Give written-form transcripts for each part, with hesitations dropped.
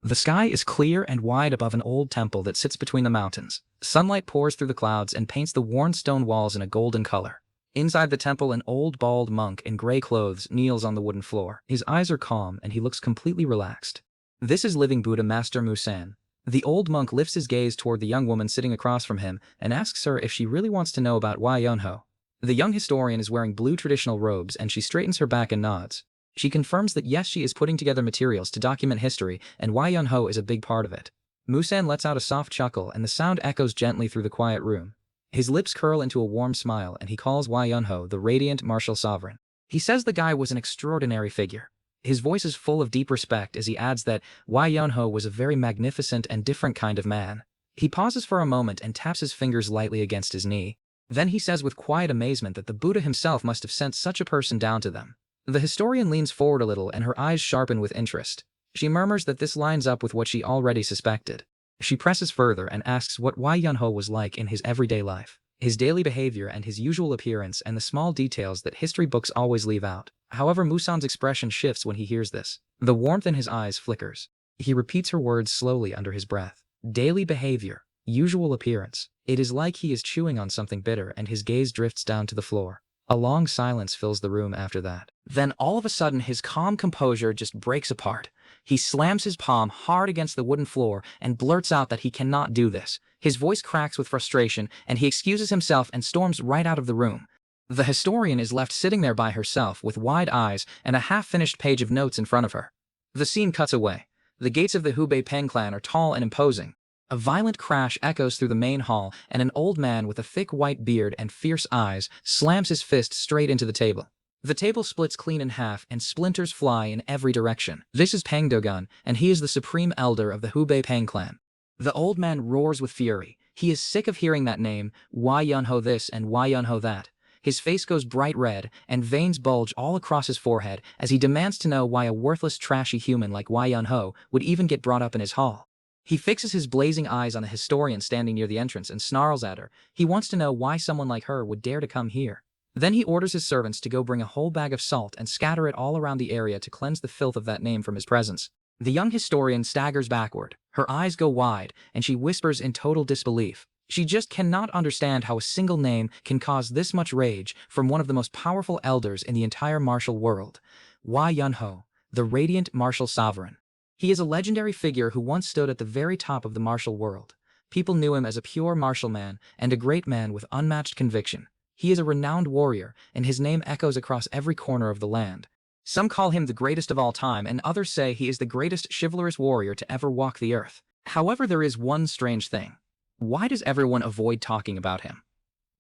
The sky is clear and wide above an old temple that sits between the mountains. Sunlight pours through the clouds and paints the worn stone walls in a golden color. Inside the temple, an old bald monk in gray clothes kneels on the wooden floor. His eyes are calm and he looks completely relaxed. This is living Buddha Master Musan. The old monk lifts his gaze toward the young woman sitting across from him and asks her if she really wants to know about Yahello. The young historian is wearing blue traditional robes and she straightens her back and nods. She confirms that yes, she is putting together materials to document history and Yahello is a big part of it. Musan lets out a soft chuckle and the sound echoes gently through the quiet room. His lips curl into a warm smile and he calls Yahello the radiant martial sovereign. He says the guy was an extraordinary figure. His voice is full of deep respect as he adds that Yahello was a very magnificent and different kind of man. He pauses for a moment and taps his fingers lightly against his knee. Then he says with quiet amazement that the Buddha himself must have sent such a person down to them. The historian leans forward a little and her eyes sharpen with interest. She murmurs that this lines up with what she already suspected. She presses further and asks what Yahello was like in his everyday life, his daily behavior and his usual appearance and the small details that history books always leave out. However, Musan's expression shifts when he hears this. The warmth in his eyes flickers. He repeats her words slowly under his breath. Daily behavior, usual appearance. It is like he is chewing on something bitter and his gaze drifts down to the floor. A long silence fills the room after that. Then all of a sudden his calm composure just breaks apart. He slams his palm hard against the wooden floor and blurts out that he cannot do this. His voice cracks with frustration and he excuses himself and storms right out of the room. The historian is left sitting there by herself with wide eyes and a half-finished page of notes in front of her. The scene cuts away. The gates of the Hubei Peng clan are tall and imposing. A violent crash echoes through the main hall and an old man with a thick white beard and fierce eyes slams his fist straight into the table. The table splits clean in half and splinters fly in every direction. This is Peng Dogon, and he is the supreme elder of the Hubei Peng clan. The old man roars with fury. He is sick of hearing that name, Yahello this and Yahello that. His face goes bright red, and veins bulge all across his forehead as he demands to know why a worthless trashy human like Yahello would even get brought up in his hall. He fixes his blazing eyes on the historian standing near the entrance and snarls at her. He wants to know why someone like her would dare to come here. Then he orders his servants to go bring a whole bag of salt and scatter it all around the area to cleanse the filth of that name from his presence. The young historian staggers backward. Her eyes go wide, and she whispers in total disbelief. She just cannot understand how a single name can cause this much rage from one of the most powerful elders in the entire martial world. Yahello, the radiant martial sovereign. He is a legendary figure who once stood at the very top of the martial world. People knew him as a pure martial man and a great man with unmatched conviction. He is a renowned warrior, and his name echoes across every corner of the land. Some call him the greatest of all time, and others say he is the greatest chivalrous warrior to ever walk the earth. However, there is one strange thing. Why does everyone avoid talking about him?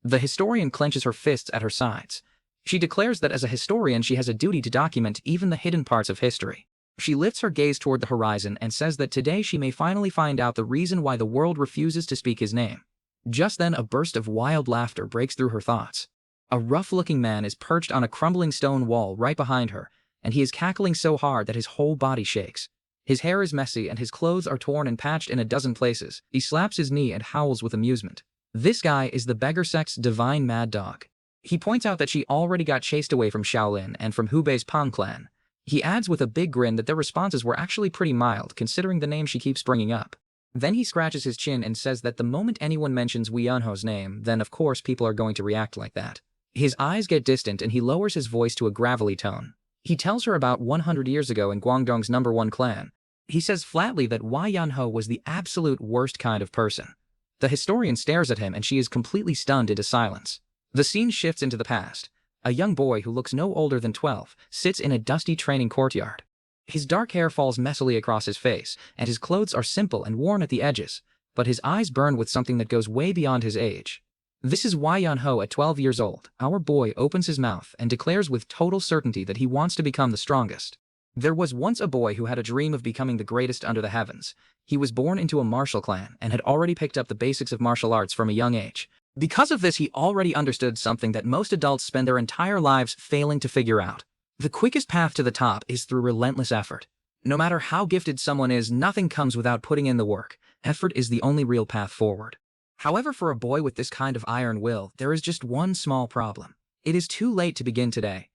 The historian clenches her fists at her sides. She declares that as a historian she has a duty to document even the hidden parts of history. She lifts her gaze toward the horizon and says that today she may finally find out the reason why the world refuses to speak his name. Just then a burst of wild laughter breaks through her thoughts. A rough-looking man is perched on a crumbling stone wall right behind her, and he is cackling so hard that his whole body shakes. His hair is messy and his clothes are torn and patched in a dozen places. He slaps his knee and howls with amusement. This guy is the beggar sect's divine mad dog. He points out that she already got chased away from Shaolin and from Hubei's Peng clan. He adds with a big grin that their responses were actually pretty mild considering the name she keeps bringing up. Then he scratches his chin and says that the moment anyone mentions Yahello's name, then of course people are going to react like that. His eyes get distant and he lowers his voice to a gravelly tone. He tells her about 100 years ago in Guangdong's #1 clan. He says flatly that Yahello was the absolute worst kind of person. The historian stares at him and she is completely stunned into silence. The scene shifts into the past. A young boy who looks no older than 12 sits in a dusty training courtyard. His dark hair falls messily across his face, and his clothes are simple and worn at the edges, but his eyes burn with something that goes way beyond his age. This is Yahello at 12 years old. Our boy opens his mouth and declares with total certainty that he wants to become the strongest. There was once a boy who had a dream of becoming the greatest under the heavens. He was born into a martial clan and had already picked up the basics of martial arts from a young age. Because of this, he already understood something that most adults spend their entire lives failing to figure out. The quickest path to the top is through relentless effort. No matter how gifted someone is, nothing comes without putting in the work. Effort is the only real path forward. However, for a boy with this kind of iron will, there is just one small problem. It is too late to begin today.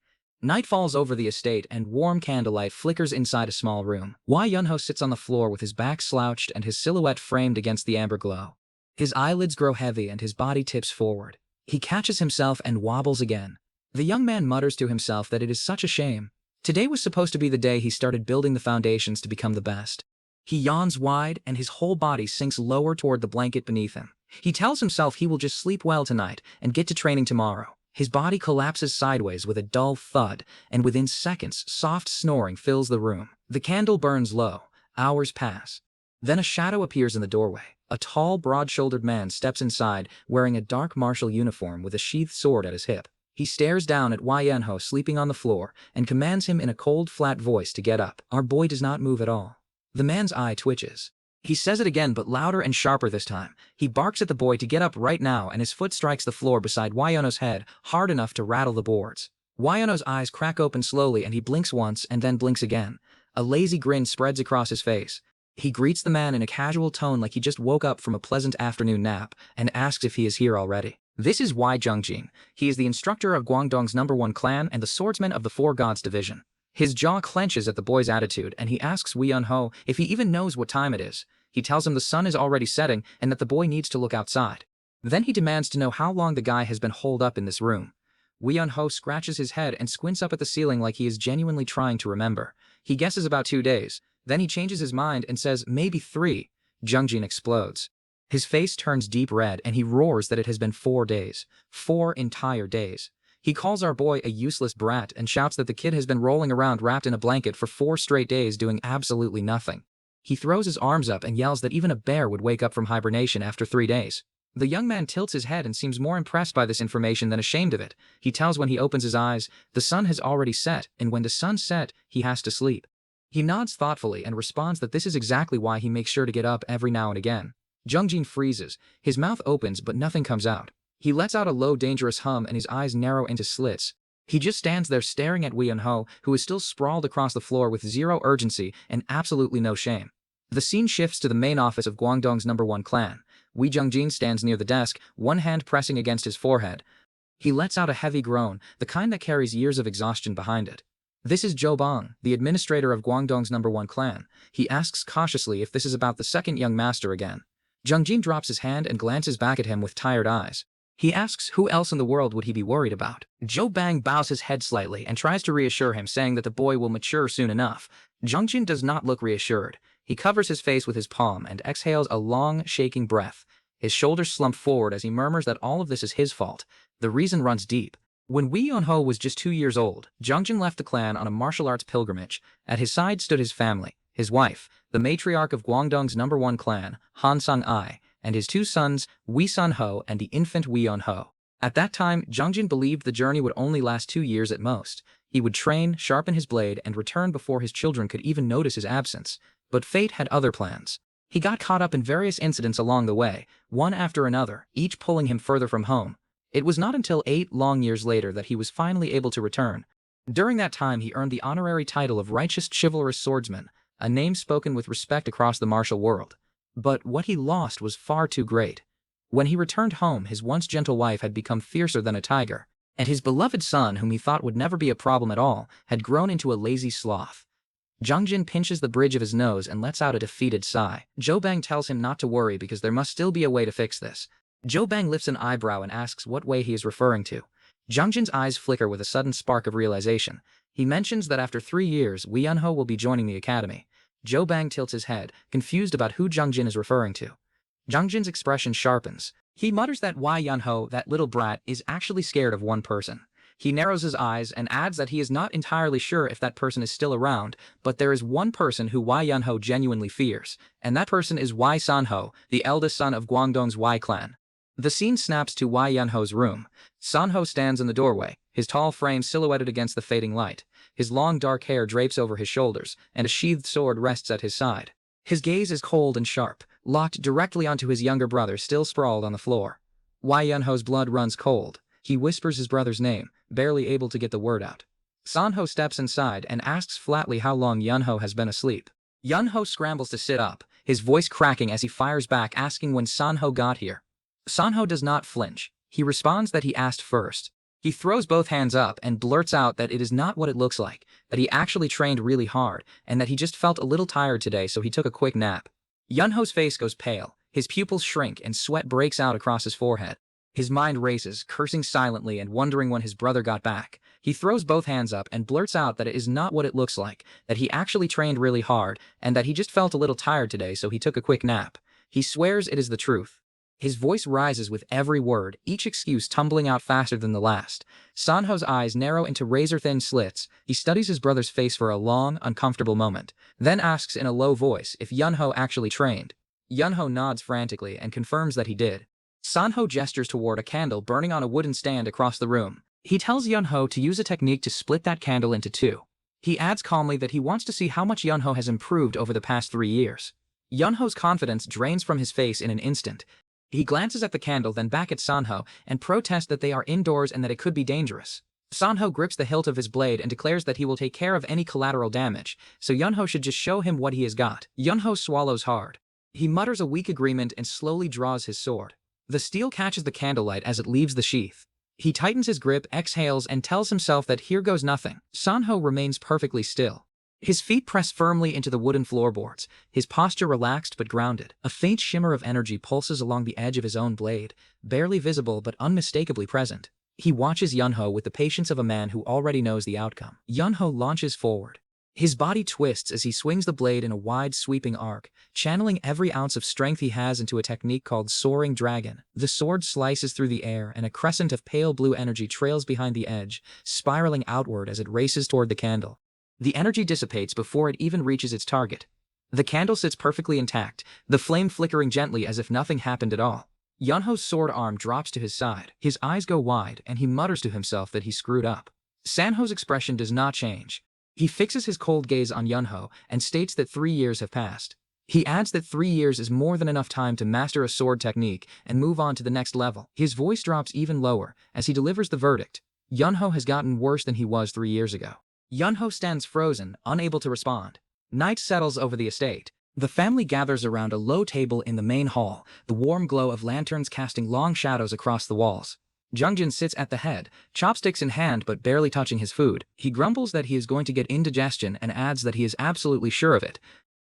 Night falls over the estate and warm candlelight flickers inside a small room. Wai Yunho sits on the floor with his back slouched and his silhouette framed against the amber glow. His eyelids grow heavy and his body tips forward. He catches himself and wobbles again. The young man mutters to himself that it is such a shame. Today was supposed to be the day he started building the foundations to become the best. He yawns wide and his whole body sinks lower toward the blanket beneath him. He tells himself he will just sleep well tonight and get to training tomorrow. His body collapses sideways with a dull thud, and within seconds, soft snoring fills the room. The candle burns low. Hours pass. Then a shadow appears in the doorway. A tall, broad-shouldered man steps inside, wearing a dark martial uniform with a sheathed sword at his hip. He stares down at Wai Yunho sleeping on the floor and commands him in a cold, flat voice to get up. Our boy does not move at all. The man's eye twitches. He says it again, but louder and sharper this time. He barks at the boy to get up right now, and his foot strikes the floor beside Wai Yunho's head, hard enough to rattle the boards. Wai Yunho's eyes crack open slowly, and he blinks once and then blinks again. A lazy grin spreads across his face. He greets the man in a casual tone like he just woke up from a pleasant afternoon nap, and asks if he is here already. This is Wai Jungjin. He is the instructor of Guangdong's #1 clan and the swordsman of the Four Gods division. His jaw clenches at the boy's attitude, and he asks Wai Yunho if he even knows what time it is. He tells him the sun is already setting and that the boy needs to look outside. Then he demands to know how long the guy has been holed up in this room. Wai Yunho scratches his head and squints up at the ceiling like he is genuinely trying to remember. He guesses about 2 days. Then he changes his mind and says maybe 3. Jungjin explodes. His face turns deep red and he roars that it has been 4 days. 4 entire days. He calls our boy a useless brat and shouts that the kid has been rolling around wrapped in a blanket for 4 straight days doing absolutely nothing. He throws his arms up and yells that even a bear would wake up from hibernation after 3 days. The young man tilts his head and seems more impressed by this information than ashamed of it. He tells when he opens his eyes, the sun has already set, and when the sun set, he has to sleep. He nods thoughtfully and responds that this is exactly why he makes sure to get up every now and again. Jungjin freezes. His mouth opens but nothing comes out. He lets out a low dangerous hum and his eyes narrow into slits. He just stands there staring at Wai Yunho, who is still sprawled across the floor with zero urgency and absolutely no shame. The scene shifts to the main office of Guangdong's #1 clan. Wai Jungjin stands near the desk, one hand pressing against his forehead. He lets out a heavy groan, the kind that carries years of exhaustion behind it. This is Zhou Bang, the administrator of Guangdong's #1 clan. He asks cautiously if this is about the second young master again. Jungjin drops his hand and glances back at him with tired eyes. He asks who else in the world would he be worried about. Zhou Bang bows his head slightly and tries to reassure him, saying that the boy will mature soon enough. Jungjin does not look reassured. He covers his face with his palm and exhales a long, shaking breath. His shoulders slump forward as he murmurs that all of this is his fault. The reason runs deep. When Wai Yunho was just 2 years old, Jungjin left the clan on a martial arts pilgrimage. At his side stood his family, his wife, the matriarch of Guangdong's #1 clan, Han Sang-ai, and his 2 sons, Wei Sun-ho and the infant Wai Yunho. At that time, Jungjin believed the journey would only last 2 years at most. He would train, sharpen his blade, and return before his children could even notice his absence. But fate had other plans. He got caught up in various incidents along the way, one after another, each pulling him further from home. It was not until 8 long years later that he was finally able to return. During that time he earned the honorary title of Righteous Chivalrous Swordsman, a name spoken with respect across the martial world. But what he lost was far too great. When he returned home, his once gentle wife had become fiercer than a tiger, and his beloved son, whom he thought would never be a problem at all, had grown into a lazy sloth. Jungjin pinches the bridge of his nose and lets out a defeated sigh. Zhou Bang tells him not to worry because there must still be a way to fix this. Zhou Bang lifts an eyebrow and asks what way he is referring to. Jungjin's eyes flicker with a sudden spark of realization. He mentions that after 3 years, Wai Yunho will be joining the academy. Zhou Bang tilts his head, confused about who Jungjin is referring to. Jungjin's expression sharpens. He mutters that Wai Yunho, that little brat, is actually scared of one person. He narrows his eyes and adds that he is not entirely sure if that person is still around, but there is one person who Wai Yunho genuinely fears, and that person is Wai Sanho, the eldest son of Guangdong's Wai clan. The scene snaps to Wai Yunho's room. Sanho stands in the doorway, his tall frame silhouetted against the fading light. His long dark hair drapes over his shoulders, and a sheathed sword rests at his side. His gaze is cold and sharp, locked directly onto his younger brother still sprawled on the floor. Wai Yunho's blood runs cold. He whispers his brother's name, barely able to get the word out. Sanho steps inside and asks flatly how long Yunho has been asleep. Yunho scrambles to sit up, his voice cracking as he fires back asking when Sanho got here. Sanho does not flinch. He responds that he asked first. He throws both hands up and blurts out that it is not what it looks like, that he actually trained really hard, and that he just felt a little tired today so he took a quick nap. Yunho's face goes pale, his pupils shrink and sweat breaks out across his forehead. His mind races, cursing silently and wondering when his brother got back. He throws both hands up and blurts out that it is not what it looks like, that he actually trained really hard, and that he just felt a little tired today so he took a quick nap. He swears it is the truth. His voice rises with every word, each excuse tumbling out faster than the last. Sanho's eyes narrow into razor-thin slits. He studies his brother's face for a long, uncomfortable moment, then asks in a low voice if Yunho actually trained. Yunho nods frantically and confirms that he did. Sanho gestures toward a candle burning on a wooden stand across the room. He tells Yunho to use a technique to split that candle into two. He adds calmly that he wants to see how much Yunho has improved over the past 3 years. Yunho's confidence drains from his face in an instant. He glances at the candle, then back at Sanho, and protests that they are indoors and that it could be dangerous. Sanho grips the hilt of his blade and declares that he will take care of any collateral damage, so Yunho should just show him what he has got. Yunho swallows hard. He mutters a weak agreement and slowly draws his sword. The steel catches the candlelight as it leaves the sheath. He tightens his grip, exhales, and tells himself that here goes nothing. Sanho remains perfectly still. His feet press firmly into the wooden floorboards, his posture relaxed but grounded. A faint shimmer of energy pulses along the edge of his own blade, barely visible but unmistakably present. He watches Yunho with the patience of a man who already knows the outcome. Yunho launches forward. His body twists as he swings the blade in a wide, sweeping arc, channeling every ounce of strength he has into a technique called Soaring Dragon. The sword slices through the air, and a crescent of pale blue energy trails behind the edge, spiraling outward as it races toward the candle. The energy dissipates before it even reaches its target. The candle sits perfectly intact, the flame flickering gently as if nothing happened at all. Yunho's sword arm drops to his side. His eyes go wide, and he mutters to himself that he screwed up. Sanho's expression does not change. He fixes his cold gaze on Yunho and states that 3 years have passed. He adds that 3 years is more than enough time to master a sword technique and move on to the next level. His voice drops even lower as he delivers the verdict. Yunho has gotten worse than he was 3 years ago. Yunho stands frozen, unable to respond. Night settles over the estate. The family gathers around a low table in the main hall, the warm glow of lanterns casting long shadows across the walls. Jungjin sits at the head, chopsticks in hand but barely touching his food. He grumbles that he is going to get indigestion and adds that he is absolutely sure of it.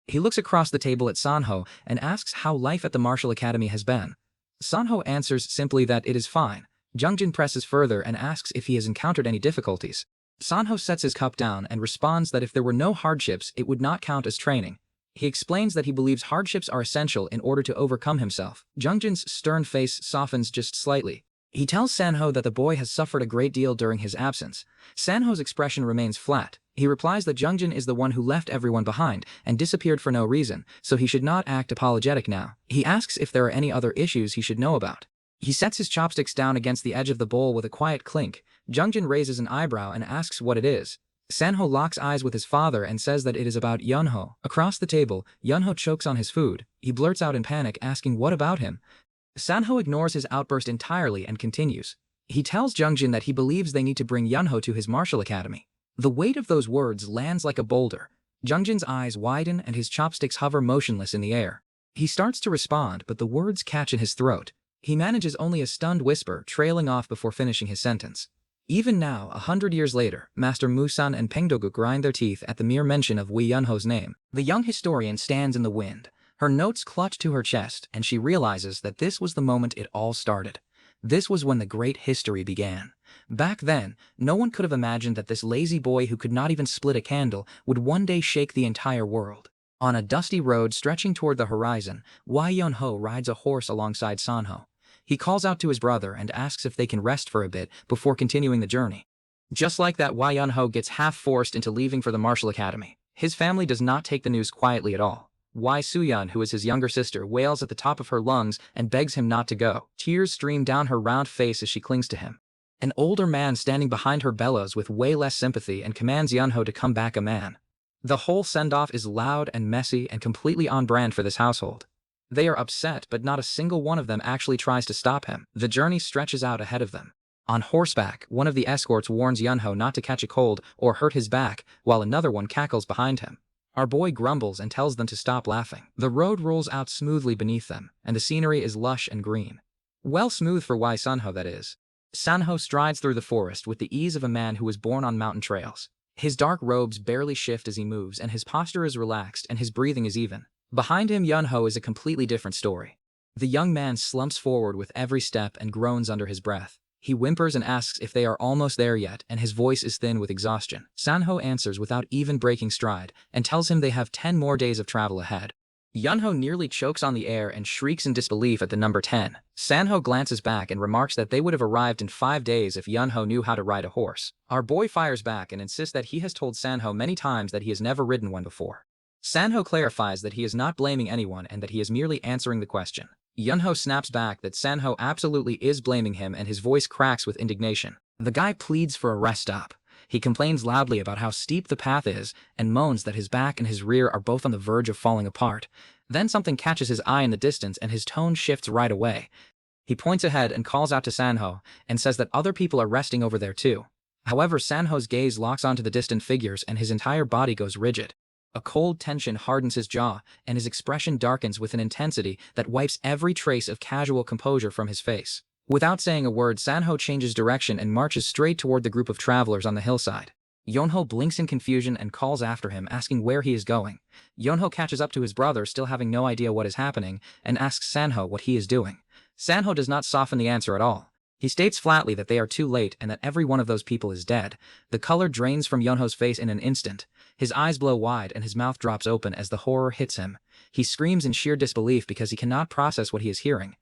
He looks across the table at Sanho and asks how life at the martial academy has been. Sanho answers simply that it is fine. Jungjin presses further and asks if he has encountered any difficulties. Sanho sets his cup down and responds that if there were no hardships, it would not count as training. He explains that he believes hardships are essential in order to overcome himself. Jungjin's stern face softens just slightly. He tells Sanho that the boy has suffered a great deal during his absence. Sanho's expression remains flat. He replies that Jungjin is the one who left everyone behind and disappeared for no reason, so he should not act apologetic now. He asks if there are any other issues he should know about. He sets his chopsticks down against the edge of the bowl with a quiet clink. Jungjin raises an eyebrow and asks what it is. Sanho locks eyes with his father and says that it is about Yunho. Across the table, Yunho chokes on his food. He blurts out in panic, asking what about him. Sanho ignores his outburst entirely and continues. He tells Jungjin that he believes they need to bring Yunho to his martial academy. The weight of those words lands like a boulder. Jungjin's eyes widen and his chopsticks hover motionless in the air. He starts to respond, but the words catch in his throat. He manages only a stunned whisper, trailing off before finishing his sentence. Even now, 100 years later, Master Musan and Pengdogu grind their teeth at the mere mention of Wei Yunho's name. The young historian stands in the wind. Her notes clutch to her chest, and she realizes that this was the moment it all started. This was when the great history began. Back then, no one could have imagined that this lazy boy who could not even split a candle would one day shake the entire world. On a dusty road stretching toward the horizon, Wei Yunho rides a horse alongside Sanho. He calls out to his brother and asks if they can rest for a bit before continuing the journey. Just like that, Wei Yunho gets half-forced into leaving for the martial academy. His family does not take the news quietly at all. Wei Suyan, who is his younger sister, wails at the top of her lungs and begs him not to go. Tears stream down her round face as she clings to him. An older man standing behind her bellows with way less sympathy and commands Yunho to come back a man. The whole send-off is loud and messy and completely on brand for this household. They are upset, but not a single one of them actually tries to stop him. The journey stretches out ahead of them. On horseback, one of the escorts warns Yunho not to catch a cold or hurt his back, while another one cackles behind him. Our boy grumbles and tells them to stop laughing. The road rolls out smoothly beneath them, and the scenery is lush and green. Well, smooth for Wei Sunho, that is. Sanho strides through the forest with the ease of a man who was born on mountain trails. His dark robes barely shift as he moves, and his posture is relaxed and his breathing is even. Behind him, Yunho is a completely different story. The young man slumps forward with every step and groans under his breath. He whimpers and asks if they are almost there yet, and his voice is thin with exhaustion. Sanho answers without even breaking stride, and tells him they have 10 more days of travel ahead. Yunho nearly chokes on the air and shrieks in disbelief at the number 10. Sanho glances back and remarks that they would have arrived in 5 days if Yunho knew how to ride a horse. Our boy fires back and insists that he has told Sanho many times that he has never ridden one before. Sanho clarifies that he is not blaming anyone and that he is merely answering the question. Yunho snaps back that Sanho absolutely is blaming him, and his voice cracks with indignation. The guy pleads for a rest stop. He complains loudly about how steep the path is and moans that his back and his rear are both on the verge of falling apart. Then something catches his eye in the distance and his tone shifts right away. He points ahead and calls out to Sanho and says that other people are resting over there too. However, Sanho's gaze locks onto the distant figures and his entire body goes rigid. A cold tension hardens his jaw, and his expression darkens with an intensity that wipes every trace of casual composure from his face. Without saying a word, Sanho changes direction and marches straight toward the group of travelers on the hillside. Yunho blinks in confusion and calls after him, asking where he is going. Yunho catches up to his brother, still having no idea what is happening, and asks Sanho what he is doing. Sanho does not soften the answer at all. He states flatly that they are too late and that every one of those people is dead. The color drains from Yunho's face in an instant. His eyes blow wide and his mouth drops open as the horror hits him. He screams in sheer disbelief because he cannot process what he is hearing.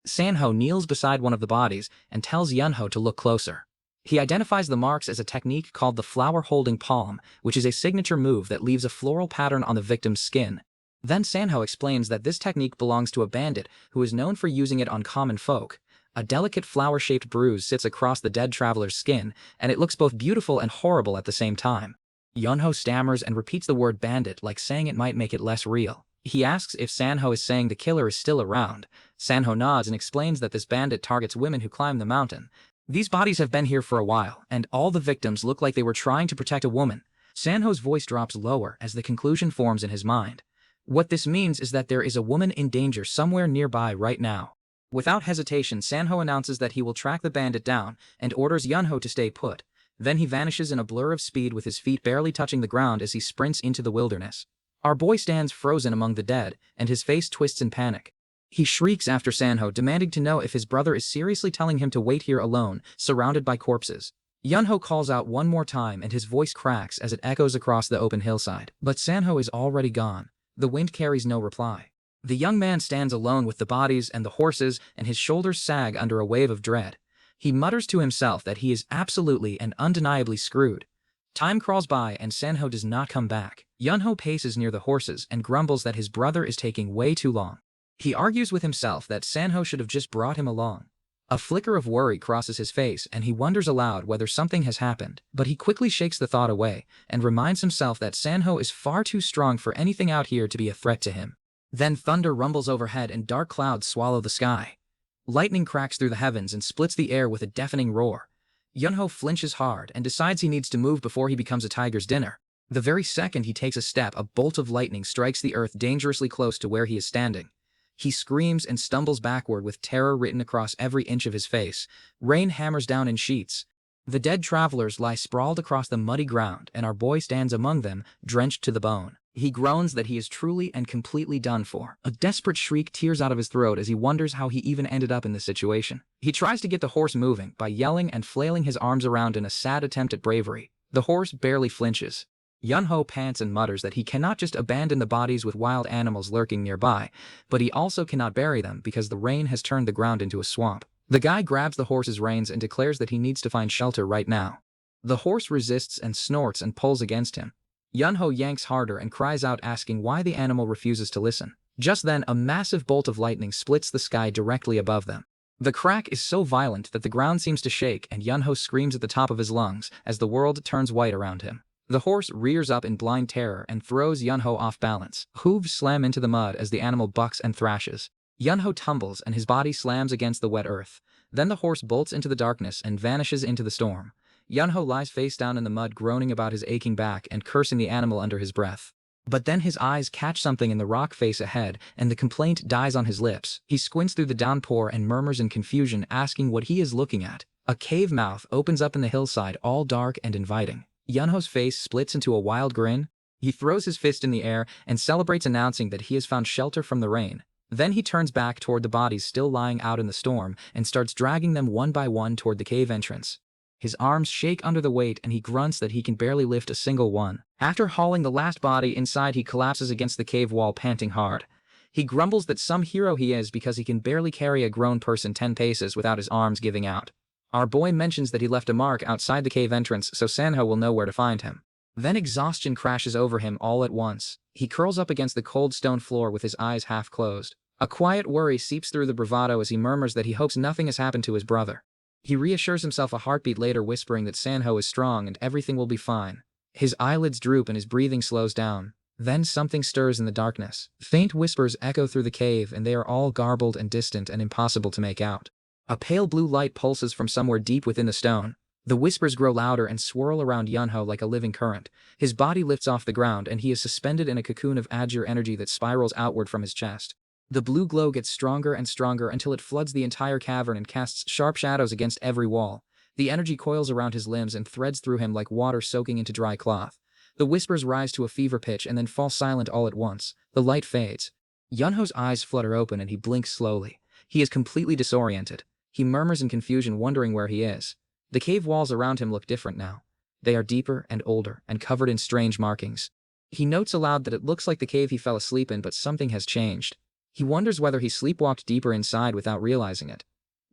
Sanho kneels beside one of the bodies and tells Yunho to look closer. He identifies the marks as a technique called the flower-holding palm, which is a signature move that leaves a floral pattern on the victim's skin. Then Sanho explains that this technique belongs to a bandit who is known for using it on common folk. A delicate flower-shaped bruise sits across the dead traveler's skin, and it looks both beautiful and horrible at the same time. Yunho stammers and repeats the word bandit like saying it might make it less real. He asks if Sanho is saying the killer is still around. Sanho nods and explains that this bandit targets women who climb the mountain. These bodies have been here for a while, and all the victims look like they were trying to protect a woman. Sanho's voice drops lower as the conclusion forms in his mind. What this means is that there is a woman in danger somewhere nearby right now. Without hesitation, Sanho announces that he will track the bandit down and orders Yunho to stay put. Then he vanishes in a blur of speed with his feet barely touching the ground as he sprints into the wilderness. Our boy stands frozen among the dead, and his face twists in panic. He shrieks after Sanho, demanding to know if his brother is seriously telling him to wait here alone, surrounded by corpses. Yunho calls out one more time and his voice cracks as it echoes across the open hillside. But Sanho is already gone. The wind carries no reply. The young man stands alone with the bodies and the horses, and his shoulders sag under a wave of dread. He mutters to himself that he is absolutely and undeniably screwed. Time crawls by and Sanho does not come back. Yunho paces near the horses and grumbles that his brother is taking way too long. He argues with himself that Sanho should have just brought him along. A flicker of worry crosses his face and he wonders aloud whether something has happened, but he quickly shakes the thought away and reminds himself that Sanho is far too strong for anything out here to be a threat to him. Then thunder rumbles overhead and dark clouds swallow the sky. Lightning cracks through the heavens and splits the air with a deafening roar. Yunho flinches hard and decides he needs to move before he becomes a tiger's dinner. The very second he takes a step, a bolt of lightning strikes the earth dangerously close to where he is standing. He screams and stumbles backward with terror written across every inch of his face. Rain hammers down in sheets. The dead travelers lie sprawled across the muddy ground, and our boy stands among them, drenched to the bone. He groans that he is truly and completely done for. A desperate shriek tears out of his throat as he wonders how he even ended up in this situation. He tries to get the horse moving by yelling and flailing his arms around in a sad attempt at bravery. The horse barely flinches. Yunho pants and mutters that he cannot just abandon the bodies with wild animals lurking nearby, but he also cannot bury them because the rain has turned the ground into a swamp. The guy grabs the horse's reins and declares that he needs to find shelter right now. The horse resists and snorts and pulls against him. Yunho yanks harder and cries out, asking why the animal refuses to listen. Just then, a massive bolt of lightning splits the sky directly above them. The crack is so violent that the ground seems to shake, and Yunho screams at the top of his lungs as the world turns white around him. The horse rears up in blind terror and throws Yunho off balance. Hooves slam into the mud as the animal bucks and thrashes. Yunho tumbles and his body slams against the wet earth. Then the horse bolts into the darkness and vanishes into the storm. Yunho lies face down in the mud, groaning about his aching back and cursing the animal under his breath. But then his eyes catch something in the rock face ahead, and the complaint dies on his lips. He squints through the downpour and murmurs in confusion, asking what he is looking at. A cave mouth opens up in the hillside, all dark and inviting. Yunho's face splits into a wild grin. He throws his fist in the air and celebrates, announcing that he has found shelter from the rain. Then he turns back toward the bodies still lying out in the storm and starts dragging them one by one toward the cave entrance. His arms shake under the weight and he grunts that he can barely lift a single one. After hauling the last body inside, he collapses against the cave wall, panting hard. He grumbles that some hero he is because he can barely carry a grown person 10 paces without his arms giving out. Our boy mentions that he left a mark outside the cave entrance so Sanho will know where to find him. Then exhaustion crashes over him all at once. He curls up against the cold stone floor with his eyes half closed. A quiet worry seeps through the bravado as he murmurs that he hopes nothing has happened to his brother. He reassures himself a heartbeat later, whispering that Sanho is strong and everything will be fine. His eyelids droop and his breathing slows down. Then something stirs in the darkness. Faint whispers echo through the cave and they are all garbled and distant and impossible to make out. A pale blue light pulses from somewhere deep within the stone. The whispers grow louder and swirl around Yunho like a living current. His body lifts off the ground and he is suspended in a cocoon of azure energy that spirals outward from his chest. The blue glow gets stronger and stronger until it floods the entire cavern and casts sharp shadows against every wall. The energy coils around his limbs and threads through him like water soaking into dry cloth. The whispers rise to a fever pitch and then fall silent all at once. The light fades. Yunho's eyes flutter open and he blinks slowly. He is completely disoriented. He murmurs in confusion, wondering where he is. The cave walls around him look different now. They are deeper and older and covered in strange markings. He notes aloud that it looks like the cave he fell asleep in, but something has changed. He wonders whether he sleepwalked deeper inside without realizing it.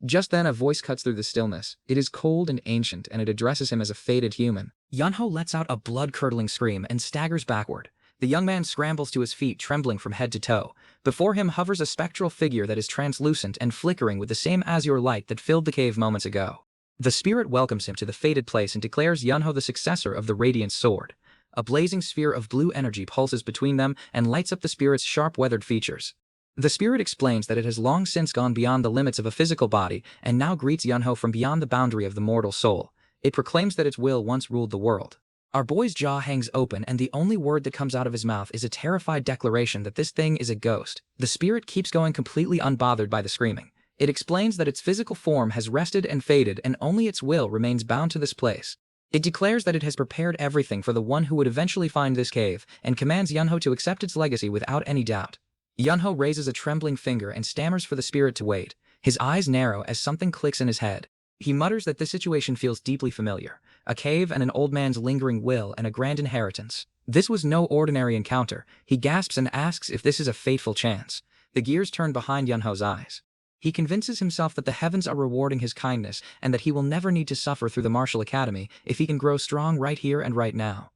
Just then a voice cuts through the stillness. It is cold and ancient and it addresses him as a faded human. Yunho lets out a blood-curdling scream and staggers backward. The young man scrambles to his feet, trembling from head to toe. Before him hovers a spectral figure that is translucent and flickering with the same azure light that filled the cave moments ago. The spirit welcomes him to the fated place and declares Yunho the successor of the Radiant Sword. A blazing sphere of blue energy pulses between them and lights up the spirit's sharp, weathered features. The spirit explains that it has long since gone beyond the limits of a physical body and now greets Yunho from beyond the boundary of the mortal soul. It proclaims that its will once ruled the world. Our boy's jaw hangs open and the only word that comes out of his mouth is a terrified declaration that this thing is a ghost. The spirit keeps going, completely unbothered by the screaming. It explains that its physical form has rested and faded and only its will remains bound to this place. It declares that it has prepared everything for the one who would eventually find this cave and commands Yunho to accept its legacy without any doubt. Yunho raises a trembling finger and stammers for the spirit to wait. His eyes narrow as something clicks in his head. He mutters that this situation feels deeply familiar. A cave and an old man's lingering will and a grand inheritance. This was no ordinary encounter. He gasps and asks if this is a fateful chance. The gears turn behind Yunho's eyes. He convinces himself that the heavens are rewarding his kindness and that he will never need to suffer through the martial academy if he can grow strong right here and right now.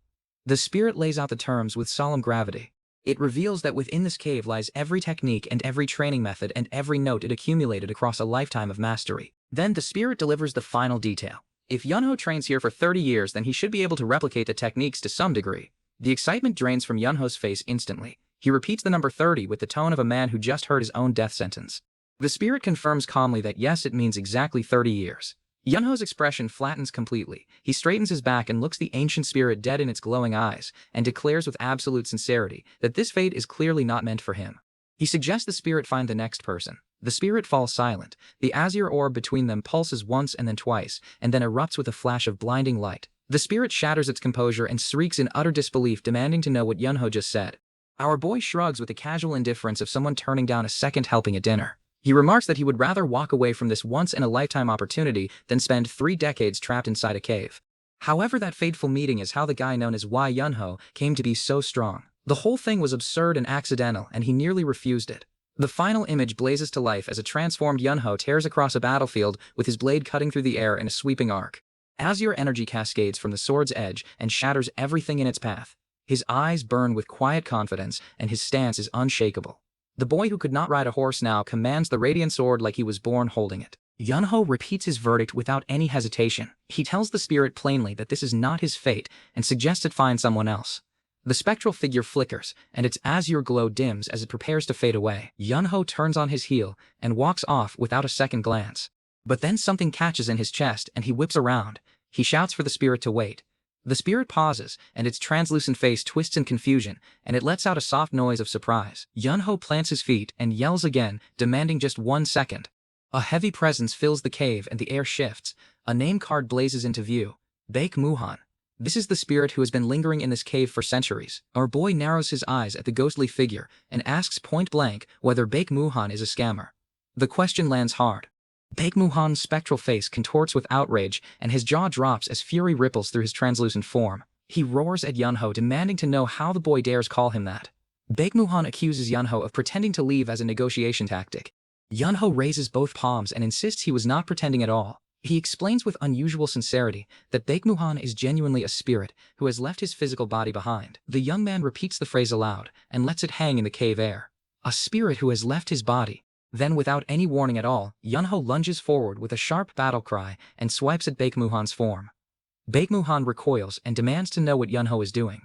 The spirit lays out the terms with solemn gravity. It reveals that within this cave lies every technique and every training method and every note it accumulated across a lifetime of mastery. Then the spirit delivers the final detail. If Yunho trains here for 30 years, then he should be able to replicate the techniques to some degree. The excitement drains from Yunho's face instantly. He repeats the number 30 with the tone of a man who just heard his own death sentence. The spirit confirms calmly that yes, it means exactly 30 years. Yunho's expression flattens completely. He straightens his back and looks the ancient spirit dead in its glowing eyes, and declares with absolute sincerity that this fate is clearly not meant for him. He suggests the spirit find the next person. The spirit falls silent. The azure orb between them pulses once and then twice, and then erupts with a flash of blinding light. The spirit shatters its composure and shrieks in utter disbelief, demanding to know what Yunho just said. Our boy shrugs with the casual indifference of someone turning down a second helping at dinner. He remarks that he would rather walk away from this once-in-a-lifetime opportunity than spend 3 decades trapped inside a cave. However, that fateful meeting is how the guy known as Yunho came to be so strong. The whole thing was absurd and accidental, and he nearly refused it. The final image blazes to life as a transformed Yunho tears across a battlefield with his blade cutting through the air in a sweeping arc. Azure energy cascades from the sword's edge and shatters everything in its path. His eyes burn with quiet confidence, and his stance is unshakable. The boy who could not ride a horse now commands the radiant sword like he was born holding it. Yunho repeats his verdict without any hesitation. He tells the spirit plainly that this is not his fate and suggests it find someone else. The spectral figure flickers, and its azure glow dims as it prepares to fade away. Yunho turns on his heel and walks off without a second glance. But then something catches in his chest and he whips around. He shouts for the spirit to wait. The spirit pauses, and its translucent face twists in confusion, and it lets out a soft noise of surprise. Yunho plants his feet and yells again, demanding just 1 second. A heavy presence fills the cave and the air shifts. A name card blazes into view. Baekmuhan. This is the spirit who has been lingering in this cave for centuries. Our boy narrows his eyes at the ghostly figure and asks point blank whether Baekmuhan is a scammer. The question lands hard. Baekmuhan's spectral face contorts with outrage and his jaw drops as fury ripples through his translucent form. He roars at Yunho, demanding to know how the boy dares call him that. Baekmuhan accuses Yunho of pretending to leave as a negotiation tactic. Yunho raises both palms and insists he was not pretending at all. He explains with unusual sincerity that Baekmuhan is genuinely a spirit who has left his physical body behind. The young man repeats the phrase aloud and lets it hang in the cave air. A spirit who has left his body. Then, without any warning at all, Yunho lunges forward with a sharp battle cry and swipes at Baekmuhan's form. Baekmuhan recoils and demands to know what Yunho is doing.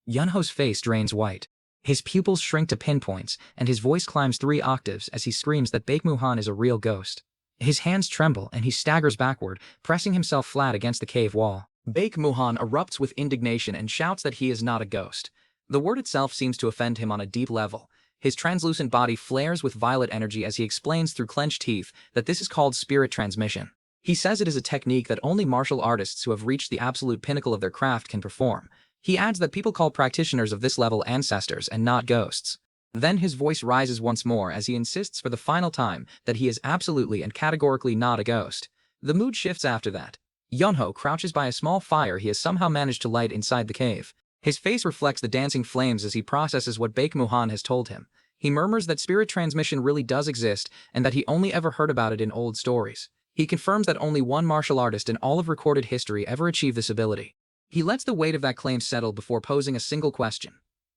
Yunho's face drains white. His pupils shrink to pinpoints, and his voice climbs 3 octaves as he screams that Baekmuhan is a real ghost. His hands tremble and he staggers backward, pressing himself flat against the cave wall. Baekmuhan erupts with indignation and shouts that he is not a ghost. The word itself seems to offend him on a deep level. His translucent body flares with violet energy as he explains through clenched teeth that this is called spirit transmission. He says it is a technique that only martial artists who have reached the absolute pinnacle of their craft can perform. He adds that people call practitioners of this level ancestors and not ghosts. Then his voice rises once more as he insists for the final time that he is absolutely and categorically not a ghost. The mood shifts after that. Yunho crouches by a small fire he has somehow managed to light inside the cave. His face reflects the dancing flames as he processes what Baekmuhan has told him. He murmurs that spirit transmission really does exist and that he only ever heard about it in old stories. He confirms that only one martial artist in all of recorded history ever achieved this ability. He lets the weight of that claim settle before posing a single question.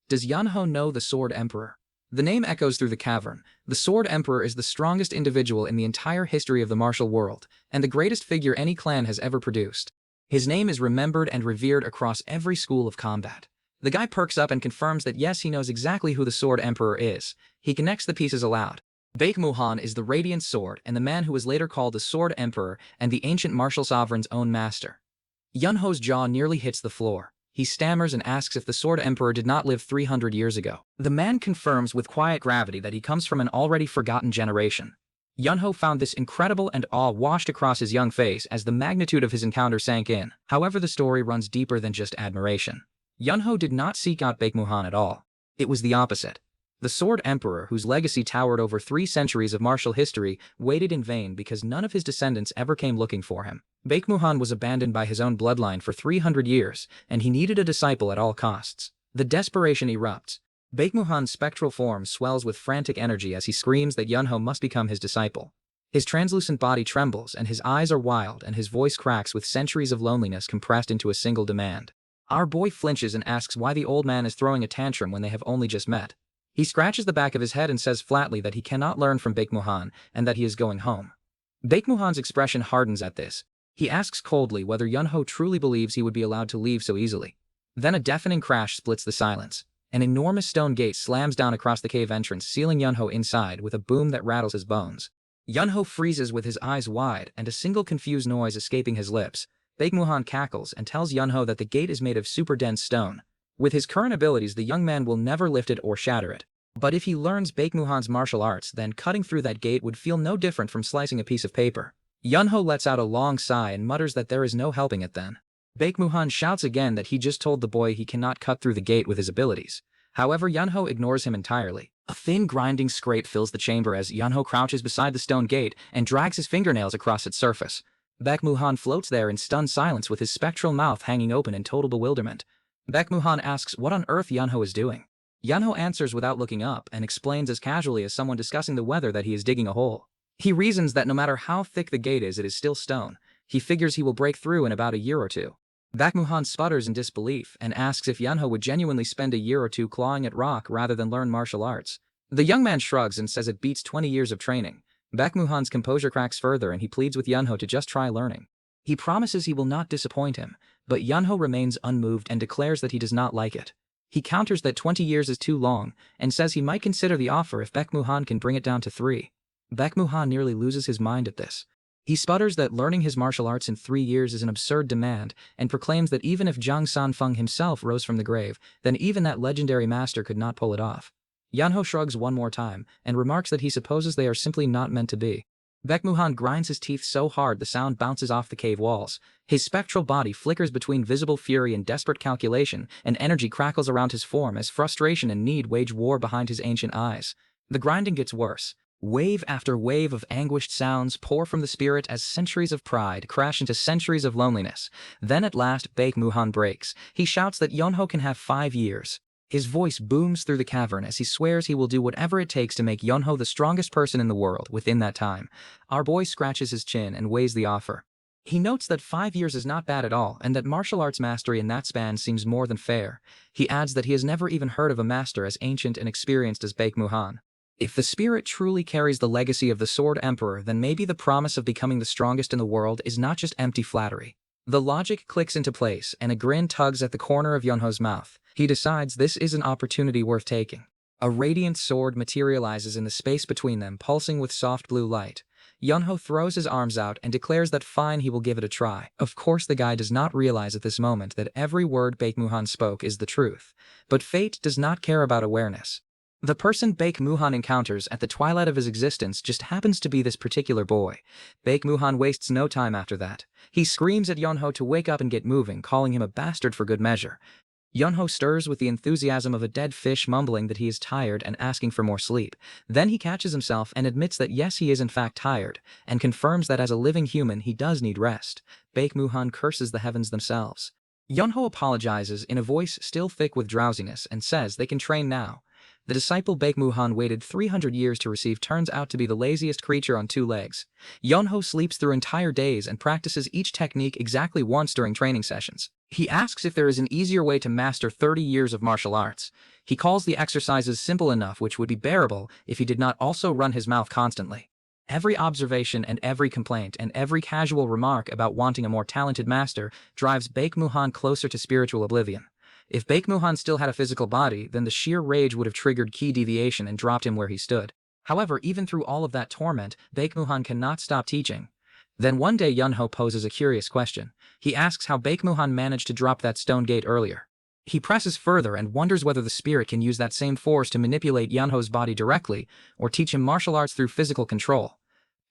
Does Yunho know the Sword Emperor? The name echoes through the cavern. The Sword Emperor is the strongest individual in the entire history of the martial world, and the greatest figure any clan has ever produced. His name is remembered and revered across every school of combat. The guy perks up and confirms that yes, he knows exactly who the Sword Emperor is. He connects the pieces aloud. Baekmuhan is the Radiant Sword and the man who was later called the Sword Emperor and the ancient martial sovereign's own master. Yunho's jaw nearly hits the floor. He stammers and asks if the Sword Emperor did not live 300 years ago. The man confirms with quiet gravity that he comes from an already forgotten generation. Yunho found this incredible and awe washed across his young face as the magnitude of his encounter sank in. However, the story runs deeper than just admiration. Yunho did not seek out Baekmuhan at all. It was the opposite. The Sword Emperor, whose legacy towered over 3 centuries of martial history, waited in vain because none of his descendants ever came looking for him. Baekmuhan was abandoned by his own bloodline for 300 years, and he needed a disciple at all costs. The desperation erupts. Baekmuhan's spectral form swells with frantic energy as he screams that Yunho must become his disciple. His translucent body trembles, and his eyes are wild, and his voice cracks with centuries of loneliness compressed into a single demand. Our boy flinches and asks why the old man is throwing a tantrum when they have only just met. He scratches the back of his head and says flatly that he cannot learn from Baekmuhan and that he is going home. Baekmuhan's expression hardens at this. He asks coldly whether Yunho truly believes he would be allowed to leave so easily. Then a deafening crash splits the silence. An enormous stone gate slams down across the cave entrance, sealing Yunho inside with a boom that rattles his bones. Yunho freezes with his eyes wide and a single confused noise escaping his lips. Baekmuhan cackles and tells Yunho that the gate is made of super dense stone. With his current abilities, the young man will never lift it or shatter it. But if he learns Baekmuhan's martial arts, then cutting through that gate would feel no different from slicing a piece of paper. Yunho lets out a long sigh and mutters that there is no helping it then. Baekmuhan shouts again that he just told the boy he cannot cut through the gate with his abilities. However, Yunho ignores him entirely. A thin grinding scrape fills the chamber as Yunho crouches beside the stone gate and drags his fingernails across its surface. Baekmuhan floats there in stunned silence with his spectral mouth hanging open in total bewilderment. Baekmuhan asks what on earth Yunho is doing. Yunho answers without looking up and explains as casually as someone discussing the weather that he is digging a hole. He reasons that no matter how thick the gate is, it is still stone. He figures he will break through in about a year or 2. Baekmuhan sputters in disbelief and asks if Yunho would genuinely spend a year or 2 clawing at rock rather than learn martial arts. The young man shrugs and says it beats 20 years of training. Baekmuhan's composure cracks further and he pleads with Yunho to just try learning. He promises he will not disappoint him, but Yunho remains unmoved and declares that he does not like it. He counters that 20 years is too long and says he might consider the offer if Baekmuhan can bring it down to 3. Baekmuhan nearly loses his mind at this. He sputters that learning his martial arts in 3 years is an absurd demand and proclaims that even if Zhang Sanfeng himself rose from the grave, then even that legendary master could not pull it off. Yunho shrugs one more time and remarks that he supposes they are simply not meant to be. Baekmuhan grinds his teeth so hard the sound bounces off the cave walls. His spectral body flickers between visible fury and desperate calculation, and energy crackles around his form as frustration and need wage war behind his ancient eyes. The grinding gets worse. Wave after wave of anguished sounds pour from the spirit as centuries of pride crash into centuries of loneliness. Then at last Baekmuhan breaks. He shouts that Yonho can have 5 years. His voice booms through the cavern as he swears he will do whatever it takes to make Yonho the strongest person in the world within that time. Our boy scratches his chin and weighs the offer. He notes that 5 years is not bad at all, and that martial arts mastery in that span seems more than fair. He adds that he has never even heard of a master as ancient and experienced as Baekmuhan. If the spirit truly carries the legacy of the Sword Emperor, then maybe the promise of becoming the strongest in the world is not just empty flattery. The logic clicks into place, and a grin tugs at the corner of Yonho's mouth. He decides this is an opportunity worth taking. A radiant sword materializes in the space between them, pulsing with soft blue light. Yonho throws his arms out and declares that fine, he will give it a try. Of course, the guy does not realize at this moment that every word Baekmuhan spoke is the truth. But fate does not care about awareness. The person Baekmuhan encounters at the twilight of his existence just happens to be this particular boy. Baekmuhan wastes no time after that. He screams at Yonho to wake up and get moving, calling him a bastard for good measure. Yonho stirs with the enthusiasm of a dead fish, mumbling that he is tired and asking for more sleep. Then he catches himself and admits that yes, he is in fact tired, and confirms that as a living human he does need rest. Baekmuhan curses the heavens themselves. Yonho apologizes in a voice still thick with drowsiness and says they can train now. The disciple Baekmuhan waited 300 years to receive turns out to be the laziest creature on 2 legs. Yonho sleeps through entire days and practices each technique exactly once during training sessions. He asks if there is an easier way to master 30 years of martial arts. He calls the exercises simple enough, which would be bearable if he did not also run his mouth constantly. Every observation and every complaint and every casual remark about wanting a more talented master drives Baekmuhan closer to spiritual oblivion. If Baekmuhan still had a physical body, then the sheer rage would have triggered key deviation and dropped him where he stood. However, even through all of that torment, Baekmuhan cannot stop teaching. Then one day Yonho poses a curious question. He asks how Baekmuhan managed to drop that stone gate earlier. He presses further and wonders whether the spirit can use that same force to manipulate Yonho's body directly, or teach him martial arts through physical control.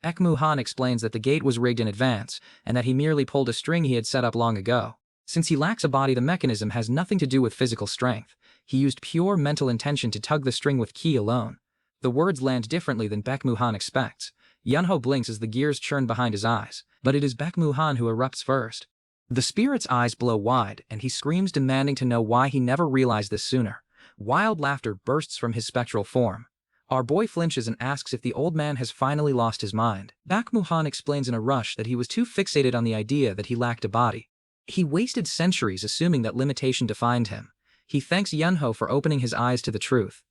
Baekmuhan explains that the gate was rigged in advance, and that he merely pulled a string he had set up long ago. Since he lacks a body, the mechanism has nothing to do with physical strength. He used pure mental intention to tug the string with ki alone. The words land differently than Baekmuhan expects. Yonho blinks as the gears churn behind his eyes, but it is Baekmuhan who erupts first. The spirit's eyes blow wide, and he screams, demanding to know why he never realized this sooner. Wild laughter bursts from his spectral form. Our boy flinches and asks if the old man has finally lost his mind. Baekmuhan explains in a rush that he was too fixated on the idea that he lacked a body. He wasted centuries assuming that limitation defined him. He thanks Yonho for opening his eyes to the truth.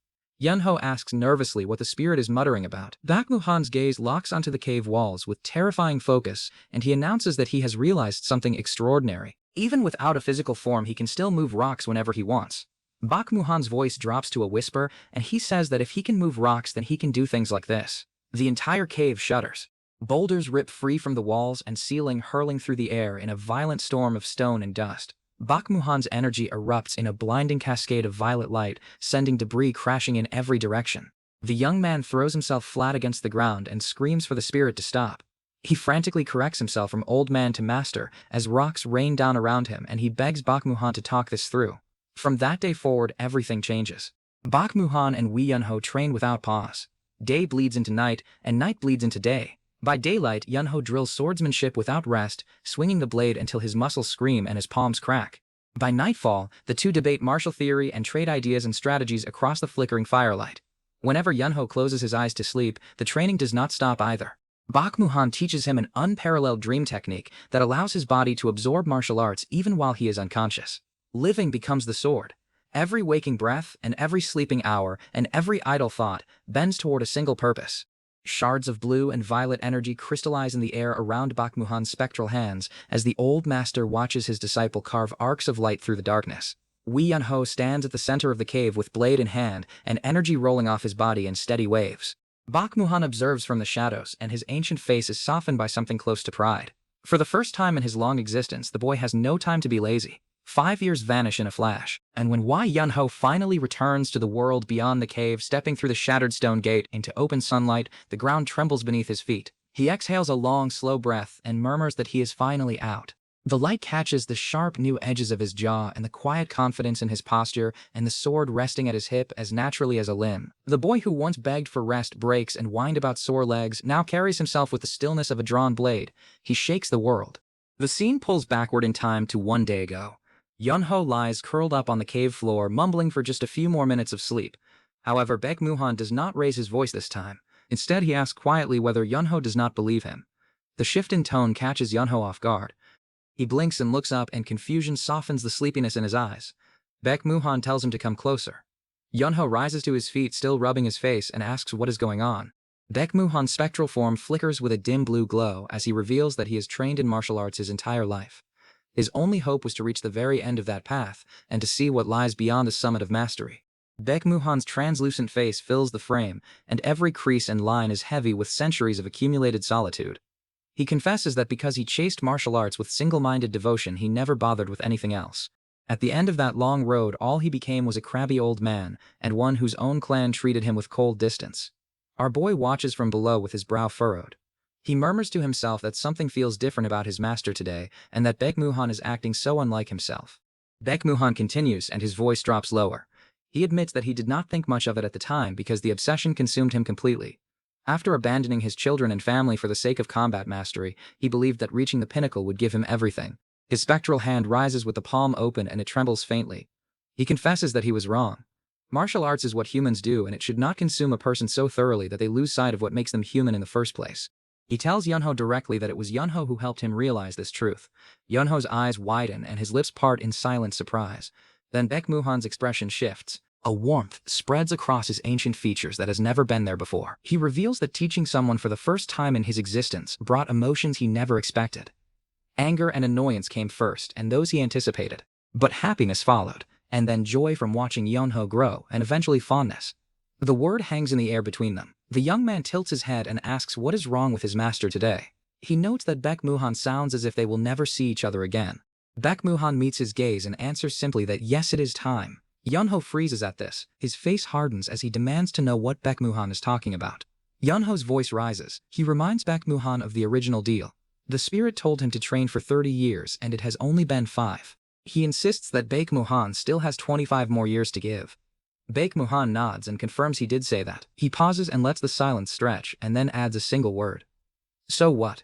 Yonho asks nervously what the spirit is muttering about. Baekmuhan's gaze locks onto the cave walls with terrifying focus, and he announces that he has realized something extraordinary. Even without a physical form, he can still move rocks whenever he wants. Baekmuhan's voice drops to a whisper, and he says that if he can move rocks, then he can do things like this. The entire cave shudders. Boulders rip free from the walls and ceiling, hurling through the air in a violent storm of stone and dust. Baekmuhan's energy erupts in a blinding cascade of violet light, sending debris crashing in every direction. The young man throws himself flat against the ground and screams for the spirit to stop. He frantically corrects himself from old man to master as rocks rain down around him, and he begs Baekmuhan to talk this through. From that day forward, everything changes. Baekmuhan and Yonho train without pause. Day bleeds into night, and night bleeds into day. By daylight, Yonho drills swordsmanship without rest, swinging the blade until his muscles scream and his palms crack. By nightfall, the two debate martial theory and trade ideas and strategies across the flickering firelight. Whenever Yonho closes his eyes to sleep, the training does not stop either. Baekmuhan teaches him an unparalleled dream technique that allows his body to absorb martial arts even while he is unconscious. Living becomes the sword. Every waking breath, and every sleeping hour, and every idle thought bends toward a single purpose. Shards of blue and violet energy crystallize in the air around Baekmuhan's spectral hands as the old master watches his disciple carve arcs of light through the darkness. Yonho stands at the center of the cave with blade in hand and energy rolling off his body in steady waves. Baekmuhan observes from the shadows, and his ancient face is softened by something close to pride. For the first time in his long existence, the boy has no time to be lazy. 5 years vanish in a flash, and when Yonho finally returns to the world beyond the cave, stepping through the shattered stone gate into open sunlight, the ground trembles beneath his feet. He exhales a long, slow breath and murmurs that he is finally out. The light catches the sharp new edges of his jaw and the quiet confidence in his posture and the sword resting at his hip as naturally as a limb. The boy who once begged for rest breaks and whined about sore legs now carries himself with the stillness of a drawn blade. He shakes the world. The scene pulls backward in time to one day ago. Yunho lies curled up on the cave floor, mumbling for just a few more minutes of sleep. However, Baekmuhan does not raise his voice this time. Instead, he asks quietly whether Yunho does not believe him. The shift in tone catches Yunho off guard. He blinks and looks up, and confusion softens the sleepiness in his eyes. Baekmuhan tells him to come closer. Yunho rises to his feet, still rubbing his face, and asks what is going on. Baekmuhan's spectral form flickers with a dim blue glow as he reveals that he has trained in martial arts his entire life. His only hope was to reach the very end of that path, and to see what lies beyond the summit of mastery. Baekmuhan's translucent face fills the frame, and every crease and line is heavy with centuries of accumulated solitude. He confesses that because he chased martial arts with single-minded devotion, he never bothered with anything else. At the end of that long road, all he became was a crabby old man, and one whose own clan treated him with cold distance. Our boy watches from below with his brow furrowed. He murmurs to himself that something feels different about his master today, and that Baekmuhan is acting so unlike himself. Baekmuhan continues, and his voice drops lower. He admits that he did not think much of it at the time because the obsession consumed him completely. After abandoning his children and family for the sake of combat mastery, he believed that reaching the pinnacle would give him everything. His spectral hand rises with the palm open and it trembles faintly. He confesses that he was wrong. Martial arts is what humans do, and it should not consume a person so thoroughly that they lose sight of what makes them human in the first place. He tells Yunho directly that it was Yunho who helped him realize this truth. Yunho's eyes widen and his lips part in silent surprise. Then Baekmuhan's expression shifts. A warmth spreads across his ancient features that has never been there before. He reveals that teaching someone for the first time in his existence brought emotions he never expected. Anger and annoyance came first, and those he anticipated. But happiness followed, and then joy from watching Yunho grow, and eventually fondness. The word hangs in the air between them. The young man tilts his head and asks what is wrong with his master today. He notes that Baekmuhan sounds as if they will never see each other again. Baekmuhan meets his gaze and answers simply that yes, it is time. Yunho freezes at this. His face hardens as he demands to know what Baekmuhan is talking about. Yunho's voice rises. He reminds Baekmuhan of the original deal. The spirit told him to train for 30 years, and it has only been 5. He insists that Baekmuhan still has 25 more years to give. Baekmuhan nods and confirms he did say that. He pauses and lets the silence stretch, and then adds a single word. So what?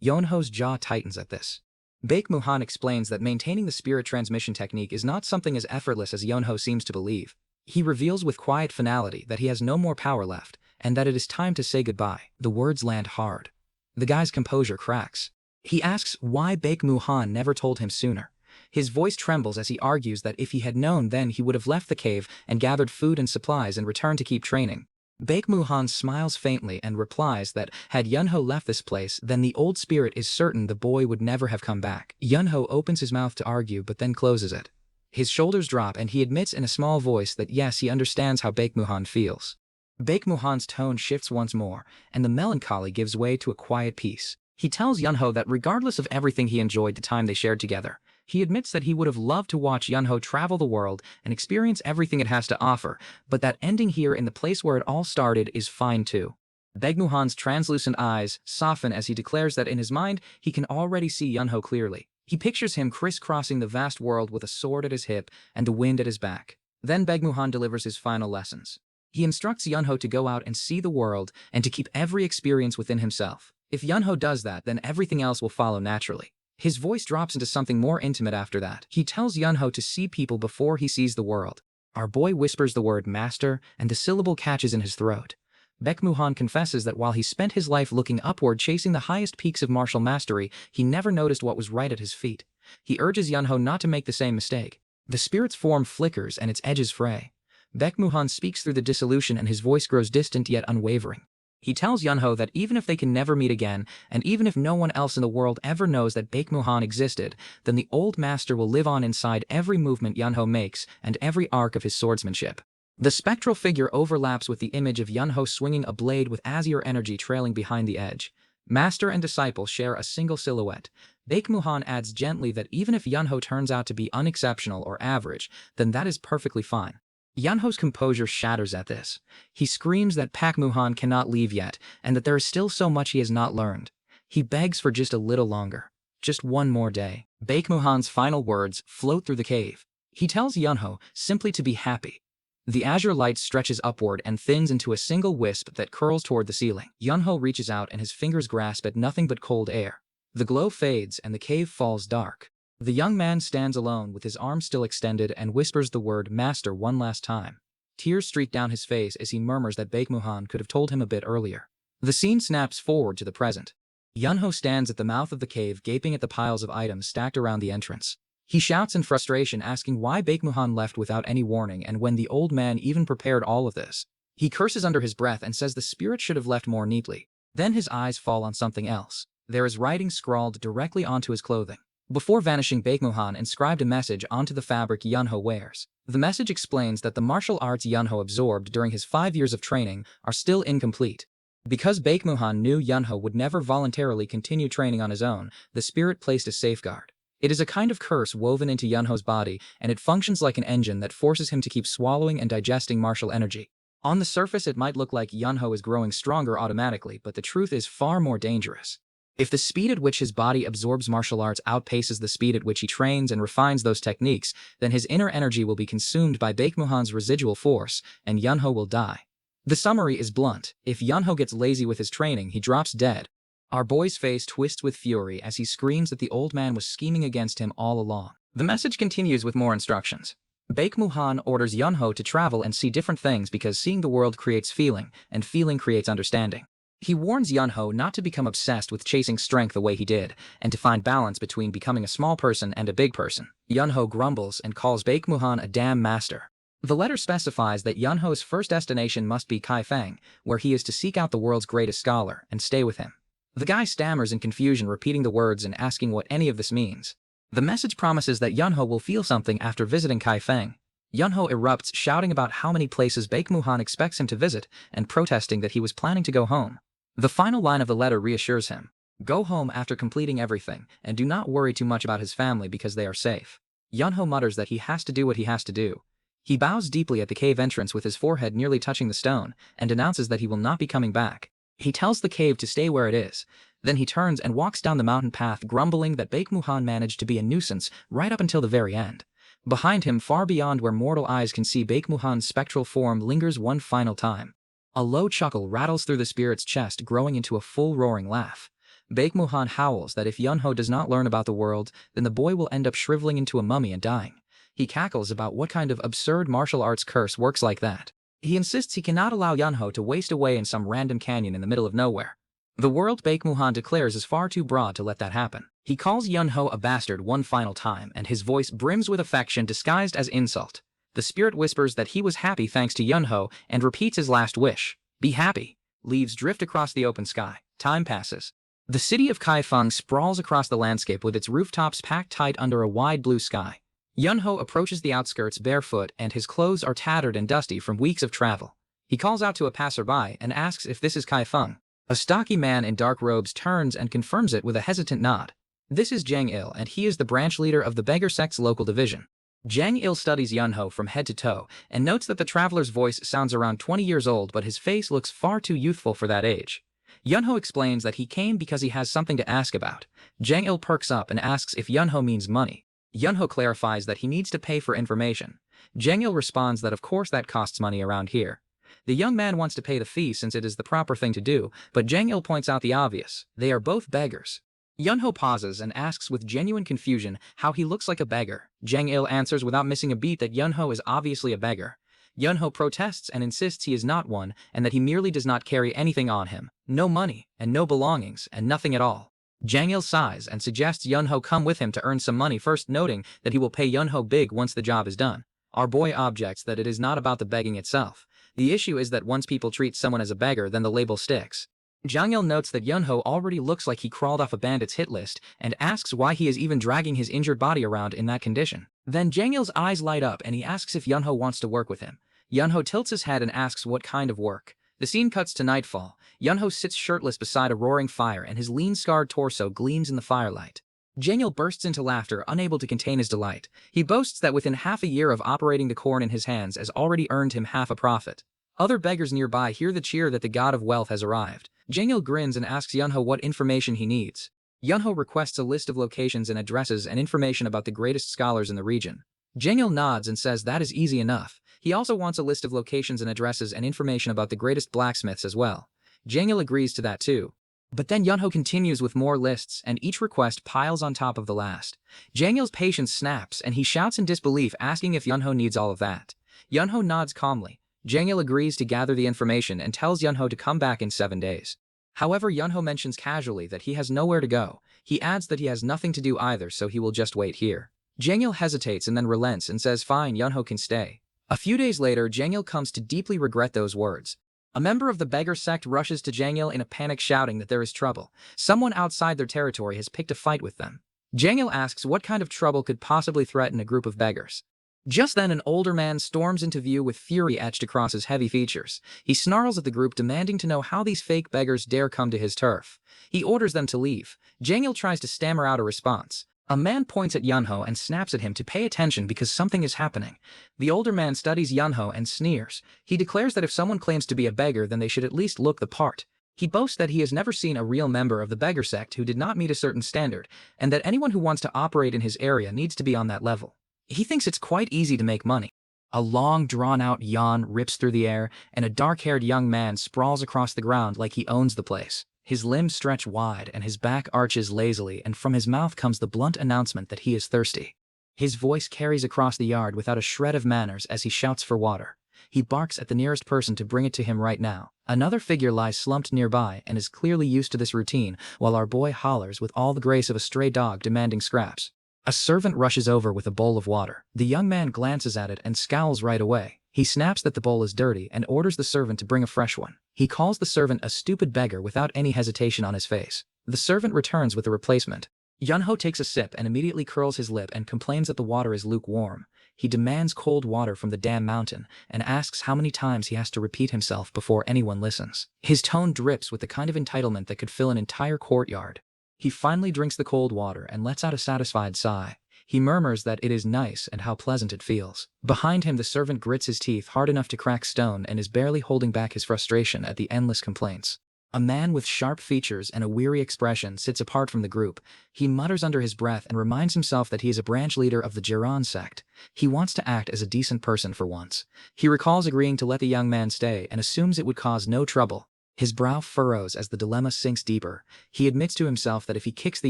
Yunho's jaw tightens at this. Baekmuhan explains that maintaining the spirit transmission technique is not something as effortless as Yunho seems to believe. He reveals with quiet finality that he has no more power left, and that it is time to say goodbye. The words land hard. The guy's composure cracks. He asks why Baekmuhan never told him sooner. His voice trembles as he argues that if he had known then he would have left the cave and gathered food and supplies and returned to keep training. Baekmuhan smiles faintly and replies that had Yunho left this place, then the old spirit is certain the boy would never have come back. Yunho opens his mouth to argue but then closes it. His shoulders drop and he admits in a small voice that yes, he understands how Baekmuhan feels. Baekmuhan's tone shifts once more, and the melancholy gives way to a quiet peace. He tells Yunho that regardless of everything he enjoyed the time they shared together, he admits that he would have loved to watch Yunho travel the world and experience everything it has to offer, but that ending here in the place where it all started is fine too. Baekmuhan's translucent eyes soften as he declares that in his mind he can already see Yunho clearly. He pictures him crisscrossing the vast world with a sword at his hip and the wind at his back. Then Baekmuhan delivers his final lessons. He instructs Yunho to go out and see the world and to keep every experience within himself. If Yunho does that, then everything else will follow naturally. His voice drops into something more intimate after that. He tells Yunho to see people before he sees the world. Our boy whispers the word master, and the syllable catches in his throat. Baekmuhan confesses that while he spent his life looking upward chasing the highest peaks of martial mastery, he never noticed what was right at his feet. He urges Yunho not to make the same mistake. The spirit's form flickers and its edges fray. Baekmuhan speaks through the dissolution and his voice grows distant yet unwavering. He tells Yunho that even if they can never meet again, and even if no one else in the world ever knows that Baekmuhan existed, then the old master will live on inside every movement Yunho makes and every arc of his swordsmanship. The spectral figure overlaps with the image of Yunho swinging a blade with azure energy trailing behind the edge. Master and disciple share a single silhouette. Baekmuhan adds gently that even if Yunho turns out to be unexceptional or average, then that is perfectly fine. Yunho's composure shatters at this. He screams that Pak Muhan cannot leave yet, and that there is still so much he has not learned. He begs for just a little longer. Just one more day. Baek Muhan's final words float through the cave. He tells Yunho simply to be happy. The azure light stretches upward and thins into a single wisp that curls toward the ceiling. Yunho reaches out and his fingers grasp at nothing but cold air. The glow fades and the cave falls dark. The young man stands alone with his arms still extended and whispers the word master one last time. Tears streak down his face as he murmurs that Baek Muhan could have told him a bit earlier. The scene snaps forward to the present. Yunho stands at the mouth of the cave gaping at the piles of items stacked around the entrance. He shouts in frustration asking why Baek Muhan left without any warning and when the old man even prepared all of this. He curses under his breath and says the spirit should have left more neatly. Then his eyes fall on something else. There is writing scrawled directly onto his clothing. Before vanishing, Baek Muhan inscribed a message onto the fabric Yunho wears. The message explains that the martial arts Yunho absorbed during his 5 years of training are still incomplete. Because Baek Muhan knew Yunho would never voluntarily continue training on his own, the spirit placed a safeguard. It is a kind of curse woven into Yunho's body, and it functions like an engine that forces him to keep swallowing and digesting martial energy. On the surface, it might look like Yunho is growing stronger automatically, but the truth is far more dangerous. If the speed at which his body absorbs martial arts outpaces the speed at which he trains and refines those techniques, then his inner energy will be consumed by Baek Muhan's residual force, and Yunho will die. The summary is blunt. If Yunho gets lazy with his training, he drops dead. Our boy's face twists with fury as he screams that the old man was scheming against him all along. The message continues with more instructions. Baek Muhan orders Yunho to travel and see different things because seeing the world creates feeling, and feeling creates understanding. He warns Yunho not to become obsessed with chasing strength the way he did, and to find balance between becoming a small person and a big person. Yunho grumbles and calls Baek Muhan a damn master. The letter specifies that Yunho's first destination must be Kaifeng, where he is to seek out the world's greatest scholar and stay with him. The guy stammers in confusion, repeating the words and asking what any of this means. The message promises that Yunho will feel something after visiting Kaifeng. Yunho erupts, shouting about how many places Baek Muhan expects him to visit and protesting that he was planning to go home. The final line of the letter reassures him. Go home after completing everything, and do not worry too much about his family because they are safe. Yunho mutters that he has to do what he has to do. He bows deeply at the cave entrance with his forehead nearly touching the stone, and announces that he will not be coming back. He tells the cave to stay where it is. Then he turns and walks down the mountain path, grumbling that Baek Muhan managed to be a nuisance right up until the very end. Behind him, far beyond where mortal eyes can see, Baek Muhan's spectral form lingers one final time. A low chuckle rattles through the spirit's chest, growing into a full roaring laugh. Baek Muhan howls that if Yunho does not learn about the world, then the boy will end up shriveling into a mummy and dying. He cackles about what kind of absurd martial arts curse works like that. He insists he cannot allow Yunho to waste away in some random canyon in the middle of nowhere. The world, Baek Muhan declares, is far too broad to let that happen. He calls Yunho a bastard one final time, and his voice brims with affection disguised as insult. The spirit whispers that he was happy thanks to Yunho and repeats his last wish. Be happy. Leaves drift across the open sky. Time passes. The city of Kaifeng sprawls across the landscape with its rooftops packed tight under a wide blue sky. Yunho approaches the outskirts barefoot, and his clothes are tattered and dusty from weeks of travel. He calls out to a passerby and asks if this is Kaifeng. A stocky man in dark robes turns and confirms it with a hesitant nod. This is Jang Il, and he is the branch leader of the beggar sect's local division. Jang Il studies Yunho from head to toe and notes that the traveler's voice sounds around 20 years old, but his face looks far too youthful for that age. Yunho explains that he came because he has something to ask about. Jang Il perks up and asks if Yunho means money. Yunho clarifies that he needs to pay for information. Jang Il responds that of course that costs money around here. The young man wants to pay the fee since it is the proper thing to do, but Jang Il points out the obvious. They are both beggars. Yunho pauses and asks with genuine confusion how he looks like a beggar. Jang Il answers without missing a beat that Yunho is obviously a beggar. Yunho protests and insists he is not one, and that he merely does not carry anything on him. No money, and no belongings, and nothing at all. Jang Il sighs and suggests Yunho come with him to earn some money first, noting that he will pay Yunho big once the job is done. Our boy objects that it is not about the begging itself. The issue is that once people treat someone as a beggar, then the label sticks. Jang Il notes that Yunho already looks like he crawled off a bandit's hit list and asks why he is even dragging his injured body around in that condition. Then Jang Il's eyes light up and he asks if Yunho wants to work with him. Yunho tilts his head and asks what kind of work. The scene cuts to nightfall. Yunho sits shirtless beside a roaring fire and his lean, scarred torso gleams in the firelight. Janiel bursts into laughter, unable to contain his delight. He boasts that within half a year of operating the corn in his hands has already earned him half a profit. Other beggars nearby hear the cheer that the god of wealth has arrived. Janiel grins and asks Yunho what information he needs. Yunho requests a list of locations and addresses and information about the greatest scholars in the region. Janiel nods and says that is easy enough. He also wants a list of locations and addresses and information about the greatest blacksmiths as well. Janiel agrees to that too. But then Yunho continues with more lists, and each request piles on top of the last. Janiel's patience snaps, and he shouts in disbelief, asking if Yunho needs all of that. Yunho nods calmly. Janiel agrees to gather the information and tells Yunho to come back in 7 days. However, Yunho mentions casually that he has nowhere to go. He adds that he has nothing to do either, so he will just wait here. Janiel hesitates and then relents and says fine, Yunho can stay. A few days later, Janiel comes to deeply regret those words. A member of the beggar sect rushes to Janiel in a panic, shouting that there is trouble. Someone outside their territory has picked a fight with them. Janiel asks what kind of trouble could possibly threaten a group of beggars. Just then an older man storms into view with fury etched across his heavy features. He snarls at the group, demanding to know how these fake beggars dare come to his turf. He orders them to leave. Janiel tries to stammer out a response. A man points at Yunho and snaps at him to pay attention because something is happening. The older man studies Yunho and sneers. He declares that if someone claims to be a beggar, then they should at least look the part. He boasts that he has never seen a real member of the beggar sect who did not meet a certain standard, and that anyone who wants to operate in his area needs to be on that level. He thinks it's quite easy to make money. A long, drawn-out yawn rips through the air, and a dark-haired young man sprawls across the ground like he owns the place. His limbs stretch wide and his back arches lazily, and from his mouth comes the blunt announcement that he is thirsty. His voice carries across the yard without a shred of manners as he shouts for water. He barks at the nearest person to bring it to him right now. Another figure lies slumped nearby and is clearly used to this routine, while our boy hollers with all the grace of a stray dog demanding scraps. A servant rushes over with a bowl of water. The young man glances at it and scowls right away. He snaps that the bowl is dirty and orders the servant to bring a fresh one. He calls the servant a stupid beggar without any hesitation on his face. The servant returns with a replacement. Yunho takes a sip and immediately curls his lip and complains that the water is lukewarm. He demands cold water from the damn mountain and asks how many times he has to repeat himself before anyone listens. His tone drips with the kind of entitlement that could fill an entire courtyard. He finally drinks the cold water and lets out a satisfied sigh. He murmurs that it is nice and how pleasant it feels. Behind him, the servant grits his teeth hard enough to crack stone and is barely holding back his frustration at the endless complaints. A man with sharp features and a weary expression sits apart from the group. He mutters under his breath and reminds himself that he is a branch leader of the Jiran sect. He wants to act as a decent person for once. He recalls agreeing to let the young man stay and assumes it would cause no trouble. His brow furrows as the dilemma sinks deeper. He admits to himself that if he kicks the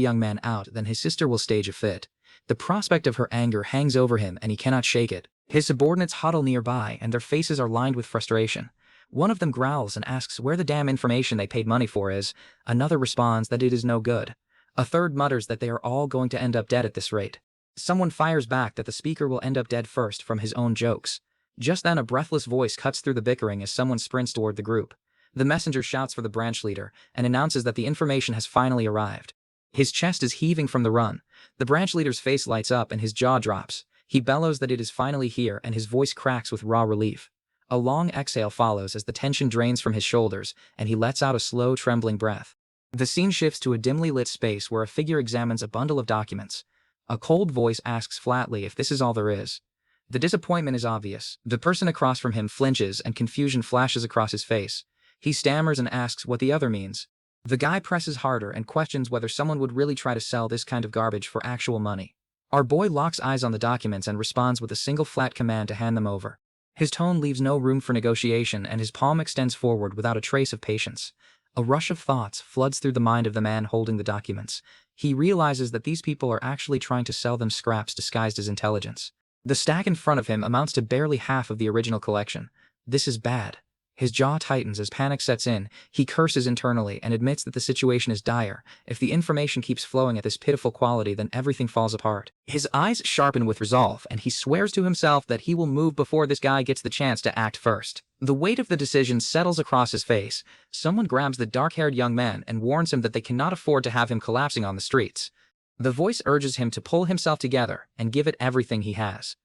young man out, then his sister will stage a fit. The prospect of her anger hangs over him and he cannot shake it. His subordinates huddle nearby and their faces are lined with frustration. One of them growls and asks where the damn information they paid money for is. Another responds that it is no good. A third mutters that they are all going to end up dead at this rate. Someone fires back that the speaker will end up dead first from his own jokes. Just then a breathless voice cuts through the bickering as someone sprints toward the group. The messenger shouts for the branch leader and announces that the information has finally arrived. His chest is heaving from the run. The branch leader's face lights up and his jaw drops. He bellows that it is finally here and his voice cracks with raw relief. A long exhale follows as the tension drains from his shoulders and he lets out a slow, trembling breath. The scene shifts to a dimly lit space where a figure examines a bundle of documents. A cold voice asks flatly if this is all there is. The disappointment is obvious. The person across from him flinches and confusion flashes across his face. He stammers and asks what the other means. The guy presses harder and questions whether someone would really try to sell this kind of garbage for actual money. Our boy locks eyes on the documents and responds with a single flat command to hand them over. His tone leaves no room for negotiation and his palm extends forward without a trace of patience. A rush of thoughts floods through the mind of the man holding the documents. He realizes that these people are actually trying to sell them scraps disguised as intelligence. The stack in front of him amounts to barely half of the original collection. This is bad. His jaw tightens as panic sets in. He curses internally and admits that the situation is dire. If the information keeps flowing at this pitiful quality, then everything falls apart. His eyes sharpen with resolve, and he swears to himself that he will move before this guy gets the chance to act first. The weight of the decision settles across his face. Someone grabs the dark-haired young man and warns him that they cannot afford to have him collapsing on the streets. The voice urges him to pull himself together and give it everything he has.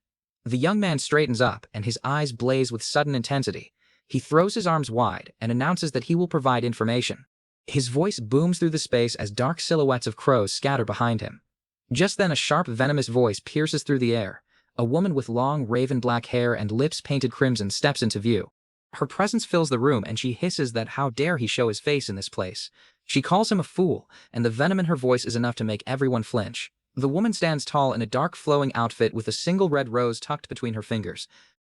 The young man straightens up, and his eyes blaze with sudden intensity. He throws his arms wide and announces that he will provide information. His voice booms through the space as dark silhouettes of crows scatter behind him. Just then a sharp venomous voice pierces through the air. A woman with long raven black hair and lips painted crimson steps into view. Her presence fills the room and she hisses that how dare he show his face in this place. She calls him a fool, and the venom in her voice is enough to make everyone flinch. The woman stands tall in a dark flowing outfit with a single red rose tucked between her fingers.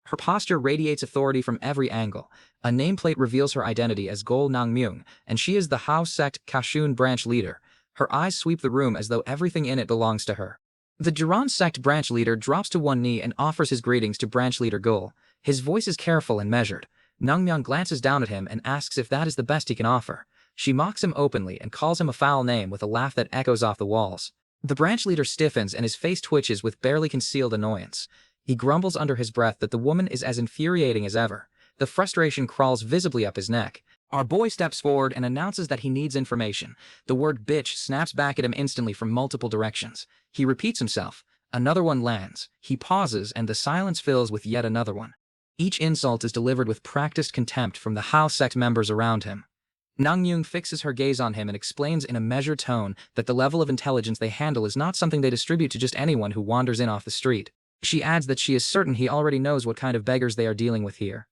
Her posture radiates authority from every angle. A nameplate reveals her identity as Gol Nangmyung, and she is the Hao sect Kashun branch leader. Her eyes sweep the room as though everything in it belongs to her. The Duran sect branch leader drops to one knee and offers his greetings to branch leader Gol. His voice is careful and measured. Nangmyung glances down at him and asks if that is the best he can offer. She mocks him openly and calls him a foul name with a laugh that echoes off the walls. The branch leader stiffens and his face twitches with barely concealed annoyance. He grumbles under his breath that the woman is as infuriating as ever. The frustration crawls visibly up his neck. Our boy steps forward and announces that he needs information. The word bitch snaps back at him instantly from multiple directions. He repeats himself. Another one lands. He pauses and the silence fills with yet another one. Each insult is delivered with practiced contempt from the Hao sect members around him. Nangmyung fixes her gaze on him and explains in a measured tone that the level of intelligence they handle is not something they distribute to just anyone who wanders in off the street. She adds that she is certain he already knows what kind of beggars they are dealing with here.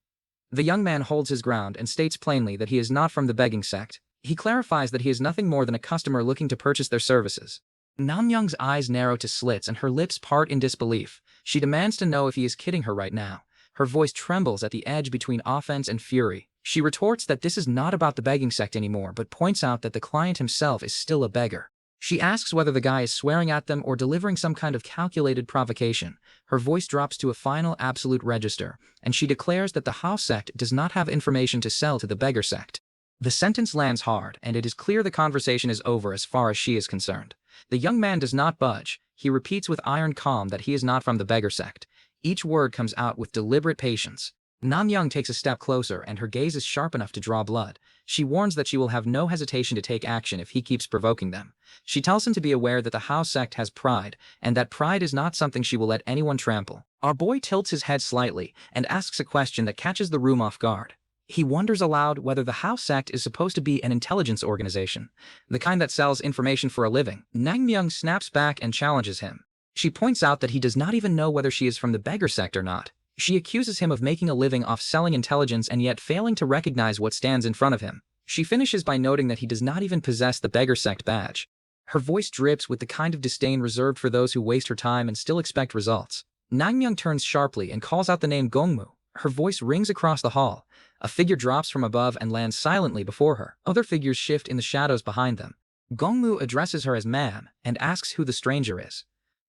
The young man holds his ground and states plainly that he is not from the begging sect. He clarifies that he is nothing more than a customer looking to purchase their services. Nangmyung's eyes narrow to slits and her lips part in disbelief. She demands to know if he is kidding her right now. Her voice trembles at the edge between offense and fury. She retorts that this is not about the begging sect anymore, but points out that the client himself is still a beggar. She asks whether the guy is swearing at them or delivering some kind of calculated provocation. Her voice drops to a final absolute register, and she declares that the Hao sect does not have information to sell to the beggar sect. The sentence lands hard, and it is clear the conversation is over as far as she is concerned. The young man does not budge. He repeats with iron calm that he is not from the beggar sect. Each word comes out with deliberate patience. Nangmyung takes a step closer, and her gaze is sharp enough to draw blood. She warns that she will have no hesitation to take action if he keeps provoking them. She tells him to be aware that the Hao sect has pride, and that pride is not something she will let anyone trample. Our boy tilts his head slightly and asks a question that catches the room off guard. He wonders aloud whether the Hao sect is supposed to be an intelligence organization, the kind that sells information for a living. Nangmyung snaps back and challenges him. She points out that he does not even know whether she is from the beggar sect or not. She accuses him of making a living off selling intelligence and yet failing to recognize what stands in front of him. She finishes by noting that he does not even possess the beggar sect badge. Her voice drips with the kind of disdain reserved for those who waste her time and still expect results. Nangmyung turns sharply and calls out the name Gongmu. Her voice rings across the hall. A figure drops from above and lands silently before her. Other figures shift in the shadows behind them. Gongmu addresses her as ma'am and asks who the stranger is.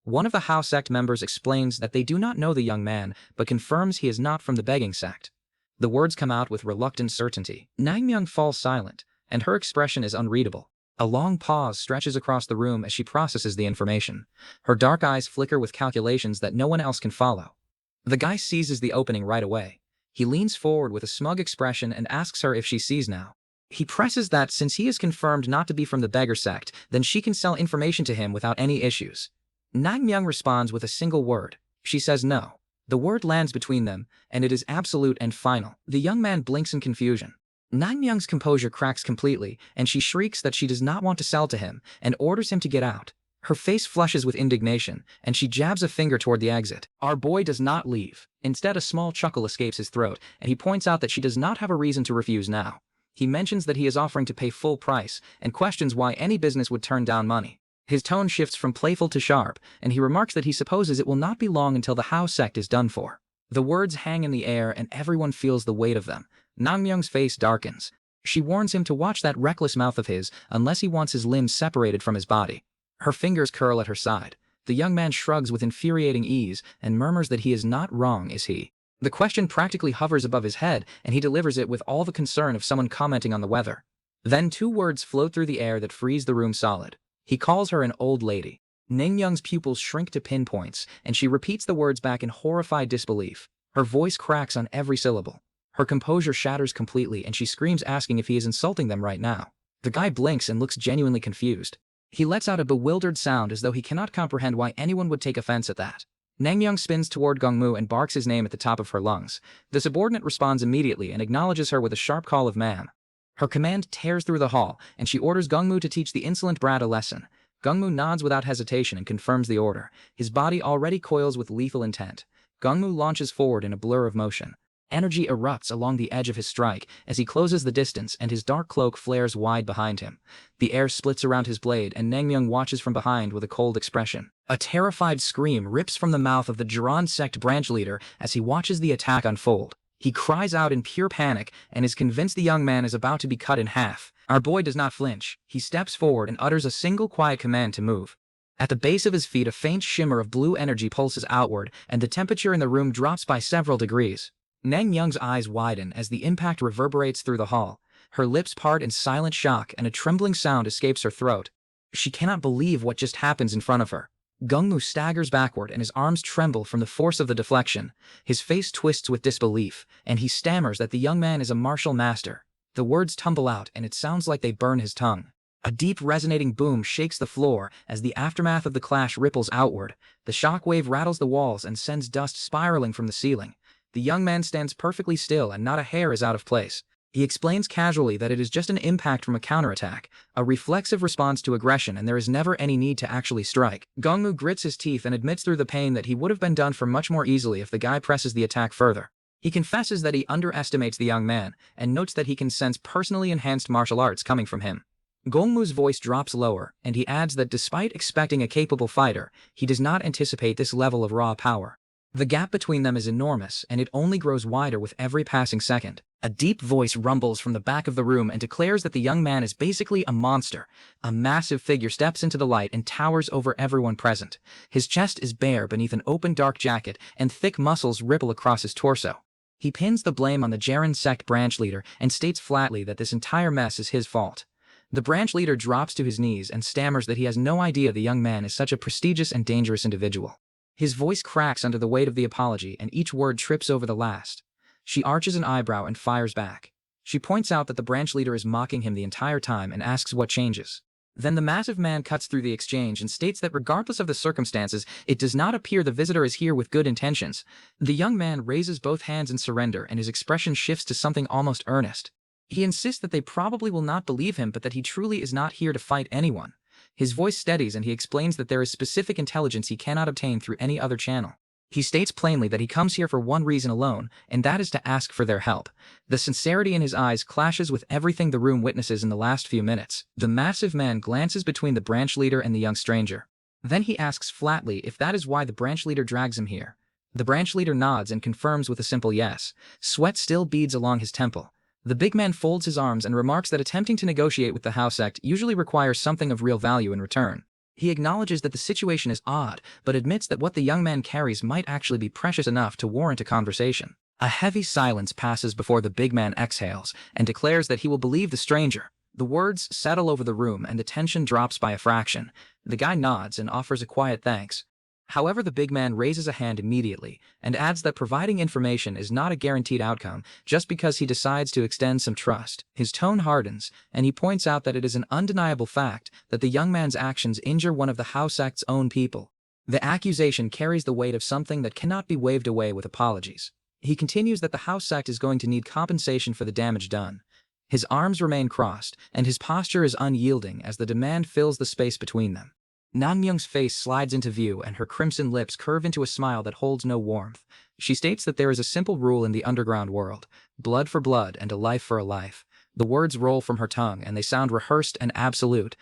One of the Hao sect members explains that they do not know the young man, but confirms he is not from the begging sect. The words come out with reluctant certainty. Nangmyung falls silent, and her expression is unreadable. A long pause stretches across the room as she processes the information. Her dark eyes flicker with calculations that no one else can follow. The guy seizes the opening right away. He leans forward with a smug expression and asks her if she sees now. He presses that since he is confirmed not to be from the beggar sect, then she can sell information to him without any issues. Nangmyung responds with a single word. She says no. The word lands between them, and it is absolute and final. The young man blinks in confusion. Nangmyung's composure cracks completely, and she shrieks that she does not want to sell to him, and orders him to get out. Her face flushes with indignation, and she jabs a finger toward the exit. Our boy does not leave. Instead, a small chuckle escapes his throat, and he points out that she does not have a reason to refuse now. He mentions that he is offering to pay full price, and questions why any business would turn down money. His tone shifts from playful to sharp, and he remarks that he supposes it will not be long until the Hao sect is done for. The words hang in the air and everyone feels the weight of them. Nangmyung's face darkens. She warns him to watch that reckless mouth of his unless he wants his limbs separated from his body. Her fingers curl at her side. The young man shrugs with infuriating ease and murmurs that he is not wrong, is he? The question practically hovers above his head, and he delivers it with all the concern of someone commenting on the weather. Then two words float through the air that freeze the room solid. He calls her an old lady. Nangmyung's pupils shrink to pinpoints, and she repeats the words back in horrified disbelief. Her voice cracks on every syllable. Her composure shatters completely, and she screams asking if he is insulting them right now. The guy blinks and looks genuinely confused. He lets out a bewildered sound as though he cannot comprehend why anyone would take offense at that. Nangmyung spins toward Gongmu and barks his name at the top of her lungs. The subordinate responds immediately and acknowledges her with a sharp call of ma'am. Her command tears through the hall, and she orders Gongmu to teach the insolent brat a lesson. Gungmu nods without hesitation and confirms the order. His body already coils with lethal intent. Gungmu launches forward in a blur of motion. Energy erupts along the edge of his strike as he closes the distance, and his dark cloak flares wide behind him. The air splits around his blade, and Naengmyeong watches from behind with a cold expression. A terrified scream rips from the mouth of the Jiran sect branch leader as he watches the attack unfold. He cries out in pure panic and is convinced the young man is about to be cut in half. Our boy does not flinch. He steps forward and utters a single quiet command to move. At the base of his feet, a faint shimmer of blue energy pulses outward, and the temperature in the room drops by several degrees. Naengmyeong's eyes widen as the impact reverberates through the hall. Her lips part in silent shock, and a trembling sound escapes her throat. She cannot believe what just happens in front of her. Gungmu staggers backward, and his arms tremble from the force of the deflection. His face twists with disbelief, and he stammers that the young man is a martial master. The words tumble out, and it sounds like they burn his tongue. A deep resonating boom shakes the floor as the aftermath of the clash ripples outward. The shockwave rattles the walls and sends dust spiraling from the ceiling. The young man stands perfectly still, and not a hair is out of place. He explains casually that it is just an impact from a counterattack, a reflexive response to aggression, and there is never any need to actually strike. Gungmu grits his teeth and admits through the pain that he would have been done for much more easily if the guy presses the attack further. He confesses that he underestimates the young man, and notes that he can sense personally enhanced martial arts coming from him. Gongmu's voice drops lower, and he adds that despite expecting a capable fighter, he does not anticipate this level of raw power. The gap between them is enormous, and it only grows wider with every passing second. A deep voice rumbles from the back of the room and declares that the young man is basically a monster. A massive figure steps into the light and towers over everyone present. His chest is bare beneath an open dark jacket, and thick muscles ripple across his torso. He pins the blame on the Jiran sect branch leader and states flatly that this entire mess is his fault. The branch leader drops to his knees and stammers that he has no idea the young man is such a prestigious and dangerous individual. His voice cracks under the weight of the apology, and each word trips over the last. She arches an eyebrow and fires back. She points out that the branch leader is mocking him the entire time and asks what changes. Then the massive man cuts through the exchange and states that regardless of the circumstances, it does not appear the visitor is here with good intentions. The young man raises both hands in surrender, and his expression shifts to something almost earnest. He insists that they probably will not believe him, but that he truly is not here to fight anyone. His voice steadies, and he explains that there is specific intelligence he cannot obtain through any other channel. He states plainly that he comes here for one reason alone, and that is to ask for their help. The sincerity in his eyes clashes with everything the room witnesses in the last few minutes. The massive man glances between the branch leader and the young stranger. Then he asks flatly if that is why the branch leader drags him here. The branch leader nods and confirms with a simple yes. Sweat still beads along his temple. The big man folds his arms and remarks that attempting to negotiate with the house sect usually requires something of real value in return. He acknowledges that the situation is odd, but admits that what the young man carries might actually be precious enough to warrant a conversation. A heavy silence passes before the big man exhales and declares that he will believe the stranger. The words settle over the room, and the tension drops by a fraction. The guy nods and offers a quiet thanks. However, the big man raises a hand immediately and adds that providing information is not a guaranteed outcome just because he decides to extend some trust. His tone hardens, and he points out that it is an undeniable fact that the young man's actions injure one of the house sect's own people. The accusation carries the weight of something that cannot be waved away with apologies. He continues that the house sect is going to need compensation for the damage done. His arms remain crossed, and his posture is unyielding as the demand fills the space between them. Naengmyeong's face slides into view, and her crimson lips curve into a smile that holds no warmth. She states that there is a simple rule in the underground world: blood for blood and a life for a life. The words roll from her tongue, and they sound rehearsed and absolute.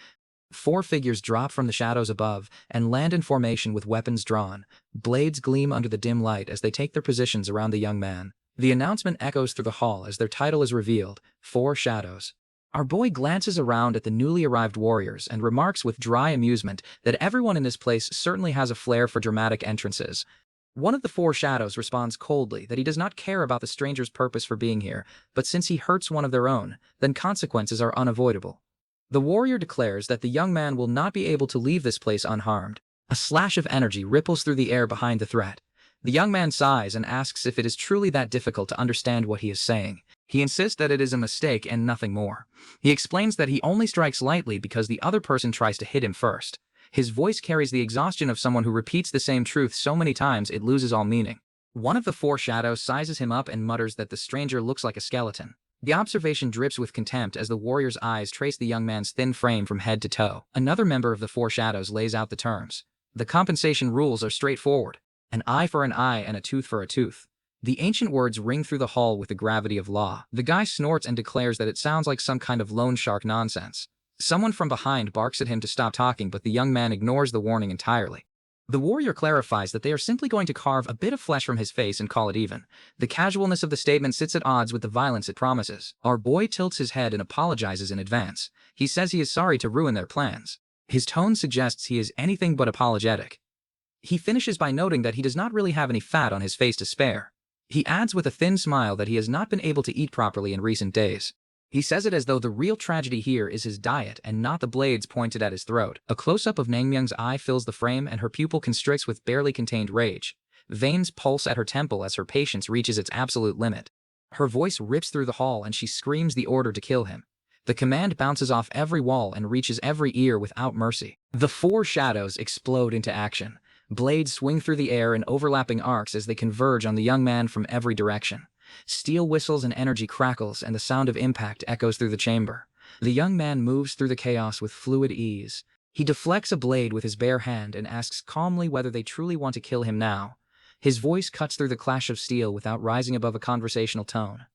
4 figures drop from the shadows above and land in formation with weapons drawn. Blades gleam under the dim light as they take their positions around the young man. The announcement echoes through the hall as their title is revealed: 4 Shadows. Our boy glances around at the newly arrived warriors and remarks with dry amusement that everyone in this place certainly has a flair for dramatic entrances. One of the 4 shadows responds coldly that he does not care about the stranger's purpose for being here, but since he hurts one of their own, then consequences are unavoidable. The warrior declares that the young man will not be able to leave this place unharmed. A slash of energy ripples through the air behind the threat. The young man sighs and asks if it is truly that difficult to understand what he is saying. He insists that it is a mistake and nothing more. He explains that he only strikes lightly because the other person tries to hit him first. His voice carries the exhaustion of someone who repeats the same truth so many times it loses all meaning. One of the 4 shadows sizes him up and mutters that the stranger looks like a skeleton. The observation drips with contempt as the warrior's eyes trace the young man's thin frame from head to toe. Another member of the Four Shadows lays out the terms. The compensation rules are straightforward. An eye for an eye and a tooth for a tooth. The ancient words ring through the hall with the gravity of law. The guy snorts and declares that it sounds like some kind of loan shark nonsense. Someone from behind barks at him to stop talking, but the young man ignores the warning entirely. The warrior clarifies that they are simply going to carve a bit of flesh from his face and call it even. The casualness of the statement sits at odds with the violence it promises. Our boy tilts his head and apologizes in advance. He says he is sorry to ruin their plans. His tone suggests he is anything but apologetic. He finishes by noting that he does not really have any fat on his face to spare. He adds with a thin smile that he has not been able to eat properly in recent days. He says it as though the real tragedy here is his diet and not the blades pointed at his throat. A close-up of Naengmyung's eye fills the frame and her pupil constricts with barely contained rage. Veins pulse at her temple as her patience reaches its absolute limit. Her voice rips through the hall and she screams the order to kill him. The command bounces off every wall and reaches every ear without mercy. The Four Shadows explode into action. Blades swing through the air in overlapping arcs as they converge on the young man from every direction. Steel whistles and energy crackles, and the sound of impact echoes through the chamber. The young man moves through the chaos with fluid ease. He deflects a blade with his bare hand and asks calmly whether they truly want to kill him now. His voice cuts through the clash of steel without rising above a conversational tone.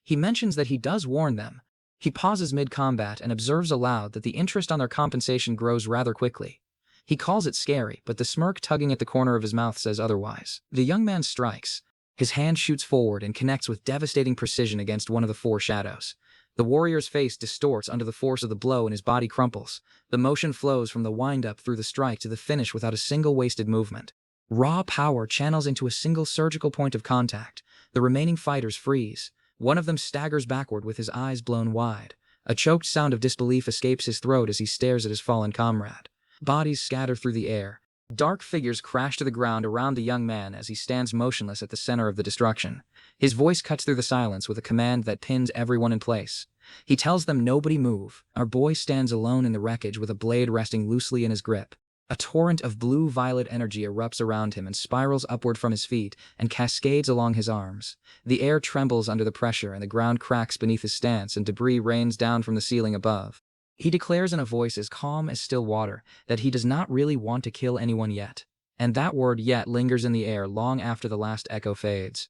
He mentions that he does warn them. He pauses mid-combat and observes aloud that the interest on their compensation grows rather quickly. He calls it scary, but the smirk tugging at the corner of his mouth says otherwise. The young man strikes. His hand shoots forward and connects with devastating precision against one of the Four Shadows. The warrior's face distorts under the force of the blow and his body crumples. The motion flows from the wind-up through the strike to the finish without a single wasted movement. Raw power channels into a single surgical point of contact. The remaining fighters freeze. One of them staggers backward with his eyes blown wide. A choked sound of disbelief escapes his throat as he stares at his fallen comrade. Bodies scatter through the air. Dark figures crash to the ground around the young man as he stands motionless at the center of the destruction. His voice cuts through the silence with a command that pins everyone in place. He tells them nobody move. Our boy stands alone in the wreckage with a blade resting loosely in his grip. A torrent of blue-violet energy erupts around him and spirals upward from his feet and cascades along his arms. The air trembles under the pressure and the ground cracks beneath his stance and debris rains down from the ceiling above. He declares in a voice as calm as still water that he does not really want to kill anyone yet, and that word "yet" lingers in the air long after the last echo fades.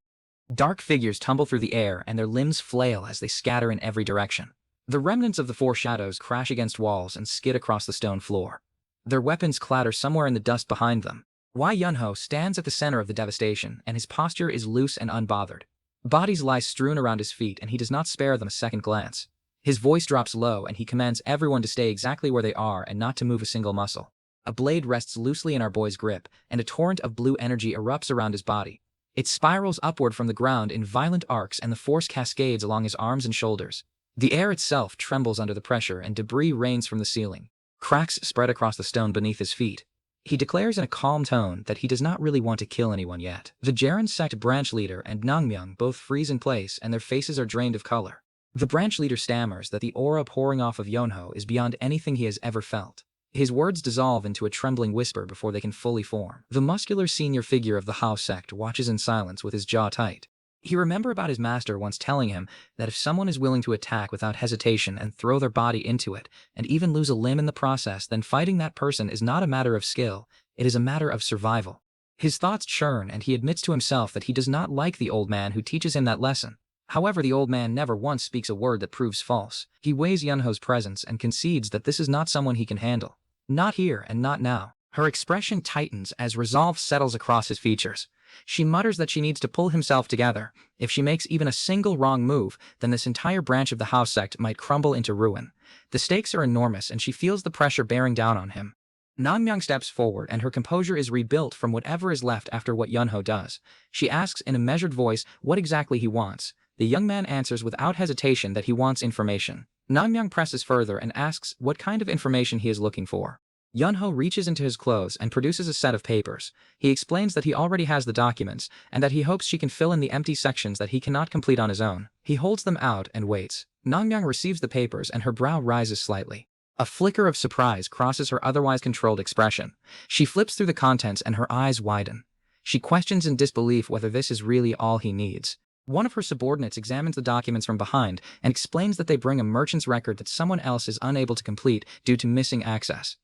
Dark figures tumble through the air and their limbs flail as they scatter in every direction. The remnants of the Four Shadows crash against walls and skid across the stone floor. Their weapons clatter somewhere in the dust behind them. Wei Yunho stands at the center of the devastation, and his posture is loose and unbothered. Bodies lie strewn around his feet, and he does not spare them a second glance. His voice drops low and he commands everyone to stay exactly where they are and not to move a single muscle. A blade rests loosely in our boy's grip, and a torrent of blue energy erupts around his body. It spirals upward from the ground in violent arcs and the force cascades along his arms and shoulders. The air itself trembles under the pressure and debris rains from the ceiling. Cracks spread across the stone beneath his feet. He declares in a calm tone that he does not really want to kill anyone yet. The Jaren sect branch leader and Naengmyung both freeze in place and their faces are drained of color. The branch leader stammers that the aura pouring off of Yunho is beyond anything he has ever felt. His words dissolve into a trembling whisper before they can fully form. The muscular senior figure of the Hao sect watches in silence with his jaw tight. He remembers about his master once telling him that if someone is willing to attack without hesitation and throw their body into it, and even lose a limb in the process, then fighting that person is not a matter of skill, it is a matter of survival. His thoughts churn and he admits to himself that he does not like the old man who teaches him that lesson. However, the old man never once speaks a word that proves false. He weighs Yunho's presence and concedes that this is not someone he can handle. Not here and not now. Her expression tightens as resolve settles across his features. She mutters that she needs to pull himself together. If she makes even a single wrong move, then this entire branch of the Hao sect might crumble into ruin. The stakes are enormous and she feels the pressure bearing down on him. Naengmyung steps forward and her composure is rebuilt from whatever is left after what Yunho does. She asks in a measured voice what exactly he wants. The young man answers without hesitation that he wants information. Naengmyung presses further and asks what kind of information he is looking for. Yunho reaches into his clothes and produces a set of papers. He explains that he already has the documents, and that he hopes she can fill in the empty sections that he cannot complete on his own. He holds them out and waits. Naengmyung receives the papers and her brow rises slightly. A flicker of surprise crosses her otherwise controlled expression. She flips through the contents and her eyes widen. She questions in disbelief whether this is really all he needs. One of her subordinates examines the documents from behind and explains that they bring a merchant's record that someone else is unable to complete due to missing access.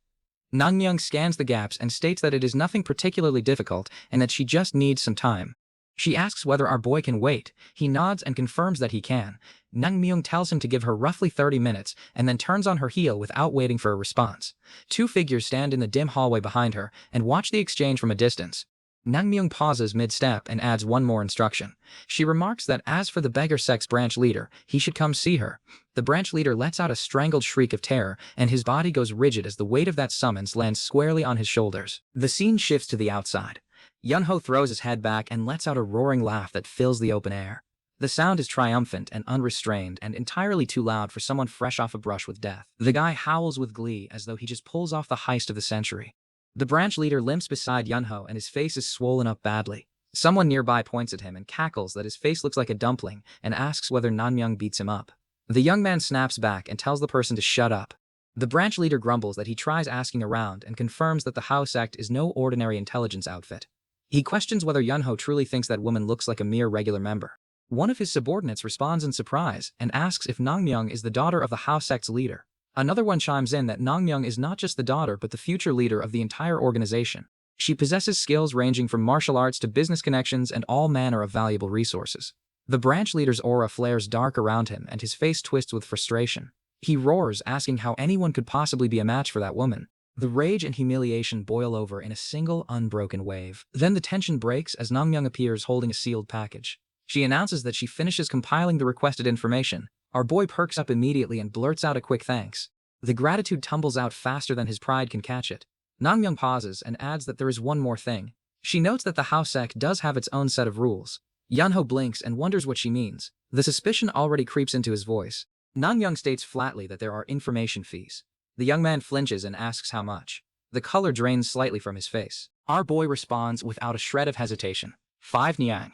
Nanmyung scans the gaps and states that it is nothing particularly difficult and that she just needs some time. She asks whether our boy can wait. He nods and confirms that he can. Naengmyung tells him to give her roughly 30 minutes and then turns on her heel without waiting for a response. Two figures stand in the dim hallway behind her and watch the exchange from a distance. Naengmyung pauses mid-step and adds one more instruction. She remarks that as for the beggar sex branch leader, he should come see her. The branch leader lets out a strangled shriek of terror, and his body goes rigid as the weight of that summons lands squarely on his shoulders. The scene shifts to the outside. Yunho throws his head back and lets out a roaring laugh that fills the open air. The sound is triumphant and unrestrained and entirely too loud for someone fresh off a brush with death. The guy howls with glee as though he just pulls off the heist of the century. The branch leader limps beside Yunho and his face is swollen up badly. Someone nearby points at him and cackles that his face looks like a dumpling and asks whether Naengmyung beats him up. The young man snaps back and tells the person to shut up. The branch leader grumbles that he tries asking around and confirms that the Hao sect is no ordinary intelligence outfit. He questions whether Yunho truly thinks that woman looks like a mere regular member. One of his subordinates responds in surprise and asks if Naengmyung is the daughter of the Hao sect's leader. Another one chimes in that Naengmyung is not just the daughter but the future leader of the entire organization. She possesses skills ranging from martial arts to business connections and all manner of valuable resources. The branch leader's aura flares dark around him and his face twists with frustration. He roars, asking how anyone could possibly be a match for that woman. The rage and humiliation boil over in a single unbroken wave. Then the tension breaks as Naengmyung appears holding a sealed package. She announces that she finishes compiling the requested information. Our boy perks up immediately and blurts out a quick thanks. The gratitude tumbles out faster than his pride can catch it. Naengmyung pauses and adds that there is one more thing. She notes that the Hao sect does have its own set of rules. Yunho blinks and wonders what she means. The suspicion already creeps into his voice. Naengmyung states flatly that there are information fees. The young man flinches and asks how much. The color drains slightly from his face. Our boy responds without a shred of hesitation. 5 niang.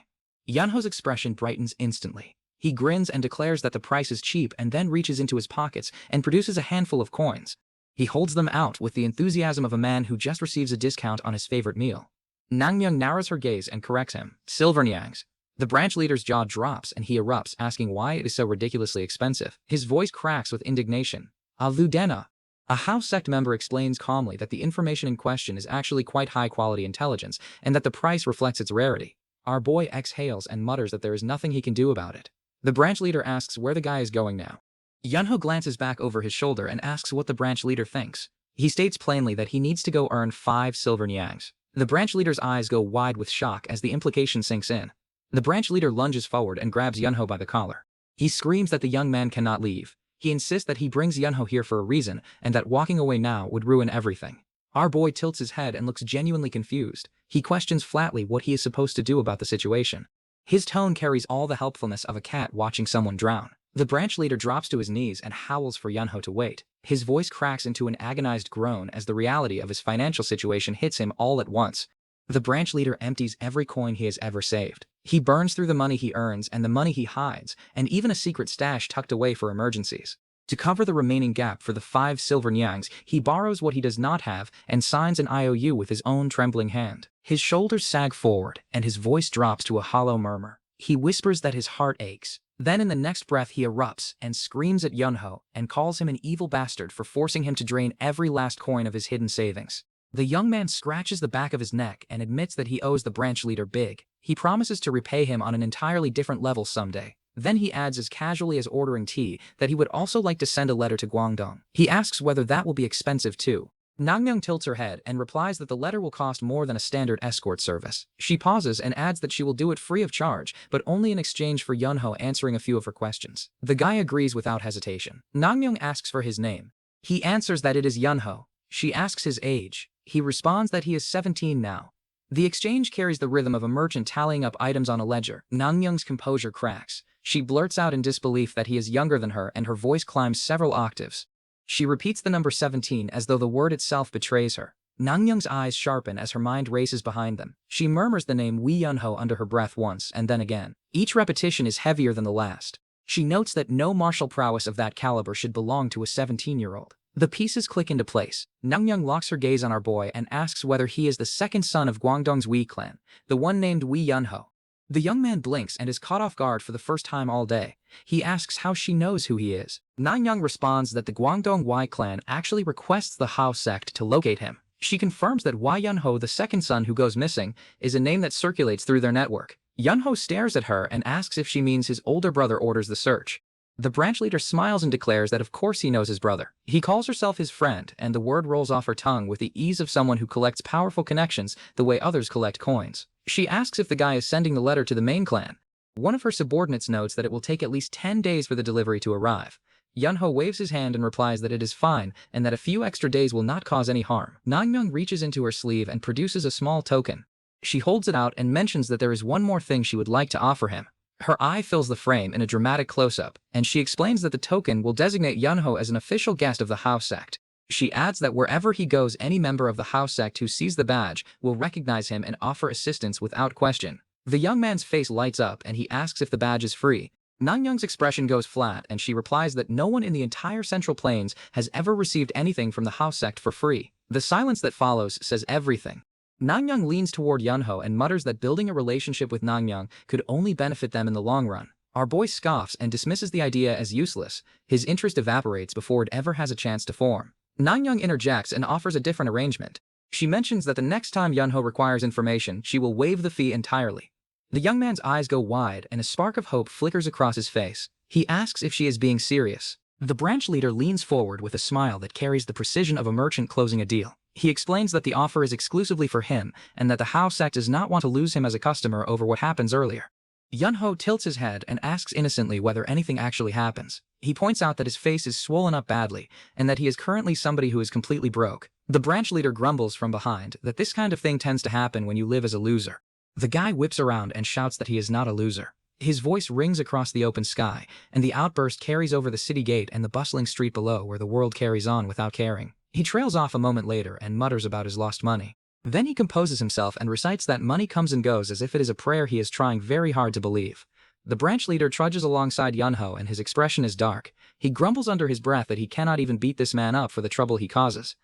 Yunho's expression brightens instantly. He grins and declares that the price is cheap and then reaches into his pockets and produces a handful of coins. He holds them out with the enthusiasm of a man who just receives a discount on his favorite meal. Naengmyung narrows her gaze and corrects him. Silver niangs. The branch leader's jaw drops and he erupts, asking why it is so ridiculously expensive. His voice cracks with indignation. Ludena. A Hao sect member explains calmly that the information in question is actually quite high-quality intelligence and that the price reflects its rarity. Our boy exhales and mutters that there is nothing he can do about it. The branch leader asks where the guy is going now. Yunho glances back over his shoulder and asks what the branch leader thinks. He states plainly that he needs to go earn 5 silver niangs. The branch leader's eyes go wide with shock as the implication sinks in. The branch leader lunges forward and grabs Yunho by the collar. He screams that the young man cannot leave. He insists that he brings Yunho here for a reason and that walking away now would ruin everything. Our boy tilts his head and looks genuinely confused. He questions flatly what he is supposed to do about the situation. His tone carries all the helpfulness of a cat watching someone drown. The branch leader drops to his knees and howls for Yunho to wait. His voice cracks into an agonized groan as the reality of his financial situation hits him all at once. The branch leader empties every coin he has ever saved. He burns through the money he earns and the money he hides, and even a secret stash tucked away for emergencies. To cover the remaining gap for the 5 silver niangs, he borrows what he does not have and signs an IOU with his own trembling hand. His shoulders sag forward, and his voice drops to a hollow murmur. He whispers that his heart aches. Then in the next breath he erupts and screams at Yunho and calls him an evil bastard for forcing him to drain every last coin of his hidden savings. The young man scratches the back of his neck and admits that he owes the branch leader big. He promises to repay him on an entirely different level someday. Then he adds as casually as ordering tea that he would also like to send a letter to Guangdong. He asks whether that will be expensive too. Naengmyung tilts her head and replies that the letter will cost more than a standard escort service. She pauses and adds that she will do it free of charge, but only in exchange for Yunho answering a few of her questions. The guy agrees without hesitation. Naengmyung asks for his name. He answers that it is Yunho. She asks his age. He responds that he is 17 now. The exchange carries the rhythm of a merchant tallying up items on a ledger. Naengmyung's composure cracks. She blurts out in disbelief that he is younger than her and her voice climbs several octaves. She repeats the number 17 as though the word itself betrays her. Naengmyung's eyes sharpen as her mind races behind them. She murmurs the name Wee Yunho under her breath once and then again. Each repetition is heavier than the last. She notes that no martial prowess of that caliber should belong to a 17-year-old. The pieces click into place. Naengmyung locks her gaze on our boy and asks whether he is the second son of Guangdong's Wee clan, the one named Wee Yunho. The young man blinks and is caught off guard for the first time all day. He asks how she knows who he is. Nanyoung responds that the Guangdong Y clan actually requests the Hao sect to locate him. She confirms that Y Yunho, the second son who goes missing, is a name that circulates through their network. Yunho stares at her and asks if she means his older brother orders the search. The branch leader smiles and declares that of course he knows his brother. He calls herself his friend, and the word rolls off her tongue with the ease of someone who collects powerful connections the way others collect coins. She asks if the guy is sending the letter to the main clan. One of her subordinates notes that it will take at least 10 days for the delivery to arrive. Yunho waves his hand and replies that it is fine and that a few extra days will not cause any harm. Nanyoung reaches into her sleeve and produces a small token. She holds it out and mentions that there is one more thing she would like to offer him. Her eye fills the frame in a dramatic close-up, and she explains that the token will designate Yunho as an official guest of the Hao sect. She adds that wherever he goes, any member of the Hao sect who sees the badge will recognize him and offer assistance without question. The young man's face lights up and he asks if the badge is free. Nanyoung's expression goes flat and she replies that no one in the entire Central Plains has ever received anything from the Hao sect for free. The silence that follows says everything. Nanyoung leans toward Yunho and mutters that building a relationship with Nanyoung could only benefit them in the long run. Our boy scoffs and dismisses the idea as useless. His interest evaporates before it ever has a chance to form. Nanyoung interjects and offers a different arrangement. She mentions that the next time Yunho requires information, she will waive the fee entirely. The young man's eyes go wide and a spark of hope flickers across his face. He asks if she is being serious. The branch leader leans forward with a smile that carries the precision of a merchant closing a deal. He explains that the offer is exclusively for him and that the Hao sect does not want to lose him as a customer over what happens earlier. Yunho tilts his head and asks innocently whether anything actually happens. He points out that his face is swollen up badly and that he is currently somebody who is completely broke. The branch leader grumbles from behind that this kind of thing tends to happen when you live as a loser. The guy whips around and shouts that he is not a loser. His voice rings across the open sky, and the outburst carries over the city gate and the bustling street below where the world carries on without caring. He trails off a moment later and mutters about his lost money. Then he composes himself and recites that money comes and goes as if it is a prayer he is trying very hard to believe. The branch leader trudges alongside Yunho and his expression is dark. He grumbles under his breath that he cannot even beat this man up for the trouble he causes.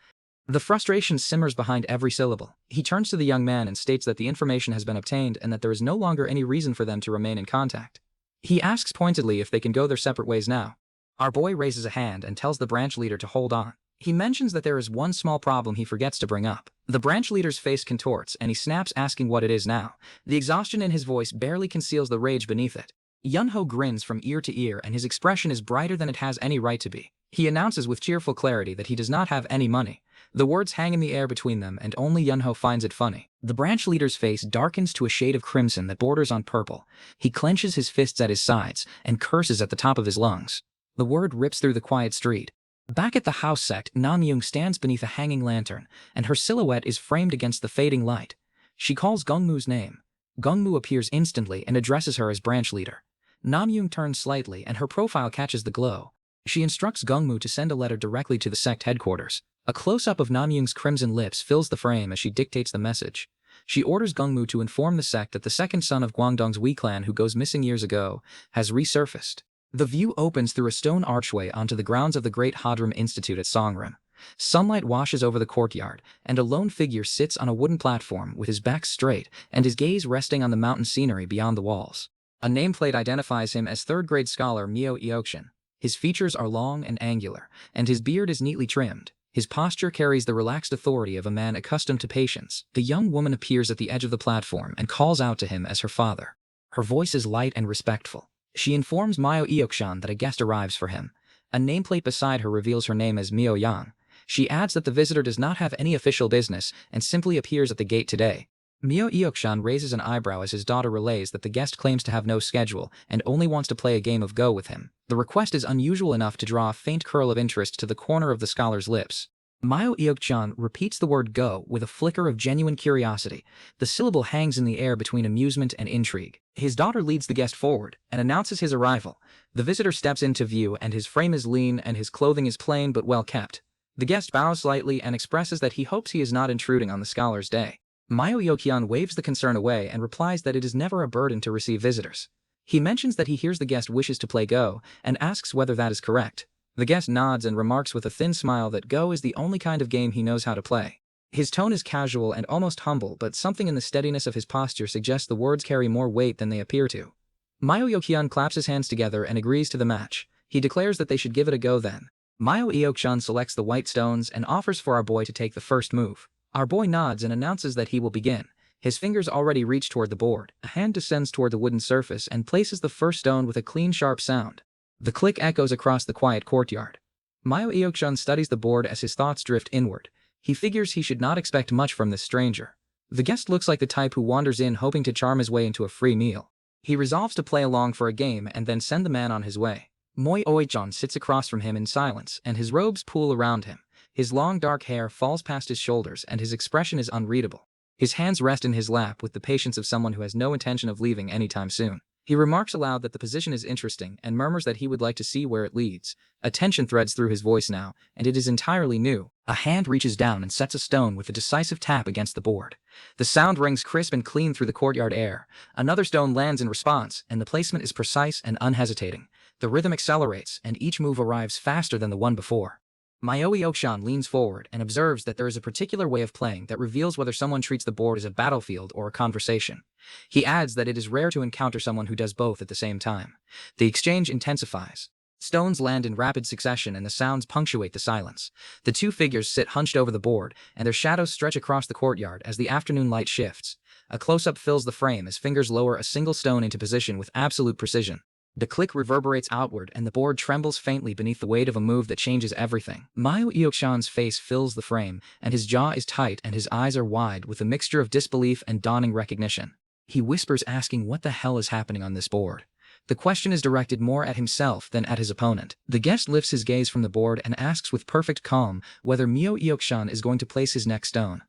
The frustration simmers behind every syllable. He turns to the young man and states that the information has been obtained and that there is no longer any reason for them to remain in contact. He asks pointedly if they can go their separate ways now. Our boy raises a hand and tells the branch leader to hold on. He mentions that there is one small problem he forgets to bring up. The branch leader's face contorts and he snaps, asking what it is now. The exhaustion in his voice barely conceals the rage beneath it. Yunho grins from ear to ear and his expression is brighter than it has any right to be. He announces with cheerful clarity that he does not have any money. The words hang in the air between them and only Yunho finds it funny. The branch leader's face darkens to a shade of crimson that borders on purple. He clenches his fists at his sides and curses at the top of his lungs. The word rips through the quiet street. Back at the Hao sect, Nanyoung stands beneath a hanging lantern, and her silhouette is framed against the fading light. She calls Gungmu's name. Gungmu appears instantly and addresses her as branch leader. Namyoung turns slightly and her profile catches the glow. She instructs Gungmu to send a letter directly to the sect headquarters. A close-up of Namyoung's crimson lips fills the frame as she dictates the message. She orders Gungmu to inform the sect that the second son of Guangdong's Wei clan who goes missing years ago has resurfaced. The view opens through a stone archway onto the grounds of the Great Hadram Institute at Songrim. Sunlight washes over the courtyard, and a lone figure sits on a wooden platform with his back straight and his gaze resting on the mountain scenery beyond the walls. A nameplate identifies him as third-grade scholar Mio Eokshin. His features are long and angular, and his beard is neatly trimmed. His posture carries the relaxed authority of a man accustomed to patience. The young woman appears at the edge of the platform and calls out to him as her father. Her voice is light and respectful. She informs Mio Eokshan that a guest arrives for him. A nameplate beside her reveals her name as Mio Yang. She adds that the visitor does not have any official business and simply appears at the gate today. Mio Eokshan raises an eyebrow as his daughter relays that the guest claims to have no schedule and only wants to play a game of Go with him. The request is unusual enough to draw a faint curl of interest to the corner of the scholar's lips. Mio Eokshan repeats the word Go with a flicker of genuine curiosity. The syllable hangs in the air between amusement and intrigue. His daughter leads the guest forward and announces his arrival. The visitor steps into view and his frame is lean and his clothing is plain but well kept. The guest bows slightly and expresses that he hopes he is not intruding on the scholar's day. Mio Eokshan waves the concern away and replies that it is never a burden to receive visitors. He mentions that he hears the guest wishes to play Go and asks whether that is correct. The guest nods and remarks with a thin smile that Go is the only kind of game he knows how to play. His tone is casual and almost humble, but something in the steadiness of his posture suggests the words carry more weight than they appear to. Myo Yeokhyun claps his hands together and agrees to the match. He declares that they should give it a go then. Myo Yeokhyun selects the white stones and offers for our boy to take the first move. Our boy nods and announces that he will begin. His fingers already reach toward the board. A hand descends toward the wooden surface and places the first stone with a clean, sharp sound. The click echoes across the quiet courtyard. Myo Yeokhyun studies the board as his thoughts drift inward. He figures he should not expect much from this stranger. The guest looks like the type who wanders in hoping to charm his way into a free meal. He resolves to play along for a game and then send the man on his way. Moi Oichon sits across from him in silence, and his robes pool around him. His long dark hair falls past his shoulders, and his expression is unreadable. His hands rest in his lap with the patience of someone who has no intention of leaving anytime soon. He remarks aloud that the position is interesting and murmurs that he would like to see where it leads. A tension threads through his voice now, and it is entirely new. A hand reaches down and sets a stone with a decisive tap against the board. The sound rings crisp and clean through the courtyard air. Another stone lands in response, and the placement is precise and unhesitating. The rhythm accelerates, and each move arrives faster than the one before. Myo Yeokhyun leans forward and observes that there is a particular way of playing that reveals whether someone treats the board as a battlefield or a conversation. He adds that it is rare to encounter someone who does both at the same time. The exchange intensifies. Stones land in rapid succession and the sounds punctuate the silence. The two figures sit hunched over the board, and their shadows stretch across the courtyard as the afternoon light shifts. A close-up fills the frame as fingers lower a single stone into position with absolute precision. The click reverberates outward and the board trembles faintly beneath the weight of a move that changes everything. Myo Yeokhyun's face fills the frame, and his jaw is tight and his eyes are wide with a mixture of disbelief and dawning recognition. He whispers, asking what the hell is happening on this board. The question is directed more at himself than at his opponent. The guest lifts his gaze from the board and asks with perfect calm whether Myo Yeokhyun is going to place his next stone.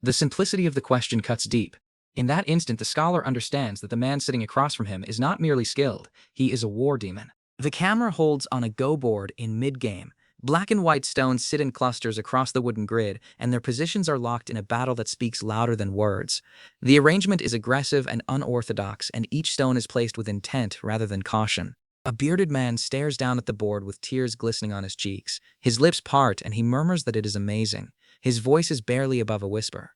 The simplicity of the question cuts deep. In that instant, the scholar understands that the man sitting across from him is not merely skilled, he is a war demon. The camera holds on a go board in mid-game. Black and white stones sit in clusters across the wooden grid, and their positions are locked in a battle that speaks louder than words. The arrangement is aggressive and unorthodox, and each stone is placed with intent rather than caution. A bearded man stares down at the board with tears glistening on his cheeks. His lips part, and he murmurs that it is amazing. His voice is barely above a whisper.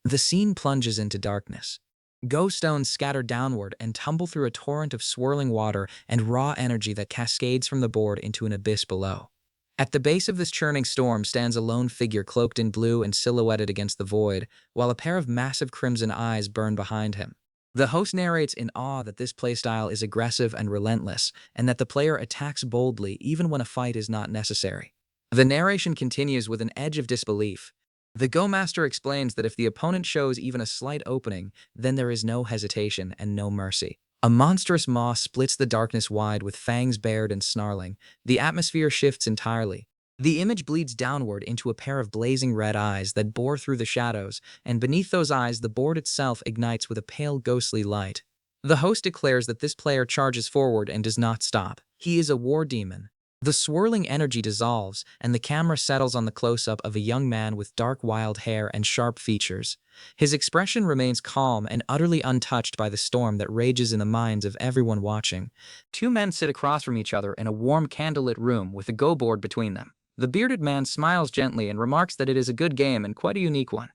The scene plunges into darkness. Go stones scatter downward and tumble through a torrent of swirling water and raw energy that cascades from the board into an abyss below. At the base of this churning storm stands a lone figure cloaked in blue and silhouetted against the void, while a pair of massive crimson eyes burn behind him. The host narrates in awe that this playstyle is aggressive and relentless, and that the player attacks boldly even when a fight is not necessary. The narration continues with an edge of disbelief. The Go Master explains that if the opponent shows even a slight opening, then there is no hesitation and no mercy. A monstrous maw splits the darkness wide with fangs bared and snarling. The atmosphere shifts entirely. The image bleeds downward into a pair of blazing red eyes that bore through the shadows, and beneath those eyes the board itself ignites with a pale ghostly light. The host declares that this player charges forward and does not stop. He is a war demon. The swirling energy dissolves, and the camera settles on the close-up of a young man with dark wild hair and sharp features. His expression remains calm and utterly untouched by the storm that rages in the minds of everyone watching. Two men sit across from each other in a warm candlelit room with a go board between them. The bearded man smiles gently and remarks that it is a good game and quite a unique one.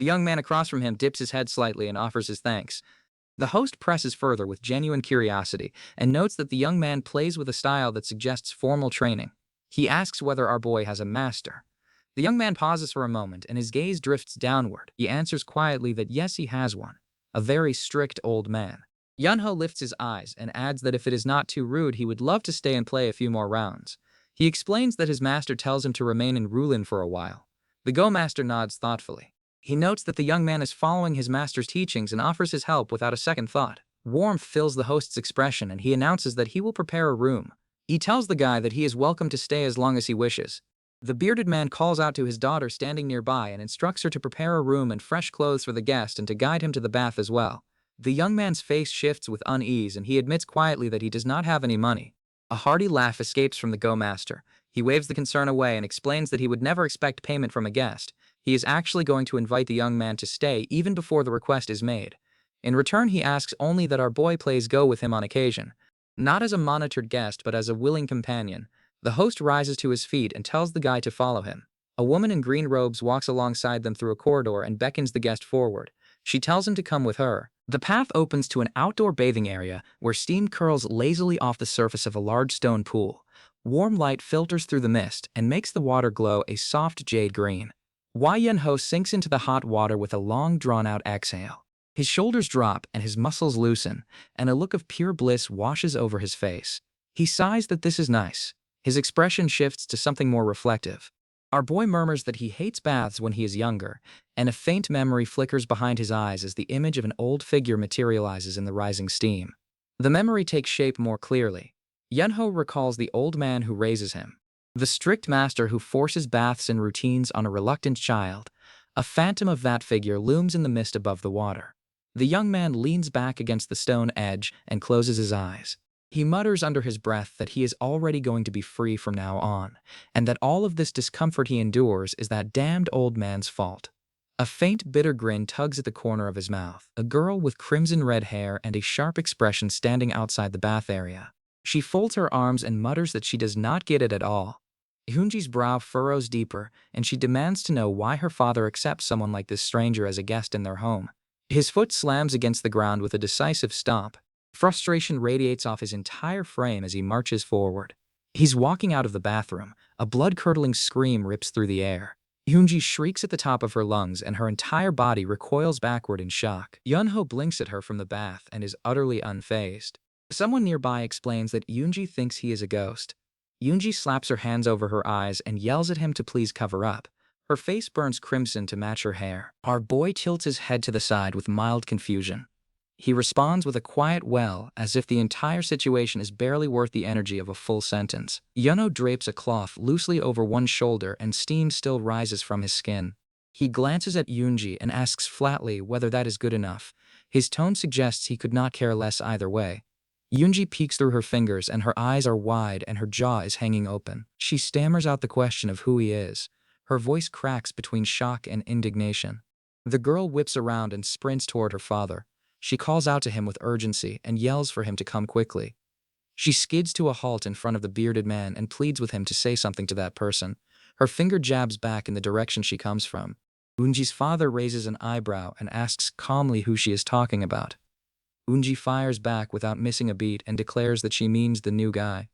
The young man across from him dips his head slightly and offers his thanks. The host presses further with genuine curiosity and notes that the young man plays with a style that suggests formal training. He asks whether our boy has a master. The young man pauses for a moment and his gaze drifts downward. He answers quietly that yes, he has one. A very strict old man. Yunho lifts his eyes and adds that if it is not too rude, he would love to stay and play a few more rounds. He explains that his master tells him to remain in Rulin for a while. The Go Master nods thoughtfully. He notes that the young man is following his master's teachings and offers his help without a second thought. Warmth fills the host's expression and he announces that he will prepare a room. He tells the guy that he is welcome to stay as long as he wishes. The bearded man calls out to his daughter standing nearby and instructs her to prepare a room and fresh clothes for the guest and to guide him to the bath as well. The young man's face shifts with unease and he admits quietly that he does not have any money. A hearty laugh escapes from the Go Master. He waves the concern away and explains that he would never expect payment from a guest. He is actually going to invite the young man to stay even before the request is made. In return, he asks only that our boy plays Go with him on occasion. Not as a monitored guest, but as a willing companion. The host rises to his feet and tells the guy to follow him. A woman in green robes walks alongside them through a corridor and beckons the guest forward. She tells him to come with her. The path opens to an outdoor bathing area where steam curls lazily off the surface of a large stone pool. Warm light filters through the mist and makes the water glow a soft jade green. Yunho sinks into the hot water with a long drawn-out exhale. His shoulders drop and his muscles loosen, and a look of pure bliss washes over his face. He sighs that this is nice. His expression shifts to something more reflective. Our boy murmurs that he hates baths when he is younger, and a faint memory flickers behind his eyes as the image of an old figure materializes in the rising steam. The memory takes shape more clearly. Yunho recalls the old man who raises him, the strict master who forces baths and routines on a reluctant child. A phantom of that figure looms in the mist above the water. The young man leans back against the stone edge and closes his eyes. He mutters under his breath that he is already going to be free from now on, and that all of this discomfort he endures is that damned old man's fault. A faint, bitter grin tugs at the corner of his mouth. A girl with crimson-red hair and a sharp expression standing outside the bath area. She folds her arms and mutters that she does not get it at all. Hyunji's brow furrows deeper, and she demands to know why her father accepts someone like this stranger as a guest in their home. His foot slams against the ground with a decisive stomp. Frustration radiates off his entire frame as he marches forward. He's walking out of the bathroom. A blood-curdling scream rips through the air. Hyunji shrieks at the top of her lungs and her entire body recoils backward in shock. Yunho blinks at her from the bath and is utterly unfazed. Someone nearby explains that Hyunji thinks he is a ghost. Hyunji slaps her hands over her eyes and yells at him to please cover up. Her face burns crimson to match her hair. Our boy tilts his head to the side with mild confusion. He responds with a quiet well, as if the entire situation is barely worth the energy of a full sentence. Yunho drapes a cloth loosely over one shoulder and steam still rises from his skin. He glances at Hyunji and asks flatly whether that is good enough. His tone suggests he could not care less either way. Hyunji peeks through her fingers and her eyes are wide and her jaw is hanging open. She stammers out the question of who he is. Her voice cracks between shock and indignation. The girl whips around and sprints toward her father. She calls out to him with urgency and yells for him to come quickly. She skids to a halt in front of the bearded man and pleads with him to say something to that person. Her finger jabs back in the direction she comes from. Unji's father raises an eyebrow and asks calmly who she is talking about. Unji fires back without missing a beat and declares that she means the new guy.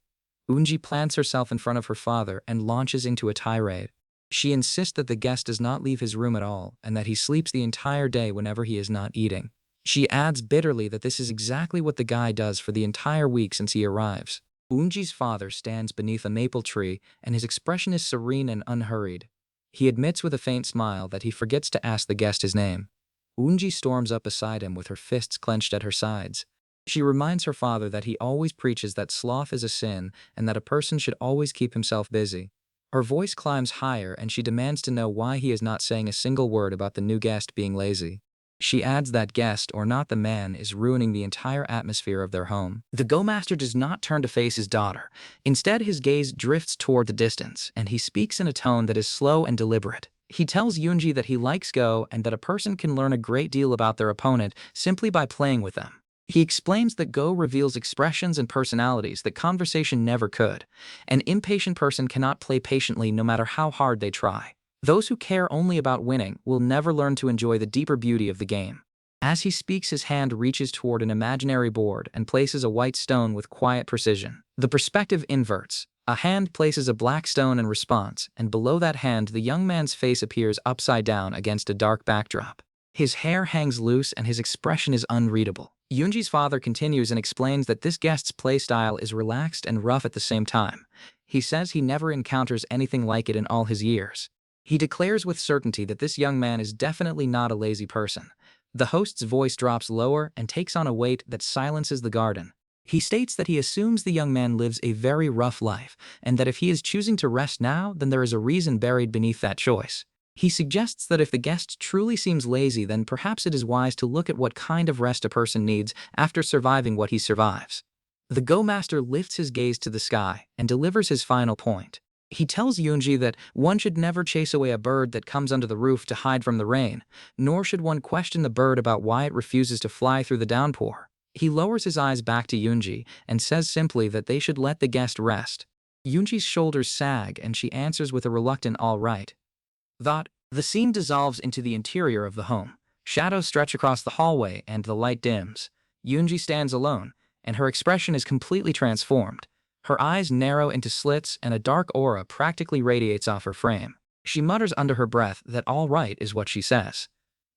Unji plants herself in front of her father and launches into a tirade. She insists that the guest does not leave his room at all and that he sleeps the entire day whenever he is not eating. She adds bitterly that this is exactly what the guy does for the entire week since he arrives. Unji's father stands beneath a maple tree and his expression is serene and unhurried. He admits with a faint smile that he forgets to ask the guest his name. Unji storms up beside him with her fists clenched at her sides. She reminds her father that he always preaches that sloth is a sin and that a person should always keep himself busy. Her voice climbs higher and she demands to know why he is not saying a single word about the new guest being lazy. She adds that guest, or not the man, is ruining the entire atmosphere of their home. The Go-Master does not turn to face his daughter. Instead, his gaze drifts toward the distance, and he speaks in a tone that is slow and deliberate. He tells Hyunji that he likes Go and that a person can learn a great deal about their opponent simply by playing with them. He explains that Go reveals expressions and personalities that conversation never could. An impatient person cannot play patiently no matter how hard they try. Those who care only about winning will never learn to enjoy the deeper beauty of the game. As he speaks, his hand reaches toward an imaginary board and places a white stone with quiet precision. The perspective inverts. A hand places a black stone in response, and below that hand the young man's face appears upside down against a dark backdrop. His hair hangs loose and his expression is unreadable. Hyunji's father continues and explains that this guest's playstyle is relaxed and rough at the same time. He says he never encounters anything like it in all his years. He declares with certainty that this young man is definitely not a lazy person. The host's voice drops lower and takes on a weight that silences the garden. He states that he assumes the young man lives a very rough life, and that if he is choosing to rest now, then there is a reason buried beneath that choice. He suggests that if the guest truly seems lazy, then perhaps it is wise to look at what kind of rest a person needs after surviving what he survives. The Go-Master lifts his gaze to the sky and delivers his final point. He tells Hyunji that one should never chase away a bird that comes under the roof to hide from the rain, nor should one question the bird about why it refuses to fly through the downpour. He lowers his eyes back to Hyunji and says simply that they should let the guest rest. Hyunji's shoulders sag and she answers with a reluctant all right. The scene dissolves into the interior of the home. Shadows stretch across the hallway and the light dims. Yoonji stands alone, and her expression is completely transformed. Her eyes narrow into slits and a dark aura practically radiates off her frame. She mutters under her breath that all right is what she says.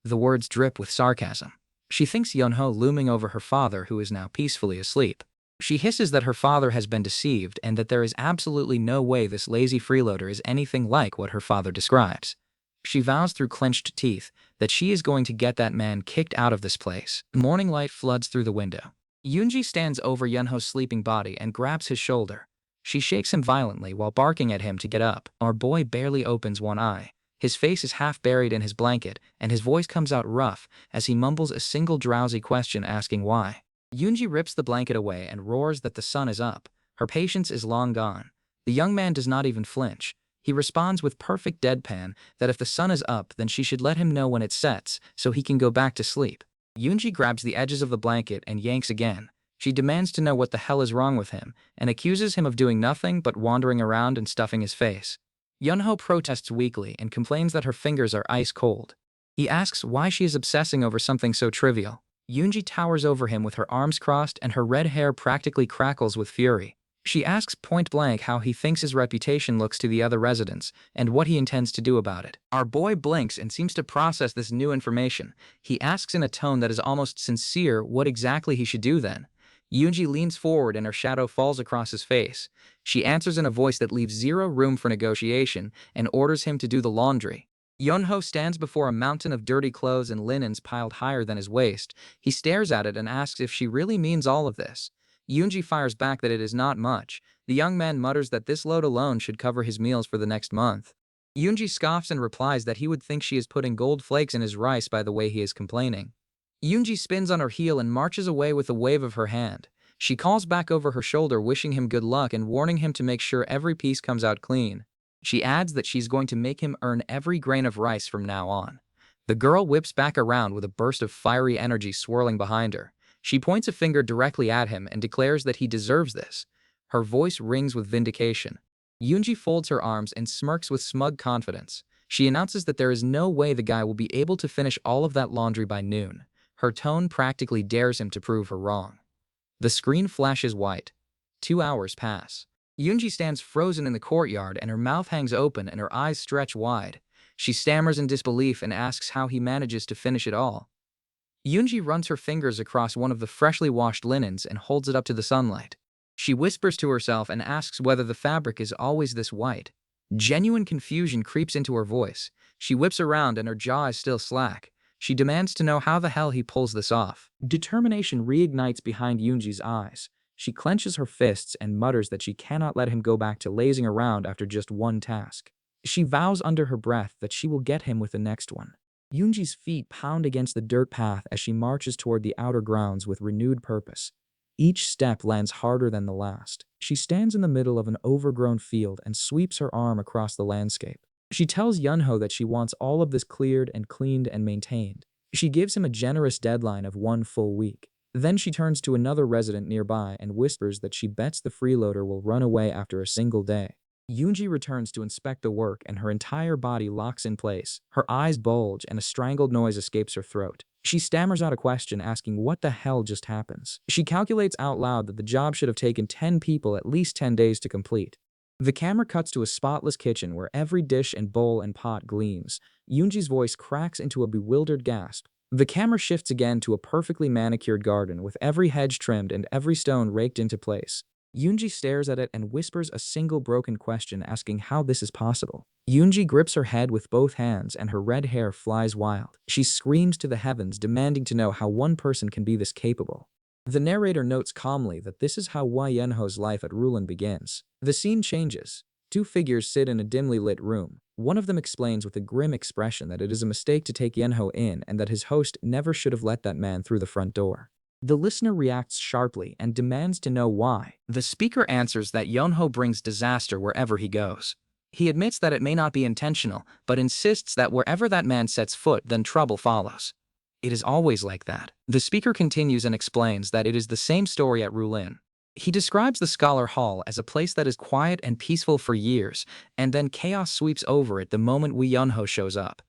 The words drip with sarcasm. She thinks Yunho looming over her father, who is now peacefully asleep. She hisses that her father has been deceived and that there is absolutely no way this lazy freeloader is anything like what her father describes. She vows through clenched teeth that she is going to get that man kicked out of this place. Morning light floods through the window. Yoonji stands over Yunho's sleeping body and grabs his shoulder. She shakes him violently while barking at him to get up. Our boy barely opens one eye. His face is half buried in his blanket, and his voice comes out rough as he mumbles a single drowsy question asking why. Yoonji rips the blanket away and roars that the sun is up. Her patience is long gone. The young man does not even flinch. He responds with perfect deadpan that if the sun is up, then she should let him know when it sets so he can go back to sleep. Yoonji grabs the edges of the blanket and yanks again. She demands to know what the hell is wrong with him and accuses him of doing nothing but wandering around and stuffing his face. Yunho protests weakly and complains that her fingers are ice cold. He asks why she is obsessing over something so trivial. Yoonji towers over him with her arms crossed and her red hair practically crackles with fury. She asks point blank how he thinks his reputation looks to the other residents and what he intends to do about it. Our boy blinks and seems to process this new information. He asks in a tone that is almost sincere what exactly he should do then. Yoonji leans forward and her shadow falls across his face. She answers in a voice that leaves zero room for negotiation and orders him to do the laundry. Yunho stands before a mountain of dirty clothes and linens piled higher than his waist. He stares at it and asks if she really means all of this. Yoonji fires back that it is not much. The young man mutters that this load alone should cover his meals for the next month. Yoonji scoffs and replies that he would think she is putting gold flakes in his rice by the way he is complaining. Yoonji spins on her heel and marches away with a wave of her hand. She calls back over her shoulder wishing him good luck and warning him to make sure every piece comes out clean. She adds that she's going to make him earn every grain of rice from now on. The girl whips back around with a burst of fiery energy swirling behind her. She points a finger directly at him and declares that he deserves this. Her voice rings with vindication. Yoonji folds her arms and smirks with smug confidence. She announces that there is no way the guy will be able to finish all of that laundry by noon. Her tone practically dares him to prove her wrong. The screen flashes white. 2 hours pass. Yoonji stands frozen in the courtyard and her mouth hangs open and her eyes stretch wide. She stammers in disbelief and asks how he manages to finish it all. Yoonji runs her fingers across one of the freshly washed linens and holds it up to the sunlight. She whispers to herself and asks whether the fabric is always this white. Genuine confusion creeps into her voice. She whips around and her jaw is still slack. She demands to know how the hell he pulls this off. Determination reignites behind Yoonji's eyes. She clenches her fists and mutters that she cannot let him go back to lazing around after just one task. She vows under her breath that she will get him with the next one. Yoonji's feet pound against the dirt path as she marches toward the outer grounds with renewed purpose. Each step lands harder than the last. She stands in the middle of an overgrown field and sweeps her arm across the landscape. She tells Yunho that she wants all of this cleared and cleaned and maintained. She gives him a generous deadline of 1 full week. Then she turns to another resident nearby and whispers that she bets the freeloader will run away after a single day. Yoonji returns to inspect the work and her entire body locks in place. Her eyes bulge and a strangled noise escapes her throat. She stammers out a question asking what the hell just happens. She calculates out loud that the job should have taken 10 people at least 10 days to complete. The camera cuts to a spotless kitchen where every dish and bowl and pot gleams. Yoonji's voice cracks into a bewildered gasp. The camera shifts again to a perfectly manicured garden with every hedge trimmed and every stone raked into place. Yoonji stares at it and whispers a single broken question asking how this is possible. Yoonji grips her head with both hands and her red hair flies wild. She screams to the heavens demanding to know how one person can be this capable. The narrator notes calmly that this is how Yunho's life at Rulin begins. The scene changes. 2 figures sit in a dimly lit room. One of them explains with a grim expression that it is a mistake to take Yunho in and that his host never should have let that man through the front door. The listener reacts sharply and demands to know why. The speaker answers that Yunho brings disaster wherever he goes. He admits that it may not be intentional, but insists that wherever that man sets foot, then trouble follows. It is always like that. The speaker continues and explains that it is the same story at Rulin. He describes the Scholar Hall as a place that is quiet and peaceful for years, and then chaos sweeps over it the moment Wee Yunho shows up.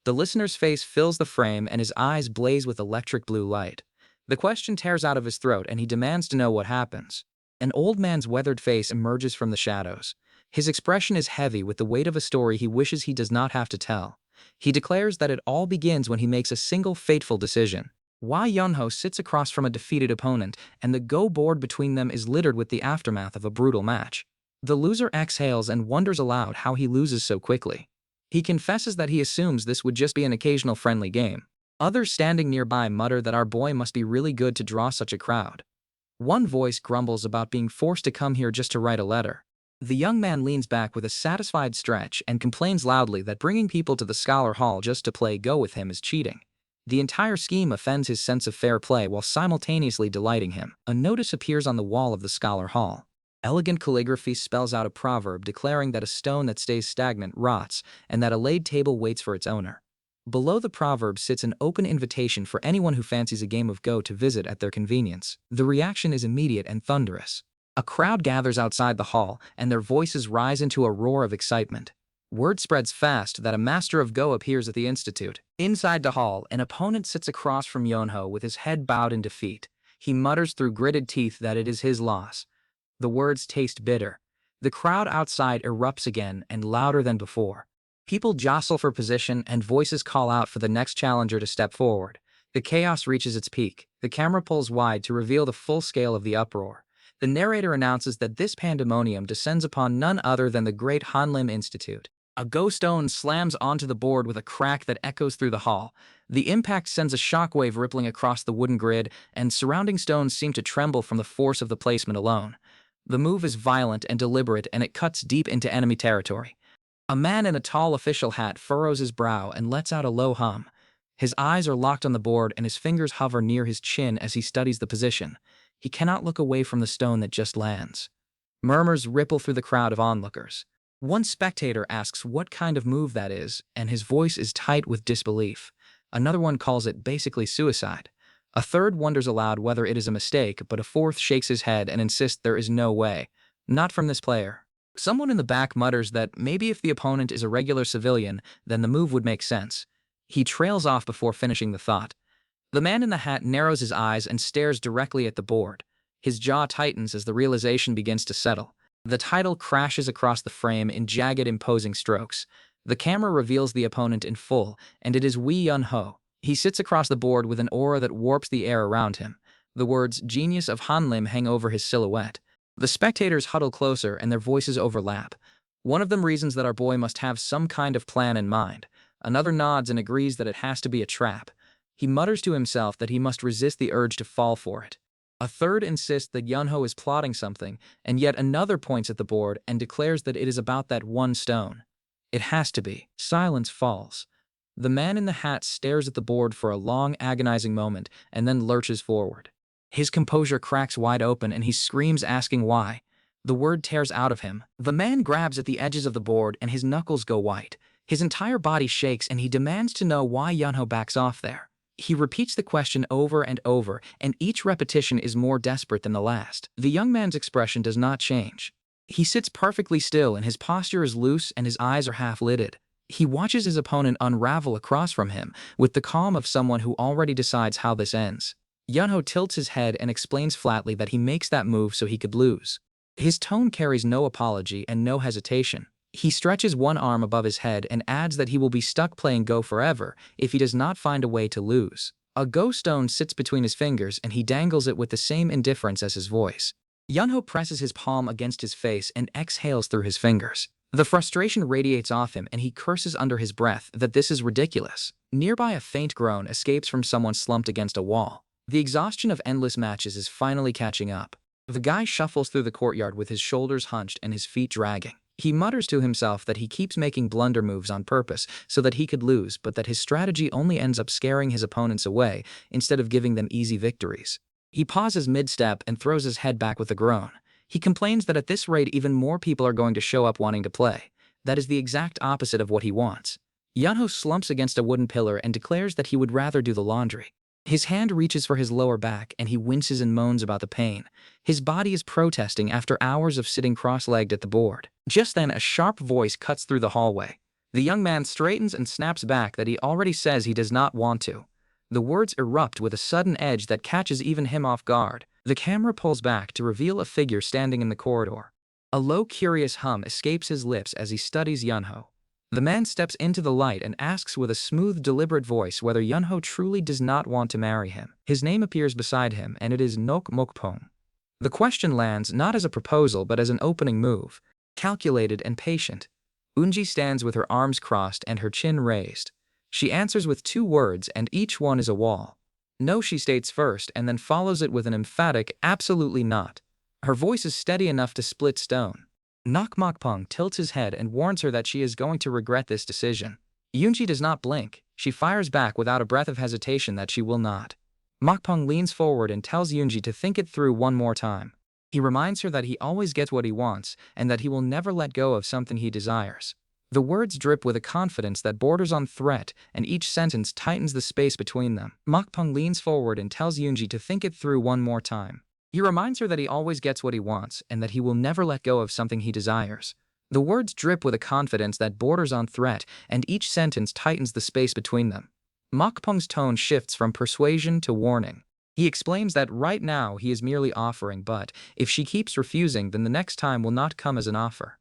The listener's face fills the frame and his eyes blaze with electric blue light. The question tears out of his throat and he demands to know what happens. An old man's weathered face emerges from the shadows. His expression is heavy with the weight of a story he wishes he does not have to tell. He declares that it all begins when he makes a single fateful decision. Wei Yunho sits across from a defeated opponent, and the Go board between them is littered with the aftermath of a brutal match. The loser exhales and wonders aloud how he loses so quickly. He confesses that he assumes this would just be an occasional friendly game. Others standing nearby mutter that our boy must be really good to draw such a crowd. One voice grumbles about being forced to come here just to write a letter. The young man leans back with a satisfied stretch and complains loudly that bringing people to the Scholar Hall just to play Go with him is cheating. The entire scheme offends his sense of fair play while simultaneously delighting him. A notice appears on the wall of the Scholar Hall. Elegant calligraphy spells out a proverb declaring that a stone that stays stagnant rots and that a laid table waits for its owner. Below the proverb sits an open invitation for anyone who fancies a game of Go to visit at their convenience. The reaction is immediate and thunderous. A crowd gathers outside the hall, and their voices rise into a roar of excitement. Word spreads fast that a master of Go appears at the institute. Inside the hall, an opponent sits across from Yunho with his head bowed in defeat. He mutters through gritted teeth that it is his loss. The words taste bitter. The crowd outside erupts again and louder than before. People jostle for position and voices call out for the next challenger to step forward. The chaos reaches its peak. The camera pulls wide to reveal the full scale of the uproar. The narrator announces that this pandemonium descends upon none other than the great Hanlim Institute. A Go stone slams onto the board with a crack that echoes through the hall. The impact sends a shockwave rippling across the wooden grid, and surrounding stones seem to tremble from the force of the placement alone. The move is violent and deliberate, and it cuts deep into enemy territory. A man in a tall official hat furrows his brow and lets out a low hum. His eyes are locked on the board and his fingers hover near his chin as he studies the position. He cannot look away from the stone that just lands. Murmurs ripple through the crowd of onlookers. One spectator asks what kind of move that is, and his voice is tight with disbelief. Another one calls it basically suicide. A third wonders aloud whether it is a mistake, but a fourth shakes his head and insists there is no way. Not from this player. Someone in the back mutters that maybe if the opponent is a regular civilian, then the move would make sense. He trails off before finishing the thought. The man in the hat narrows his eyes and stares directly at the board. His jaw tightens as the realization begins to settle. The title crashes across the frame in jagged, imposing strokes. The camera reveals the opponent in full, and it is Wee Yunho. He sits across the board with an aura that warps the air around him. The words "Genius of Hanlim" hang over his silhouette. The spectators huddle closer and their voices overlap. One of them reasons that our boy must have some kind of plan in mind. Another nods and agrees that it has to be a trap. He mutters to himself that he must resist the urge to fall for it. A third insists that Yunho is plotting something, and yet another points at the board and declares that it is about that one stone. It has to be. Silence falls. The man in the hat stares at the board for a long, agonizing moment and then lurches forward. His composure cracks wide open and he screams, asking why. The word tears out of him. The man grabs at the edges of the board and his knuckles go white. His entire body shakes and he demands to know why Yunho backs off there. He repeats the question over and over, and each repetition is more desperate than the last. The young man's expression does not change. He sits perfectly still and his posture is loose and his eyes are half-lidded. He watches his opponent unravel across from him with the calm of someone who already decides how this ends. Yunho tilts his head and explains flatly that he makes that move so he could lose. His tone carries no apology and no hesitation. He stretches one arm above his head and adds that he will be stuck playing Go forever if he does not find a way to lose. A Go stone sits between his fingers and he dangles it with the same indifference as his voice. Yunho presses his palm against his face and exhales through his fingers. The frustration radiates off him and he curses under his breath that this is ridiculous. Nearby, a faint groan escapes from someone slumped against a wall. The exhaustion of endless matches is finally catching up. The guy shuffles through the courtyard with his shoulders hunched and his feet dragging. He mutters to himself that he keeps making blunder moves on purpose so that he could lose, but that his strategy only ends up scaring his opponents away instead of giving them easy victories. He pauses mid-step and throws his head back with a groan. He complains that at this rate even more people are going to show up wanting to play. That is the exact opposite of what he wants. Yunho slumps against a wooden pillar and declares that he would rather do the laundry. His hand reaches for his lower back and he winces and moans about the pain. His body is protesting after hours of sitting cross-legged at the board. Just then, a sharp voice cuts through the hallway. The young man straightens and snaps back that he already says he does not want to. The words erupt with a sudden edge that catches even him off guard. The camera pulls back to reveal a figure standing in the corridor. A low, curious hum escapes his lips as he studies Yunho. The man steps into the light and asks with a smooth, deliberate voice whether Yunho truly does not want to marry him. His name appears beside him, and it is Nok Mokpong. The question lands not as a proposal but as an opening move. Calculated and patient, Unji stands with her arms crossed and her chin raised. She answers with 2 words, and each one is a wall. No, she states first, and then follows it with an emphatic, absolutely not. Her voice is steady enough to split stone. Nok Mokpong tilts his head and warns her that she is going to regret this decision. Yunji does not blink. She fires back without a breath of hesitation that she will not. Mokpong leans forward and tells Yunji to think it through one more time. He reminds her that he always gets what he wants and that he will never let go of something he desires. The words drip with a confidence that borders on threat, and each sentence tightens the space between them. Mokpong leans forward and tells Yunji to think it through one more time. He reminds her that he always gets what he wants and that he will never let go of something he desires. The words drip with a confidence that borders on threat, and each sentence tightens the space between them. Mokpong's tone shifts from persuasion to warning. He explains that right now he is merely offering, but if she keeps refusing, then the next time will not come as an offer.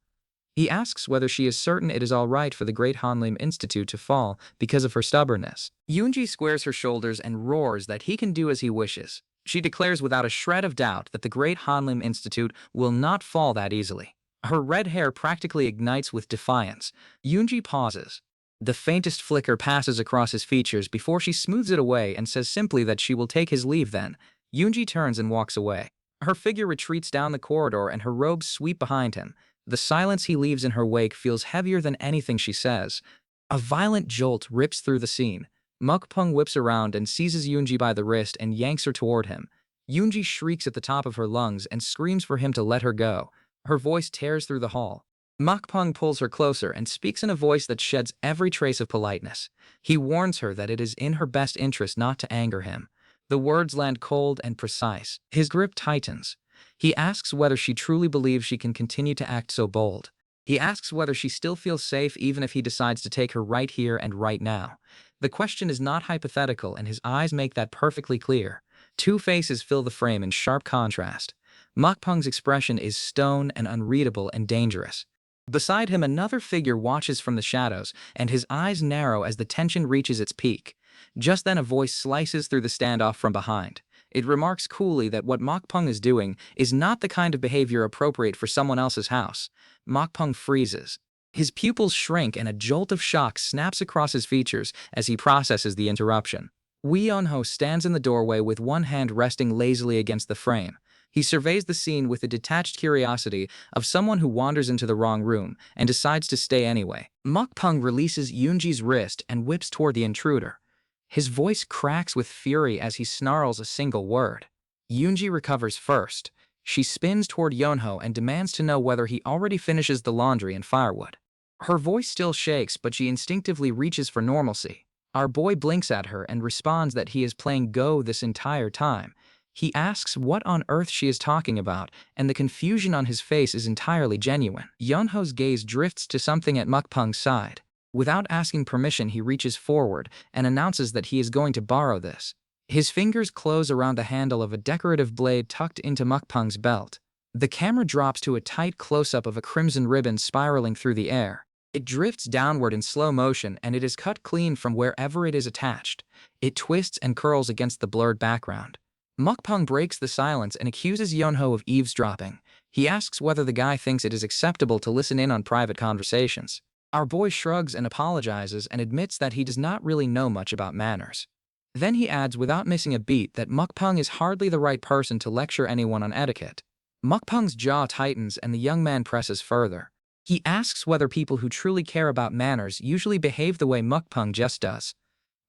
He asks whether she is certain it is all right for the Great Hanlim Institute to fall because of her stubbornness. Yunji squares her shoulders and roars that he can do as he wishes. She declares without a shred of doubt that the Great Hanlim Institute will not fall that easily. Her red hair practically ignites with defiance. Yunji pauses. The faintest flicker passes across his features before she smooths it away and says simply that she will take his leave then. Yunji turns and walks away. Her figure retreats down the corridor and her robes sweep behind him. The silence he leaves in her wake feels heavier than anything she says. A violent jolt rips through the scene. Mokpong whips around and seizes Yunji by the wrist and yanks her toward him. Yunji shrieks at the top of her lungs and screams for him to let her go. Her voice tears through the hall. Mokpong pulls her closer and speaks in a voice that sheds every trace of politeness. He warns her that it is in her best interest not to anger him. The words land cold and precise. His grip tightens. He asks whether she truly believes she can continue to act so bold. He asks whether she still feels safe even if he decides to take her right here and right now. The question is not hypothetical, and his eyes make that perfectly clear. 2 faces fill the frame in sharp contrast. Mokpong's expression is stone and unreadable and dangerous. Beside him, another figure watches from the shadows, and his eyes narrow as the tension reaches its peak. Just then a voice slices through the standoff from behind. It remarks coolly that what Mokpong is doing is not the kind of behavior appropriate for someone else's house. Mokpong freezes. His pupils shrink and a jolt of shock snaps across his features as he processes the interruption. Wee Yunho stands in the doorway with one hand resting lazily against the frame. He surveys the scene with the detached curiosity of someone who wanders into the wrong room and decides to stay anyway. Mokpong releases Yunji's wrist and whips toward the intruder. His voice cracks with fury as he snarls a single word. Yunji recovers first. She spins toward Yunho and demands to know whether he already finishes the laundry and firewood. Her voice still shakes, but she instinctively reaches for normalcy. Our boy blinks at her and responds that he is playing Go this entire time. He asks what on earth she is talking about, and the confusion on his face is entirely genuine. Yunho's gaze drifts to something at Mokpong's side. Without asking permission, he reaches forward and announces that he is going to borrow this. His fingers close around the handle of a decorative blade tucked into Mokpong's belt. The camera drops to a tight close-up of a crimson ribbon spiraling through the air. It drifts downward in slow motion, and it is cut clean from wherever it is attached. It twists and curls against the blurred background. Mokpong breaks the silence and accuses Yunho of eavesdropping. He asks whether the guy thinks it is acceptable to listen in on private conversations. Our boy shrugs and apologizes and admits that he does not really know much about manners. Then he adds without missing a beat that Mokpong is hardly the right person to lecture anyone on etiquette. Mokpong's jaw tightens and the young man presses further. He asks whether people who truly care about manners usually behave the way Mokpong just does.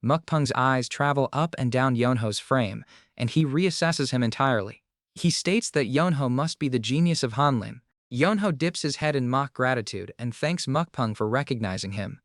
Mokpong's eyes travel up and down Yunho's frame, and he reassesses him entirely. He states that Yunho must be the genius of Hanlim. Yunho dips his head in mock gratitude and thanks Mokpong for recognizing him.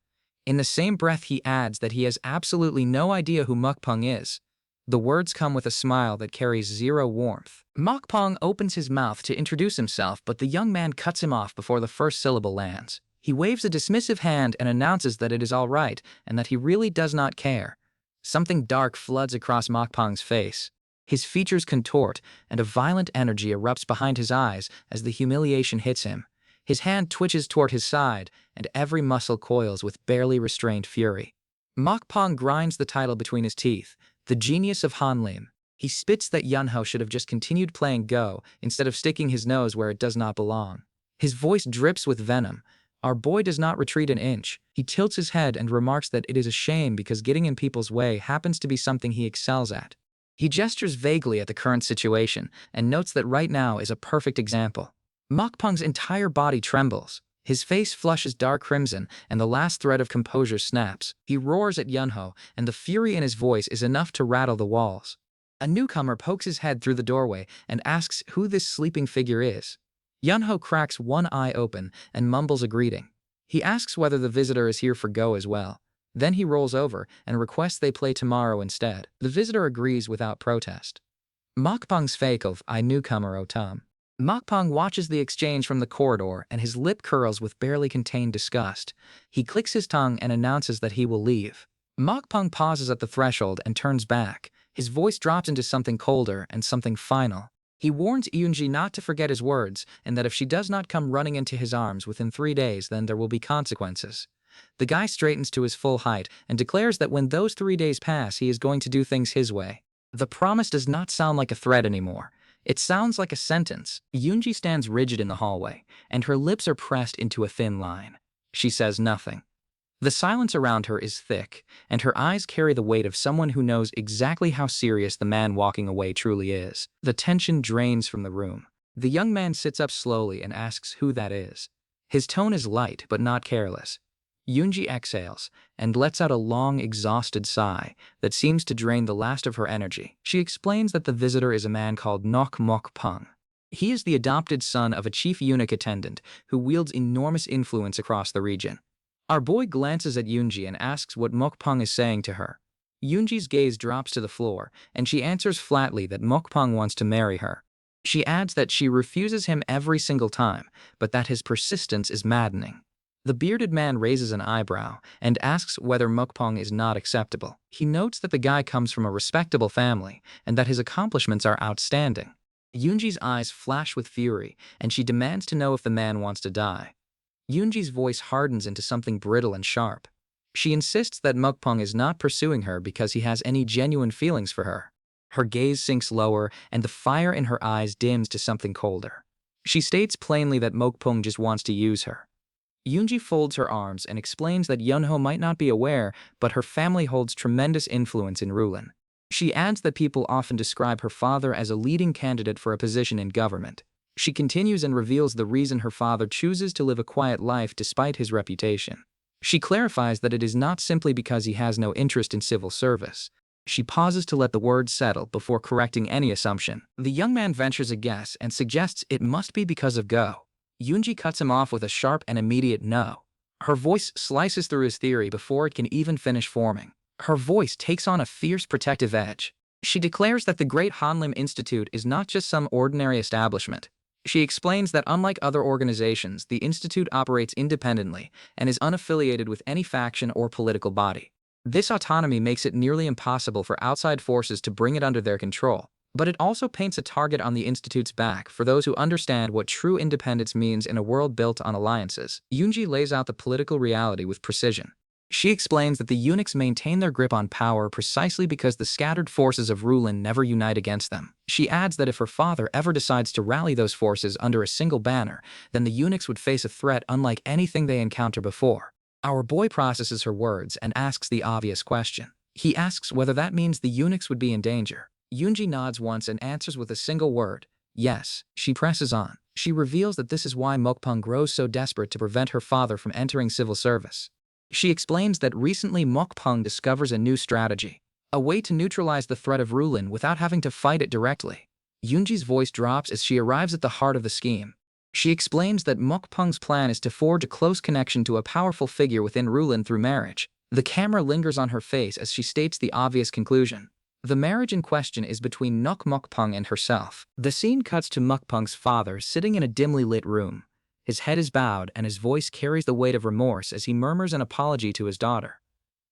In the same breath he adds that he has absolutely no idea who Mokpong is. The words come with a smile that carries zero warmth. Mokpong opens his mouth to introduce himself, but the young man cuts him off before the first syllable lands. He waves a dismissive hand and announces that it is all right and that he really does not care. Something dark floods across Mokpong's face. His features contort, and a violent energy erupts behind his eyes as the humiliation hits him. His hand twitches toward his side, and every muscle coils with barely restrained fury. Mokpong grinds the title between his teeth, the genius of Hanlim. He spits that Yunho should have just continued playing Go instead of sticking his nose where it does not belong. His voice drips with venom. Our boy does not retreat an inch. He tilts his head and remarks that it is a shame because getting in people's way happens to be something he excels at. He gestures vaguely at the current situation and notes that right now is a perfect example. Mokpong's entire body trembles. His face flushes dark crimson, and the last thread of composure snaps. He roars at Yunho, and the fury in his voice is enough to rattle the walls. A newcomer pokes his head through the doorway and asks who this sleeping figure is. Yunho cracks one eye open and mumbles a greeting. He asks whether the visitor is here for Go as well. Then he rolls over and requests they play tomorrow instead. The visitor agrees without protest. Mokpong's fake of I newcomer otam. Mokpong watches the exchange from the corridor and his lip curls with barely contained disgust. He clicks his tongue and announces that he will leave. Mokpong pauses at the threshold and turns back. His voice drops into something colder and something final. He warns Eunji not to forget his words and that if she does not come running into his arms within 3 days, then there will be consequences. The guy straightens to his full height and declares that when those 3 days pass, he is going to do things his way. The promise does not sound like a threat anymore. It sounds like a sentence. Eunji stands rigid in the hallway, and her lips are pressed into a thin line. She says nothing. The silence around her is thick, and her eyes carry the weight of someone who knows exactly how serious the man walking away truly is. The tension drains from the room. The young man sits up slowly and asks who that is. His tone is light but not careless. Eunji exhales and lets out a long, exhausted sigh that seems to drain the last of her energy. She explains that the visitor is a man called Nok Mokpong. He is the adopted son of a chief eunuch attendant who wields enormous influence across the region. Our boy glances at Eunji and asks what Mokpong is saying to her. Yoonji's gaze drops to the floor, and she answers flatly that Mokpong wants to marry her. She adds that she refuses him every single time, but that his persistence is maddening. The bearded man raises an eyebrow and asks whether Mokpong is not acceptable. He notes that the guy comes from a respectable family and that his accomplishments are outstanding. Yoonji's eyes flash with fury, and she demands to know if the man wants to die. Yoonji's voice hardens into something brittle and sharp. She insists that Mokpong is not pursuing her because he has any genuine feelings for her. Her gaze sinks lower, and the fire in her eyes dims to something colder. She states plainly that Mokpong just wants to use her. Yoonji folds her arms and explains that Yunho might not be aware, but her family holds tremendous influence in Rulin. She adds that people often describe her father as a leading candidate for a position in government. She continues and reveals the reason her father chooses to live a quiet life despite his reputation. She clarifies that it is not simply because he has no interest in civil service. She pauses to let the words settle before correcting any assumption. The young man ventures a guess and suggests it must be because of Go. Yoonji cuts him off with a sharp and immediate no. Her voice slices through his theory before it can even finish forming. Her voice takes on a fierce protective edge. She declares that the Great Hanlim Institute is not just some ordinary establishment. She explains that unlike other organizations, the institute operates independently and is unaffiliated with any faction or political body. This autonomy makes it nearly impossible for outside forces to bring it under their control. But it also paints a target on the Institute's back for those who understand what true independence means in a world built on alliances. Yoonji lays out the political reality with precision. She explains that the eunuchs maintain their grip on power precisely because the scattered forces of Rulin never unite against them. She adds that if her father ever decides to rally those forces under a single banner, then the eunuchs would face a threat unlike anything they encountered before. Our boy processes her words and asks the obvious question. He asks whether that means the eunuchs would be in danger. Yoonji nods once and answers with a single word, yes. She presses on. She reveals that this is why Mokpong grows so desperate to prevent her father from entering civil service. She explains that recently Mokpong discovers a new strategy, a way to neutralize the threat of Rulin without having to fight it directly. Yoonji's voice drops as she arrives at the heart of the scheme. She explains that Mokpong's plan is to forge a close connection to a powerful figure within Rulin through marriage. The camera lingers on her face as she states the obvious conclusion. The marriage in question is between Mokpong and herself. The scene cuts to Mokpong's father sitting in a dimly lit room. His head is bowed and his voice carries the weight of remorse as he murmurs an apology to his daughter.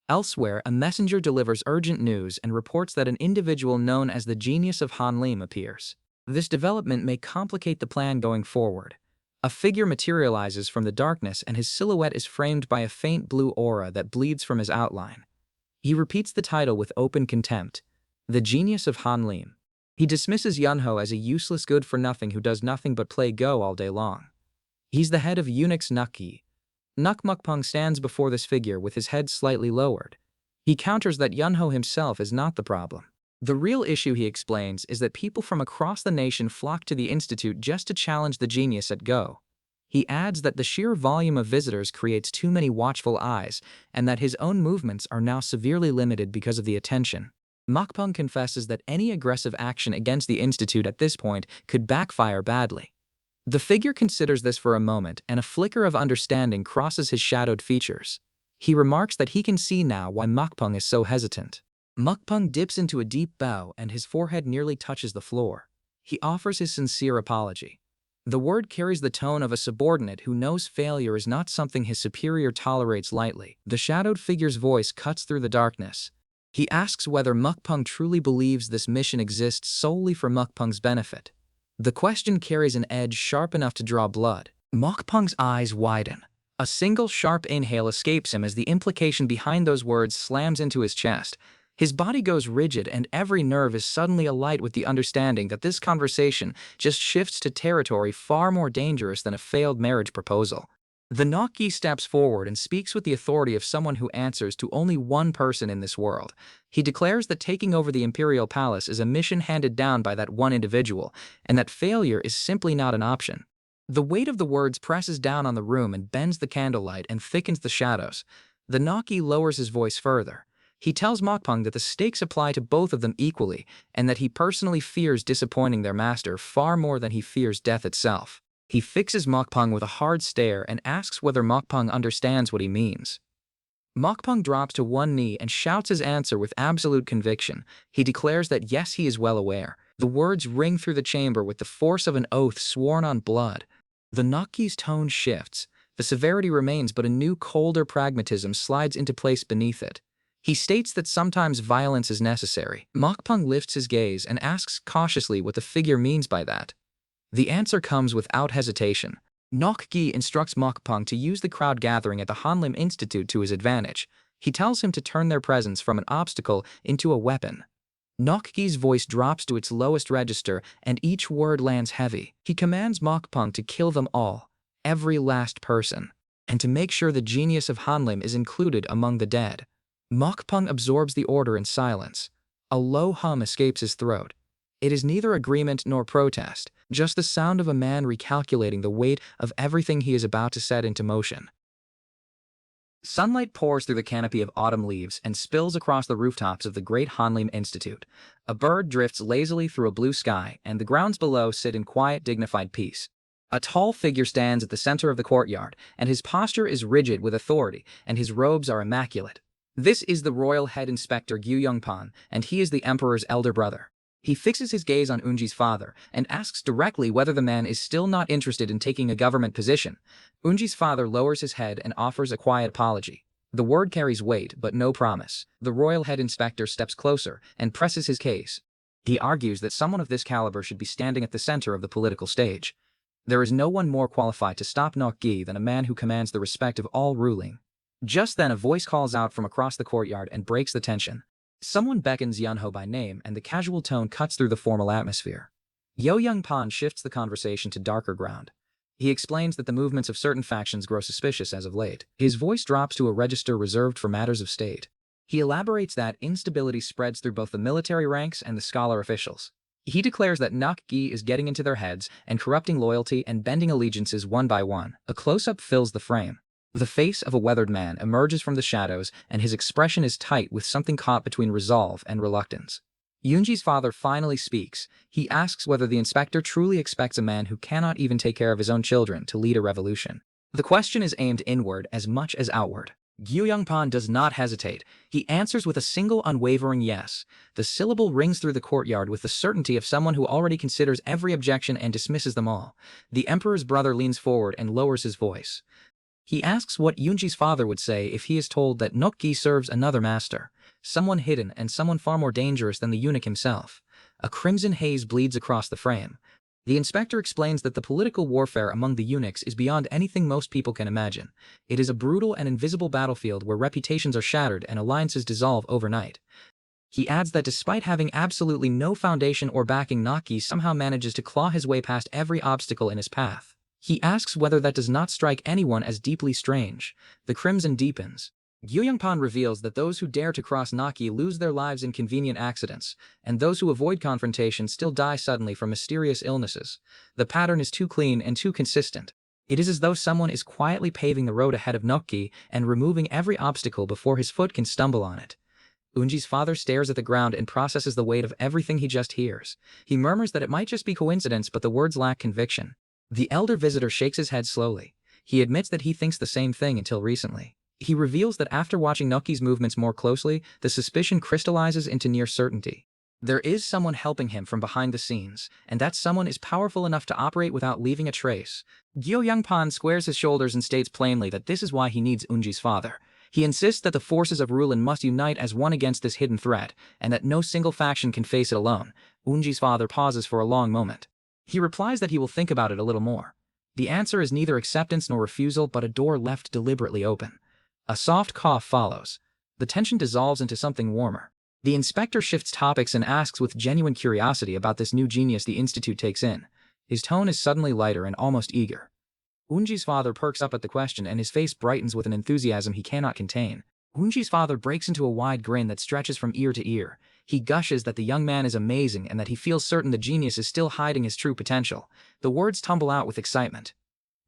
Elsewhere, a messenger delivers urgent news and reports that an individual known as the Genius of Hanlim appears. This development may complicate the plan going forward. A figure materializes from the darkness and his silhouette is framed by a faint blue aura that bleeds from his outline. He repeats the title with open contempt, the Genius of Hanlim. He dismisses Yunho as a useless good-for-nothing who does nothing but play Go all day long. He's the head of eunuchs Nuki. Mokpong stands before this figure with his head slightly lowered. He counters that Yunho himself is not the problem. The real issue, he explains, is that people from across the nation flock to the institute just to challenge the genius at Go. He adds that the sheer volume of visitors creates too many watchful eyes, and that his own movements are now severely limited because of the attention. Mokpong confesses that any aggressive action against the institute at this point could backfire badly. The figure considers this for a moment, and a flicker of understanding crosses his shadowed features. He remarks that he can see now why Mokpong is so hesitant. Mokpong dips into a deep bow and his forehead nearly touches the floor. He offers his sincere apology. The word carries the tone of a subordinate who knows failure is not something his superior tolerates lightly. The shadowed figure's voice cuts through the darkness. He asks whether Mokpong truly believes this mission exists solely for Mokpong's benefit. The question carries an edge sharp enough to draw blood. Mokpong's eyes widen. A single sharp inhale escapes him as the implication behind those words slams into his chest. His body goes rigid and every nerve is suddenly alight with the understanding that this conversation just shifts to territory far more dangerous than a failed marriage proposal. The Nokgi steps forward and speaks with the authority of someone who answers to only one person in this world. He declares that taking over the imperial palace is a mission handed down by that one individual, and that failure is simply not an option. The weight of the words presses down on the room and bends the candlelight and thickens the shadows. The Nokgi lowers his voice further. He tells Mokpong that the stakes apply to both of them equally, and that he personally fears disappointing their master far more than he fears death itself. He fixes Mokpong with a hard stare and asks whether Mokpong understands what he means. Mokpong drops to one knee and shouts his answer with absolute conviction. He declares that yes, he is well aware. The words ring through the chamber with the force of an oath sworn on blood. The Nokgi's tone shifts. The severity remains, but a new, colder pragmatism slides into place beneath it. He states that sometimes violence is necessary. Mokpong lifts his gaze and asks cautiously what the figure means by that. The answer comes without hesitation. Nokgi instructs Mokpong to use the crowd gathering at the Hanlim Institute to his advantage. He tells him to turn their presence from an obstacle into a weapon. Nokgi's voice drops to its lowest register and each word lands heavy. He commands Mokpong to kill them all, every last person, and to make sure the genius of Hanlim is included among the dead. Mokpong absorbs the order in silence. A low hum escapes his throat. It is neither agreement nor protest, just the sound of a man recalculating the weight of everything he is about to set into motion. Sunlight pours through the canopy of autumn leaves and spills across the rooftops of the great Hanlim Institute. A bird drifts lazily through a blue sky, and the grounds below sit in quiet, dignified peace. A tall figure stands at the center of the courtyard, and his posture is rigid with authority, and his robes are immaculate. This is the royal head inspector Gyu Yongpan, and he is the emperor's elder brother. He fixes his gaze on Unji's father and asks directly whether the man is still not interested in taking a government position. Unji's father lowers his head and offers a quiet apology. The word carries weight, but no promise. The royal head inspector steps closer and presses his case. He argues that someone of this caliber should be standing at the center of the political stage. There is no one more qualified to stop Nokgi than a man who commands the respect of all ruling. Just then a voice calls out from across the courtyard and breaks the tension. Someone beckons Yunho by name and the casual tone cuts through the formal atmosphere. Yo Youngpan shifts the conversation to darker ground. He explains that the movements of certain factions grow suspicious as of late. His voice drops to a register reserved for matters of state. He elaborates that instability spreads through both the military ranks and the scholar officials. He declares that Nokgi is getting into their heads and corrupting loyalty and bending allegiances one by one. A close-up fills the frame. The face of a weathered man emerges from the shadows, and his expression is tight with something caught between resolve and reluctance. Yunji's father finally speaks. He asks whether the inspector truly expects a man who cannot even take care of his own children to lead a revolution. The question is aimed inward as much as outward. Gyuyangpan does not hesitate. He answers with a single unwavering yes. The syllable rings through the courtyard with the certainty of someone who already considers every objection and dismisses them all. The emperor's brother leans forward and lowers his voice. He asks what Yunji's father would say if he is told that Nokgi serves another master, someone hidden and someone far more dangerous than the eunuch himself. A crimson haze bleeds across the frame. The inspector explains that the political warfare among the eunuchs is beyond anything most people can imagine. It is a brutal and invisible battlefield where reputations are shattered and alliances dissolve overnight. He adds that despite having absolutely no foundation or backing, Nokgi somehow manages to claw his way past every obstacle in his path. He asks whether that does not strike anyone as deeply strange. The crimson deepens. Gyuyangpan reveals that those who dare to cross Nokgi lose their lives in convenient accidents, and those who avoid confrontation still die suddenly from mysterious illnesses. The pattern is too clean and too consistent. It is as though someone is quietly paving the road ahead of Nokgi and removing every obstacle before his foot can stumble on it. Unji's father stares at the ground and processes the weight of everything he just hears. He murmurs that it might just be coincidence, but the words lack conviction. The elder visitor shakes his head slowly. He admits that he thinks the same thing until recently. He reveals that after watching Nokgi's movements more closely, the suspicion crystallizes into near certainty. There is someone helping him from behind the scenes, and that someone is powerful enough to operate without leaving a trace. Gyuyangpan squares his shoulders and states plainly that this is why he needs Unji's father. He insists that the forces of Rulan must unite as one against this hidden threat, and that no single faction can face it alone. Unji's father pauses for a long moment. He replies that he will think about it a little more. The answer is neither acceptance nor refusal, but a door left deliberately open. A soft cough follows. The tension dissolves into something warmer. The inspector shifts topics and asks with genuine curiosity about this new genius the institute takes in. His tone is suddenly lighter and almost eager. Unji's father perks up at the question and his face brightens with an enthusiasm he cannot contain. Unji's father breaks into a wide grin that stretches from ear to ear. He gushes that the young man is amazing and that he feels certain the genius is still hiding his true potential. The words tumble out with excitement.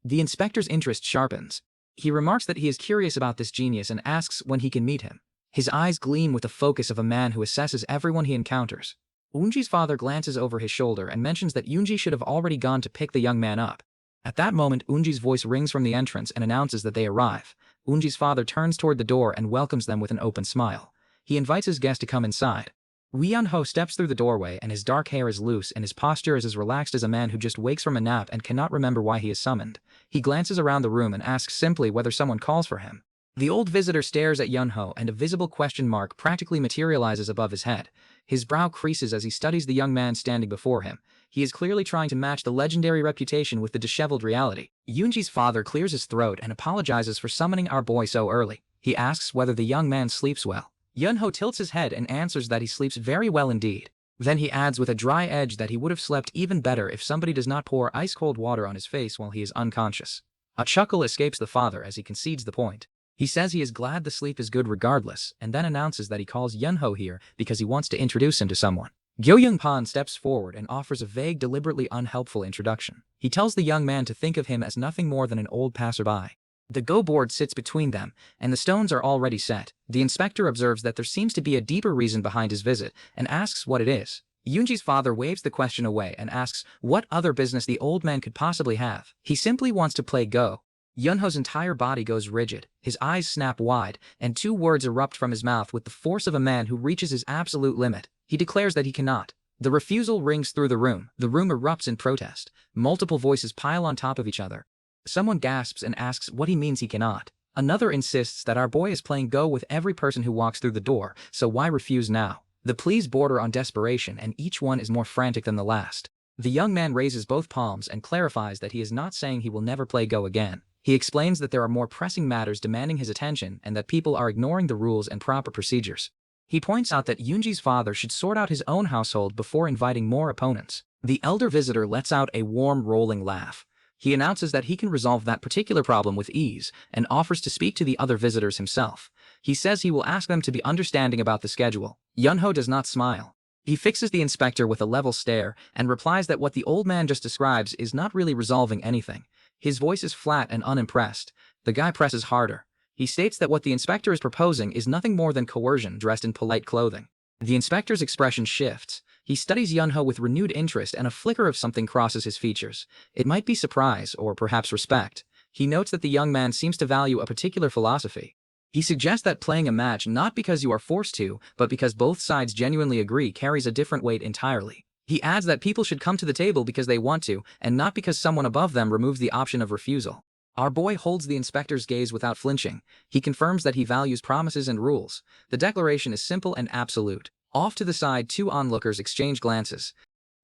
The inspector's interest sharpens. He remarks that he is curious about this genius and asks when he can meet him. His eyes gleam with the focus of a man who assesses everyone he encounters. Unji's father glances over his shoulder and mentions that Unji should have already gone to pick the young man up. At that moment, Unji's voice rings from the entrance and announces that they arrive. Unji's father turns toward the door and welcomes them with an open smile. He invites his guest to come inside. Woo-Yeon-ho steps through the doorway and his dark hair is loose and his posture is as relaxed as a man who just wakes from a nap and cannot remember why he is summoned. He glances around the room and asks simply whether someone calls for him. The old visitor stares at Yeon-ho and a visible question mark practically materializes above his head. His brow creases as he studies the young man standing before him. He is clearly trying to match the legendary reputation with the disheveled reality. Yoonji's father clears his throat and apologizes for summoning our boy so early. He asks whether the young man sleeps well. Yeon-ho tilts his head and answers that he sleeps very well indeed. Then he adds with a dry edge that he would have slept even better if somebody does not pour ice-cold water on his face while he is unconscious. A chuckle escapes the father as he concedes the point. He says he is glad the sleep is good regardless, and then announces that he calls Yeon-ho here because he wants to introduce him to someone. Gyuyangpan steps forward and offers a vague, deliberately unhelpful introduction. He tells the young man to think of him as nothing more than an old passerby. The go board sits between them, and the stones are already set. The inspector observes that there seems to be a deeper reason behind his visit, and asks what it is. Yoonji's father waves the question away and asks what other business the old man could possibly have. He simply wants to play Go. Yeon-ho's entire body goes rigid, his eyes snap wide, and two words erupt from his mouth with the force of a man who reaches his absolute limit. He declares that he cannot. The refusal rings through the room. The room erupts in protest. Multiple voices pile on top of each other. Someone gasps and asks what he means he cannot. Another insists that our boy is playing Go with every person who walks through the door, so why refuse now? The pleas border on desperation, and each one is more frantic than the last. The young man raises both palms and clarifies that he is not saying he will never play Go again. He explains that there are more pressing matters demanding his attention and that people are ignoring the rules and proper procedures. He points out that Yoonji's father should sort out his own household before inviting more opponents. The elder visitor lets out a warm, rolling laugh. He announces that he can resolve that particular problem with ease and offers to speak to the other visitors himself. He says he will ask them to be understanding about the schedule. Yeon-ho does not smile. He fixes the inspector with a level stare and replies that what the old man just describes is not really resolving anything. His voice is flat and unimpressed. The guy presses harder. He states that what the inspector is proposing is nothing more than coercion dressed in polite clothing. The inspector's expression shifts. He studies Yeon-ho with renewed interest and a flicker of something crosses his features. It might be surprise or perhaps respect. He notes that the young man seems to value a particular philosophy. He suggests that playing a match not because you are forced to, but because both sides genuinely agree carries a different weight entirely. He adds that people should come to the table because they want to, and not because someone above them removes the option of refusal. Our boy holds the inspector's gaze without flinching. He confirms that he values promises and rules. The declaration is simple and absolute. Off to the side, two onlookers exchange glances.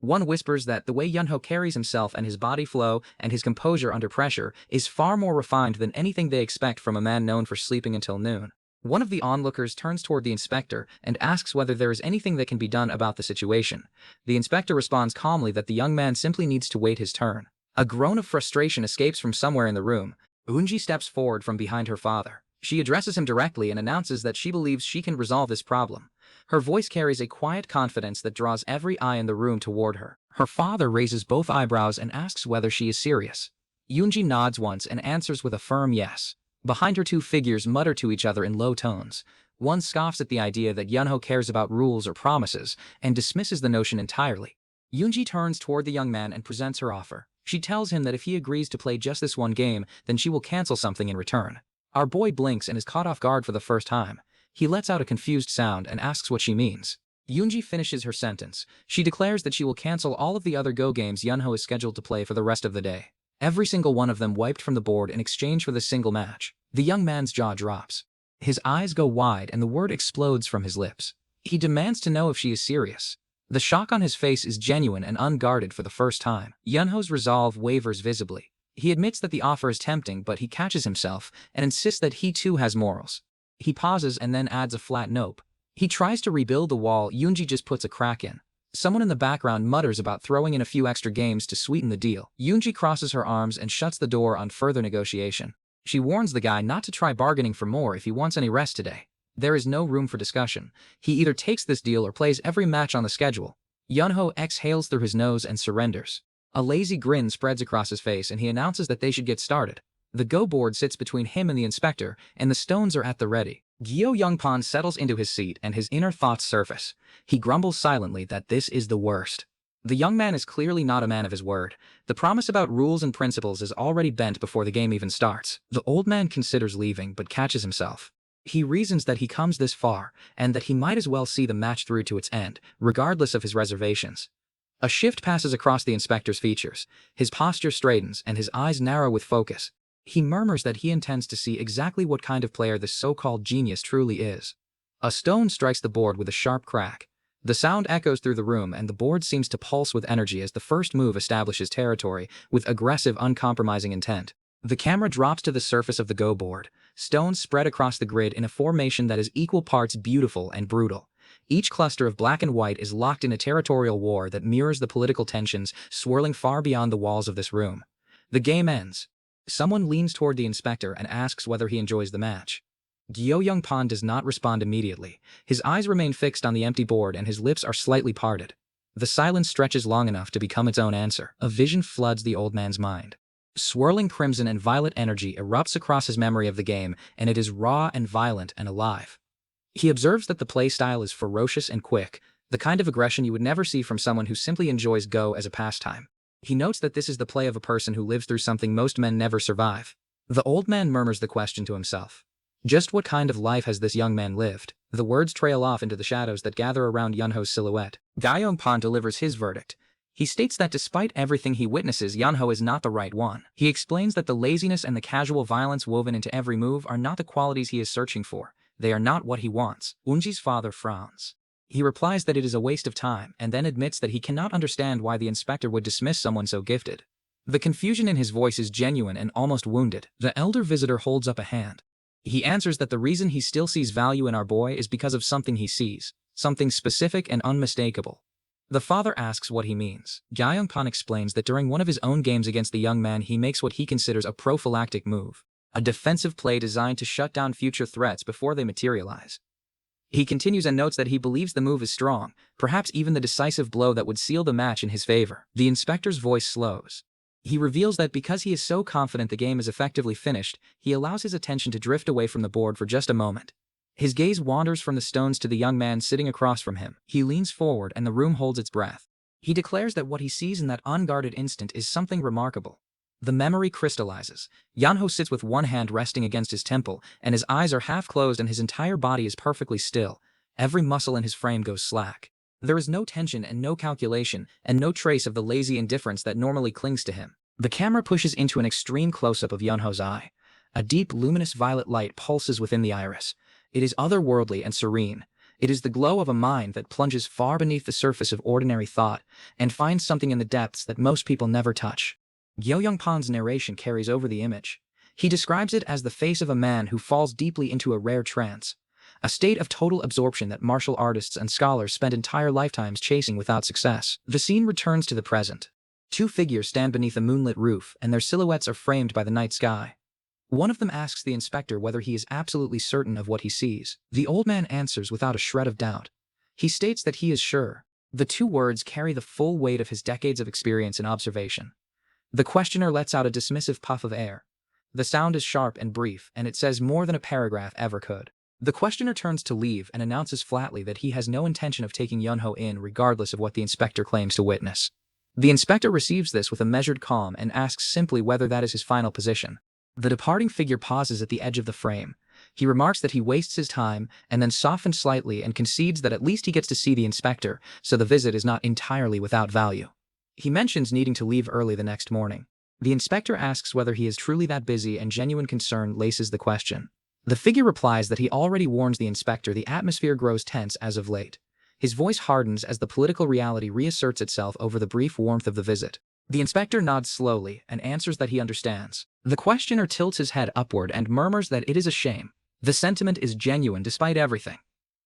One whispers that the way Yunho carries himself and his body flow and his composure under pressure is far more refined than anything they expect from a man known for sleeping until noon. One of the onlookers turns toward the inspector and asks whether there is anything that can be done about the situation. The inspector responds calmly that the young man simply needs to wait his turn. A groan of frustration escapes from somewhere in the room. Unji steps forward from behind her father. She addresses him directly and announces that she believes she can resolve this problem. Her voice carries a quiet confidence that draws every eye in the room toward her. Her father raises both eyebrows and asks whether she is serious. Yoonji nods once and answers with a firm yes. Behind her, two figures mutter to each other in low tones. One scoffs at the idea that Yunho cares about rules or promises and dismisses the notion entirely. Yoonji turns toward the young man and presents her offer. She tells him that if he agrees to play just this one game, then she will cancel something in return. Our boy blinks and is caught off guard for the first time. He lets out a confused sound and asks what she means. Yoonji finishes her sentence. She declares that she will cancel all of the other Go games Yunho is scheduled to play for the rest of the day. Every single one of them wiped from the board in exchange for this single match. The young man's jaw drops. His eyes go wide and the word explodes from his lips. He demands to know if she is serious. The shock on his face is genuine and unguarded for the first time. Yunho's resolve wavers visibly. He admits that the offer is tempting, but he catches himself and insists that he too has morals. He pauses and then adds a flat nope. He tries to rebuild the wall. Yoonji just puts a crack in. Someone in the background mutters about throwing in a few extra games to sweeten the deal. Yoonji crosses her arms and shuts the door on further negotiation. She warns the guy not to try bargaining for more if he wants any rest today. There is no room for discussion. He either takes this deal or plays every match on the schedule. Yunho exhales through his nose and surrenders. A lazy grin spreads across his face and he announces that they should get started. The Go board sits between him and the inspector, and the stones are at the ready. Gyo Youngpan settles into his seat and his inner thoughts surface. He grumbles silently that this is the worst. The young man is clearly not a man of his word. The promise about rules and principles is already bent before the game even starts. The old man considers leaving but catches himself. He reasons that he comes this far, and that he might as well see the match through to its end, regardless of his reservations. A shift passes across the inspector's features. His posture straightens and his eyes narrow with focus. He murmurs that he intends to see exactly what kind of player this so-called genius truly is. A stone strikes the board with a sharp crack. The sound echoes through the room and the board seems to pulse with energy as the first move establishes territory with aggressive, uncompromising intent. The camera drops to the surface of the Go board. Stones spread across the grid in a formation that is equal parts beautiful and brutal. Each cluster of black and white is locked in a territorial war that mirrors the political tensions swirling far beyond the walls of this room. The game ends. Someone leans toward the inspector and asks whether he enjoys the match. Gyo Youngpan does not respond immediately. His eyes remain fixed on the empty board and his lips are slightly parted. The silence stretches long enough to become its own answer. A vision floods the old man's mind. Swirling crimson and violet energy erupts across his memory of the game, and it is raw and violent and alive. He observes that the play style is ferocious and quick, the kind of aggression you would never see from someone who simply enjoys Go as a pastime. He notes that this is the play of a person who lives through something most men never survive. The old man murmurs the question to himself. Just what kind of life has this young man lived? The words trail off into the shadows that gather around Yunho's silhouette. Gyeongpan delivers his verdict. He states that despite everything he witnesses, Yunho is not the right one. He explains that the laziness and the casual violence woven into every move are not the qualities he is searching for. They are not what he wants. Unji's father frowns. He replies that it is a waste of time, and then admits that he cannot understand why the inspector would dismiss someone so gifted. The confusion in his voice is genuine and almost wounded. The elder visitor holds up a hand. He answers that the reason he still sees value in our boy is because of something he sees, something specific and unmistakable. The father asks what he means. Gyeongpan explains that during one of his own games against the young man he makes what he considers a prophylactic move, a defensive play designed to shut down future threats before they materialize. He continues and notes that he believes the move is strong, perhaps even the decisive blow that would seal the match in his favor. The inspector's voice slows. He reveals that because he is so confident the game is effectively finished, he allows his attention to drift away from the board for just a moment. His gaze wanders from the stones to the young man sitting across from him. He leans forward and the room holds its breath. He declares that what he sees in that unguarded instant is something remarkable. The memory crystallizes. Yanho sits with one hand resting against his temple, and his eyes are half closed and his entire body is perfectly still. Every muscle in his frame goes slack. There is no tension and no calculation, and no trace of the lazy indifference that normally clings to him. The camera pushes into an extreme close-up of Yunho's eye. A deep, luminous violet light pulses within the iris. It is otherworldly and serene. It is the glow of a mind that plunges far beneath the surface of ordinary thought and finds something in the depths that most people never touch. Gyo Youngpan's narration carries over the image. He describes it as the face of a man who falls deeply into a rare trance, a state of total absorption that martial artists and scholars spend entire lifetimes chasing without success. The scene returns to the present. Two figures stand beneath a moonlit roof, and their silhouettes are framed by the night sky. One of them asks the inspector whether he is absolutely certain of what he sees. The old man answers without a shred of doubt. He states that he is sure. The two words carry the full weight of his decades of experience and observation. The questioner lets out a dismissive puff of air. The sound is sharp and brief, and it says more than a paragraph ever could. The questioner turns to leave and announces flatly that he has no intention of taking Yunho in regardless of what the inspector claims to witness. The inspector receives this with a measured calm and asks simply whether that is his final position. The departing figure pauses at the edge of the frame. He remarks that he wastes his time and then softens slightly and concedes that at least he gets to see the inspector, so the visit is not entirely without value. He mentions needing to leave early the next morning. The inspector asks whether he is truly that busy, and genuine concern laces the question. The figure replies that he already warns the inspector the atmosphere grows tense as of late. His voice hardens as the political reality reasserts itself over the brief warmth of the visit. The inspector nods slowly and answers that he understands. The questioner tilts his head upward and murmurs that it is a shame. The sentiment is genuine despite everything.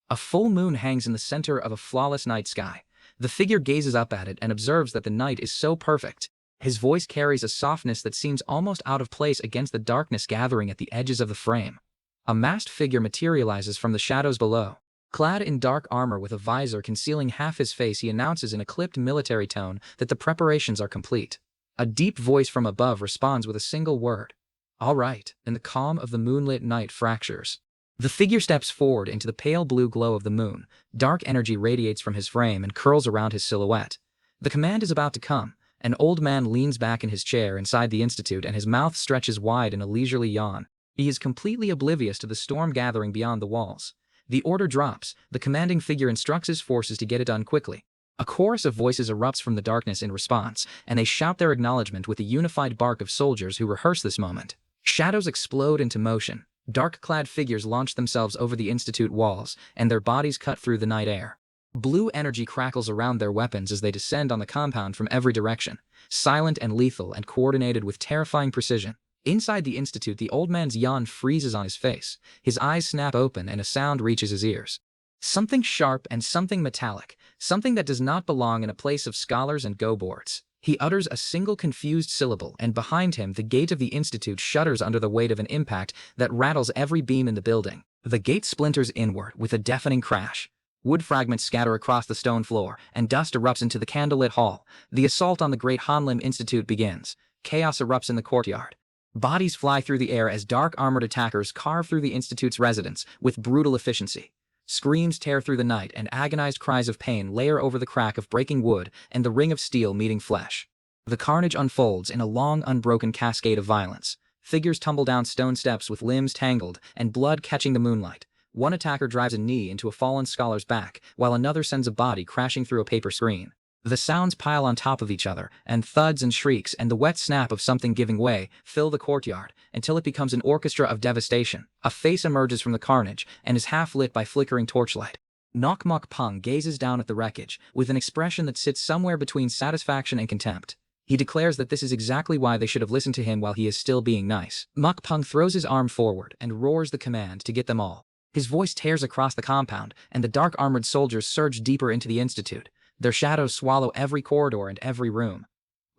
A full moon hangs in the center of a flawless night sky. The figure gazes up at it and observes that the night is so perfect. His voice carries a softness that seems almost out of place against the darkness gathering at the edges of the frame. A masked figure materializes from the shadows below. Clad in dark armor with a visor concealing half his face, he announces in a clipped military tone that the preparations are complete. A deep voice from above responds with a single word. "All right," and the calm of the moonlit night fractures. The figure steps forward into the pale blue glow of the moon. Dark energy radiates from his frame and curls around his silhouette. The command is about to come. An old man leans back in his chair inside the institute, and his mouth stretches wide in a leisurely yawn. He is completely oblivious to the storm gathering beyond the walls. The order drops. The commanding figure instructs his forces to get it done quickly. A chorus of voices erupts from the darkness in response, and they shout their acknowledgement with the unified bark of soldiers who rehearse this moment. Shadows explode into motion. Dark-clad figures launch themselves over the institute walls, and their bodies cut through the night air. Blue energy crackles around their weapons as they descend on the compound from every direction, silent and lethal and coordinated with terrifying precision. Inside the institute, the old man's yawn freezes on his face. His eyes snap open and a sound reaches his ears. Something sharp and something metallic, something that does not belong in a place of scholars and go-boards. He utters a single confused syllable, and behind him the gate of the institute shudders under the weight of an impact that rattles every beam in the building. The gate splinters inward with a deafening crash. Wood fragments scatter across the stone floor, and dust erupts into the candlelit hall. The assault on the Great Hanlim Institute begins. Chaos erupts in the courtyard. Bodies fly through the air as dark armored attackers carve through the institute's residents with brutal efficiency. Screams tear through the night, and agonized cries of pain layer over the crack of breaking wood and the ring of steel meeting flesh. The carnage unfolds in a long, unbroken cascade of violence. Figures tumble down stone steps with limbs tangled and blood catching the moonlight. One attacker drives a knee into a fallen scholar's back, while another sends a body crashing through a paper screen. The sounds pile on top of each other, and thuds and shrieks and the wet snap of something giving way fill the courtyard until it becomes an orchestra of devastation. A face emerges from the carnage and is half lit by flickering torchlight. Nok Pung gazes down at the wreckage with an expression that sits somewhere between satisfaction and contempt. He declares that this is exactly why they should have listened to him while he is still being nice. Mok Pung throws his arm forward and roars the command to get them all. His voice tears across the compound, and the dark-armored soldiers surge deeper into the institute. Their shadows swallow every corridor and every room.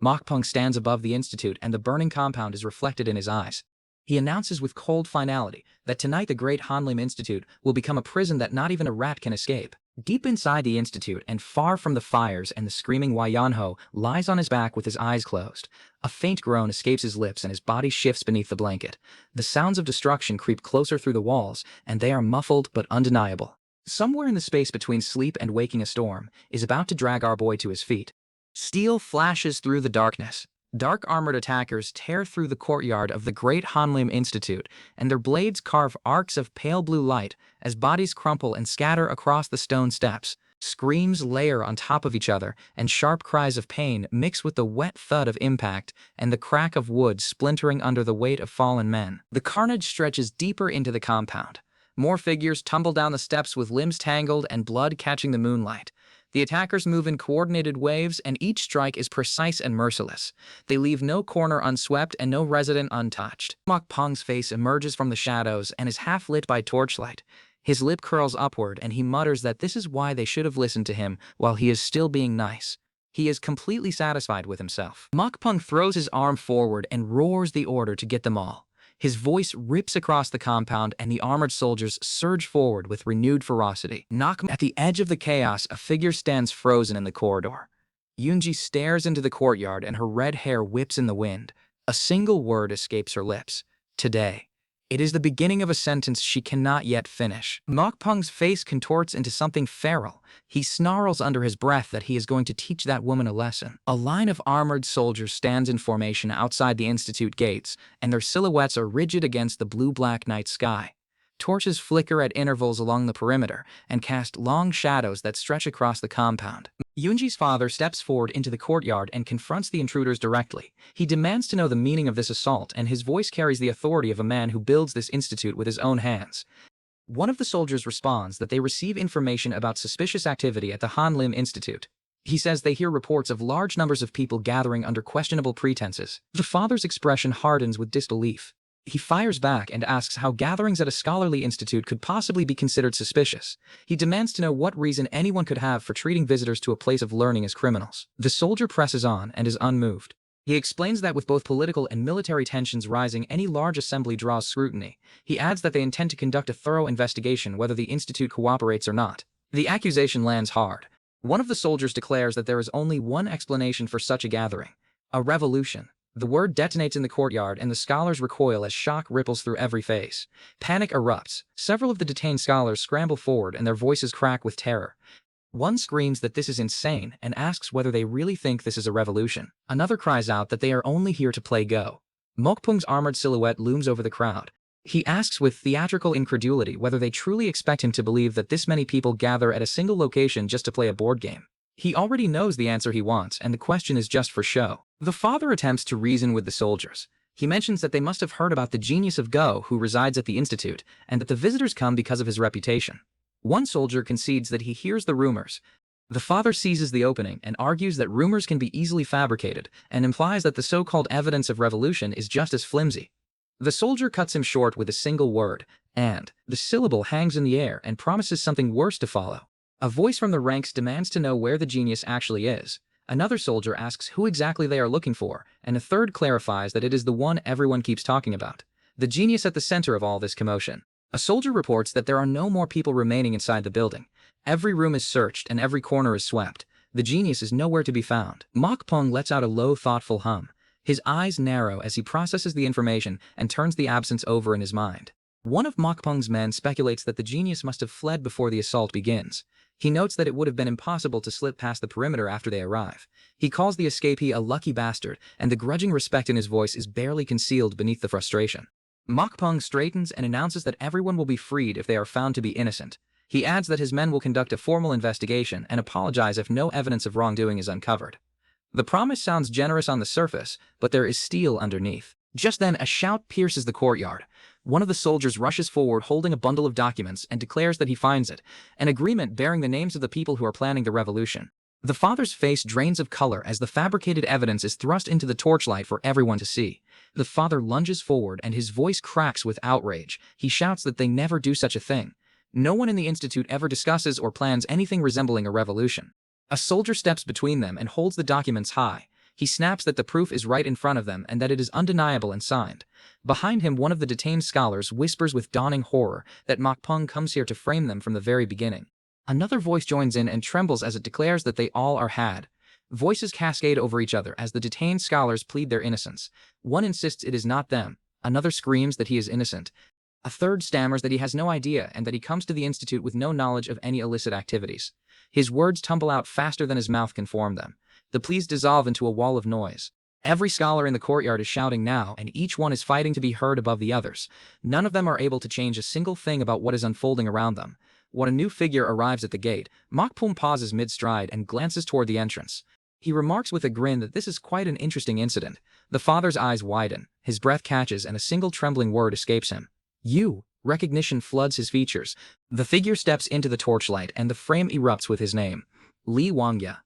Mokpung stands above the institute, and the burning compound is reflected in his eyes. He announces with cold finality that tonight the Great Hanlim Institute will become a prison that not even a rat can escape. Deep inside the institute, and far from the fires and the screaming, Yanho lies on his back with his eyes closed. A faint groan escapes his lips and his body shifts beneath the blanket. The sounds of destruction creep closer through the walls, and they are muffled but undeniable. Somewhere in the space between sleep and waking, a storm is about to drag our boy to his feet. Steel flashes through the darkness. Dark armored attackers tear through the courtyard of the Great Hanlim Institute, and their blades carve arcs of pale blue light as bodies crumple and scatter across the stone steps. Screams layer on top of each other, and sharp cries of pain mix with the wet thud of impact and the crack of wood splintering under the weight of fallen men. The carnage stretches deeper into the compound. More figures tumble down the steps with limbs tangled and blood catching the moonlight. The attackers move in coordinated waves, and each strike is precise and merciless. They leave no corner unswept and no resident untouched. Mok Pong's face emerges from the shadows and is half lit by torchlight. His lip curls upward, and he mutters that this is why they should have listened to him while he is still being nice. He is completely satisfied with himself. Mok Pong throws his arm forward and roars the order to get them all. His voice rips across the compound, and the armored soldiers surge forward with renewed ferocity. At the edge of the chaos, a figure stands frozen in the corridor. Yoonji stares into the courtyard, and her red hair whips in the wind. A single word escapes her lips. Today. It is the beginning of a sentence she cannot yet finish. Mok Pong's face contorts into something feral. He snarls under his breath that he is going to teach that woman a lesson. A line of armored soldiers stands in formation outside the institute gates, and their silhouettes are rigid against the blue-black night sky. Torches flicker at intervals along the perimeter and cast long shadows that stretch across the compound. Yoonji's father steps forward into the courtyard and confronts the intruders directly. He demands to know the meaning of this assault, and his voice carries the authority of a man who builds this institute with his own hands. One of the soldiers responds that they receive information about suspicious activity at the Hanlim Institute. He says they hear reports of large numbers of people gathering under questionable pretenses. The father's expression hardens with disbelief. He fires back and asks how gatherings at a scholarly institute could possibly be considered suspicious. He demands to know what reason anyone could have for treating visitors to a place of learning as criminals. The soldier presses on and is unmoved. He explains that with both political and military tensions rising, any large assembly draws scrutiny. He adds that they intend to conduct a thorough investigation whether the institute cooperates or not. The accusation lands hard. One of the soldiers declares that there is only one explanation for such a gathering: a revolution. The word detonates in the courtyard, and the scholars recoil as shock ripples through every face. Panic erupts. Several of the detained scholars scramble forward, and their voices crack with terror. One screams that this is insane and asks whether they really think this is a revolution. Another cries out that they are only here to play Go. Mok Pong's armored silhouette looms over the crowd. He asks with theatrical incredulity whether they truly expect him to believe that this many people gather at a single location just to play a board game. He already knows the answer he wants, and the question is just for show. The father attempts to reason with the soldiers. He mentions that they must have heard about the genius of Go who resides at the institute, and that the visitors come because of his reputation. One soldier concedes that he hears the rumors. The father seizes the opening and argues that rumors can be easily fabricated, and implies that the so-called evidence of revolution is just as flimsy. The soldier cuts him short with a single word, and the syllable hangs in the air and promises something worse to follow. A voice from the ranks demands to know where the genius actually is. Another soldier asks who exactly they are looking for, and a third clarifies that it is the one everyone keeps talking about. The genius at the center of all this commotion. A soldier reports that there are no more people remaining inside the building. Every room is searched and every corner is swept. The genius is nowhere to be found. Mok Pong lets out a low, thoughtful hum. His eyes narrow as he processes the information and turns the absence over in his mind. One of Mok Pong's men speculates that the genius must have fled before the assault begins. He notes that it would have been impossible to slip past the perimeter after they arrive. He calls the escapee a lucky bastard, and the grudging respect in his voice is barely concealed beneath the frustration. Mok Pong straightens and announces that everyone will be freed if they are found to be innocent. He adds that his men will conduct a formal investigation and apologize if no evidence of wrongdoing is uncovered. The promise sounds generous on the surface, but there is steel underneath. Just then, a shout pierces the courtyard. One of the soldiers rushes forward holding a bundle of documents and declares that he finds it, an agreement bearing the names of the people who are planning the revolution. The father's face drains of color as the fabricated evidence is thrust into the torchlight for everyone to see. The father lunges forward and his voice cracks with outrage. He shouts that they never do such a thing. No one in the institute ever discusses or plans anything resembling a revolution. A soldier steps between them and holds the documents high. He snaps that the proof is right in front of them and that it is undeniable and signed. Behind him, one of the detained scholars whispers with dawning horror that Mok Pong comes here to frame them from the very beginning. Another voice joins in and trembles as it declares that they all are had. Voices cascade over each other as the detained scholars plead their innocence. One insists it is not them. Another screams that he is innocent. A third stammers that he has no idea and that he comes to the institute with no knowledge of any illicit activities. His words tumble out faster than his mouth can form them. The pleas dissolve into a wall of noise. Every scholar in the courtyard is shouting now, and each one is fighting to be heard above the others. None of them are able to change a single thing about what is unfolding around them. When a new figure arrives at the gate, Mokpung pauses mid-stride and glances toward the entrance. He remarks with a grin that this is quite an interesting incident. The father's eyes widen, his breath catches, and a single trembling word escapes him. You! Recognition floods his features. The figure steps into the torchlight, and the frame erupts with his name. Li Wangya.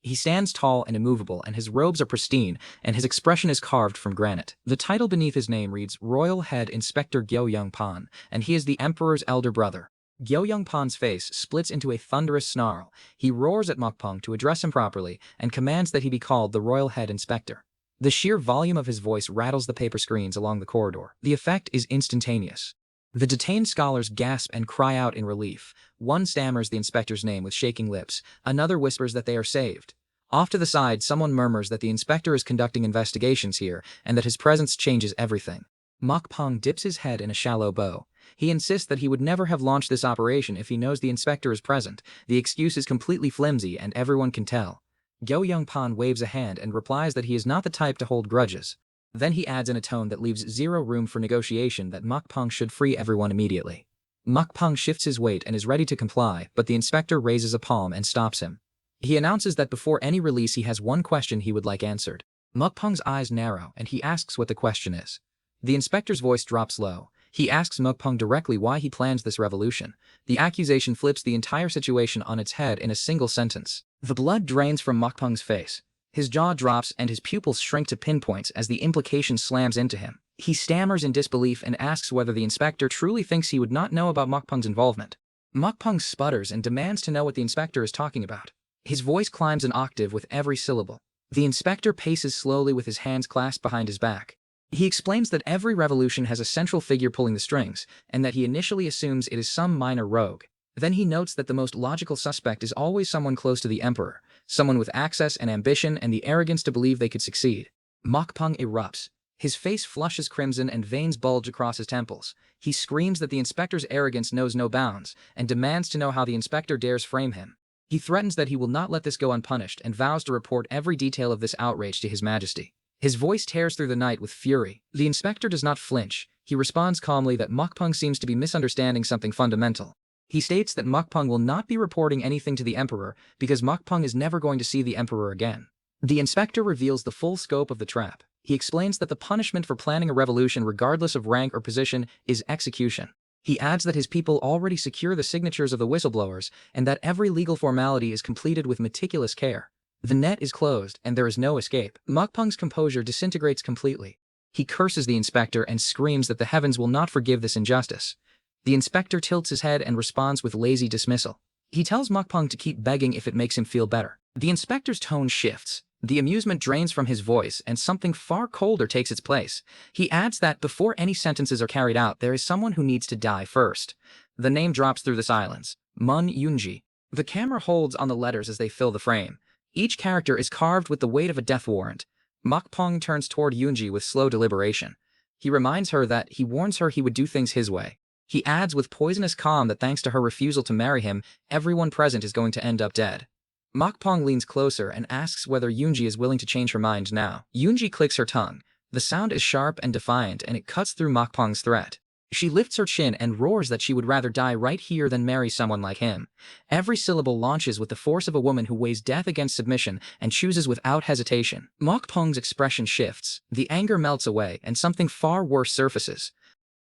He stands tall and immovable, and his robes are pristine, and his expression is carved from granite. The title beneath his name reads Royal Head Inspector Gyo Pan, and he is the Emperor's elder brother. Gyo Pan's face splits into a thunderous snarl. He roars at Mokpung to address him properly, and commands that he be called the Royal Head Inspector. The sheer volume of his voice rattles the paper screens along the corridor. The effect is instantaneous. The detained scholars gasp and cry out in relief. One stammers the inspector's name with shaking lips, another whispers that they are saved. Off to the side, someone murmurs that the inspector is conducting investigations here, and that his presence changes everything. Mokpung dips his head in a shallow bow. He insists that he would never have launched this operation if he knows the inspector is present. The excuse is completely flimsy, and everyone can tell. Gyo Pan waves a hand and replies that he is not the type to hold grudges. Then he adds in a tone that leaves zero room for negotiation that Mokpung should free everyone immediately. Mokpung shifts his weight and is ready to comply, but the inspector raises a palm and stops him. He announces that before any release he has one question he would like answered. Mokpung's eyes narrow, and he asks what the question is. The inspector's voice drops low. He asks Mokpung directly why he plans this revolution. The accusation flips the entire situation on its head in a single sentence. The blood drains from Mokpung's face. His jaw drops and his pupils shrink to pinpoints as the implication slams into him. He stammers in disbelief and asks whether the inspector truly thinks he would not know about Mokpung's involvement. Mokpung sputters and demands to know what the inspector is talking about. His voice climbs an octave with every syllable. The inspector paces slowly with his hands clasped behind his back. He explains that every revolution has a central figure pulling the strings, and that he initially assumes it is some minor rogue. Then he notes that the most logical suspect is always someone close to the emperor, someone with access and ambition and the arrogance to believe they could succeed. Mokpung erupts. His face flushes crimson and veins bulge across his temples. He screams that the inspector's arrogance knows no bounds, and demands to know how the inspector dares frame him. He threatens that he will not let this go unpunished and vows to report every detail of this outrage to His Majesty. His voice tears through the night with fury. The inspector does not flinch. He responds calmly that Mokpung seems to be misunderstanding something fundamental. He states that Mokpung will not be reporting anything to the emperor because Mokpung is never going to see the emperor again. The inspector reveals the full scope of the trap. He explains that the punishment for planning a revolution regardless of rank or position is execution. He adds that his people already secure the signatures of the whistleblowers and that every legal formality is completed with meticulous care. The net is closed and there is no escape. Mokpung's composure disintegrates completely. He curses the inspector and screams that the heavens will not forgive this injustice. The inspector tilts his head and responds with lazy dismissal. He tells Mokpung to keep begging if it makes him feel better. The inspector's tone shifts. The amusement drains from his voice and something far colder takes its place. He adds that before any sentences are carried out, there is someone who needs to die first. The name drops through the silence. Mun Yunji. The camera holds on the letters as they fill the frame. Each character is carved with the weight of a death warrant. Mokpung turns toward Yunji with slow deliberation. He reminds her that he warns her he would do things his way. He adds with poisonous calm that thanks to her refusal to marry him, everyone present is going to end up dead. Mokpung leans closer and asks whether Yunji is willing to change her mind now. Yunji clicks her tongue. The sound is sharp and defiant, and it cuts through Mokpung's threat. She lifts her chin and roars that she would rather die right here than marry someone like him. Every syllable launches with the force of a woman who weighs death against submission and chooses without hesitation. Mokpung's expression shifts. The anger melts away, and something far worse surfaces.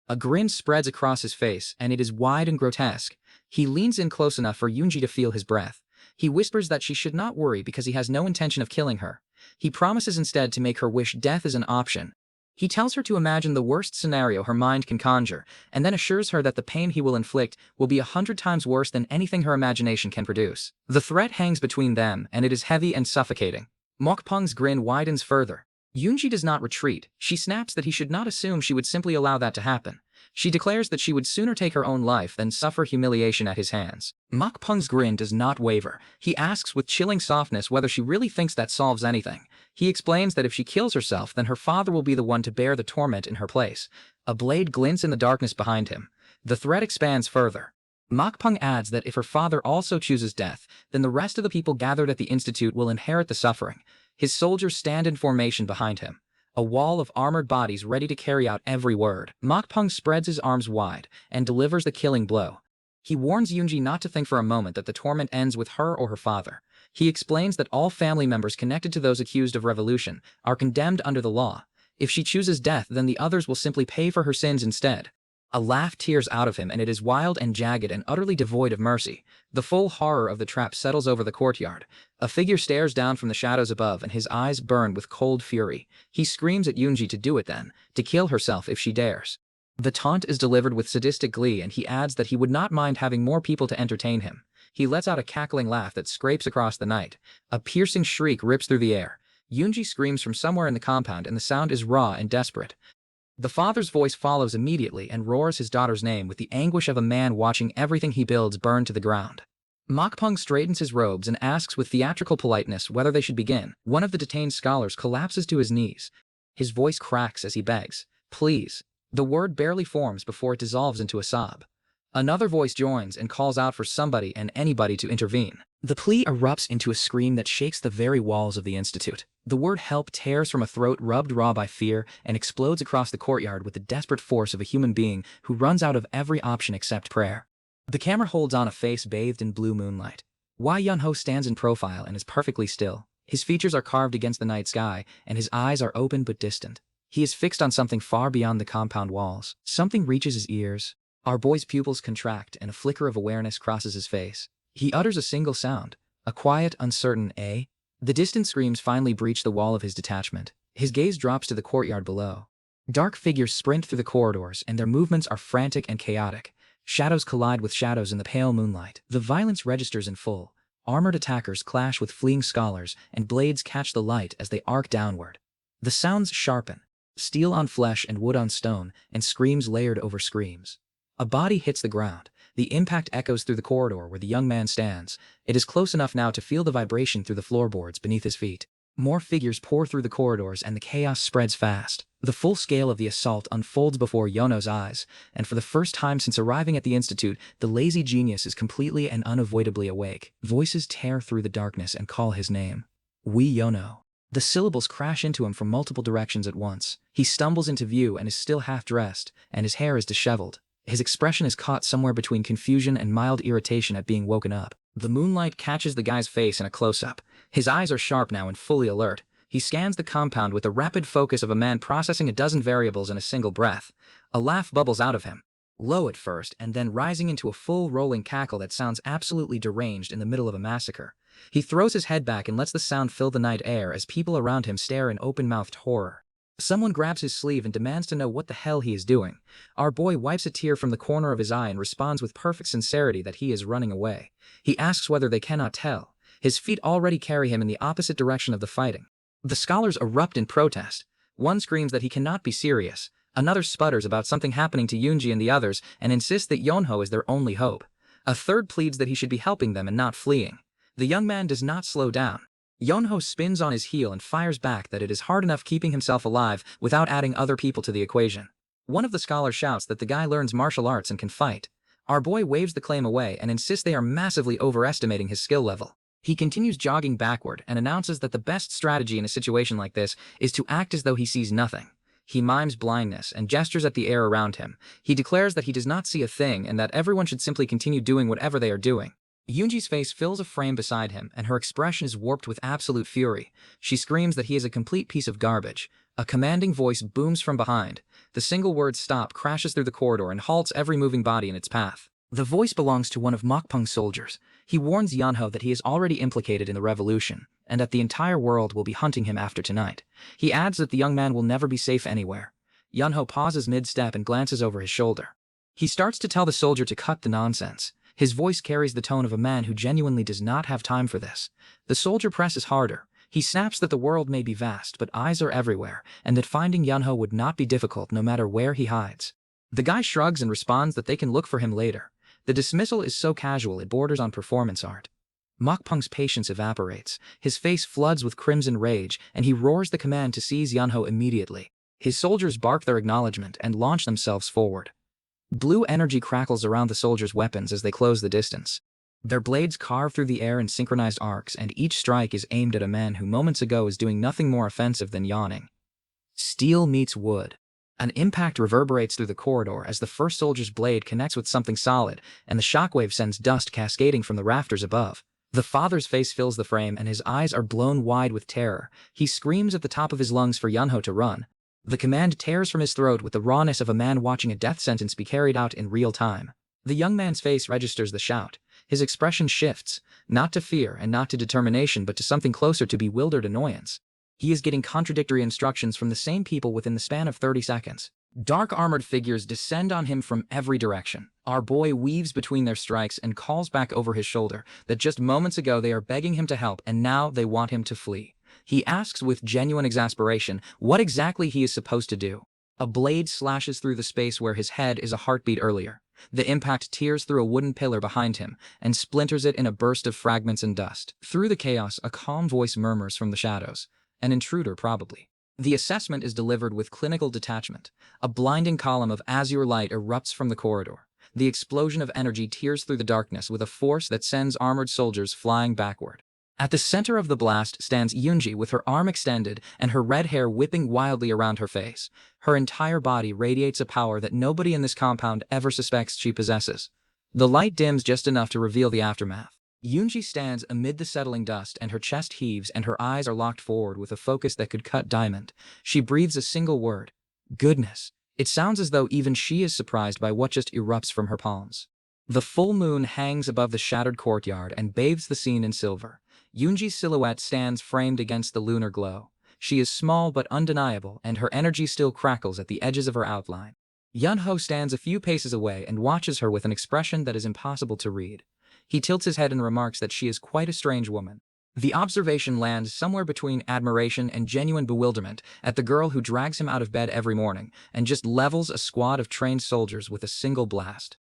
A grin spreads across his face, and it is wide and grotesque. He leans in close enough for Yunji to feel his breath. He whispers that she should not worry because he has no intention of killing her. He promises instead to make her wish death as an option. He tells her to imagine the worst scenario her mind can conjure, and then assures her that the pain he will inflict will be 100 times worse than anything her imagination can produce. The threat hangs between them, and it is heavy and suffocating. Mokpung's grin widens further. Yunji does not retreat. She snaps that he should not assume she would simply allow that to happen. She declares that she would sooner take her own life than suffer humiliation at his hands. Mokpung's grin does not waver. He asks with chilling softness whether she really thinks that solves anything. He explains that if she kills herself, then her father will be the one to bear the torment in her place. A blade glints in the darkness behind him. The threat expands further. Mokpung adds that if her father also chooses death, then the rest of the people gathered at the institute will inherit the suffering. His soldiers stand in formation behind him, a wall of armored bodies ready to carry out every word. Mokpung spreads his arms wide and delivers the killing blow. He warns Yoonji not to think for a moment that the torment ends with her or her father. He explains that all family members connected to those accused of revolution are condemned under the law. If she chooses death, then the others will simply pay for her sins instead. A laugh tears out of him, and it is wild and jagged and utterly devoid of mercy. The full horror of the trap settles over the courtyard. A figure stares down from the shadows above, and his eyes burn with cold fury. He screams at Yoonji to do it then, to kill herself if she dares. The taunt is delivered with sadistic glee, and he adds that he would not mind having more people to entertain him. He lets out a cackling laugh that scrapes across the night. A piercing shriek rips through the air. Yoonji screams from somewhere in the compound, and the sound is raw and desperate. The father's voice follows immediately and roars his daughter's name with the anguish of a man watching everything he builds burn to the ground. Mokpung straightens his robes and asks with theatrical politeness whether they should begin. One of the detained scholars collapses to his knees. His voice cracks as he begs, "Please." The word barely forms before it dissolves into a sob. Another voice joins and calls out for somebody and anybody to intervene. The plea erupts into a scream that shakes the very walls of the institute. The word help tears from a throat rubbed raw by fear and explodes across the courtyard with the desperate force of a human being who runs out of every option except prayer. The camera holds on a face bathed in blue moonlight. Wai Yunho stands in profile and is perfectly still. His features are carved against the night sky, and his eyes are open but distant. He is fixed on something far beyond the compound walls. Something reaches his ears. Our boy's pupils contract, and a flicker of awareness crosses his face. He utters a single sound, a quiet, uncertain "eh?" The distant screams finally breach the wall of his detachment. His gaze drops to the courtyard below. Dark figures sprint through the corridors, and their movements are frantic and chaotic. Shadows collide with shadows in the pale moonlight. The violence registers in full. Armored attackers clash with fleeing scholars, and blades catch the light as they arc downward. The sounds sharpen, steel on flesh and wood on stone, and screams layered over screams. A body hits the ground. The impact echoes through the corridor where the young man stands. It is close enough now to feel the vibration through the floorboards beneath his feet. More figures pour through the corridors, and the chaos spreads fast. The full scale of the assault unfolds before Yono's eyes, and for the first time since arriving at the institute, the lazy genius is completely and unavoidably awake. Voices tear through the darkness and call his name. Wee Yono. The syllables crash into him from multiple directions at once. He stumbles into view and is still half-dressed, and his hair is disheveled. His expression is caught somewhere between confusion and mild irritation at being woken up. The moonlight catches the guy's face in a close-up. His eyes are sharp now and fully alert. He scans the compound with the rapid focus of a man processing a dozen variables in a single breath. A laugh bubbles out of him, low at first and then rising into a full rolling cackle that sounds absolutely deranged in the middle of a massacre. He throws his head back and lets the sound fill the night air as people around him stare in open-mouthed horror. Someone grabs his sleeve and demands to know what the hell he is doing. Our boy wipes a tear from the corner of his eye and responds with perfect sincerity that he is running away. He asks whether they cannot tell. His feet already carry him in the opposite direction of the fighting. The scholars erupt in protest. One screams that he cannot be serious. Another sputters about something happening to Yoonji and the others and insists that Yonho is their only hope. A third pleads that he should be helping them and not fleeing. The young man does not slow down. Yonho spins on his heel and fires back that it is hard enough keeping himself alive without adding other people to the equation. One of the scholars shouts that the guy learns martial arts and can fight. Our boy waves the claim away and insists they are massively overestimating his skill level. He continues jogging backward and announces that the best strategy in a situation like this is to act as though he sees nothing. He mimes blindness and gestures at the air around him. He declares that he does not see a thing and that everyone should simply continue doing whatever they are doing. Yoonji's face fills a frame beside him, and her expression is warped with absolute fury. She screams that he is a complete piece of garbage. A commanding voice booms from behind. The single word "stop" crashes through the corridor and halts every moving body in its path. The voice belongs to one of Mokpung's soldiers. He warns Yonho that he is already implicated in the revolution, and that the entire world will be hunting him after tonight. He adds that the young man will never be safe anywhere. Yonho pauses mid-step and glances over his shoulder. He starts to tell the soldier to cut the nonsense. His voice carries the tone of a man who genuinely does not have time for this. The soldier presses harder. He snaps that the world may be vast, but eyes are everywhere, and that finding Yonho would not be difficult no matter where he hides. The guy shrugs and responds that they can look for him later. The dismissal is so casual it borders on performance art. Mokpung's patience evaporates. His face floods with crimson rage, and he roars the command to seize Yonho immediately. His soldiers bark their acknowledgement and launch themselves forward. Blue energy crackles around the soldiers' weapons as they close the distance. Their blades carve through the air in synchronized arcs, and each strike is aimed at a man who moments ago is doing nothing more offensive than yawning. Steel meets wood. An impact reverberates through the corridor as the first soldier's blade connects with something solid, and the shockwave sends dust cascading from the rafters above. The father's face fills the frame, and his eyes are blown wide with terror. He screams at the top of his lungs for Yunho to run. The command tears from his throat with the rawness of a man watching a death sentence be carried out in real time. The young man's face registers the shout. His expression shifts, not to fear and not to determination, but to something closer to bewildered annoyance. He is getting contradictory instructions from the same people within the span of 30 seconds. Dark armored figures descend on him from every direction. Our boy weaves between their strikes and calls back over his shoulder that just moments ago they are begging him to help and now they want him to flee. He asks with genuine exasperation what exactly he is supposed to do. A blade slashes through the space where his head is a heartbeat earlier. The impact tears through a wooden pillar behind him and splinters it in a burst of fragments and dust. Through the chaos, a calm voice murmurs from the shadows. An intruder, probably. The assessment is delivered with clinical detachment. A blinding column of azure light erupts from the corridor. The explosion of energy tears through the darkness with a force that sends armored soldiers flying backward. At the center of the blast stands Yunji with her arm extended and her red hair whipping wildly around her face. Her entire body radiates a power that nobody in this compound ever suspects she possesses. The light dims just enough to reveal the aftermath. Yunji stands amid the settling dust and her chest heaves and her eyes are locked forward with a focus that could cut diamond. She breathes a single word. Goodness. It sounds as though even she is surprised by what just erupts from her palms. The full moon hangs above the shattered courtyard and bathes the scene in silver. Yunji's silhouette stands framed against the lunar glow. She is small but undeniable, and her energy still crackles at the edges of her outline. Yunho stands a few paces away and watches her with an expression that is impossible to read. He tilts his head and remarks that she is quite a strange woman. The observation lands somewhere between admiration and genuine bewilderment at the girl who drags him out of bed every morning and just levels a squad of trained soldiers with a single blast.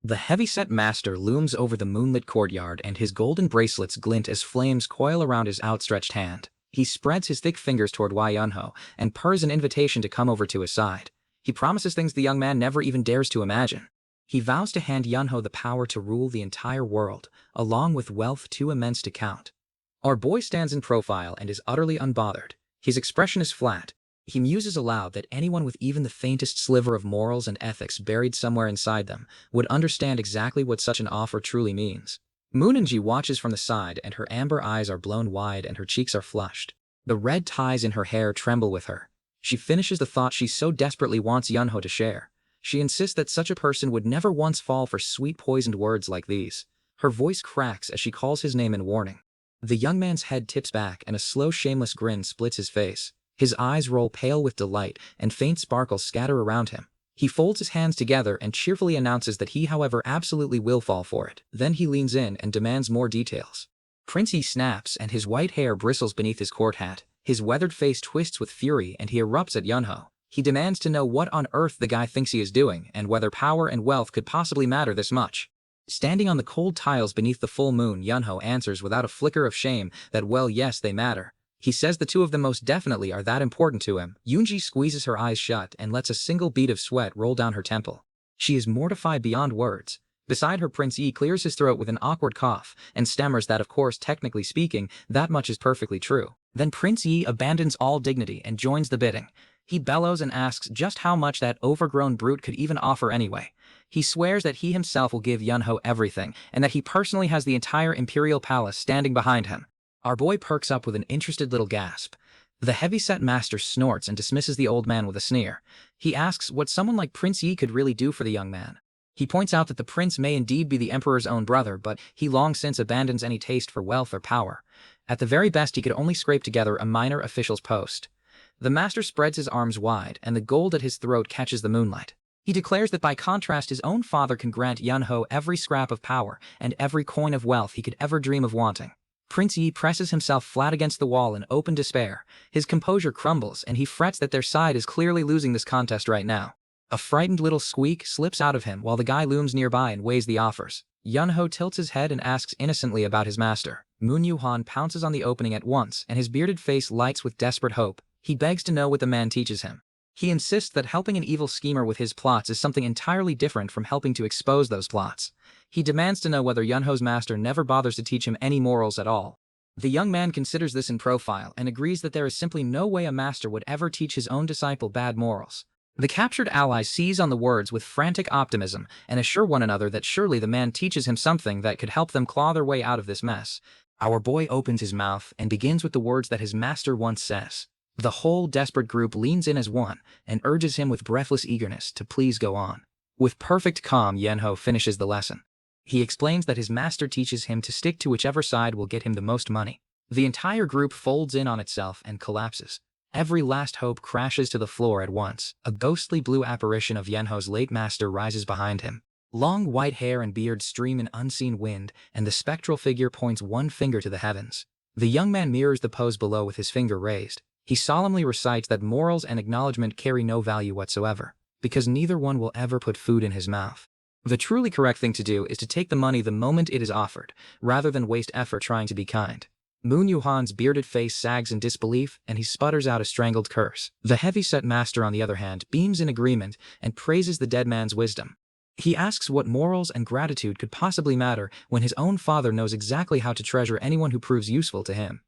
The heavyset master looms over the moonlit courtyard and his golden bracelets glint as flames coil around his outstretched hand. He spreads his thick fingers toward Yunho and purrs an invitation to come over to his side. He promises things the young man never even dares to imagine. He vows to hand Yunho the power to rule the entire world, along with wealth too immense to count. Our boy stands in profile and is utterly unbothered. His expression is flat. He muses aloud that anyone with even the faintest sliver of morals and ethics buried somewhere inside them would understand exactly what such an offer truly means. Moonanji watches from the side and her amber eyes are blown wide and her cheeks are flushed. The red ties in her hair tremble with her. She finishes the thought she so desperately wants Yunho to share. She insists that such a person would never once fall for sweet poisoned words like these. Her voice cracks as she calls his name in warning. The young man's head tips back and a slow shameless grin splits his face. His eyes roll pale with delight and faint sparkles scatter around him. He folds his hands together and cheerfully announces that he, however, absolutely will fall for it. Then he leans in and demands more details. Prince E snaps and his white hair bristles beneath his court hat. His weathered face twists with fury and he erupts at Yunho. He demands to know what on earth the guy thinks he is doing and whether power and wealth could possibly matter this much. Standing on the cold tiles beneath the full moon, Yunho answers without a flicker of shame that, well, yes, they matter. He says the two of them most definitely are that important to him. Yunji squeezes her eyes shut and lets a single bead of sweat roll down her temple. She is mortified beyond words. Beside her, Prince E clears his throat with an awkward cough and stammers that, of course, technically speaking, that much is perfectly true. Then Prince E abandons all dignity and joins the bidding. He bellows and asks just how much that overgrown brute could even offer anyway. He swears that he himself will give Yunho everything and that he personally has the entire imperial palace standing behind him. Our boy perks up with an interested little gasp. The heavyset master snorts and dismisses the old man with a sneer. He asks what someone like Prince Yi could really do for the young man. He points out that the prince may indeed be the emperor's own brother, but he long since abandons any taste for wealth or power. At the very best, he could only scrape together a minor official's post. The master spreads his arms wide, and the gold at his throat catches the moonlight. He declares that by contrast, his own father can grant Yunho every scrap of power and every coin of wealth he could ever dream of wanting. Prince Yi presses himself flat against the wall in open despair. His composure crumbles, and he frets that their side is clearly losing this contest right now. A frightened little squeak slips out of him while the guy looms nearby and weighs the offers. Yunho tilts his head and asks innocently about his master. Moon Yuhan pounces on the opening at once, and his bearded face lights with desperate hope. He begs to know what the man teaches him. He insists that helping an evil schemer with his plots is something entirely different from helping to expose those plots. He demands to know whether Yunho's master never bothers to teach him any morals at all. The young man considers this in profile and agrees that there is simply no way a master would ever teach his own disciple bad morals. The captured allies seize on the words with frantic optimism and assure one another that surely the man teaches him something that could help them claw their way out of this mess. Our boy opens his mouth and begins with the words that his master once says. The whole desperate group leans in as one and urges him with breathless eagerness to please go on. With perfect calm, Yenho finishes the lesson. He explains that his master teaches him to stick to whichever side will get him the most money. The entire group folds in on itself and collapses. Every last hope crashes to the floor at once. A ghostly blue apparition of Yenho's late master rises behind him. Long white hair and beard stream in unseen wind, and the spectral figure points one finger to the heavens. The young man mirrors the pose below with his finger raised. He solemnly recites that morals and acknowledgement carry no value whatsoever, because neither one will ever put food in his mouth. The truly correct thing to do is to take the money the moment it is offered, rather than waste effort trying to be kind. Moon Yuhan's bearded face sags in disbelief, and he sputters out a strangled curse. The heavy-set master, on the other hand, beams in agreement and praises the dead man's wisdom. He asks what morals and gratitude could possibly matter when his own father knows exactly how to treasure anyone who proves useful to him.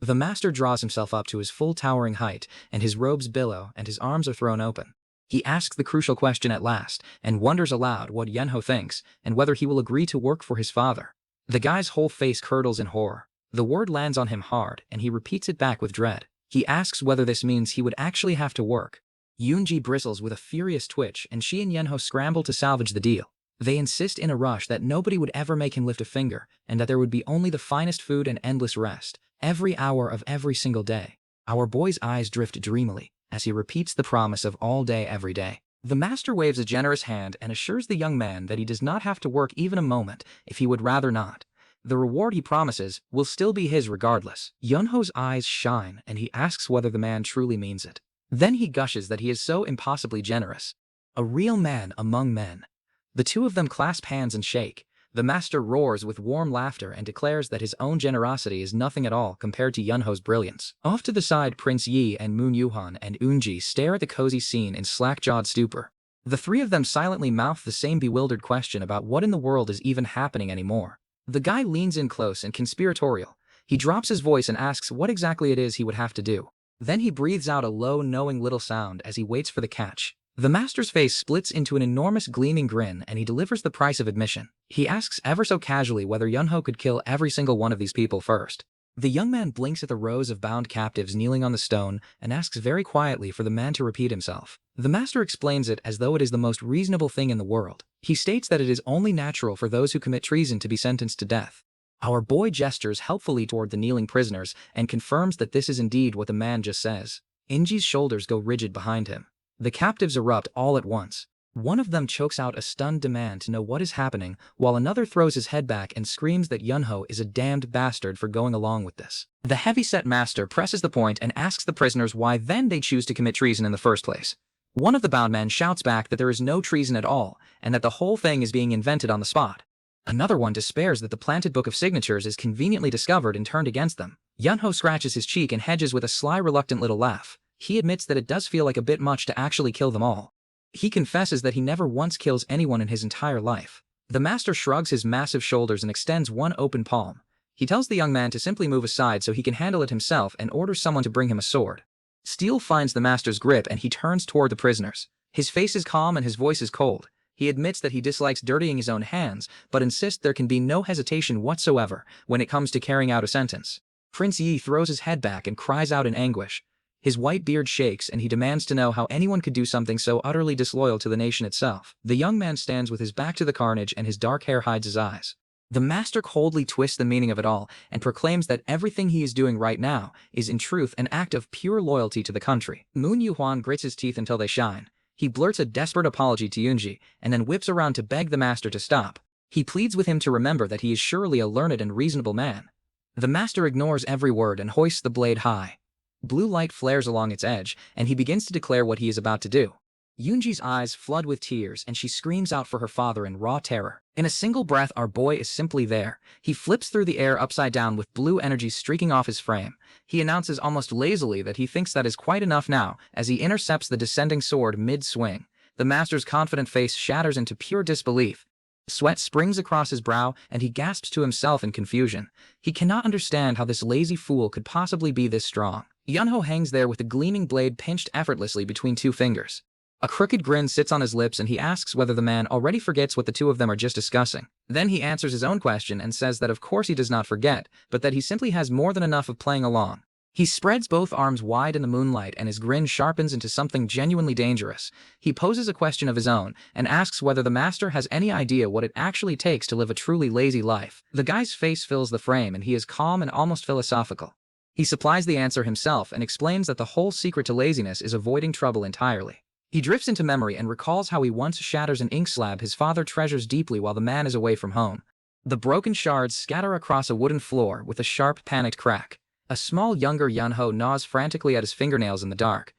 The master draws himself up to his full towering height, and his robes billow and his arms are thrown open. He asks the crucial question at last, and wonders aloud what Yenho thinks, and whether he will agree to work for his father. The guy's whole face curdles in horror. The word lands on him hard, and he repeats it back with dread. He asks whether this means he would actually have to work. Yoonji bristles with a furious twitch, and she and Yenho scramble to salvage the deal. They insist in a rush that nobody would ever make him lift a finger, and that there would be only the finest food and endless rest, every hour of every single day. Our boy's eyes drift dreamily as he repeats the promise of all day every day. The master waves a generous hand and assures the young man that he does not have to work even a moment if he would rather not. The reward he promises will still be his regardless. Yunho's eyes shine, and he asks whether the man truly means it. Then he gushes that he is so impossibly generous. A real man among men. The two of them clasp hands and shake. The master roars with warm laughter and declares that his own generosity is nothing at all compared to Yunho's brilliance. Off to the side, Prince Yi and Moon Yuhan and Eunji stare at the cozy scene in slack-jawed stupor. The three of them silently mouth the same bewildered question about what in the world is even happening anymore. The guy leans in close and conspiratorial. He drops his voice and asks what exactly it is he would have to do. Then he breathes out a low, knowing little sound as he waits for the catch. The master's face splits into an enormous gleaming grin, and he delivers the price of admission. He asks ever so casually whether Yunho could kill every single one of these people first. The young man blinks at the rows of bound captives kneeling on the stone and asks very quietly for the man to repeat himself. The master explains it as though it is the most reasonable thing in the world. He states that it is only natural for those who commit treason to be sentenced to death. Our boy gestures helpfully toward the kneeling prisoners and confirms that this is indeed what the man just says. Inji's shoulders go rigid behind him. The captives erupt all at once. One of them chokes out a stunned demand to know what is happening, while another throws his head back and screams that Yunho is a damned bastard for going along with this. The heavy-set master presses the point and asks the prisoners why then they choose to commit treason in the first place. One of the bound men shouts back that there is no treason at all, and that the whole thing is being invented on the spot. Another one despairs that the planted book of signatures is conveniently discovered and turned against them. Yunho scratches his cheek and hedges with a sly, reluctant little laugh. He admits that it does feel like a bit much to actually kill them all. He confesses that he never once kills anyone in his entire life. The master shrugs his massive shoulders and extends one open palm. He tells the young man to simply move aside so he can handle it himself and orders someone to bring him a sword. Steel finds the master's grip and he turns toward the prisoners. His face is calm and his voice is cold. He admits that he dislikes dirtying his own hands, but insists there can be no hesitation whatsoever when it comes to carrying out a sentence. Prince Yi throws his head back and cries out in anguish. His white beard shakes and he demands to know how anyone could do something so utterly disloyal to the nation itself. The young man stands with his back to the carnage and his dark hair hides his eyes. The master coldly twists the meaning of it all and proclaims that everything he is doing right now is in truth an act of pure loyalty to the country. Moon Yuhan grits his teeth until they shine. He blurts a desperate apology to Yoonji and then whips around to beg the master to stop. He pleads with him to remember that he is surely a learned and reasonable man. The master ignores every word and hoists the blade high. Blue light flares along its edge, and he begins to declare what he is about to do. Yoonji's eyes flood with tears and she screams out for her father in raw terror. In a single breath, our boy is simply there. He flips through the air upside down with blue energy streaking off his frame. He announces almost lazily that he thinks that is quite enough now as he intercepts the descending sword mid-swing. The master's confident face shatters into pure disbelief. Sweat springs across his brow and he gasps to himself in confusion. He cannot understand how this lazy fool could possibly be this strong. Yunho hangs there with the gleaming blade pinched effortlessly between two fingers. A crooked grin sits on his lips and he asks whether the man already forgets what the two of them are just discussing. Then he answers his own question and says that of course he does not forget, but that he simply has more than enough of playing along. He spreads both arms wide in the moonlight and his grin sharpens into something genuinely dangerous. He poses a question of his own and asks whether the master has any idea what it actually takes to live a truly lazy life. The guy's face fills the frame and he is calm and almost philosophical. He supplies the answer himself and explains that the whole secret to laziness is avoiding trouble entirely. He drifts into memory and recalls how he once shatters an ink slab his father treasures deeply while the man is away from home. The broken shards scatter across a wooden floor with a sharp, panicked crack. A small younger Yunho gnaws frantically at his fingernails in the dark.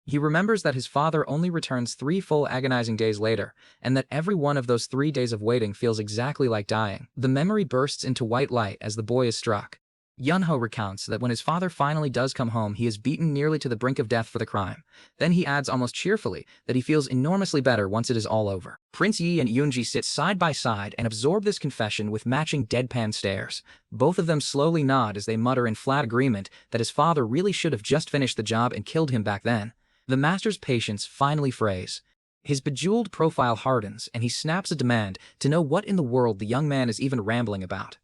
He remembers that his father only returns 3 full agonizing days later, and that every one of those 3 days of waiting feels exactly like dying. The memory bursts into white light as the boy is struck. Yunho recounts that when his father finally does come home, he is beaten nearly to the brink of death for the crime. Then he adds almost cheerfully that he feels enormously better once it is all over. Prince Yi and Yoonji sit side by side and absorb this confession with matching deadpan stares. Both of them slowly nod as they mutter in flat agreement that his father really should have just finished the job and killed him back then. The master's patience finally frays. His bejeweled profile hardens and he snaps a demand to know what in the world the young man is even rambling about.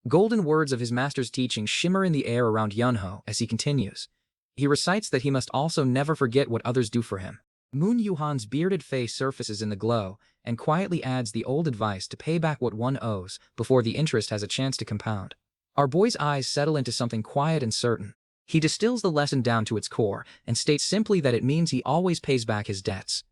Golden words of his master's teaching shimmer in the air around Yunho as he continues. He recites that he must also never forget what others do for him. Moon Yuhan's bearded face surfaces in the glow and quietly adds the old advice to pay back what one owes before the interest has a chance to compound. Our boy's eyes settle into something quiet and certain. He distills the lesson down to its core and states simply that it means he always pays back his debts.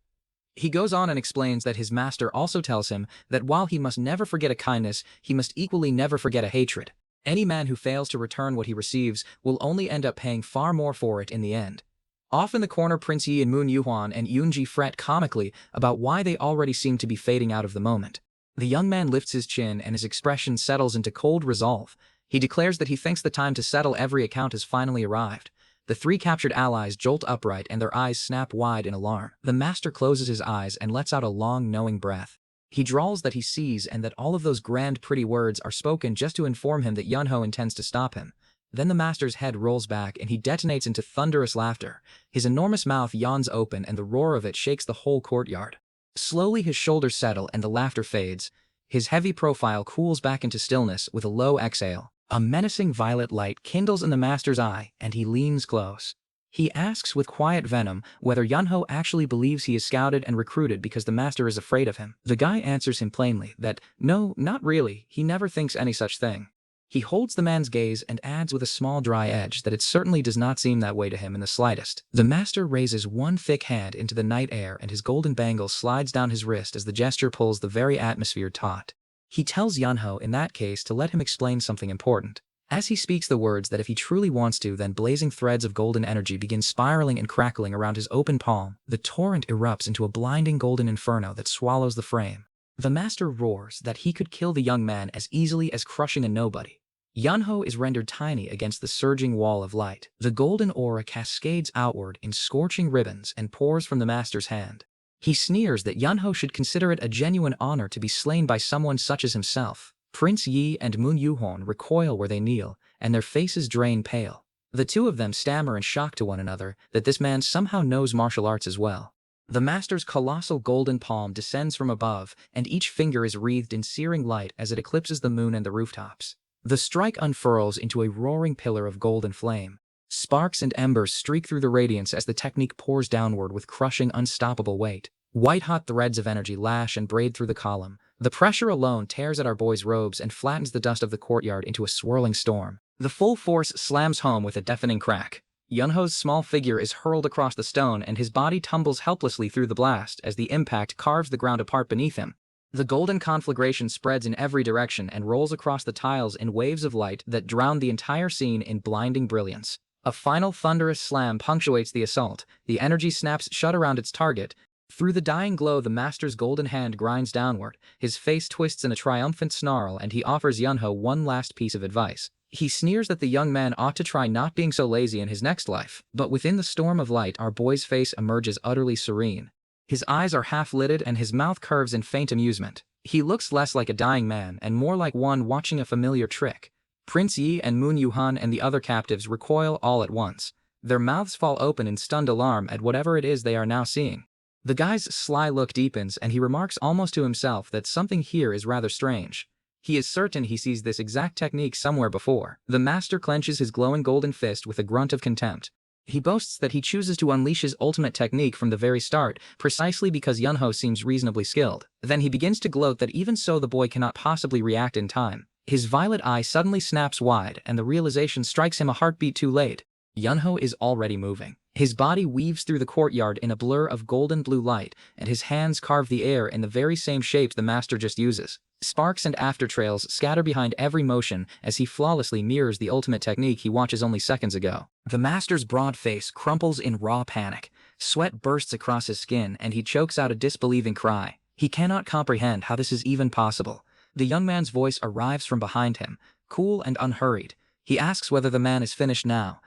He goes on and explains that his master also tells him that while he must never forget a kindness, he must equally never forget a hatred. Any man who fails to return what he receives will only end up paying far more for it in the end. Off in the corner, Prince Yi and Moon Yuhan and Yoonji fret comically about why they already seem to be fading out of the moment. The young man lifts his chin and his expression settles into cold resolve. He declares that he thinks the time to settle every account has finally arrived. The 3 captured allies jolt upright and their eyes snap wide in alarm. The master closes his eyes and lets out a long, knowing breath. He drawls that he sees and that all of those grand, pretty words are spoken just to inform him that Yunho intends to stop him. Then the master's head rolls back and he detonates into thunderous laughter. His enormous mouth yawns open and the roar of it shakes the whole courtyard. Slowly his shoulders settle and the laughter fades. His heavy profile cools back into stillness with a low exhale. A menacing violet light kindles in the master's eye, and he leans close. He asks with quiet venom whether Yunho actually believes he is scouted and recruited because the master is afraid of him. The guy answers him plainly that, no, not really, he never thinks any such thing. He holds the man's gaze and adds with a small dry edge that it certainly does not seem that way to him in the slightest. The master raises one thick hand into the night air and his golden bangle slides down his wrist as the gesture pulls the very atmosphere taut. He tells Yunho in that case to let him explain something important. As he speaks the words that if he truly wants to, then blazing threads of golden energy begin spiraling and crackling around his open palm. The torrent erupts into a blinding golden inferno that swallows the frame. The master roars that he could kill the young man as easily as crushing a nobody. Yunho is rendered tiny against the surging wall of light. The golden aura cascades outward in scorching ribbons and pours from the master's hand. He sneers that Yunho should consider it a genuine honor to be slain by someone such as himself. Prince Yi and Moon Yuhan recoil where they kneel, and their faces drain pale. The two of them stammer in shock to one another that this man somehow knows martial arts as well. The master's colossal golden palm descends from above, and each finger is wreathed in searing light as it eclipses the moon and the rooftops. The strike unfurls into a roaring pillar of golden flame. Sparks and embers streak through the radiance as the technique pours downward with crushing, unstoppable weight. White-hot threads of energy lash and braid through the column. The pressure alone tears at our boy's robes and flattens the dust of the courtyard into a swirling storm. The full force slams home with a deafening crack. Yunho's small figure is hurled across the stone and his body tumbles helplessly through the blast as the impact carves the ground apart beneath him. The golden conflagration spreads in every direction and rolls across the tiles in waves of light that drown the entire scene in blinding brilliance. A final thunderous slam punctuates the assault. The energy snaps shut around its target, Through the dying glow, the master's golden hand grinds downward, his face twists in a triumphant snarl, and he offers Yunho one last piece of advice. He sneers that the young man ought to try not being so lazy in his next life. But within the storm of light, our boy's face emerges utterly serene. His eyes are half-lidded and his mouth curves in faint amusement. He looks less like a dying man and more like one watching a familiar trick. Prince Yi and Moon Yuhan and the other captives recoil all at once. Their mouths fall open in stunned alarm at whatever it is they are now seeing. The guy's sly look deepens and he remarks almost to himself that something here is rather strange. He is certain he sees this exact technique somewhere before. The master clenches his glowing golden fist with a grunt of contempt. He boasts that he chooses to unleash his ultimate technique from the very start, precisely because Yunho seems reasonably skilled. Then he begins to gloat that even so the boy cannot possibly react in time. His violet eye suddenly snaps wide and the realization strikes him a heartbeat too late. Yunho is already moving. His body weaves through the courtyard in a blur of golden blue light, and his hands carve the air in the very same shapes the master just uses. Sparks and aftertrails scatter behind every motion as he flawlessly mirrors the ultimate technique he watches only seconds ago. The master's broad face crumples in raw panic. Sweat bursts across his skin and he chokes out a disbelieving cry. He cannot comprehend how this is even possible. The young man's voice arrives from behind him, cool and unhurried. He asks whether the man is finished now.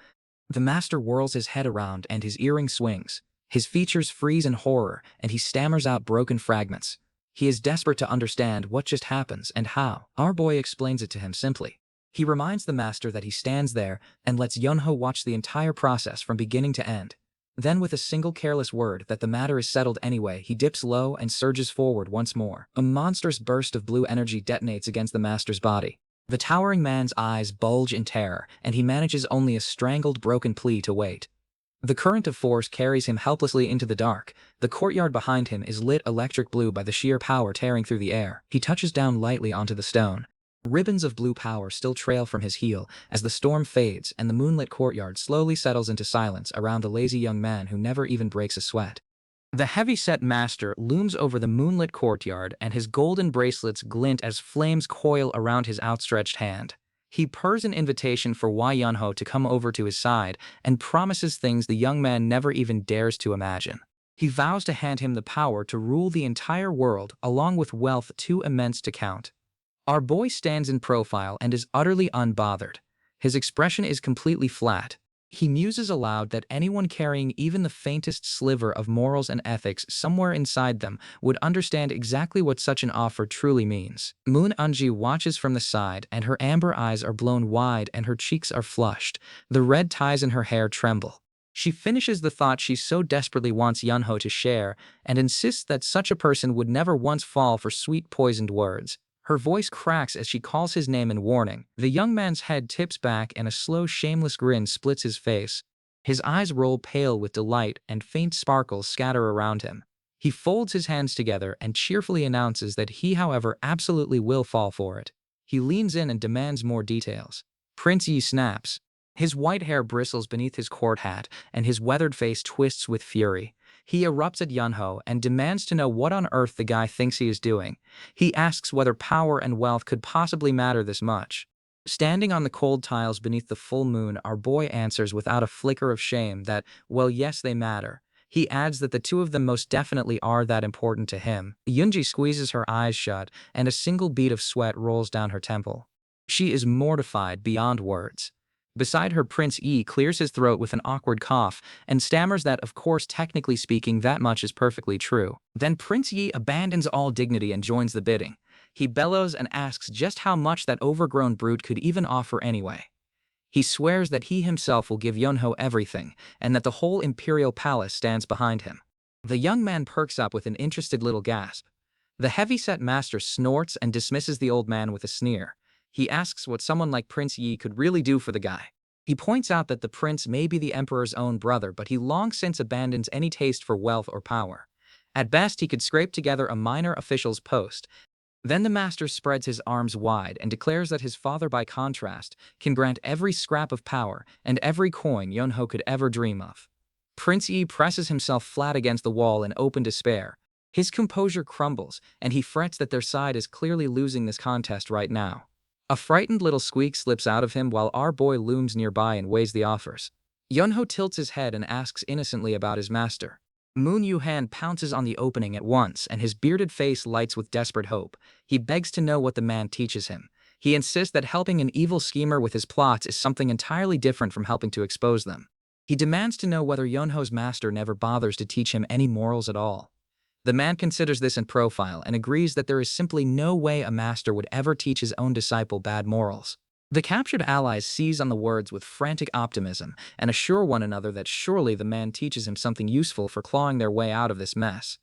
The master whirls his head around and his earring swings. His features freeze in horror and he stammers out broken fragments. He is desperate to understand what just happens and how. Our boy explains it to him simply. He reminds the master that he stands there and lets Yunho watch the entire process from beginning to end. Then with a single careless word that the matter is settled anyway, he dips low and surges forward once more. A monstrous burst of blue energy detonates against the master's body. The towering man's eyes bulge in terror, and he manages only a strangled, broken plea to wait. The current of force carries him helplessly into the dark. The courtyard behind him is lit electric blue by the sheer power tearing through the air. He touches down lightly onto the stone. Ribbons of blue power still trail from his heel as the storm fades and the moonlit courtyard slowly settles into silence around the lazy young man who never even breaks a sweat. The heavy-set master looms over the moonlit courtyard and his golden bracelets glint as flames coil around his outstretched hand. He purrs an invitation for Yunho to come over to his side and promises things the young man never even dares to imagine. He vows to hand him the power to rule the entire world along with wealth too immense to count. Our boy stands in profile and is utterly unbothered. His expression is completely flat. He muses aloud that anyone carrying even the faintest sliver of morals and ethics somewhere inside them would understand exactly what such an offer truly means. Moon Unji watches from the side and her amber eyes are blown wide and her cheeks are flushed. The red ties in her hair tremble. She finishes the thought she so desperately wants Yunho to share and insists that such a person would never once fall for sweet poisoned words. Her voice cracks as she calls his name in warning. The young man's head tips back and a slow, shameless grin splits his face. His eyes roll pale with delight and faint sparkles scatter around him. He folds his hands together and cheerfully announces that he, however, absolutely will fall for it. He leans in and demands more details. Prince Yi snaps. His white hair bristles beneath his court hat and his weathered face twists with fury. He erupts at Yunho and demands to know what on earth the guy thinks he is doing. He asks whether power and wealth could possibly matter this much. Standing on the cold tiles beneath the full moon, our boy answers without a flicker of shame that, well, yes, they matter. He adds that the two of them most definitely are that important to him. Yunji squeezes her eyes shut, and a single bead of sweat rolls down her temple. She is mortified beyond words. Beside her, Prince Yi clears his throat with an awkward cough and stammers that, of course, technically speaking, that much is perfectly true. Then Prince Yi abandons all dignity and joins the bidding. He bellows and asks just how much that overgrown brute could even offer anyway. He swears that he himself will give Yunho everything and that the whole imperial palace stands behind him. The young man perks up with an interested little gasp. The heavy-set master snorts and dismisses the old man with a sneer. He asks what someone like Prince Yi could really do for the guy. He points out that the prince may be the emperor's own brother, but he long since abandons any taste for wealth or power. At best, he could scrape together a minor official's post. Then the master spreads his arms wide and declares that his father, by contrast, can grant every scrap of power and every coin Yunho could ever dream of. Prince Yi presses himself flat against the wall in open despair. His composure crumbles, and he frets that their side is clearly losing this contest right now. A frightened little squeak slips out of him while our boy looms nearby and weighs the offers. Yunho tilts his head and asks innocently about his master. Moon Yuhan pounces on the opening at once, and his bearded face lights with desperate hope. He begs to know what the man teaches him. He insists that helping an evil schemer with his plots is something entirely different from helping to expose them. He demands to know whether Yunho's master never bothers to teach him any morals at all. The man considers this in profile and agrees that there is simply no way a master would ever teach his own disciple bad morals. The captured allies seize on the words with frantic optimism and assure one another that surely the man teaches him something useful for clawing their way out of this mess.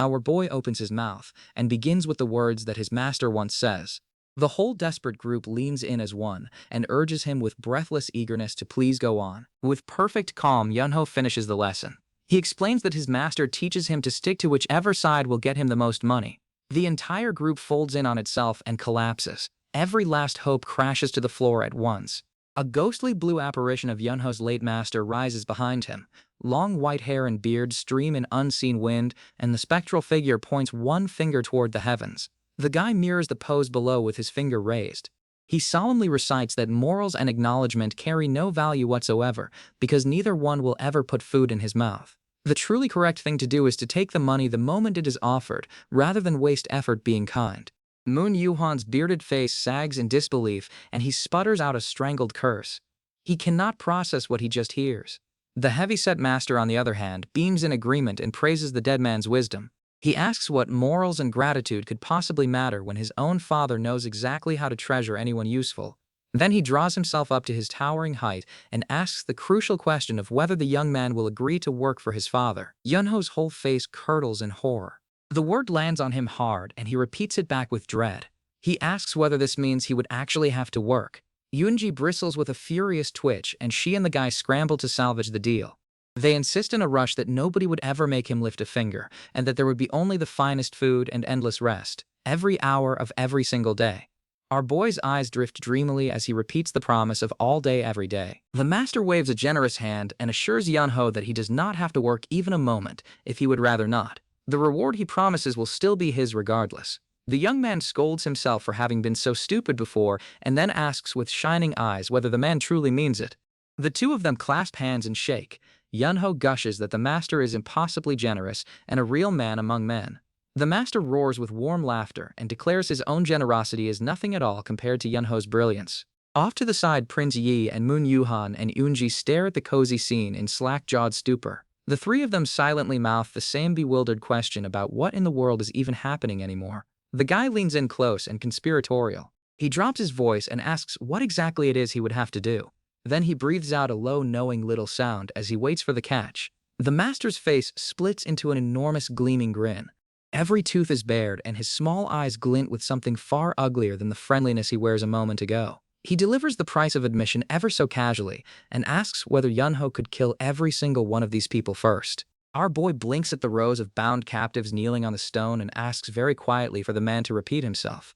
Our boy opens his mouth and begins with the words that his master once says. The whole desperate group leans in as one and urges him with breathless eagerness to please go on. With perfect calm, Yunho finishes the lesson. He explains that his master teaches him to stick to whichever side will get him the most money. The entire group folds in on itself and collapses. Every last hope crashes to the floor at once. A ghostly blue apparition of Yunho's late master rises behind him. Long white hair and beard stream in unseen wind, and the spectral figure points one finger toward the heavens. The guy mirrors the pose below with his finger raised. He solemnly recites that morals and acknowledgement carry no value whatsoever, because neither one will ever put food in his mouth. The truly correct thing to do is to take the money the moment it is offered, rather than waste effort being kind. Moon Yuhan's bearded face sags in disbelief, and he sputters out a strangled curse. He cannot process what he just hears. The heavy-set master, on the other hand, beams in agreement and praises the dead man's wisdom. He asks what morals and gratitude could possibly matter when his own father knows exactly how to treasure anyone useful. Then he draws himself up to his towering height and asks the crucial question of whether the young man will agree to work for his father. Yunho's whole face curdles in horror. The word lands on him hard, and he repeats it back with dread. He asks whether this means he would actually have to work. Yoonji bristles with a furious twitch, and she and the guy scramble to salvage the deal. They insist in a rush that nobody would ever make him lift a finger, and that there would be only the finest food and endless rest, every hour of every single day. Our boy's eyes drift dreamily as he repeats the promise of all day every day. The master waves a generous hand and assures Yunho that he does not have to work even a moment if he would rather not. The reward he promises will still be his regardless. The young man scolds himself for having been so stupid before and then asks with shining eyes whether the man truly means it. The two of them clasp hands and shake. Yunho gushes that the master is impossibly generous and a real man among men. The master roars with warm laughter and declares his own generosity is nothing at all compared to Yunho's brilliance. Off to the side, Prince Yi and Moon Yuhan and Yoonji stare at the cozy scene in slack-jawed stupor. The three of them silently mouth the same bewildered question about what in the world is even happening anymore. The guy leans in close and conspiratorial. He drops his voice and asks what exactly it is he would have to do. Then he breathes out a low, knowing little sound as he waits for the catch. The master's face splits into an enormous gleaming grin. Every tooth is bared, and his small eyes glint with something far uglier than the friendliness he wears a moment ago. He delivers the price of admission ever so casually and asks whether Yunho could kill every single one of these people first. Our boy blinks at the rows of bound captives kneeling on the stone and asks very quietly for the man to repeat himself.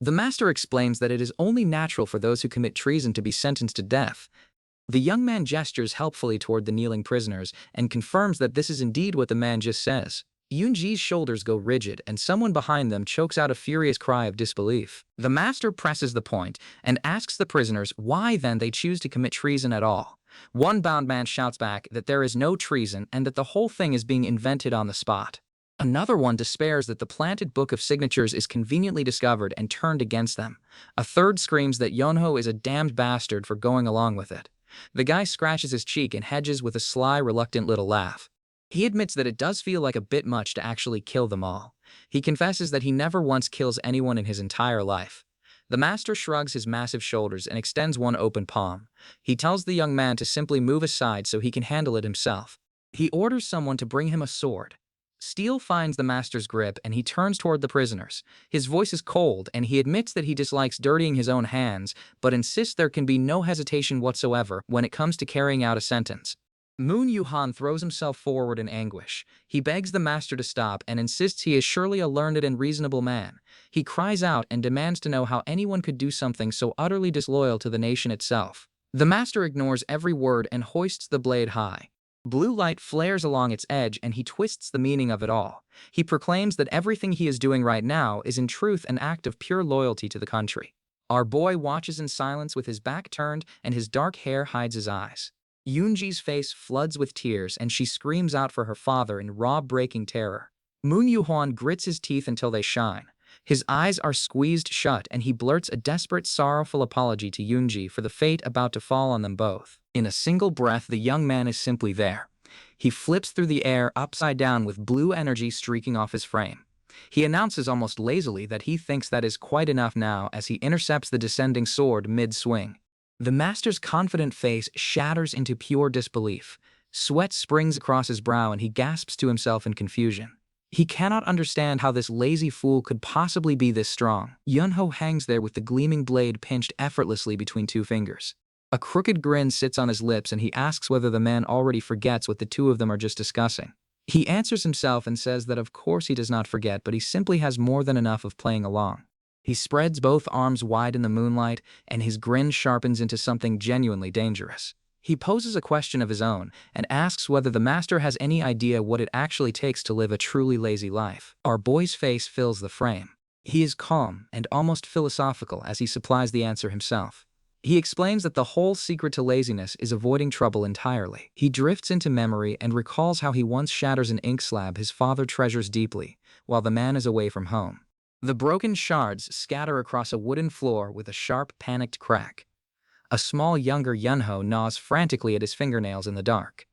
The master explains that it is only natural for those who commit treason to be sentenced to death. The young man gestures helpfully toward the kneeling prisoners and confirms that this is indeed what the man just says. Yoonji's shoulders go rigid, and someone behind them chokes out a furious cry of disbelief. The master presses the point and asks the prisoners why then they choose to commit treason at all. One bound man shouts back that there is no treason and that the whole thing is being invented on the spot. Another one despairs that the planted book of signatures is conveniently discovered and turned against them. A third screams that Yunho is a damned bastard for going along with it. The guy scratches his cheek and hedges with a sly, reluctant little laugh. He admits that it does feel like a bit much to actually kill them all. He confesses that he never once kills anyone in his entire life. The master shrugs his massive shoulders and extends one open palm. He tells the young man to simply move aside so he can handle it himself. He orders someone to bring him a sword. Steel finds the master's grip and he turns toward the prisoners. His voice is cold and he admits that he dislikes dirtying his own hands, but insists there can be no hesitation whatsoever when it comes to carrying out a sentence. Moon Yuhan throws himself forward in anguish. He begs the master to stop and insists he is surely a learned and reasonable man. He cries out and demands to know how anyone could do something so utterly disloyal to the nation itself. The master ignores every word and hoists the blade high. Blue light flares along its edge and he twists the meaning of it all. He proclaims that everything he is doing right now is in truth an act of pure loyalty to the country. Our boy watches in silence with his back turned and his dark hair hides his eyes. Yoonji's face floods with tears and she screams out for her father in raw-breaking terror. Moon Yuhwan grits his teeth until they shine. His eyes are squeezed shut and he blurts a desperate, sorrowful apology to Yoonji for the fate about to fall on them both. In a single breath, the young man is simply there. He flips through the air upside down with blue energy streaking off his frame. He announces almost lazily that he thinks that is quite enough now as he intercepts the descending sword mid-swing. The master's confident face shatters into pure disbelief. Sweat springs across his brow and he gasps to himself in confusion. He cannot understand how this lazy fool could possibly be this strong. Yunho hangs there with the gleaming blade pinched effortlessly between two fingers. A crooked grin sits on his lips and he asks whether the man already forgets what the two of them are just discussing. He answers himself and says that of course he does not forget, but he simply has more than enough of playing along. He spreads both arms wide in the moonlight and his grin sharpens into something genuinely dangerous. He poses a question of his own and asks whether the master has any idea what it actually takes to live a truly lazy life. Our boy's face fills the frame. He is calm and almost philosophical as he supplies the answer himself. He explains that the whole secret to laziness is avoiding trouble entirely. He drifts into memory and recalls how he once shatters an ink slab his father treasures deeply, while the man is away from home. The broken shards scatter across a wooden floor with a sharp, panicked crack. A small younger Yunho gnaws frantically at his fingernails in the dark.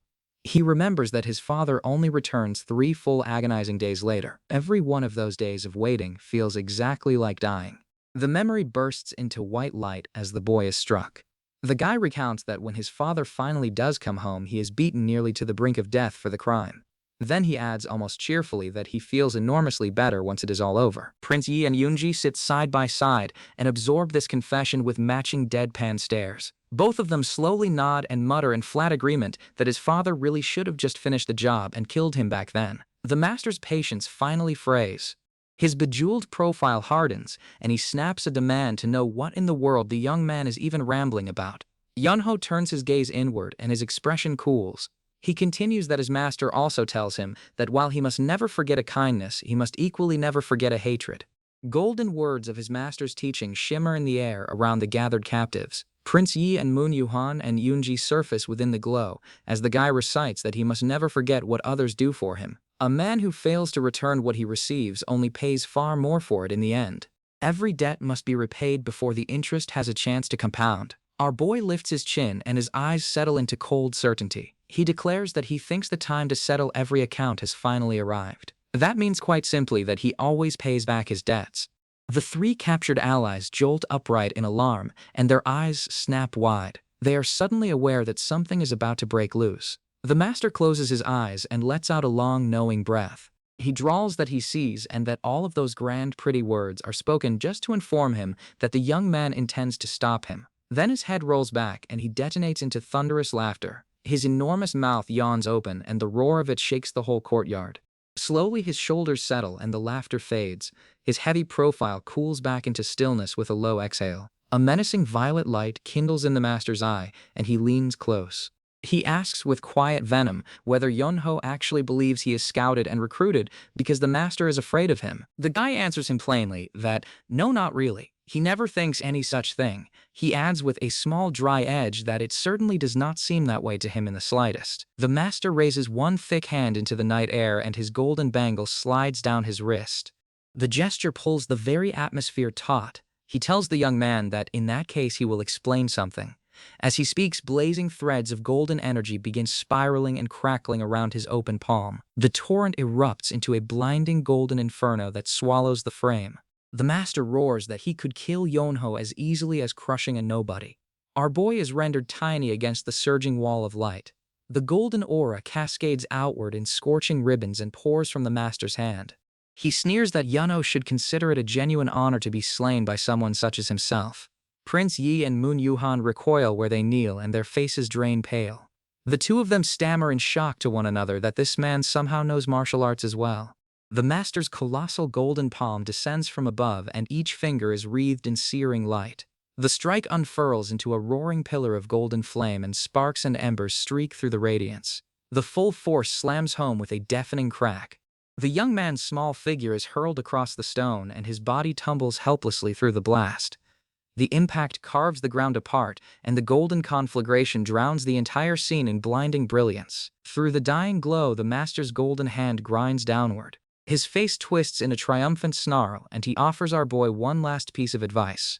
He remembers that his father only returns 3 full agonizing days later. Every one of those days of waiting feels exactly like dying. The memory bursts into white light as the boy is struck. The guy recounts that when his father finally does come home, he is beaten nearly to the brink of death for the crime. Then he adds almost cheerfully that he feels enormously better once it is all over. Prince Yi and Yoonji sit side by side and absorb this confession with matching deadpan stares. Both of them slowly nod and mutter in flat agreement that his father really should have just finished the job and killed him back then. The master's patience finally frays. His bejeweled profile hardens, and he snaps a demand to know what in the world the young man is even rambling about. Yunho turns his gaze inward and his expression cools. He continues that his master also tells him that while he must never forget a kindness, he must equally never forget a hatred. Golden words of his master's teaching shimmer in the air around the gathered captives. Prince Yi and Moon Yuhan and Yoonji surface within the glow as the guy recites that he must never forget what others do for him. A man who fails to return what he receives only pays far more for it in the end. Every debt must be repaid before the interest has a chance to compound. Our boy lifts his chin and his eyes settle into cold certainty. He declares that he thinks the time to settle every account has finally arrived. That means quite simply that he always pays back his debts. The 3 captured allies jolt upright in alarm and their eyes snap wide. They are suddenly aware that something is about to break loose. The master closes his eyes and lets out a long, knowing breath. He drawls that he sees and that all of those grand, pretty words are spoken just to inform him that the young man intends to stop him. Then his head rolls back and he detonates into thunderous laughter. His enormous mouth yawns open and the roar of it shakes the whole courtyard. Slowly his shoulders settle and the laughter fades. His heavy profile cools back into stillness with a low exhale. A menacing violet light kindles in the master's eye and he leans close. He asks with quiet venom whether Yunho actually believes he is scouted and recruited because the master is afraid of him. The guy answers him plainly that, no, not really. He never thinks any such thing. He adds with a small dry edge that it certainly does not seem that way to him in the slightest. The master raises one thick hand into the night air and his golden bangle slides down his wrist. The gesture pulls the very atmosphere taut. He tells the young man that in that case he will explain something. As he speaks, blazing threads of golden energy begin spiraling and crackling around his open palm. The torrent erupts into a blinding golden inferno that swallows the frame. The master roars that he could kill Yunho as easily as crushing a nobody. Our boy is rendered tiny against the surging wall of light. The golden aura cascades outward in scorching ribbons and pours from the master's hand. He sneers that Yunho should consider it a genuine honor to be slain by someone such as himself. Prince Yi and Moon Yuhan recoil where they kneel and their faces drain pale. The two of them stammer in shock to one another that this man somehow knows martial arts as well. The master's colossal golden palm descends from above and each finger is wreathed in searing light. The strike unfurls into a roaring pillar of golden flame and sparks and embers streak through the radiance. The full force slams home with a deafening crack. The young man's small figure is hurled across the stone and his body tumbles helplessly through the blast. The impact carves the ground apart, and the golden conflagration drowns the entire scene in blinding brilliance. Through the dying glow, the master's golden hand grinds downward. His face twists in a triumphant snarl, and he offers our boy one last piece of advice.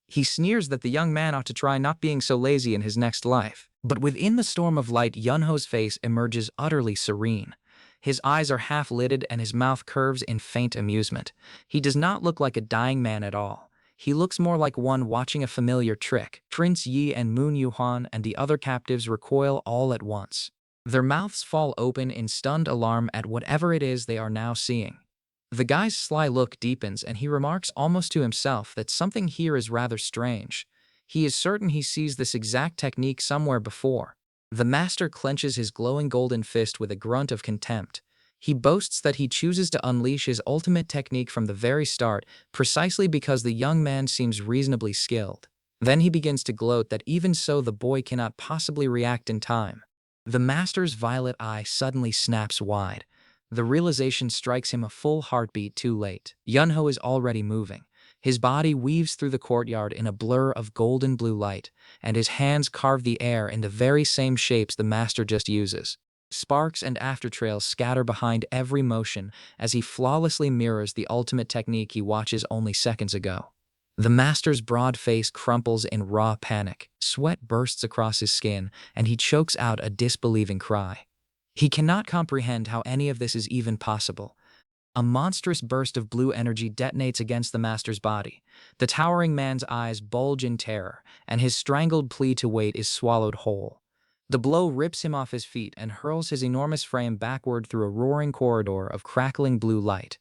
He sneers that the young man ought to try not being so lazy in his next life. But within the storm of light, Yunho's face emerges utterly serene. His eyes are half-lidded and his mouth curves in faint amusement. He does not look like a dying man at all. He looks more like one watching a familiar trick. Prince Yi and Moon Yuhan and the other captives recoil all at once. Their mouths fall open in stunned alarm at whatever it is they are now seeing. The guy's sly look deepens and he remarks almost to himself that something here is rather strange. He is certain he sees this exact technique somewhere before. The master clenches his glowing golden fist with a grunt of contempt. He boasts that he chooses to unleash his ultimate technique from the very start, precisely because the young man seems reasonably skilled. Then he begins to gloat that even so the boy cannot possibly react in time. The master's violet eye suddenly snaps wide. The realization strikes him a full heartbeat too late. Yunho is already moving. His body weaves through the courtyard in a blur of golden blue light, and his hands carve the air in the very same shapes the master just uses. Sparks and aftertrails scatter behind every motion as he flawlessly mirrors the ultimate technique he watches only seconds ago. The master's broad face crumples in raw panic. Sweat bursts across his skin, and he chokes out a disbelieving cry. He cannot comprehend how any of this is even possible. A monstrous burst of blue energy detonates against the master's body. The towering man's eyes bulge in terror, and his strangled plea to wait is swallowed whole. The blow rips him off his feet and hurls his enormous frame backward through a roaring corridor of crackling blue light.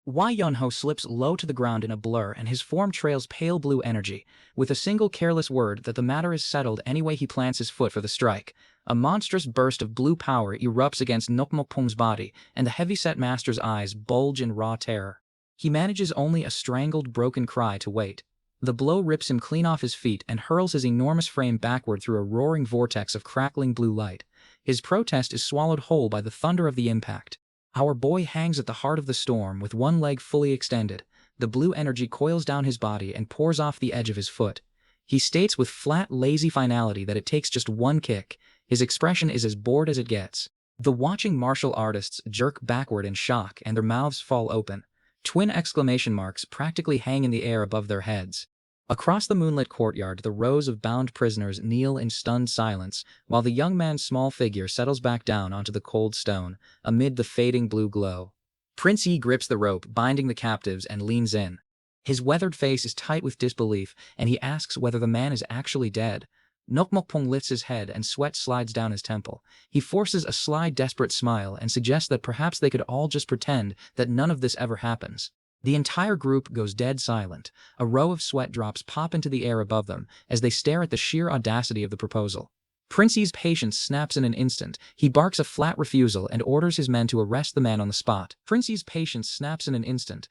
Yunho slips low to the ground in a blur, and his form trails pale blue energy. With a single careless word that the matter is settled anyway, he plants his foot for the strike. A monstrous burst of blue power erupts against Nokmokpong's body, and the heavy-set master's eyes bulge in raw terror. He manages only a strangled, broken cry to wait. The blow rips him clean off his feet and hurls his enormous frame backward through a roaring vortex of crackling blue light. His protest is swallowed whole by the thunder of the impact. Our boy hangs at the heart of the storm with one leg fully extended. The blue energy coils down his body and pours off the edge of his foot. He states with flat, lazy finality that it takes just one kick. His expression is as bored as it gets. The watching martial artists jerk backward in shock and their mouths fall open. Twin exclamation marks practically hang in the air above their heads. Across the moonlit courtyard, the rows of bound prisoners kneel in stunned silence, while the young man's small figure settles back down onto the cold stone, amid the fading blue glow. Prince Yi grips the rope, binding the captives, and leans in. His weathered face is tight with disbelief, and he asks whether the man is actually dead. Nokmokpong lifts his head and sweat slides down his temple. He forces a sly, desperate smile and suggests that perhaps they could all just pretend that none of this ever happens. The entire group goes dead silent. A row of sweat drops pop into the air above them as they stare at the sheer audacity of the proposal. Prince Yi's patience snaps in an instant. He barks a flat refusal and orders his men to arrest the man on the spot. Prince Yi's patience snaps in an instant.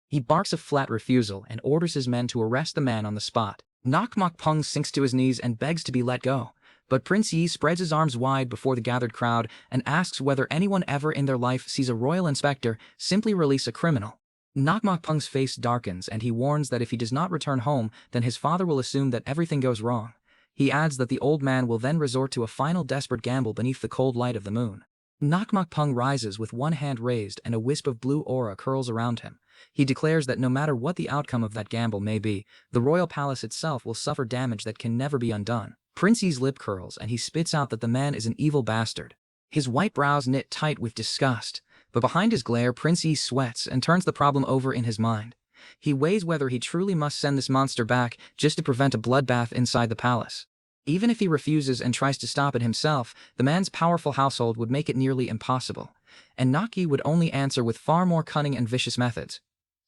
He barks a flat refusal and orders his men to arrest the man on the spot. Nokmokpong sinks to his knees and begs to be let go. But Prince Yi spreads his arms wide before the gathered crowd and asks whether anyone ever in their life sees a royal inspector simply release a criminal. Nokmokpong's face darkens and he warns that if he does not return home, then his father will assume that everything goes wrong. He adds that the old man will then resort to a final desperate gamble beneath the cold light of the moon. Nokmokpong rises with one hand raised and a wisp of blue aura curls around him. He declares that no matter what the outcome of that gamble may be, the royal palace itself will suffer damage that can never be undone. Prince Yi's lip curls and he spits out that the man is an evil bastard. His white brows knit tight with disgust. But behind his glare, Prince Yi sweats and turns the problem over in his mind. He weighs whether he truly must send this monster back just to prevent a bloodbath inside the palace. Even if he refuses and tries to stop it himself, the man's powerful household would make it nearly impossible. And Naki would only answer with far more cunning and vicious methods.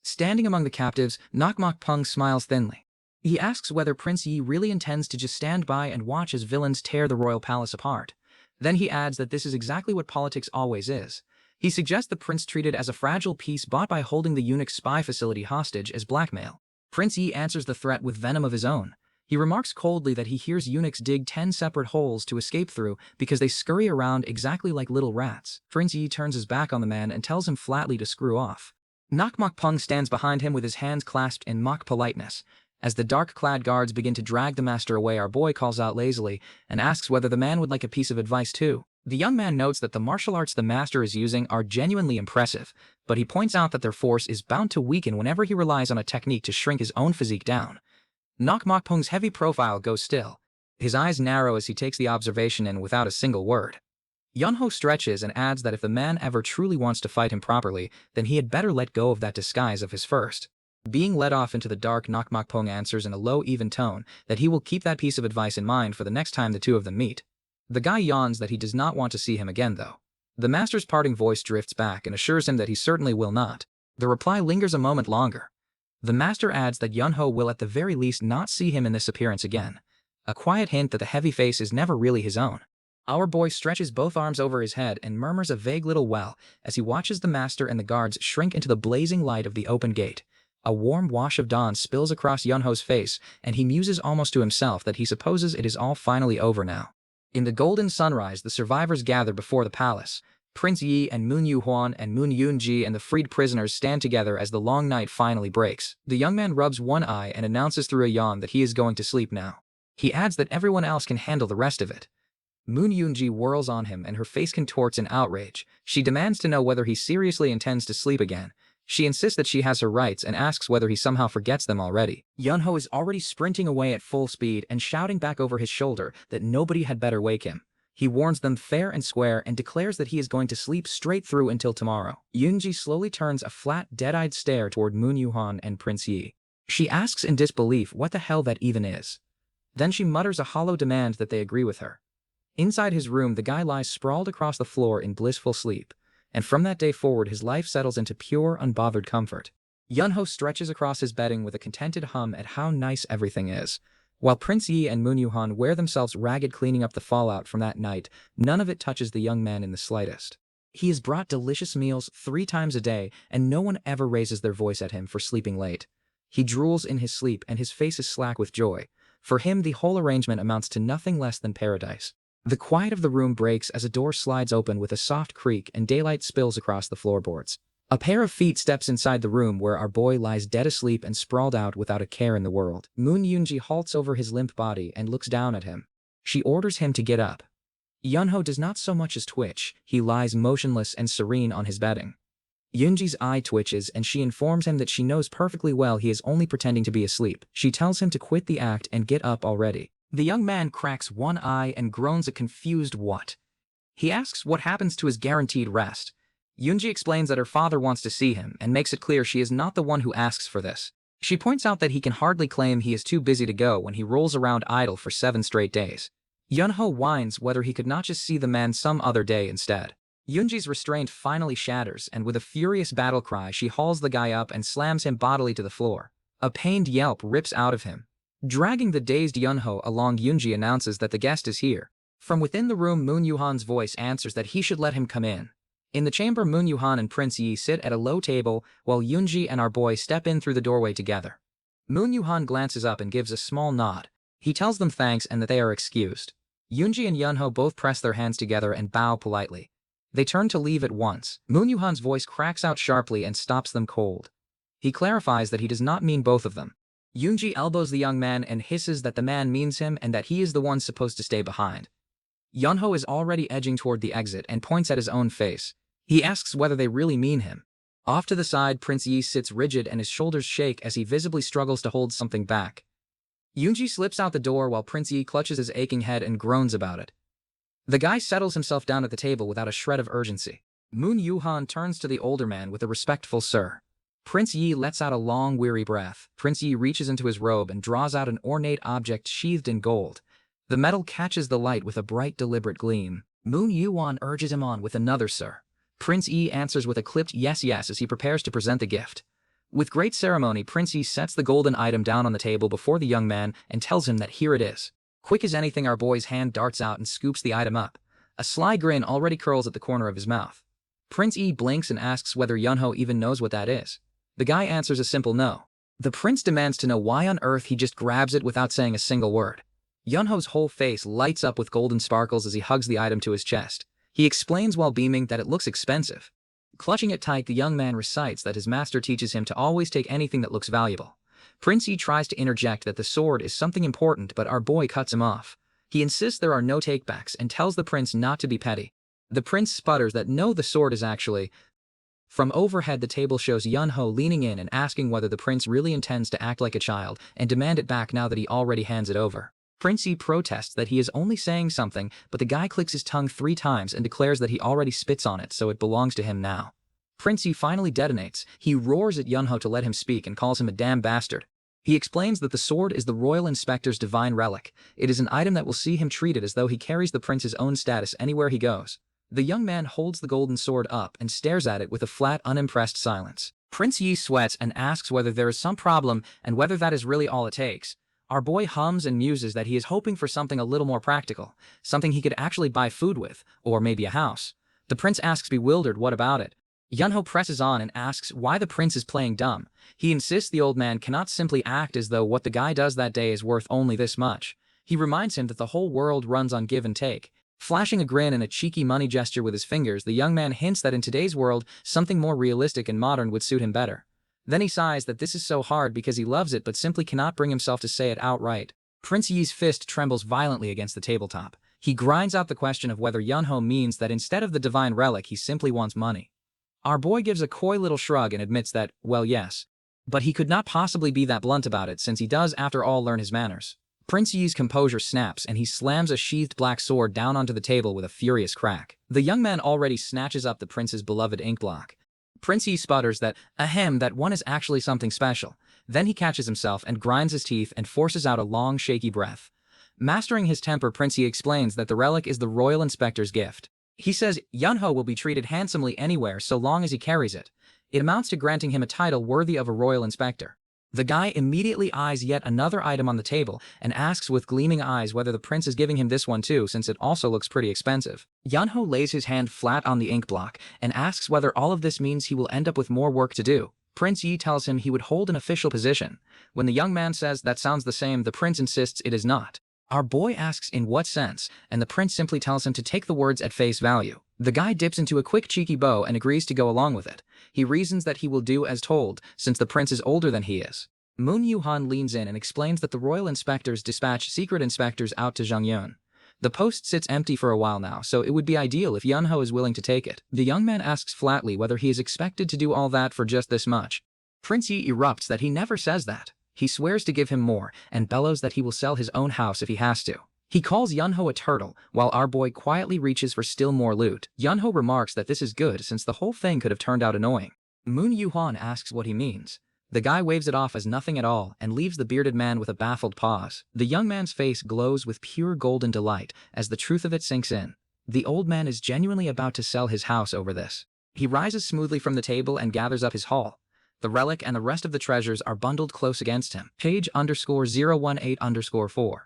Standing among the captives, Nokmokpong smiles thinly. He asks whether Prince Yi really intends to just stand by and watch as villains tear the royal palace apart. Then he adds that this is exactly what politics always is. He suggests the prince treat it as a fragile piece bought by holding the eunuch's spy facility hostage as blackmail. Prince Yi answers the threat with venom of his own. He remarks coldly that he hears eunuchs dig 10 separate holes to escape through because they scurry around exactly like little rats. Prince Yi turns his back on the man and tells him flatly to screw off. Nokmokpong stands behind him with his hands clasped in mock politeness. As the dark-clad guards begin to drag the master away, our boy calls out lazily and asks whether the man would like a piece of advice too. The young man notes that the martial arts the master is using are genuinely impressive, but he points out that their force is bound to weaken whenever he relies on a technique to shrink his own physique down. Nok Mokpung's heavy profile goes still. His eyes narrow as he takes the observation in without a single word. Yunho stretches and adds that if the man ever truly wants to fight him properly, then he had better let go of that disguise of his first. Being led off into the dark, Nok Mokpung answers in a low, even tone that he will keep that piece of advice in mind for the next time the two of them meet. The guy yawns that he does not want to see him again though. The master's parting voice drifts back and assures him that he certainly will not. The reply lingers a moment longer. The master adds that Yunho will at the very least not see him in this appearance again. A quiet hint that the heavy face is never really his own. Our boy stretches both arms over his head and murmurs a vague little well as he watches the master and the guards shrink into the blazing light of the open gate. A warm wash of dawn spills across Yunho's face, and he muses almost to himself that he supposes it is all finally over now. In the golden sunrise, the survivors gather before the palace. Prince Yi and Moon Yuhuan and Moon Yunji and the freed prisoners stand together as the long night finally breaks. The young man rubs one eye and announces through a yawn that he is going to sleep now. He adds that everyone else can handle the rest of it. Moon Yunji whirls on him and her face contorts in outrage. She demands to know whether he seriously intends to sleep again. She insists that she has her rights and asks whether he somehow forgets them already. Yunho is already sprinting away at full speed and shouting back over his shoulder that nobody had better wake him. He warns them fair and square and declares that he is going to sleep straight through until tomorrow. Yunji slowly turns a flat, dead-eyed stare toward Moon Yuhan and Prince Yi. She asks in disbelief what the hell that even is. Then she mutters a hollow demand that they agree with her. Inside his room, the guy lies sprawled across the floor in blissful sleep. And from that day forward his life settles into pure, unbothered comfort. Yunho stretches across his bedding with a contented hum at how nice everything is. While Prince Yi and Moon Yuhan wear themselves ragged cleaning up the fallout from that night, none of it touches the young man in the slightest. He is brought delicious meals 3 times a day, and no one ever raises their voice at him for sleeping late. He drools in his sleep and his face is slack with joy. For him the whole arrangement amounts to nothing less than paradise. The quiet of the room breaks as a door slides open with a soft creak and daylight spills across the floorboards. A pair of feet steps inside the room where our boy lies dead asleep and sprawled out without a care in the world. Moon Yunji halts over his limp body and looks down at him. She orders him to get up. Yunho does not so much as twitch. He lies motionless and serene on his bedding. Yunji's eye twitches and she informs him that she knows perfectly well he is only pretending to be asleep. She tells him to quit the act and get up already. The young man cracks one eye and groans a confused what. He asks what happens to his guaranteed rest. Yunji explains that her father wants to see him and makes it clear she is not the one who asks for this. She points out that he can hardly claim he is too busy to go when he rolls around idle for 7 straight days. Yunho whines whether he could not just see the man some other day instead. Yunji's restraint finally shatters, and with a furious battle cry she hauls the guy up and slams him bodily to the floor. A pained yelp rips out of him. Dragging the dazed Yunho along, Yunji announces that the guest is here. From within the room, Moon Yuhan's voice answers that he should let him come in. In the chamber, Moon Yuhan and Prince Yi sit at a low table while Yunji and our boy step in through the doorway together. Moon Yuhan glances up and gives a small nod. He tells them thanks and that they are excused. Yunji and Yunho both press their hands together and bow politely. They turn to leave at once. Moon Yuhan's voice cracks out sharply and stops them cold. He clarifies that he does not mean both of them. Yunji elbows the young man and hisses that the man means him and that he is the one supposed to stay behind. Yunho is already edging toward the exit and points at his own face. He asks whether they really mean him. Off to the side, Prince Yi sits rigid and his shoulders shake as he visibly struggles to hold something back. Yunji slips out the door while Prince Yi clutches his aching head and groans about it. The guy settles himself down at the table without a shred of urgency. Moon Yuhan turns to the older man with a respectful "Sir." Prince Yi lets out a long, weary breath. Prince Yi reaches into his robe and draws out an ornate object sheathed in gold. The metal catches the light with a bright, deliberate gleam. Moon Yuan urges him on with another "Sir." Prince Yi answers with a clipped yes as he prepares to present the gift. With great ceremony, Prince Yi sets the golden item down on the table before the young man and tells him that here it is. Quick as anything, our boy's hand darts out and scoops the item up. A sly grin already curls at the corner of his mouth. Prince Yi blinks and asks whether Yunho even knows what that is. The guy answers a simple no. The prince demands to know why on earth he just grabs it without saying a single word. Yunho's whole face lights up with golden sparkles as he hugs the item to his chest. He explains while beaming that it looks expensive. Clutching it tight, the young man recites that his master teaches him to always take anything that looks valuable. Prince Yi tries to interject that the sword is something important, but our boy cuts him off. He insists there are no takebacks and tells the prince not to be petty. The prince sputters that no, the sword is actually... From overhead, the table shows Yunho leaning in and asking whether the prince really intends to act like a child and demand it back now that he already hands it over. Prince Yi protests that he is only saying something, but the guy clicks his tongue 3 times and declares that he already spits on it, so it belongs to him now. Prince Yi finally detonates. He roars at Yunho to let him speak and calls him a damn bastard. He explains that the sword is the royal inspector's divine relic. It is an item that will see him treated as though he carries the prince's own status anywhere he goes. The young man holds the golden sword up and stares at it with a flat, unimpressed silence. Prince Yi sweats and asks whether there is some problem and whether that is really all it takes. Our boy hums and muses that he is hoping for something a little more practical, something he could actually buy food with, or maybe a house. The prince asks bewildered what about it. Yunho presses on and asks why the prince is playing dumb. He insists the old man cannot simply act as though what the guy does that day is worth only this much. He reminds him that the whole world runs on give and take. Flashing a grin and a cheeky money gesture with his fingers, the young man hints that in today's world, something more realistic and modern would suit him better. Then he sighs that this is so hard because he loves it but simply cannot bring himself to say it outright. Prince Yi's fist trembles violently against the tabletop. He grinds out the question of whether Yunho means that instead of the divine relic he simply wants money. Our boy gives a coy little shrug and admits that, well, yes. But he could not possibly be that blunt about it since he does after all learn his manners. Prince Yi's composure snaps and he slams a sheathed black sword down onto the table with a furious crack. The young man already snatches up the prince's beloved ink block. Prince Yi sputters that, ahem, that one is actually something special. Then he catches himself and grinds his teeth and forces out a long, shaky breath. Mastering his temper, Prince Yi explains that the relic is the royal inspector's gift. He says Yunho will be treated handsomely anywhere so long as he carries it. It amounts to granting him a title worthy of a royal inspector. The guy immediately eyes yet another item on the table and asks with gleaming eyes whether the prince is giving him this one too, since it also looks pretty expensive. Yunho lays his hand flat on the ink block and asks whether all of this means he will end up with more work to do. Prince Yi tells him he would hold an official position. When the young man says that sounds the same, the prince insists it is not. Our boy asks in what sense, and the prince simply tells him to take the words at face value. The guy dips into a quick cheeky bow and agrees to go along with it. He reasons that he will do as told, since the prince is older than he is. Moon Yuhan leans in and explains that the royal inspectors dispatch secret inspectors out to Zhongyun. The post sits empty for a while now, so it would be ideal if Yunho is willing to take it. The young man asks flatly whether he is expected to do all that for just this much. Prince Yi erupts that he never says that. He swears to give him more, and bellows that he will sell his own house if he has to. He calls Yunho a turtle, while our boy quietly reaches for still more loot. Yunho remarks that this is good since the whole thing could have turned out annoying. Moon Yuhan asks what he means. The guy waves it off as nothing at all and leaves the bearded man with a baffled pause. The young man's face glows with pure golden delight as the truth of it sinks in. The old man is genuinely about to sell his house over this. He rises smoothly from the table and gathers up his haul. The relic and the rest of the treasures are bundled close against him. Page_018_4.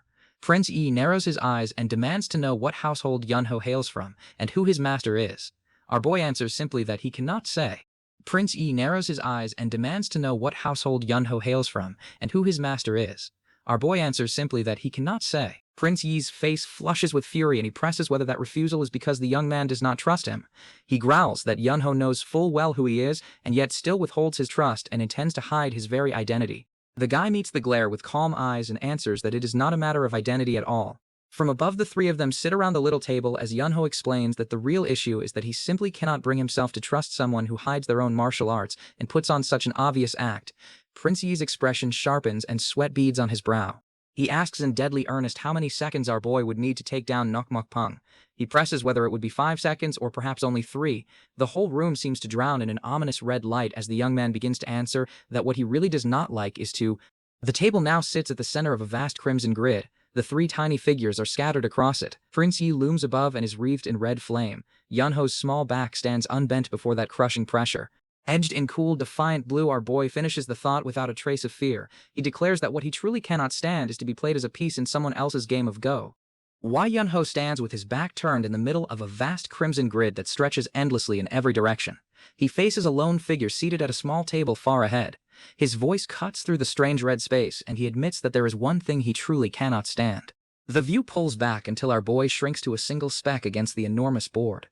Prince Yi narrows his eyes and demands to know what household Yunho hails from and who his master is. Our boy answers simply that he cannot say. Prince Yi narrows his eyes and demands to know what household Yunho hails from and who his master is. Our boy answers simply that he cannot say. Prince Yi's face flushes with fury and he presses whether that refusal is because the young man does not trust him. He growls that Yunho knows full well who he is and yet still withholds his trust and intends to hide his very identity. The guy meets the glare with calm eyes and answers that it is not a matter of identity at all. From above, the three of them sit around the little table as Yunho explains that the real issue is that he simply cannot bring himself to trust someone who hides their own martial arts and puts on such an obvious act. Prince Yi's expression sharpens and sweat beads on his brow. He asks in deadly earnest how many seconds our boy would need to take down Nokmokpung. He presses whether it would be 5 seconds or perhaps only 3. The whole room seems to drown in an ominous red light as the young man begins to answer that what he really does not like is to... The table now sits at the center of a vast crimson grid. The 3 tiny figures are scattered across it. Prince Yi looms above and is wreathed in red flame. Yunho's small back stands unbent before that crushing pressure. Edged in cool, defiant blue, our boy finishes the thought without a trace of fear. He declares that what he truly cannot stand is to be played as a piece in someone else's game of Go. Why Yunho stands with his back turned in the middle of a vast crimson grid that stretches endlessly in every direction. He faces a lone figure seated at a small table far ahead. His voice cuts through the strange red space, and he admits that there is one thing he truly cannot stand. The view pulls back until our boy shrinks to a single speck against the enormous board.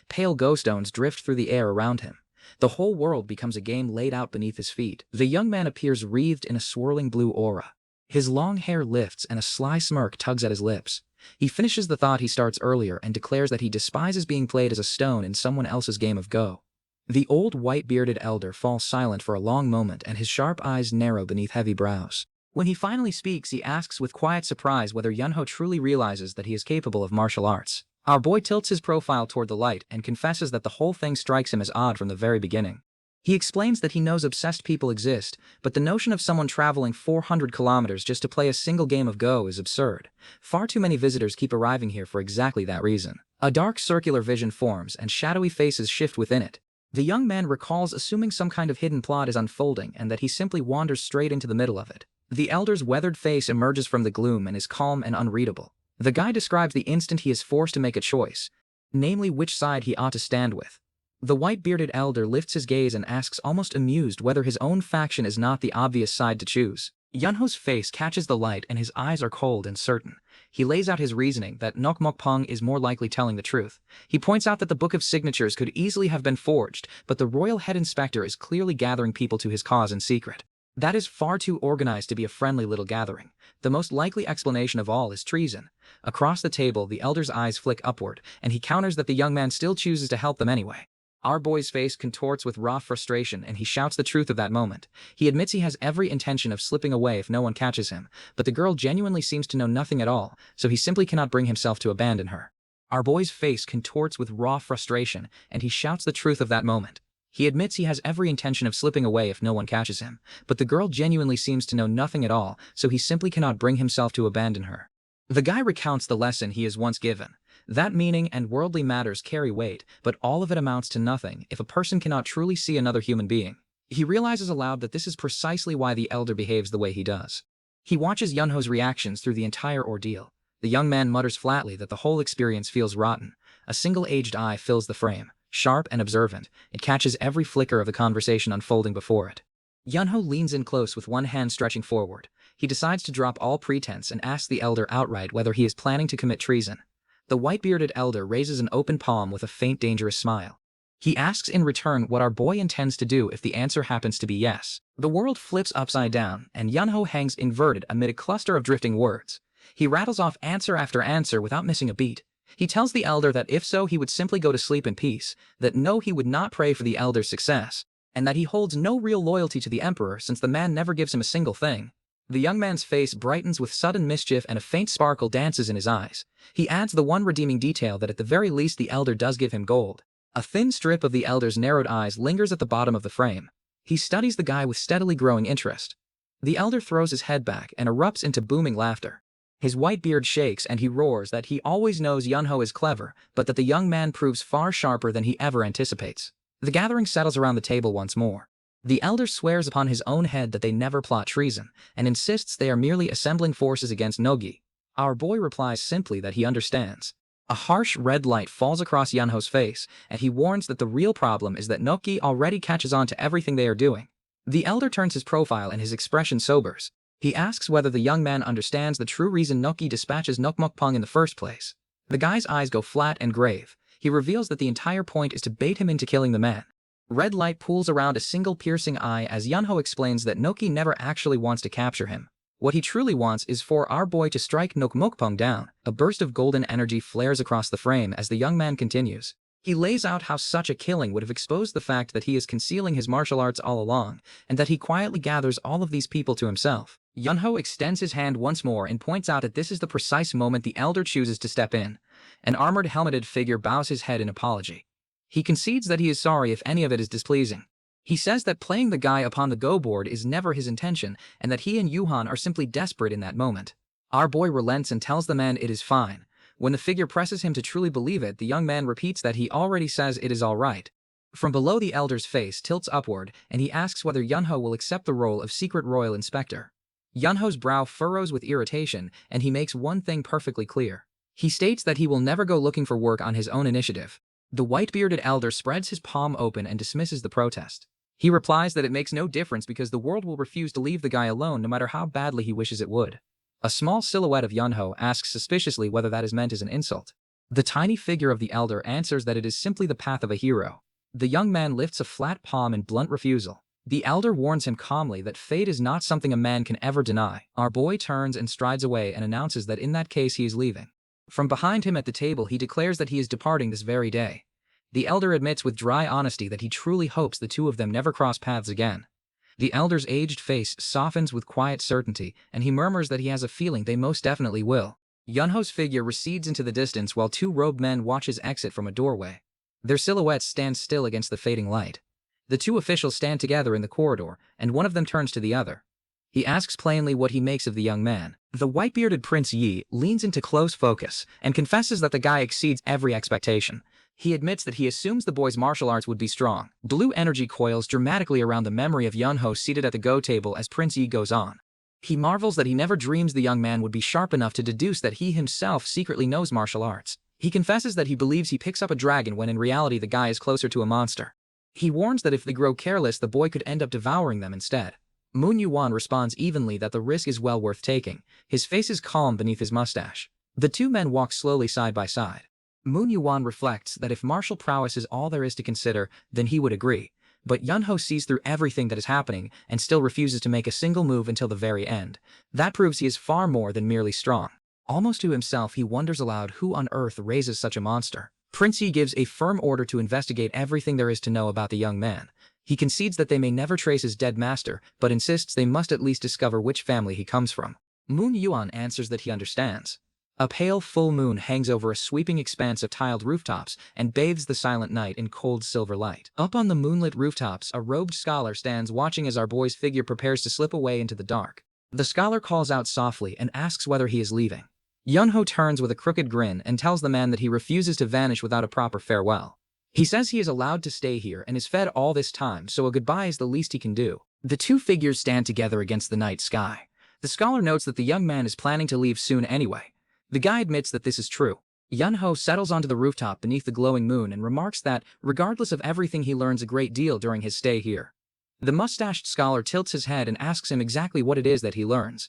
Pale ghost stones drift through the air around him. The whole world becomes a game laid out beneath his feet. The young man appears wreathed in a swirling blue aura. His long hair lifts and a sly smirk tugs at his lips. He finishes the thought he starts earlier and declares that he despises being played as a stone in someone else's game of Go. The old white-bearded elder falls silent for a long moment and his sharp eyes narrow beneath heavy brows. When he finally speaks, he asks with quiet surprise whether Yunho truly realizes that he is capable of martial arts. Our boy tilts his profile toward the light and confesses that the whole thing strikes him as odd from the very beginning. He explains that he knows obsessed people exist, but the notion of someone traveling 400 kilometers just to play a single game of Go is absurd. Far too many visitors keep arriving here for exactly that reason. A dark circular vision forms and shadowy faces shift within it. The young man recalls assuming some kind of hidden plot is unfolding and that he simply wanders straight into the middle of it. The elder's weathered face emerges from the gloom and is calm and unreadable. The guy describes the instant he is forced to make a choice, namely which side he ought to stand with. The white-bearded elder lifts his gaze and asks almost amused whether his own faction is not the obvious side to choose. Yunho's face catches the light and his eyes are cold and certain. He lays out his reasoning that Nokmokpong is more likely telling the truth. He points out that the Book of Signatures could easily have been forged, but the royal head inspector is clearly gathering people to his cause in secret. That is far too organized to be a friendly little gathering. The most likely explanation of all is treason. Across the table, the elder's eyes flick upward, and he counters that the young man still chooses to help them anyway. Our boy's face contorts with raw frustration and he shouts the truth of that moment. He admits he has every intention of slipping away if no one catches him, but the girl genuinely seems to know nothing at all, so he simply cannot bring himself to abandon her. Our boy's face contorts with raw frustration and he shouts the truth of that moment. He admits he has every intention of slipping away if no one catches him, but the girl genuinely seems to know nothing at all, so he simply cannot bring himself to abandon her. The guy recounts the lesson he is once given. That meaning and worldly matters carry weight, but all of it amounts to nothing if a person cannot truly see another human being. He realizes aloud that this is precisely why the elder behaves the way he does. He watches Yunho's reactions through the entire ordeal. The young man mutters flatly that the whole experience feels rotten. A single aged eye fills the frame, sharp and observant. It catches every flicker of the conversation unfolding before it. Yunho leans in close with one hand stretching forward. He decides to drop all pretense and asks the elder outright whether he is planning to commit treason. The white-bearded elder raises an open palm with a faint dangerous smile. He asks in return what our boy intends to do if the answer happens to be yes. The world flips upside down, and Yunho hangs inverted amid a cluster of drifting words. He rattles off answer after answer without missing a beat. He tells the elder that if so he would simply go to sleep in peace, that no he would not pray for the elder's success, and that he holds no real loyalty to the emperor since the man never gives him a single thing. The young man's face brightens with sudden mischief and a faint sparkle dances in his eyes. He adds the one redeeming detail that at the very least the elder does give him gold. A thin strip of the elder's narrowed eyes lingers at the bottom of the frame. He studies the guy with steadily growing interest. The elder throws his head back and erupts into booming laughter. His white beard shakes and he roars that he always knows Yunho is clever, but that the young man proves far sharper than he ever anticipates. The gathering settles around the table once more. The elder swears upon his own head that they never plot treason, and insists they are merely assembling forces against Nogi. Our boy replies simply that he understands. A harsh red light falls across Yunho's face, and he warns that the real problem is that Nogi already catches on to everything they are doing. The elder turns his profile and his expression sobers. He asks whether the young man understands the true reason Nogi dispatches Nokmokpong in the first place. The guy's eyes go flat and grave. He reveals that the entire point is to bait him into killing the man. Red light pools around a single piercing eye as Yunho explains that Noki never actually wants to capture him. What he truly wants is for our boy to strike Nokmokpong down. A burst of golden energy flares across the frame as the young man continues. He lays out how such a killing would have exposed the fact that he is concealing his martial arts all along, and that he quietly gathers all of these people to himself. Yunho extends his hand once more and points out that this is the precise moment the elder chooses to step in. An armored helmeted figure bows his head in apology. He concedes that he is sorry if any of it is displeasing. He says that playing the guy upon the go board is never his intention, and that he and Yuhan are simply desperate in that moment. Our boy relents and tells the man it is fine. When the figure presses him to truly believe it, the young man repeats that he already says it is all right. From below, the elder's face tilts upward, and he asks whether Yunho will accept the role of secret royal inspector. Yunho's brow furrows with irritation, and he makes one thing perfectly clear. He states that he will never go looking for work on his own initiative. The white-bearded elder spreads his palm open and dismisses the protest. He replies that it makes no difference because the world will refuse to leave the guy alone no matter how badly he wishes it would. A small silhouette of Yunho asks suspiciously whether that is meant as an insult. The tiny figure of the elder answers that it is simply the path of a hero. The young man lifts a flat palm in blunt refusal. The elder warns him calmly that fate is not something a man can ever deny. Our boy turns and strides away and announces that in that case he is leaving. From behind him at the table he declares that he is departing this very day. The elder admits with dry honesty that he truly hopes the two of them never cross paths again. The elder's aged face softens with quiet certainty, and he murmurs that he has a feeling they most definitely will. Yunho's figure recedes into the distance while two robed men watch his exit from a doorway. Their silhouettes stand still against the fading light. The two officials stand together in the corridor, and one of them turns to the other. He asks plainly what he makes of the young man. The white-bearded Prince Yi leans into close focus and confesses that the guy exceeds every expectation. He admits that he assumes the boy's martial arts would be strong. Blue energy coils dramatically around the memory of Yunho seated at the go table as Prince Yi goes on. He marvels that he never dreams the young man would be sharp enough to deduce that he himself secretly knows martial arts. He confesses that he believes he picks up a dragon when in reality the guy is closer to a monster. He warns that if they grow careless the boy could end up devouring them instead. Moon Yuan responds evenly that the risk is well worth taking. His face is calm beneath his mustache. The two men walk slowly side by side. Moon Yuan reflects that if martial prowess is all there is to consider, then he would agree. But Yunho sees through everything that is happening and still refuses to make a single move until the very end. That proves he is far more than merely strong. Almost to himself he wonders aloud who on earth raises such a monster. Prince Yi gives a firm order to investigate everything there is to know about the young man. He concedes that they may never trace his dead master, but insists they must at least discover which family he comes from. Moon Yuan answers that he understands. A pale full moon hangs over a sweeping expanse of tiled rooftops and bathes the silent night in cold silver light. Up on the moonlit rooftops, a robed scholar stands watching as our boy's figure prepares to slip away into the dark. The scholar calls out softly and asks whether he is leaving. Yunho turns with a crooked grin and tells the man that he refuses to vanish without a proper farewell. He says he is allowed to stay here and is fed all this time, so a goodbye is the least he can do. The two figures stand together against the night sky. The scholar notes that the young man is planning to leave soon anyway. The guy admits that this is true. Yunho settles onto the rooftop beneath the glowing moon and remarks that, regardless of everything, he learns a great deal during his stay here. The mustached scholar tilts his head and asks him exactly what it is that he learns.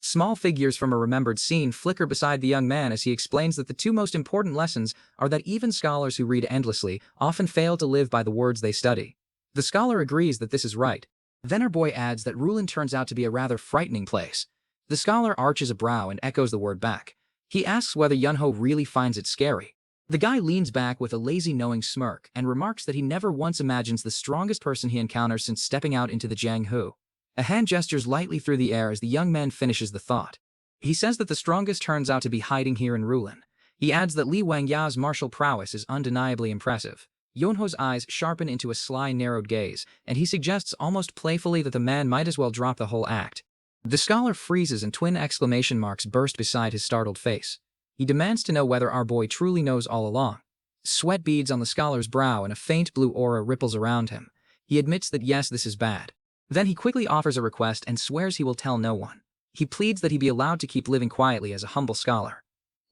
Small figures from a remembered scene flicker beside the young man as he explains that the two most important lessons are that even scholars who read endlessly often fail to live by the words they study. The scholar agrees that this is right. Then our boy adds that Rulin turns out to be a rather frightening place. The scholar arches a brow and echoes the word back. He asks whether Yunho really finds it scary. The guy leans back with a lazy knowing smirk and remarks that he never once imagines the strongest person he encounters since stepping out into the Jianghu. A hand gestures lightly through the air as the young man finishes the thought. He says that the strongest turns out to be hiding here in Rulin. He adds that Li Wangya's martial prowess is undeniably impressive. Yunho's eyes sharpen into a sly narrowed gaze, and he suggests almost playfully that the man might as well drop the whole act. The scholar freezes and twin exclamation marks burst beside his startled face. He demands to know whether our boy truly knows all along. Sweat beads on the scholar's brow and a faint blue aura ripples around him. He admits that yes, this is bad. Then he quickly offers a request and swears he will tell no one. He pleads that he be allowed to keep living quietly as a humble scholar.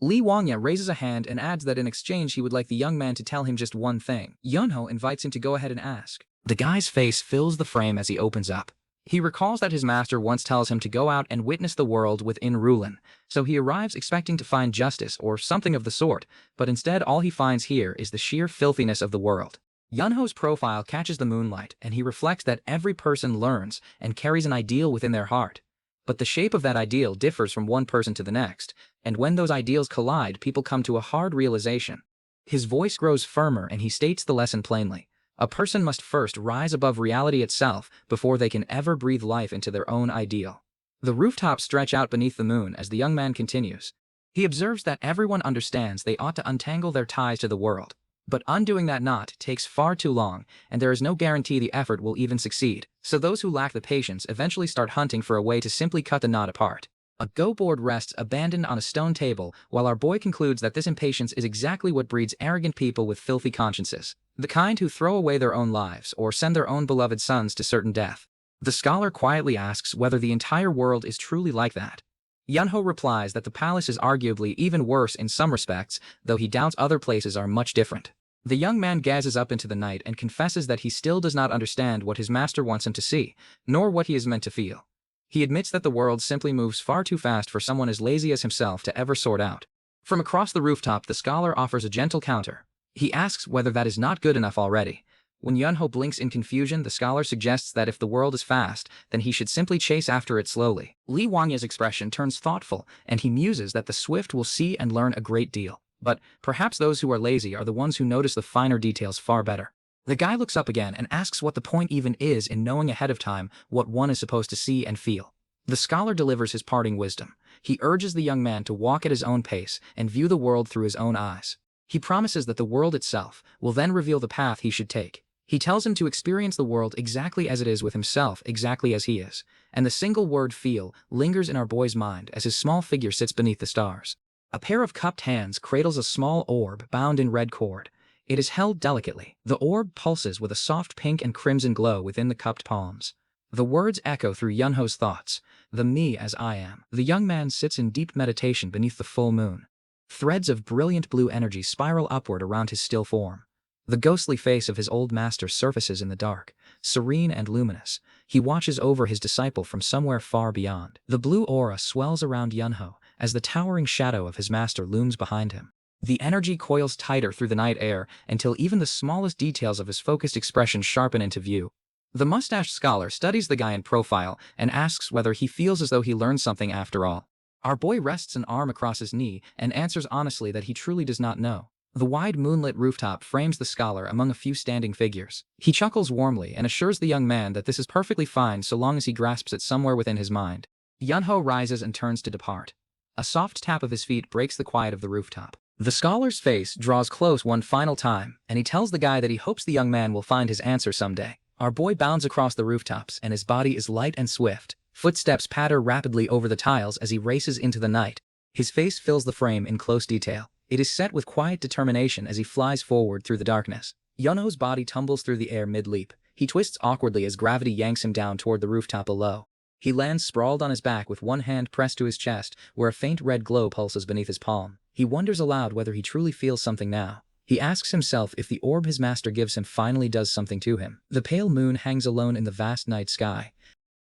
Li Wangya raises a hand and adds that in exchange he would like the young man to tell him just one thing. Yunho invites him to go ahead and ask. The guy's face fills the frame as he opens up. He recalls that his master once tells him to go out and witness the world within Rulin, so he arrives expecting to find justice or something of the sort, but instead all he finds here is the sheer filthiness of the world. Yunho's profile catches the moonlight, and he reflects that every person learns and carries an ideal within their heart. But the shape of that ideal differs from one person to the next, and when those ideals collide, people come to a hard realization. His voice grows firmer and he states the lesson plainly. A person must first rise above reality itself before they can ever breathe life into their own ideal. The rooftops stretch out beneath the moon as the young man continues. He observes that everyone understands they ought to untangle their ties to the world. But undoing that knot takes far too long, and there is no guarantee the effort will even succeed, so those who lack the patience eventually start hunting for a way to simply cut the knot apart. A go board rests abandoned on a stone table, while our boy concludes that this impatience is exactly what breeds arrogant people with filthy consciences, the kind who throw away their own lives or send their own beloved sons to certain death. The scholar quietly asks whether the entire world is truly like that. Yunho replies that the palace is arguably even worse in some respects, though he doubts other places are much different. The young man gazes up into the night and confesses that he still does not understand what his master wants him to see, nor what he is meant to feel. He admits that the world simply moves far too fast for someone as lazy as himself to ever sort out. From across the rooftop, the scholar offers a gentle counter. He asks whether that is not good enough already. When Yunho blinks in confusion, the scholar suggests that if the world is fast, then he should simply chase after it slowly. Li Wangya's expression turns thoughtful, and he muses that the swift will see and learn a great deal. But perhaps those who are lazy are the ones who notice the finer details far better. The guy looks up again and asks what the point even is in knowing ahead of time what one is supposed to see and feel. The scholar delivers his parting wisdom. He urges the young man to walk at his own pace and view the world through his own eyes. He promises that the world itself will then reveal the path he should take. He tells him to experience the world exactly as it is with himself exactly as he is, and the single word feel lingers in our boy's mind as his small figure sits beneath the stars. A pair of cupped hands cradles a small orb bound in red cord. It is held delicately. The orb pulses with a soft pink and crimson glow within the cupped palms. The words echo through Yunho's thoughts, the me as I am. The young man sits in deep meditation beneath the full moon. Threads of brilliant blue energy spiral upward around his still form. The ghostly face of his old master surfaces in the dark, serene and luminous. He watches over his disciple from somewhere far beyond. The blue aura swells around Yunho as the towering shadow of his master looms behind him. The energy coils tighter through the night air until even the smallest details of his focused expression sharpen into view. The mustached scholar studies the guy in profile and asks whether he feels as though he learned something after all. Our boy rests an arm across his knee and answers honestly that he truly does not know. The wide moonlit rooftop frames the scholar among a few standing figures. He chuckles warmly and assures the young man that this is perfectly fine so long as he grasps it somewhere within his mind. Yunho rises and turns to depart. A soft tap of his feet breaks the quiet of the rooftop. The scholar's face draws close one final time, and he tells the guy that he hopes the young man will find his answer someday. Our boy bounds across the rooftops, and his body is light and swift. Footsteps patter rapidly over the tiles as he races into the night. His face fills the frame in close detail. It is set with quiet determination as he flies forward through the darkness. Yunho's body tumbles through the air mid-leap. He twists awkwardly as gravity yanks him down toward the rooftop below. He lands sprawled on his back with one hand pressed to his chest, where a faint red glow pulses beneath his palm. He wonders aloud whether he truly feels something now. He asks himself if the orb his master gives him finally does something to him. The pale moon hangs alone in the vast night sky,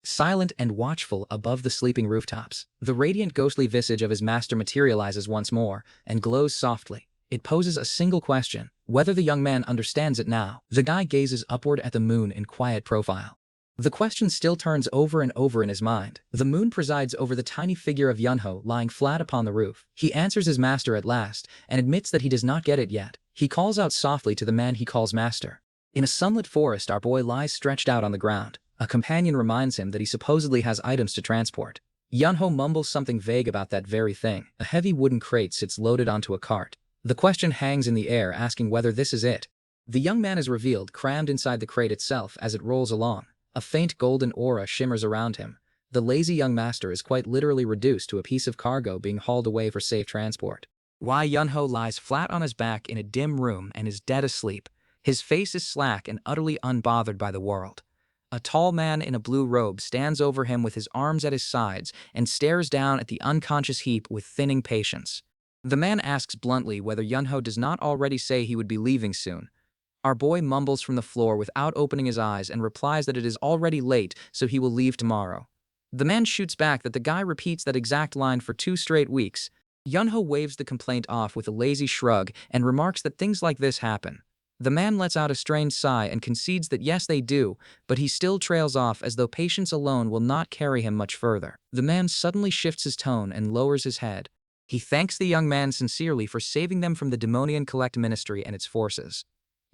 silent and watchful above the sleeping rooftops. The radiant ghostly visage of his master materializes once more and glows softly. It poses a single question, whether the young man understands it now. The guy gazes upward at the moon in quiet profile. The question still turns over and over in his mind. The moon presides over the tiny figure of Yunho lying flat upon the roof. He answers his master at last and admits that he does not get it yet. He calls out softly to the man he calls master. In a sunlit forest, our boy lies stretched out on the ground. A companion reminds him that he supposedly has items to transport. Yunho mumbles something vague about that very thing. A heavy wooden crate sits loaded onto a cart. The question hangs in the air, asking whether this is it. The young man is revealed, crammed inside the crate itself as it rolls along. A faint golden aura shimmers around him. The lazy young master is quite literally reduced to a piece of cargo being hauled away for safe transport. Yunho lies flat on his back in a dim room and is dead asleep. His face is slack and utterly unbothered by the world. A tall man in a blue robe stands over him with his arms at his sides and stares down at the unconscious heap with thinning patience. The man asks bluntly whether Yunho does not already say he would be leaving soon. Our boy mumbles from the floor without opening his eyes and replies that it is already late, so he will leave tomorrow. The man shoots back that the guy repeats that exact line for 2 straight weeks. Yunho waves the complaint off with a lazy shrug and remarks that things like this happen. The man lets out a strained sigh and concedes that yes, they do, but he still trails off as though patience alone will not carry him much further. The man suddenly shifts his tone and lowers his head. He thanks the young man sincerely for saving them from the Demonian Collect Ministry and its forces.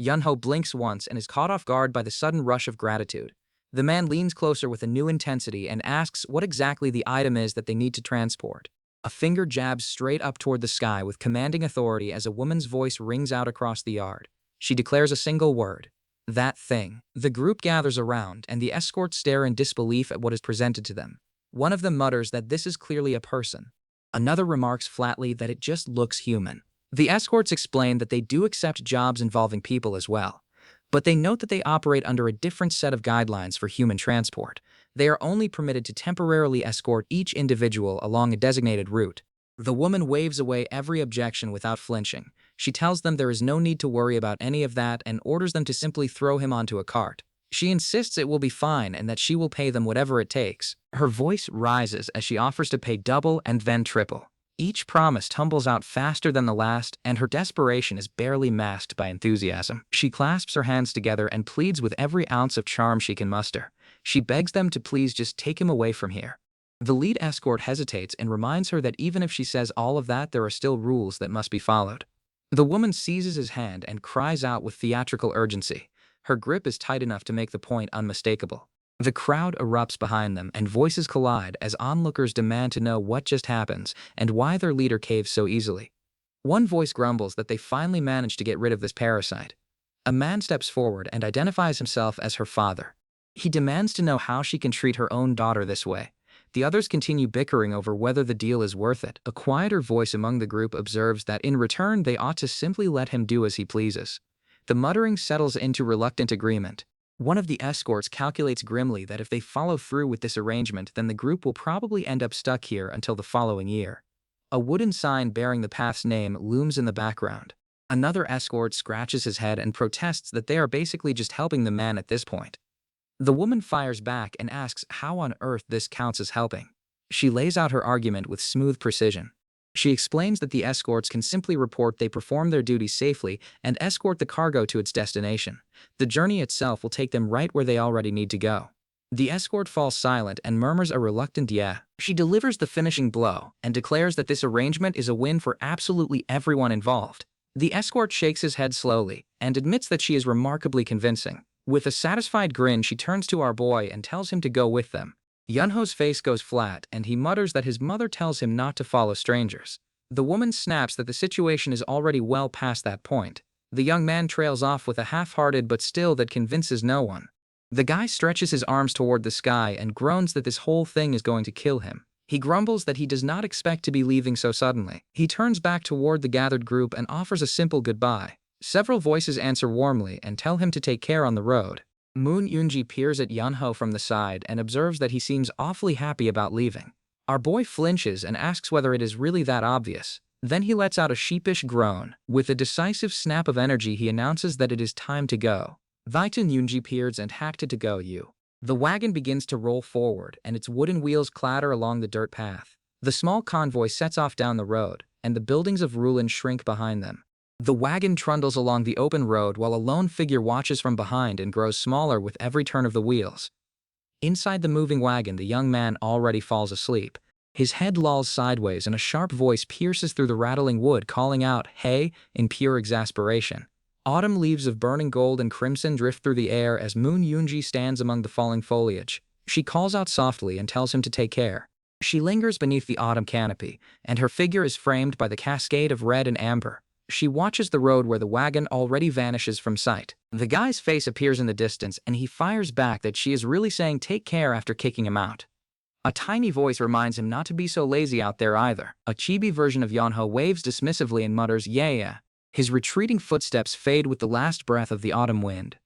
Yunho blinks once and is caught off guard by the sudden rush of gratitude. The man leans closer with a new intensity and asks what exactly the item is that they need to transport. A finger jabs straight up toward the sky with commanding authority as a woman's voice rings out across the yard. She declares a single word. That thing. The group gathers around, and the escorts stare in disbelief at what is presented to them. One of them mutters that this is clearly a person. Another remarks flatly that it just looks human. The escorts explain that they do accept jobs involving people as well, but they note that they operate under a different set of guidelines for human transport. They are only permitted to temporarily escort each individual along a designated route. The woman waves away every objection without flinching. She tells them there is no need to worry about any of that and orders them to simply throw him onto a cart. She insists it will be fine and that she will pay them whatever it takes. Her voice rises as she offers to pay double and then triple. Each promise tumbles out faster than the last, and her desperation is barely masked by enthusiasm. She clasps her hands together and pleads with every ounce of charm she can muster. She begs them to please just take him away from here. The lead escort hesitates and reminds her that even if she says all of that, there are still rules that must be followed. The woman seizes his hand and cries out with theatrical urgency. Her grip is tight enough to make the point unmistakable. The crowd erupts behind them, and voices collide as onlookers demand to know what just happens and why their leader caves so easily. One voice grumbles that they finally managed to get rid of this parasite. A man steps forward and identifies himself as her father. He demands to know how she can treat her own daughter this way. The others continue bickering over whether the deal is worth it. A quieter voice among the group observes that in return they ought to simply let him do as he pleases. The muttering settles into reluctant agreement. One of the escorts calculates grimly that if they follow through with this arrangement, then the group will probably end up stuck here until the following year. A wooden sign bearing the path's name looms in the background. Another escort scratches his head and protests that they are basically just helping the man at this point. The woman fires back and asks how on earth this counts as helping. She lays out her argument with smooth precision. She explains that the escorts can simply report they perform their duties safely and escort the cargo to its destination. The journey itself will take them right where they already need to go. The escort falls silent and murmurs a reluctant yeah. She delivers the finishing blow and declares that this arrangement is a win for absolutely everyone involved. The escort shakes his head slowly and admits that she is remarkably convincing. With a satisfied grin, she turns to our boy and tells him to go with them. Yunho's face goes flat, and he mutters that his mother tells him not to follow strangers. The woman snaps that the situation is already well past that point. The young man trails off with a half-hearted but still that convinces no one. The guy stretches his arms toward the sky and groans that this whole thing is going to kill him. He grumbles that he does not expect to be leaving so suddenly. He turns back toward the gathered group and offers a simple goodbye. Several voices answer warmly and tell him to take care on the road. Moon Yoonji peers at Yunho from the side and observes that he seems awfully happy about leaving. Our boy flinches and asks whether it is really that obvious. Then he lets out a sheepish groan. With a decisive snap of energy, he announces that it is time to go. Vaitun Yoonji peers and hacked to go you. The wagon begins to roll forward and its wooden wheels clatter along the dirt path. The small convoy sets off down the road, and the buildings of Rulin shrink behind them. The wagon trundles along the open road while a lone figure watches from behind and grows smaller with every turn of the wheels. Inside the moving wagon, the young man already falls asleep. His head lolls sideways and a sharp voice pierces through the rattling wood, calling out, "Hey," in pure exasperation. Autumn leaves of burning gold and crimson drift through the air as Moon Yoonji stands among the falling foliage. She calls out softly and tells him to take care. She lingers beneath the autumn canopy, and her figure is framed by the cascade of red and amber. She watches the road where the wagon already vanishes from sight. The guy's face appears in the distance, and he fires back that she is really saying take care after kicking him out. A tiny voice reminds him not to be so lazy out there either. A chibi version of Yunho waves dismissively and mutters, yeah. His retreating footsteps fade with the last breath of the autumn wind.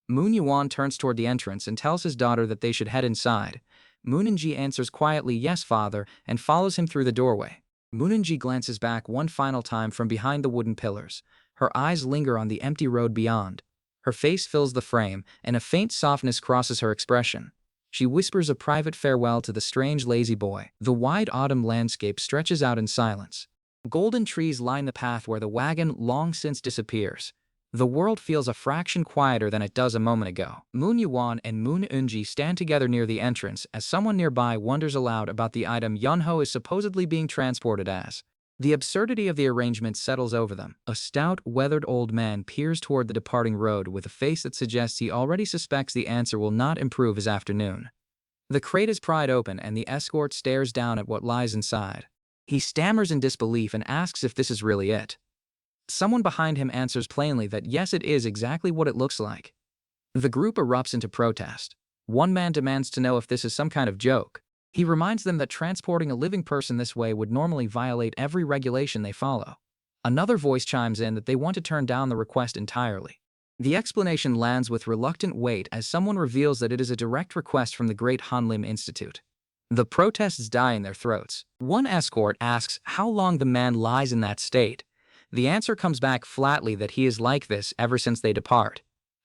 Moon Yuan turns toward the entrance and tells his daughter that they should head inside. Moonanji answers quietly, yes, father, and follows him through the doorway. Moonanji glances back one final time from behind the wooden pillars. Her eyes linger on the empty road beyond. Her face fills the frame, and a faint softness crosses her expression. She whispers a private farewell to the strange lazy boy. The wide autumn landscape stretches out in silence. Golden trees line the path where the wagon long since disappears. The world feels a fraction quieter than it does a moment ago. Moon Yuan and Moon Eunji stand together near the entrance as someone nearby wonders aloud about the item Yunho is supposedly being transported as. The absurdity of the arrangement settles over them. A stout, weathered old man peers toward the departing road with a face that suggests he already suspects the answer will not improve his afternoon. The crate is pried open and the escort stares down at what lies inside. He stammers in disbelief and asks if this is really it. Someone behind him answers plainly that yes, it is exactly what it looks like. The group erupts into protest. One man demands to know if this is some kind of joke. He reminds them that transporting a living person this way would normally violate every regulation they follow. Another voice chimes in that they want to turn down the request entirely. The explanation lands with reluctant weight as someone reveals that it is a direct request from the Great Hanlim Institute. The protests die in their throats. One escort asks how long the man lies in that state. The answer comes back flatly that he is like this ever since they depart.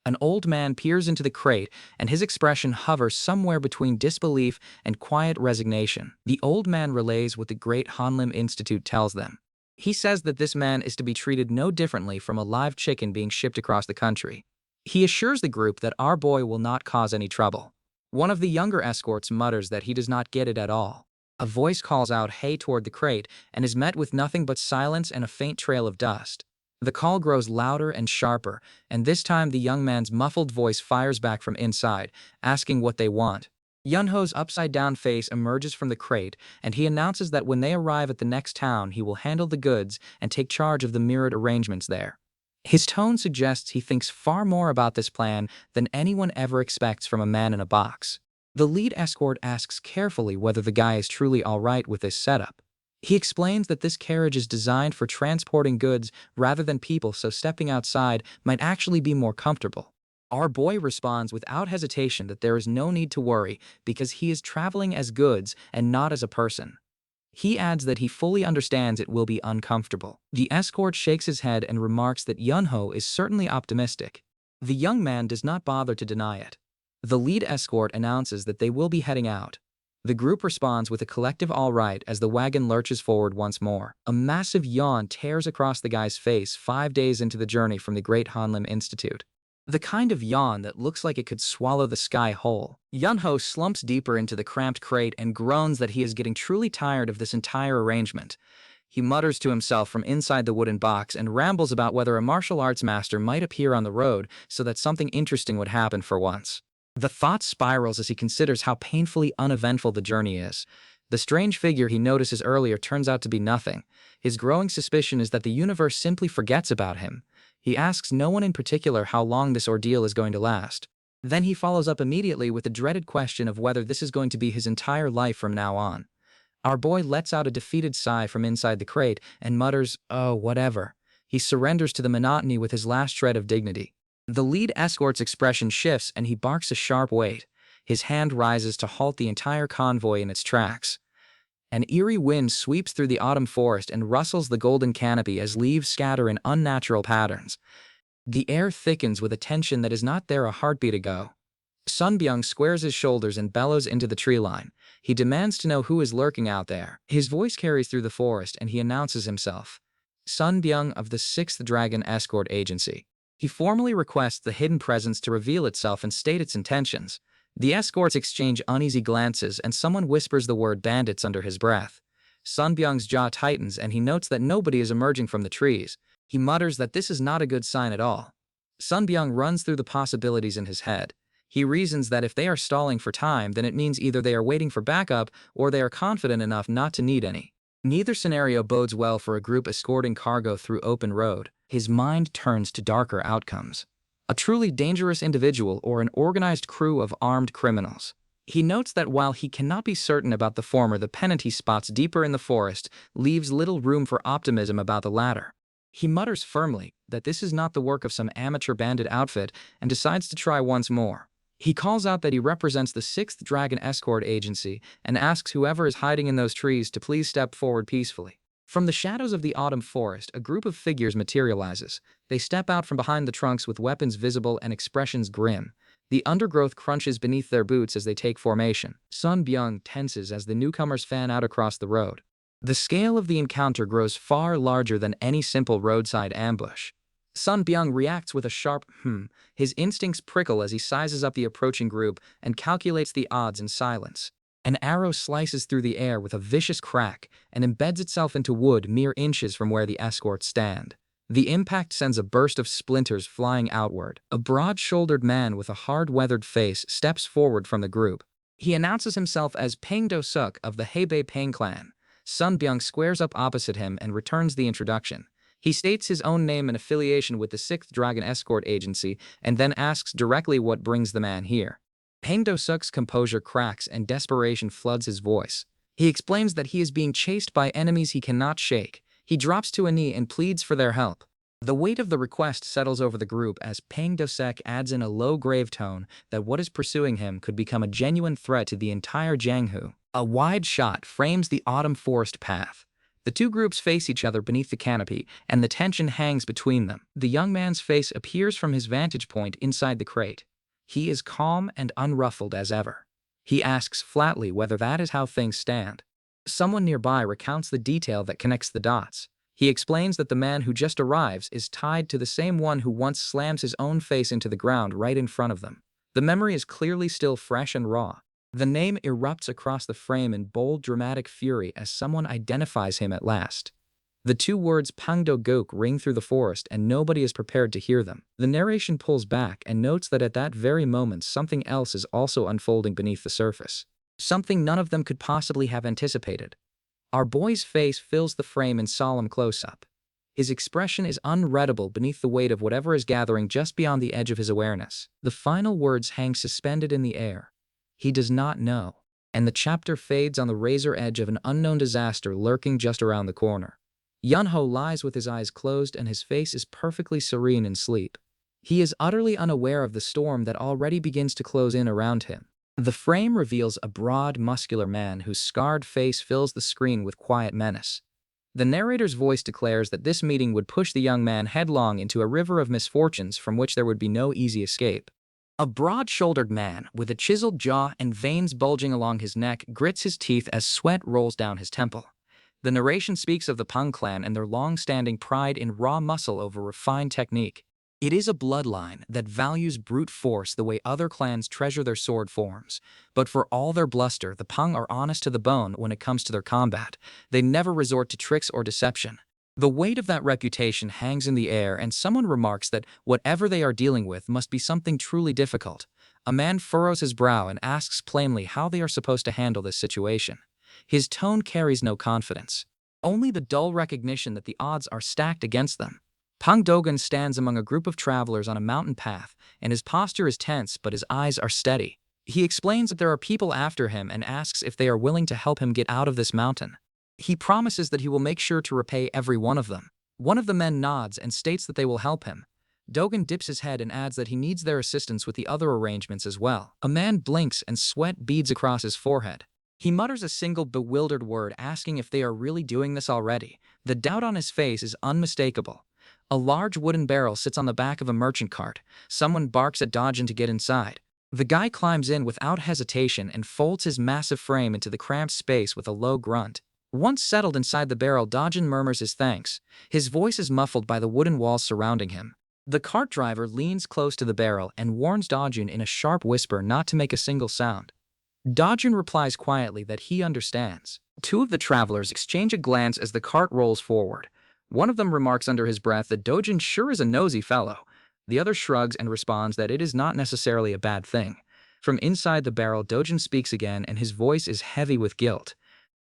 An old man peers into the crate, and his expression hovers somewhere between disbelief and quiet resignation. The old man relays what the Great Hanlim Institute tells them. He says that this man is to be treated no differently from a live chicken being shipped across the country. He assures the group that our boy will not cause any trouble. One of the younger escorts mutters that he does not get it at all. A voice calls out "hey" toward the crate and is met with nothing but silence and a faint trail of dust. The call grows louder and sharper, and this time the young man's muffled voice fires back from inside, asking what they want. Yunho's upside-down face emerges from the crate, and he announces that when they arrive at the next town, he will handle the goods and take charge of the mirrored arrangements there. His tone suggests he thinks far more about this plan than anyone ever expects from a man in a box. The lead escort asks carefully whether the guy is truly all right with this setup. He explains that this carriage is designed for transporting goods rather than people, so stepping outside might actually be more comfortable. Our boy responds without hesitation that there is no need to worry because he is traveling as goods and not as a person. He adds that he fully understands it will be uncomfortable. The escort shakes his head and remarks that Yunho is certainly optimistic. The young man does not bother to deny it. The lead escort announces that they will be heading out. The group responds with a collective all right as the wagon lurches forward once more. A massive yawn tears across the guy's face 5 days into the journey from the Great Hanlim Institute. The kind of yawn that looks like it could swallow the sky whole. Yunho slumps deeper into the cramped crate and groans that he is getting truly tired of this entire arrangement. He mutters to himself from inside the wooden box and rambles about whether a martial arts master might appear on the road so that something interesting would happen for once. The thought spirals as he considers how painfully uneventful the journey is. The strange figure he notices earlier turns out to be nothing. His growing suspicion is that the universe simply forgets about him. He asks no one in particular how long this ordeal is going to last. Then he follows up immediately with the dreaded question of whether this is going to be his entire life from now on. Our boy lets out a defeated sigh from inside the crate and mutters, "Oh, whatever." He surrenders to the monotony with his last shred of dignity. The lead escort's expression shifts and he barks a sharp wait. His hand rises to halt the entire convoy in its tracks. An eerie wind sweeps through the autumn forest and rustles the golden canopy as leaves scatter in unnatural patterns. The air thickens with a tension that is not there a heartbeat ago. Sunbyung squares his shoulders and bellows into the tree line. He demands to know who is lurking out there. His voice carries through the forest and he announces himself. Sunbyung of the 6th Dragon Escort Agency. He formally requests the hidden presence to reveal itself and state its intentions. The escorts exchange uneasy glances and someone whispers the word bandits under his breath. Sunbyung's jaw tightens and he notes that nobody is emerging from the trees. He mutters that this is not a good sign at all. Sunbyung runs through the possibilities in his head. He reasons that if they are stalling for time, then it means either they are waiting for backup or they are confident enough not to need any. Neither scenario bodes well for a group escorting cargo through open road. His mind turns to darker outcomes. A truly dangerous individual or an organized crew of armed criminals. He notes that while he cannot be certain about the former, the pennant he spots deeper in the forest leaves little room for optimism about the latter. He mutters firmly that this is not the work of some amateur bandit outfit and decides to try once more. He calls out that he represents the 6th Dragon Escort Agency and asks whoever is hiding in those trees to please step forward peacefully. From the shadows of the autumn forest, a group of figures materializes. They step out from behind the trunks with weapons visible and expressions grim. The undergrowth crunches beneath their boots as they take formation. Sun Byung tenses as the newcomers fan out across the road. The scale of the encounter grows far larger than any simple roadside ambush. Sun Byung reacts with a sharp His instincts prickle as he sizes up the approaching group and calculates the odds in silence. An arrow slices through the air with a vicious crack and embeds itself into wood mere inches from where the escorts stand. The impact sends a burst of splinters flying outward. A broad-shouldered man with a hard-weathered face steps forward from the group. He announces himself as Peng Do-suk of the Hebei Peng clan. Sun Byung squares up opposite him and returns the introduction. He states his own name and affiliation with the 6th Dragon Escort Agency and then asks directly what brings the man here. Peng Do-suk's composure cracks and desperation floods his voice. He explains that he is being chased by enemies he cannot shake. He drops to a knee and pleads for their help. The weight of the request settles over the group as Peng Do-suk adds in a low grave tone that what is pursuing him could become a genuine threat to the entire Jianghu. A wide shot frames the autumn forest path. The two groups face each other beneath the canopy, and the tension hangs between them. The young man's face appears from his vantage point inside the crate. He is calm and unruffled as ever. He asks flatly whether that is how things stand. Someone nearby recounts the detail that connects the dots. He explains that the man who just arrives is tied to the same one who once slams his own face into the ground right in front of them. The memory is clearly still fresh and raw. The name erupts across the frame in bold, dramatic fury as someone identifies him at last. The two words Pangdo-guk ring through the forest and nobody is prepared to hear them. The narration pulls back and notes that at that very moment something else is also unfolding beneath the surface. Something none of them could possibly have anticipated. Our boy's face fills the frame in solemn close-up. His expression is unreadable beneath the weight of whatever is gathering just beyond the edge of his awareness. The final words hang suspended in the air. He does not know. And the chapter fades on the razor edge of an unknown disaster lurking just around the corner. Yunho lies with his eyes closed and his face is perfectly serene in sleep. He is utterly unaware of the storm that already begins to close in around him. The frame reveals a broad, muscular man whose scarred face fills the screen with quiet menace. The narrator's voice declares that this meeting would push the young man headlong into a river of misfortunes from which there would be no easy escape. A broad-shouldered man, with a chiseled jaw and veins bulging along his neck, grits his teeth as sweat rolls down his temple. The narration speaks of the Pang clan and their long-standing pride in raw muscle over refined technique. It is a bloodline that values brute force the way other clans treasure their sword forms. But for all their bluster, the Pang are honest to the bone when it comes to their combat. They never resort to tricks or deception. The weight of that reputation hangs in the air, and someone remarks that whatever they are dealing with must be something truly difficult. A man furrows his brow and asks plainly how they are supposed to handle this situation. His tone carries no confidence, only the dull recognition that the odds are stacked against them. Pang Dogan stands among a group of travelers on a mountain path, and his posture is tense but his eyes are steady. He explains that there are people after him and asks if they are willing to help him get out of this mountain. He promises that he will make sure to repay every one of them. One of the men nods and states that they will help him. Dogan dips his head and adds that he needs their assistance with the other arrangements as well. A man blinks and sweat beads across his forehead. He mutters a single bewildered word, asking if they are really doing this already. The doubt on his face is unmistakable. A large wooden barrel sits on the back of a merchant cart. Someone barks at Dojin to get inside. The guy climbs in without hesitation and folds his massive frame into the cramped space with a low grunt. Once settled inside the barrel, Dojin murmurs his thanks. His voice is muffled by the wooden walls surrounding him. The cart driver leans close to the barrel and warns Dojin in a sharp whisper not to make a single sound. Dojin replies quietly that he understands. Two of the travelers exchange a glance as the cart rolls forward. One of them remarks under his breath that Dojin sure is a nosy fellow. The other shrugs and responds that it is not necessarily a bad thing. From inside the barrel, Dojin speaks again and his voice is heavy with guilt.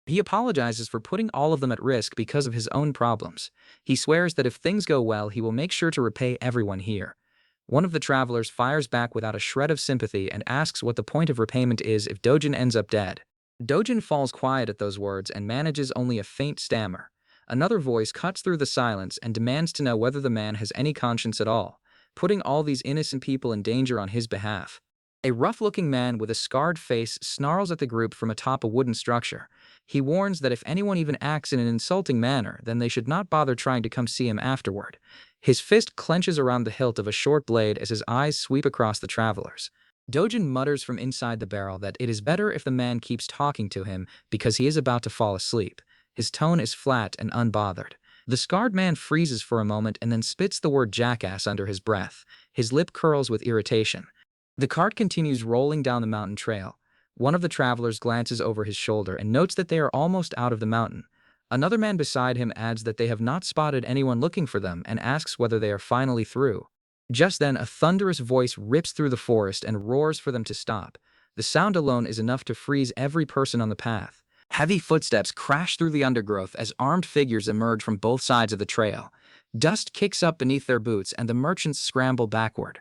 He apologizes for putting all of them at risk because of his own problems. He swears that if things go well, he will make sure to repay everyone here. One of the travelers fires back without a shred of sympathy and asks what the point of repayment is if Dojin ends up dead. Dojin falls quiet at those words and manages only a faint stammer. Another voice cuts through the silence and demands to know whether the man has any conscience at all, putting all these innocent people in danger on his behalf. A rough-looking man with a scarred face snarls at the group from atop a wooden structure. He warns that if anyone even acts in an insulting manner, then they should not bother trying to come see him afterward. His fist clenches around the hilt of a short blade as his eyes sweep across the travelers. Dojin mutters from inside the barrel that it is better if the man keeps talking to him because he is about to fall asleep. His tone is flat and unbothered. The scarred man freezes for a moment and then spits the word jackass under his breath. His lip curls with irritation. The cart continues rolling down the mountain trail. One of the travelers glances over his shoulder and notes that they are almost out of the mountain. Another man beside him adds that they have not spotted anyone looking for them and asks whether they are finally through. Just then, a thunderous voice rips through the forest and roars for them to stop. The sound alone is enough to freeze every person on the path. Heavy footsteps crash through the undergrowth as armed figures emerge from both sides of the trail. Dust kicks up beneath their boots and the merchants scramble backward.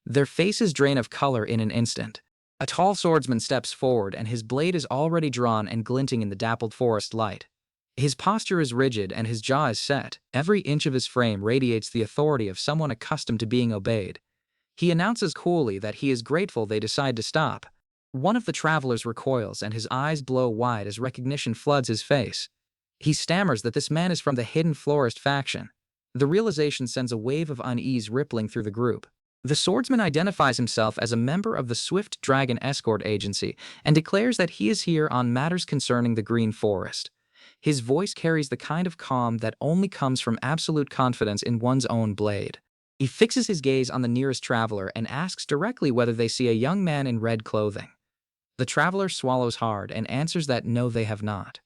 Their faces drain of color in an instant. A tall swordsman steps forward and his blade is already drawn and glinting in the dappled forest light. His posture is rigid and his jaw is set. Every inch of his frame radiates the authority of someone accustomed to being obeyed. He announces coolly that he is grateful they decide to stop. One of the travelers recoils and his eyes blow wide as recognition floods his face. He stammers that this man is from the Hidden Florist faction. The realization sends a wave of unease rippling through the group. The swordsman identifies himself as a member of the Swift Dragon Escort Agency and declares that he is here on matters concerning the Green Forest. His voice carries the kind of calm that only comes from absolute confidence in one's own blade. He fixes his gaze on the nearest traveler and asks directly whether they see a young man in red clothing. The traveler swallows hard and answers that no, they have not.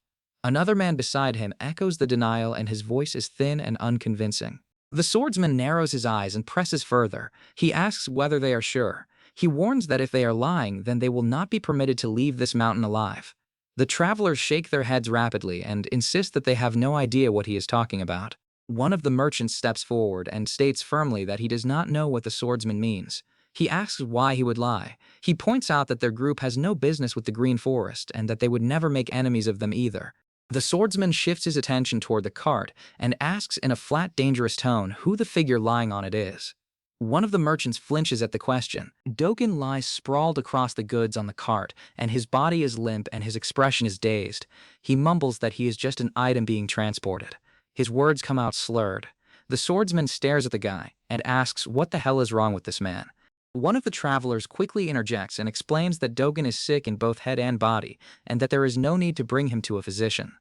Another man beside him echoes the denial, and his voice is thin and unconvincing. The swordsman narrows his eyes and presses further. He asks whether they are sure. He warns that if they are lying, then they will not be permitted to leave this mountain alive. The travelers shake their heads rapidly and insist that they have no idea what he is talking about. One of the merchants steps forward and states firmly that he does not know what the swordsman means. He asks why he would lie. He points out that their group has no business with the Green Forest and that they would never make enemies of them either. The swordsman shifts his attention toward the cart and asks in a flat, dangerous tone who the figure lying on it is. One of the merchants flinches at the question. Dogen lies sprawled across the goods on the cart, and his body is limp and his expression is dazed. He mumbles that he is just an item being transported. His words come out slurred. The swordsman stares at the guy and asks what the hell is wrong with this man. One of the travelers quickly interjects and explains that Dogen is sick in both head and body, and that there is no need to bring him to a physician.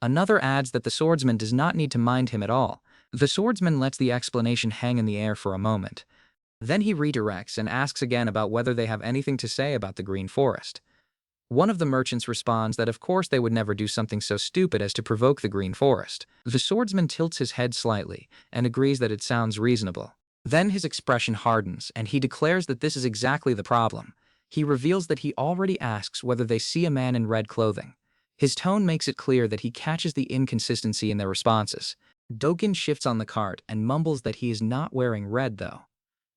Another adds that the swordsman does not need to mind him at all. The swordsman lets the explanation hang in the air for a moment. Then he redirects and asks again about whether they have anything to say about the Green Forest. One of the merchants responds that of course they would never do something so stupid as to provoke the Green Forest. The swordsman tilts his head slightly and agrees that it sounds reasonable. Then his expression hardens, and he declares that this is exactly the problem. He reveals that he already asks whether they see a man in red clothing. His tone makes it clear that he catches the inconsistency in their responses. Dogen shifts on the cart and mumbles that he is not wearing red, though.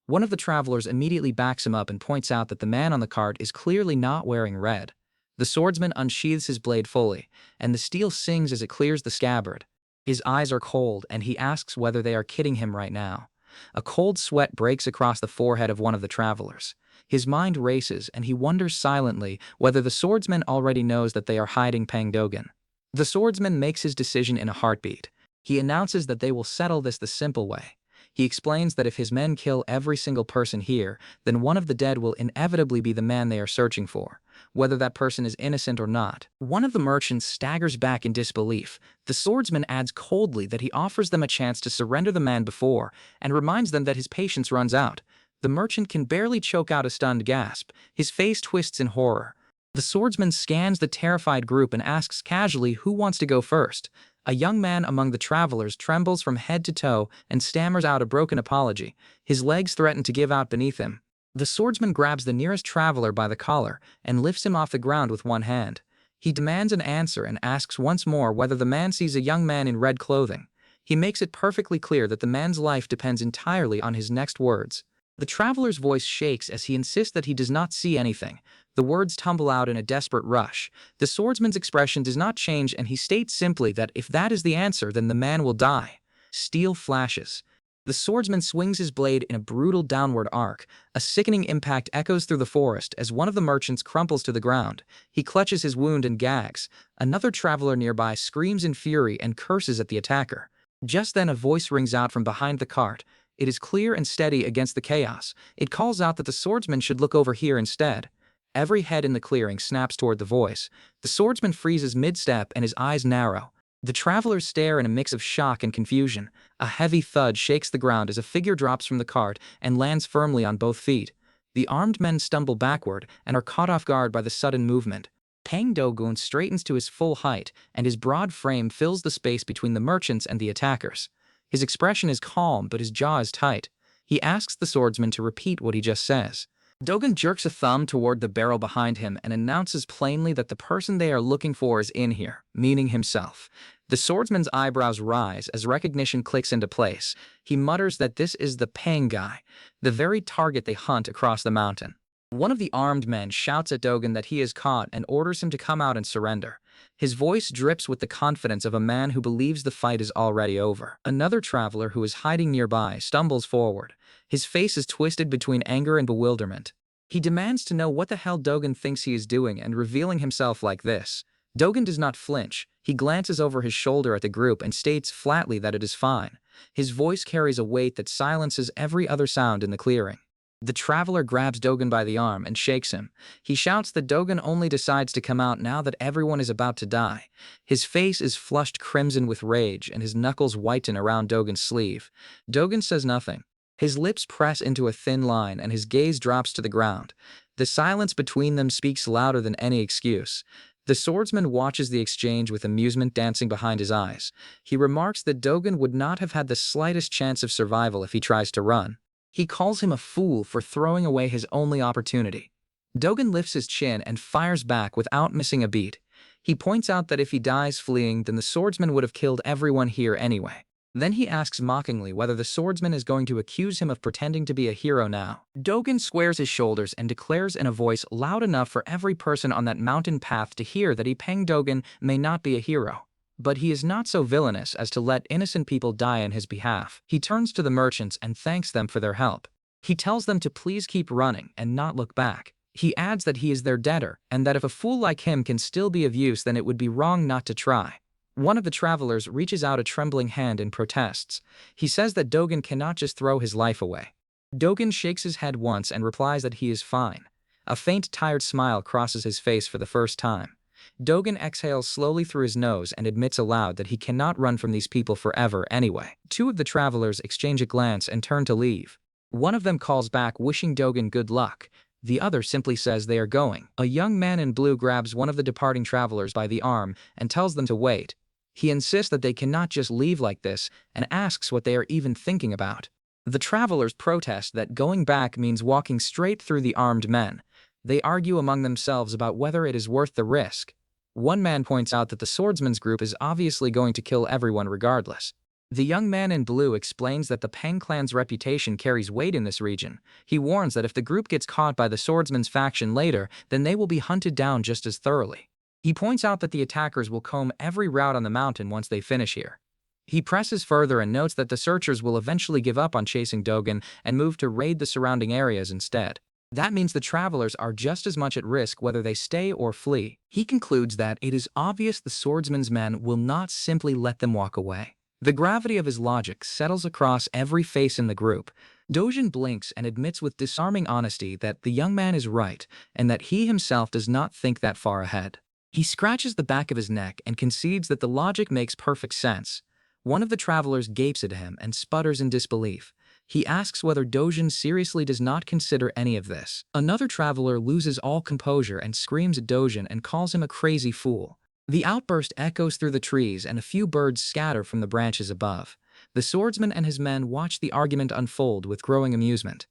One of the travelers immediately backs him up and points out that the man on the cart is clearly not wearing red. The swordsman unsheathes his blade fully, and the steel sings as it clears the scabbard. His eyes are cold, and he asks whether they are kidding him right now. A cold sweat breaks across the forehead of one of the travelers. His mind races, and he wonders silently whether the swordsman already knows that they are hiding Pang Dogen. The swordsman makes his decision in a heartbeat. He announces that they will settle this the simple way. He explains that if his men kill every single person here, then one of the dead will inevitably be the man they are searching for, whether that person is innocent or not. One of the merchants staggers back in disbelief. The swordsman adds coldly that he offers them a chance to surrender the man before, and reminds them that his patience runs out. The merchant can barely choke out a stunned gasp. His face twists in horror. The swordsman scans the terrified group and asks casually who wants to go first. A young man among the travelers trembles from head to toe and stammers out a broken apology. His legs threaten to give out beneath him. The swordsman grabs the nearest traveler by the collar and lifts him off the ground with one hand. He demands an answer and asks once more whether the man sees a young man in red clothing. He makes it perfectly clear that the man's life depends entirely on his next words. The traveler's voice shakes as he insists that he does not see anything. The words tumble out in a desperate rush. The swordsman's expression does not change, and he states simply that if that is the answer, then the man will die. Steel flashes. The swordsman swings his blade in a brutal downward arc. A sickening impact echoes through the forest as one of the merchants crumples to the ground. He clutches his wound and gags. Another traveler nearby screams in fury and curses at the attacker. Just then a voice rings out from behind the cart. It is clear and steady against the chaos. It calls out that the swordsman should look over here instead. Every head in the clearing snaps toward the voice. The swordsman freezes mid-step and his eyes narrow. The travelers stare in a mix of shock and confusion. A heavy thud shakes the ground as a figure drops from the cart and lands firmly on both feet. The armed men stumble backward and are caught off guard by the sudden movement. Pang Dogun straightens to his full height, and his broad frame fills the space between the merchants and the attackers. His expression is calm, but his jaw is tight. He asks the swordsman to repeat what he just says. Dogen jerks a thumb toward the barrel behind him and announces plainly that the person they are looking for is in here, meaning himself. The swordsman's eyebrows rise as recognition clicks into place. He mutters that this is the Pang guy, the very target they hunt across the mountain. One of the armed men shouts at Dogen that he is caught and orders him to come out and surrender. His voice drips with the confidence of a man who believes the fight is already over. Another traveler who is hiding nearby stumbles forward. His face is twisted between anger and bewilderment. He demands to know what the hell Dogen thinks he is doing and revealing himself like this. Dogen does not flinch. He glances over his shoulder at the group and states flatly that it is fine. His voice carries a weight that silences every other sound in the clearing. The traveler grabs Dogen by the arm and shakes him. He shouts that Dogen only decides to come out now that everyone is about to die. His face is flushed crimson with rage and his knuckles whiten around Dogen's sleeve. Dogen says nothing. His lips press into a thin line and his gaze drops to the ground. The silence between them speaks louder than any excuse. The swordsman watches the exchange with amusement dancing behind his eyes. He remarks that Dogen would not have had the slightest chance of survival if he tries to run. He calls him a fool for throwing away his only opportunity. Dogen lifts his chin and fires back without missing a beat. He points out that if he dies fleeing, then the swordsman would have killed everyone here anyway. Then he asks mockingly whether the swordsman is going to accuse him of pretending to be a hero now. Dogen squares his shoulders and declares in a voice loud enough for every person on that mountain path to hear that Peng Dogen may not be a hero. But he is not so villainous as to let innocent people die in his behalf. He turns to the merchants and thanks them for their help. He tells them to please keep running and not look back. He adds that he is their debtor and that if a fool like him can still be of use, then it would be wrong not to try. One of the travelers reaches out a trembling hand and protests. He says that Dogen cannot just throw his life away. Dogen shakes his head once and replies that he is fine. A faint, tired smile crosses his face for the first time. Dogen exhales slowly through his nose and admits aloud that he cannot run from these people forever anyway. Two of the travelers exchange a glance and turn to leave. One of them calls back wishing Dogen good luck. The other simply says they are going. A young man in blue grabs one of the departing travelers by the arm and tells them to wait. He insists that they cannot just leave like this and asks what they are even thinking about. The travelers protest that going back means walking straight through the armed men. They argue among themselves about whether it is worth the risk. One man points out that the swordsman's group is obviously going to kill everyone regardless. The young man in blue explains that the Peng clan's reputation carries weight in this region. He warns that if the group gets caught by the swordsman's faction later, then they will be hunted down just as thoroughly. He points out that the attackers will comb every route on the mountain once they finish here. He presses further and notes that the searchers will eventually give up on chasing Dogen and move to raid the surrounding areas instead. That means the travelers are just as much at risk whether they stay or flee. He concludes that it is obvious the swordsman's men will not simply let them walk away. The gravity of his logic settles across every face in the group. Dogen blinks and admits with disarming honesty that the young man is right and that he himself does not think that far ahead. He scratches the back of his neck and concedes that the logic makes perfect sense. One of the travelers gapes at him and sputters in disbelief. He asks whether Dogen seriously does not consider any of this. Another traveler loses all composure and screams at Dogen and calls him a crazy fool. The outburst echoes through the trees and a few birds scatter from the branches above. The swordsman and his men watch the argument unfold with growing amusement.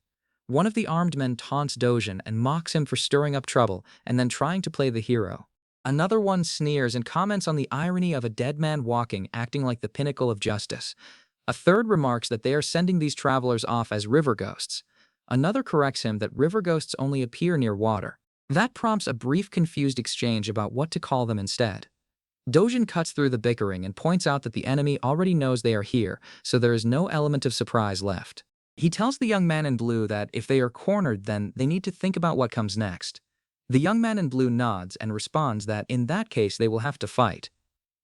One of the armed men taunts Dogen and mocks him for stirring up trouble and then trying to play the hero. Another one sneers and comments on the irony of a dead man walking, acting like the pinnacle of justice. A third remarks that they are sending these travelers off as river ghosts. Another corrects him that river ghosts only appear near water. That prompts a brief confused exchange about what to call them instead. Dogen cuts through the bickering and points out that the enemy already knows they are here, so there is no element of surprise left. He tells the young man in blue that if they are cornered, then they need to think about what comes next. The young man in blue nods and responds that in that case they will have to fight.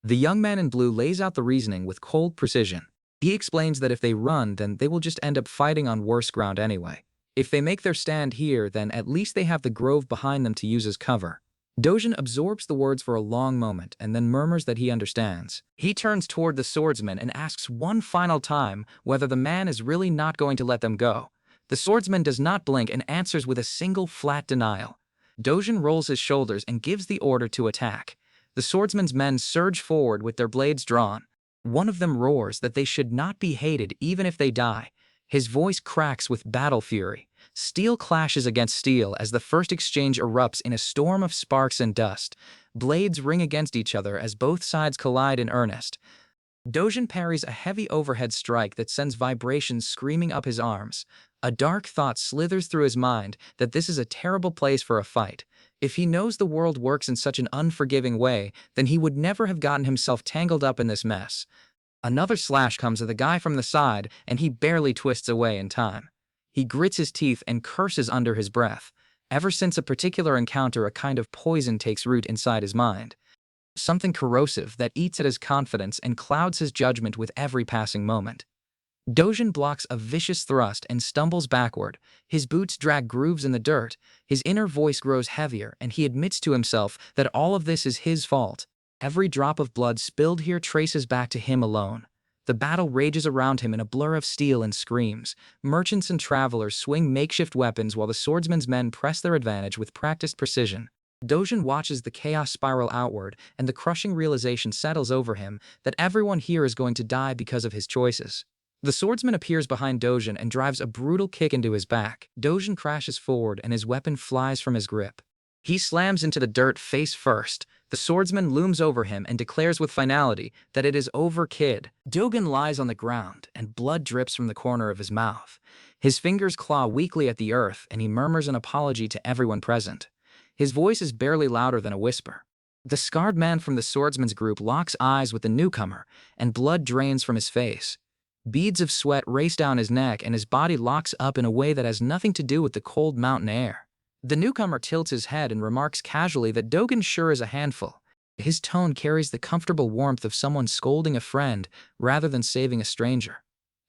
The young man in blue lays out the reasoning with cold precision. He explains that if they run, then they will just end up fighting on worse ground anyway. If they make their stand here, then at least they have the grove behind them to use as cover. Dogen absorbs the words for a long moment and then murmurs that he understands. He turns toward the swordsman and asks one final time whether the man is really not going to let them go. The swordsman does not blink and answers with a single flat denial. Dogen rolls his shoulders and gives the order to attack. The swordsman's men surge forward with their blades drawn. One of them roars that they should not be hated even if they die. His voice cracks with battle fury. Steel clashes against steel as the first exchange erupts in a storm of sparks and dust. Blades ring against each other as both sides collide in earnest. Dogen parries a heavy overhead strike that sends vibrations screaming up his arms. A dark thought slithers through his mind that this is a terrible place for a fight. If he knows the world works in such an unforgiving way, then he would never have gotten himself tangled up in this mess. Another slash comes at the guy from the side, and he barely twists away in time. He grits his teeth and curses under his breath. Ever since a particular encounter, a kind of poison takes root inside his mind. something corrosive that eats at his confidence and clouds his judgment with every passing moment. Dojin blocks a vicious thrust and stumbles backward. His boots drag grooves in the dirt. His inner voice grows heavier, and he admits to himself that all of this is his fault. Every drop of blood spilled here traces back to him alone. The battle rages around him in a blur of steel and screams. Merchants and travelers swing makeshift weapons while the swordsman's men press their advantage with practiced precision. Dojin watches the chaos spiral outward, and the crushing realization settles over him that everyone here is going to die because of his choices. The swordsman appears behind Dojin and drives a brutal kick into his back. Dojin crashes forward and his weapon flies from his grip. He slams into the dirt face first. The swordsman looms over him and declares with finality that it is over, kid. Dojin lies on the ground and blood drips from the corner of his mouth. His fingers claw weakly at the earth and he murmurs an apology to everyone present. His voice is barely louder than a whisper. The scarred man from the swordsman's group locks eyes with the newcomer and blood drains from his face. Beads of sweat race down his neck and his body locks up in a way that has nothing to do with the cold mountain air. The newcomer tilts his head and remarks casually that Dojin sure is a handful. His tone carries the comfortable warmth of someone scolding a friend rather than saving a stranger.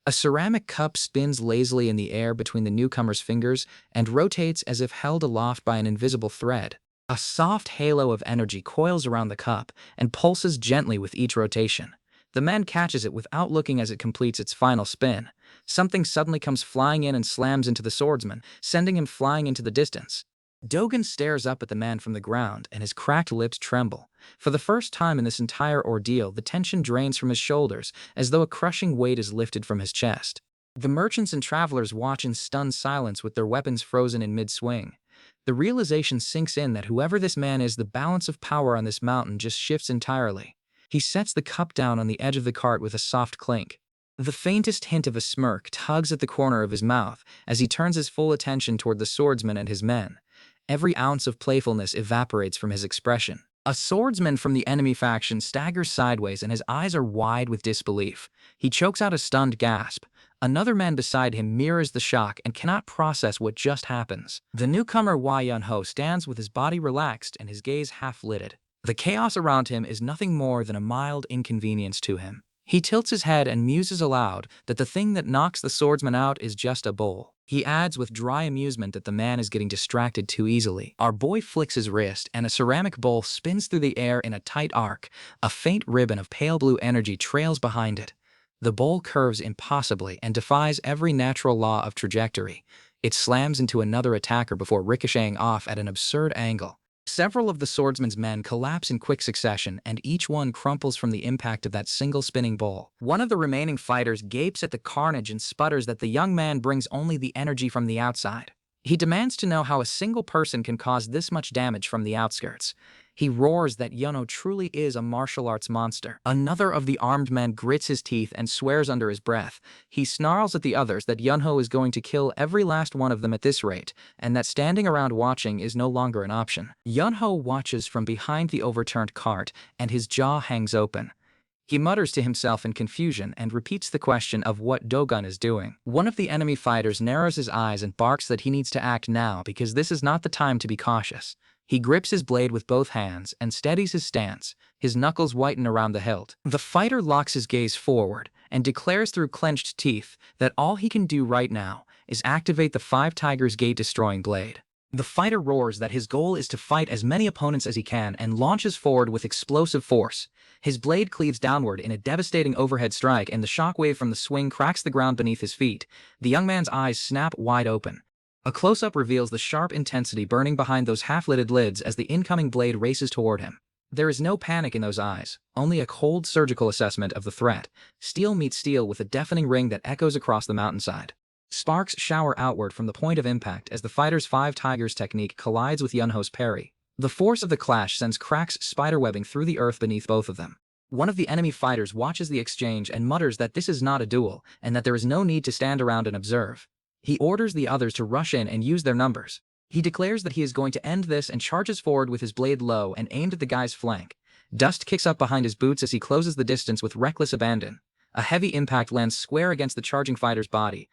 A ceramic cup spins lazily in the air between the newcomer's fingers and rotates as if held aloft by an invisible thread. A soft halo of energy coils around the cup and pulses gently with each rotation. The man catches it without looking as it completes its final spin. Something suddenly comes flying in and slams into the swordsman, sending him flying into the distance. Dojin stares up at the man from the ground, and his cracked lips tremble. For the first time in this entire ordeal, the tension drains from his shoulders, as though a crushing weight is lifted from his chest. The merchants and travelers watch in stunned silence with their weapons frozen in mid-swing. The realization sinks in that whoever this man is, the balance of power on this mountain just shifts entirely. He sets the cup down on the edge of the cart with a soft clink. The faintest hint of a smirk tugs at the corner of his mouth as he turns his full attention toward the swordsman and his men. Every ounce of playfulness evaporates from his expression. A swordsman from the enemy faction staggers sideways and his eyes are wide with disbelief. He chokes out a stunned gasp. Another man beside him mirrors the shock and cannot process what just happens. The newcomer Hua Yunho stands with his body relaxed and his gaze half-lidded. The chaos around him is nothing more than a mild inconvenience to him. He tilts his head and muses aloud that the thing that knocks the swordsman out is just a bowl. He adds with dry amusement that the man is getting distracted too easily. Our boy flicks his wrist and a ceramic bowl spins through the air in a tight arc. A faint ribbon of pale blue energy trails behind it. The bowl curves impossibly and defies every natural law of trajectory. It slams into another attacker before ricocheting off at an absurd angle. Several of the swordsman's men collapse in quick succession, and each one crumples from the impact of that single spinning bowl. One of the remaining fighters gapes at the carnage and sputters that the young man brings only the energy from the outside. He demands to know how a single person can cause this much damage from the outskirts. He roars that Yunho truly is a martial arts monster. Another of the armed men grits his teeth and swears under his breath. He snarls at the others that Yunho is going to kill every last one of them at this rate, and that standing around watching is no longer an option. Yunho watches from behind the overturned cart, and his jaw hangs open. He mutters to himself in confusion and repeats the question of what Dojin is doing. One of the enemy fighters narrows his eyes and barks that he needs to act now because this is not the time to be cautious. He grips his blade with both hands and steadies his stance. His knuckles whiten around the hilt. The fighter locks his gaze forward and declares through clenched teeth that all he can do right now is activate the Five Tigers Gate-destroying blade. The fighter roars that his goal is to fight as many opponents as he can and launches forward with explosive force. His blade cleaves downward in a devastating overhead strike, and the shockwave from the swing cracks the ground beneath his feet. The young man's eyes snap wide open. A close-up reveals the sharp intensity burning behind those half-lidded lids as the incoming blade races toward him. There is no panic in those eyes, only a cold surgical assessment of the threat. Steel meets steel with a deafening ring that echoes across the mountainside. Sparks shower outward from the point of impact as the fighter's Five Tigers technique collides with Yunho's parry. The force of the clash sends cracks spiderwebbing through the earth beneath both of them. One of the enemy fighters watches the exchange and mutters that this is not a duel, and that there is no need to stand around and observe. He orders the others to rush in and use their numbers. He declares that he is going to end this and charges forward with his blade low and aimed at the guy's flank. Dust kicks up behind his boots as he closes the distance with reckless abandon. A heavy impact lands square against the charging fighter's body.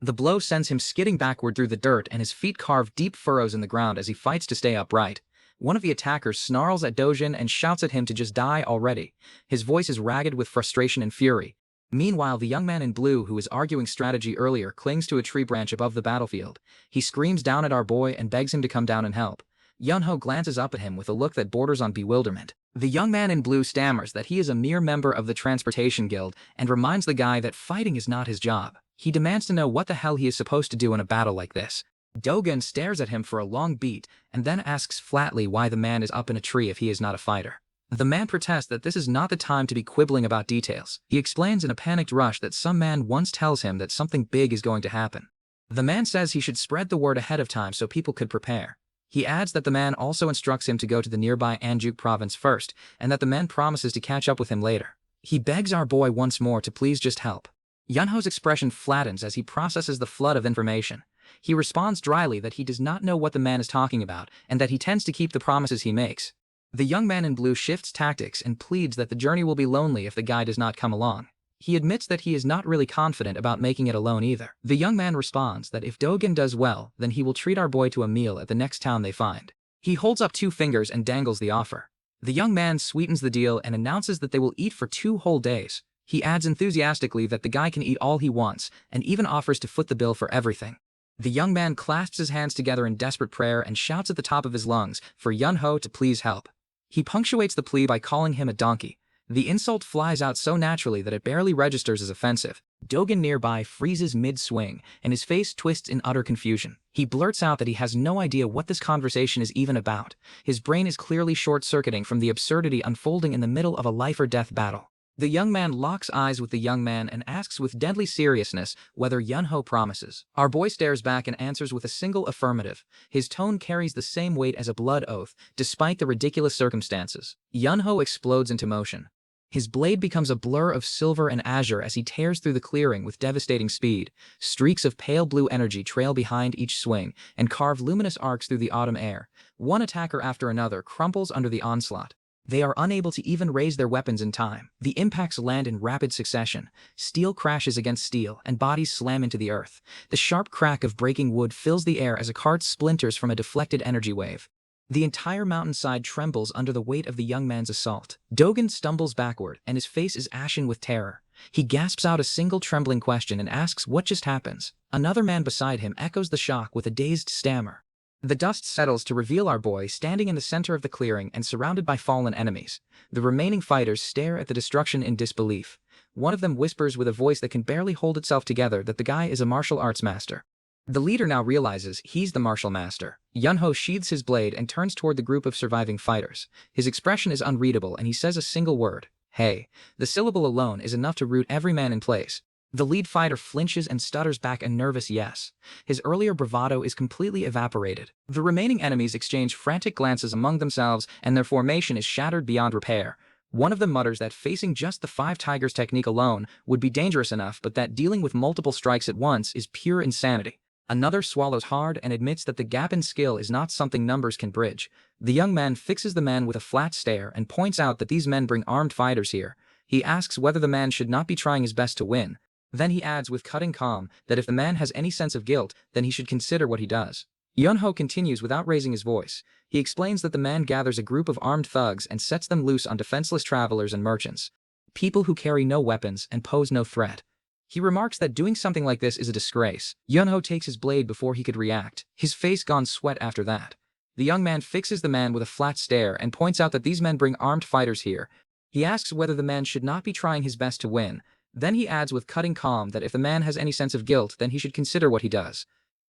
The blow sends him skidding backward through the dirt, and his feet carve deep furrows in the ground as he fights to stay upright. One of the attackers snarls at Dojin and shouts at him to just die already. His voice is ragged with frustration and fury. Meanwhile, the young man in blue who was arguing strategy earlier clings to a tree branch above the battlefield. He screams down at our boy and begs him to come down and help. Yunho glances up at him with a look that borders on bewilderment. The young man in blue stammers that he is a mere member of the Transportation Guild and reminds the guy that fighting is not his job. He demands to know what the hell he is supposed to do in a battle like this. Dogen stares at him for a long beat and then asks flatly why the man is up in a tree if he is not a fighter. The man protests that this is not the time to be quibbling about details. He explains in a panicked rush that some man once tells him that something big is going to happen. The man says he should spread the word ahead of time so people could prepare. He adds that the man also instructs him to go to the nearby Anjuk province first, and that the man promises to catch up with him later. He begs our boy once more to please just help. Yunho's expression flattens as he processes the flood of information. He responds dryly that he does not know what the man is talking about, and that he tends to keep the promises he makes. The young man in blue shifts tactics and pleads that the journey will be lonely if the guy does not come along. He admits that he is not really confident about making it alone either. The young man responds that if Dogen does well, then he will treat our boy to a meal at the next town they find. He holds up 2 fingers and dangles the offer. The young man sweetens the deal and announces that they will eat for 2 whole days. He adds enthusiastically that the guy can eat all he wants, and even offers to foot the bill for everything. The young man clasps his hands together in desperate prayer and shouts at the top of his lungs for Yunho to please help. He punctuates the plea by calling him a donkey. The insult flies out so naturally that it barely registers as offensive. Dogen nearby freezes mid-swing, and his face twists in utter confusion. He blurts out that he has no idea what this conversation is even about. His brain is clearly short-circuiting from the absurdity unfolding in the middle of a life-or-death battle. The young man locks eyes with the young man and asks with deadly seriousness whether Yunho promises. Our boy stares back and answers with a single affirmative. His tone carries the same weight as a blood oath, despite the ridiculous circumstances. Yunho explodes into motion. His blade becomes a blur of silver and azure as he tears through the clearing with devastating speed. Streaks of pale blue energy trail behind each swing and carve luminous arcs through the autumn air. One attacker after another crumples under the onslaught. They are unable to even raise their weapons in time. The impacts land in rapid succession. Steel crashes against steel, and bodies slam into the earth. The sharp crack of breaking wood fills the air as a cart splinters from a deflected energy wave. The entire mountainside trembles under the weight of the young man's assault. Dogen stumbles backward, and his face is ashen with terror. He gasps out a single trembling question and asks what just happens. Another man beside him echoes the shock with a dazed stammer. The dust settles to reveal our boy standing in the center of the clearing and surrounded by fallen enemies. The remaining fighters stare at the destruction in disbelief. One of them whispers with a voice that can barely hold itself together that the guy is a martial arts master. The leader now realizes he's the martial master. Yunho sheathes his blade and turns toward the group of surviving fighters. His expression is unreadable and he says a single word, "Hey." The syllable alone is enough to root every man in place. The lead fighter flinches and stutters back a nervous yes. His earlier bravado is completely evaporated. The remaining enemies exchange frantic glances among themselves and their formation is shattered beyond repair. One of them mutters that facing just the 5 tigers technique alone would be dangerous enough, but that dealing with multiple strikes at once is pure insanity. Another swallows hard and admits that the gap in skill is not something numbers can bridge. The young man fixes the man with a flat stare and points out that these men bring armed fighters here. He asks whether the man should not be trying his best to win. Then he adds with cutting calm that if the man has any sense of guilt, then he should consider what he does. Yunho continues without raising his voice. He explains that the man gathers a group of armed thugs and sets them loose on defenseless travelers and merchants. People who carry no weapons and pose no threat. He remarks that doing something like this is a disgrace. Yunho takes his blade before he could react, his face gone sweat after that. The young man fixes the man with a flat stare and points out that these men bring armed fighters here. He asks whether the man should not be trying his best to win. Then he adds with cutting calm that if the man has any sense of guilt, then he should consider what he does.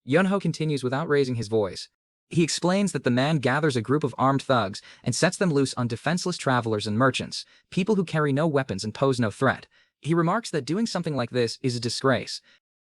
Yunho continues without raising his voice. He explains that the man gathers a group of armed thugs and sets them loose on defenseless travelers and merchants, people who carry no weapons and pose no threat. He remarks that doing something like this is a disgrace.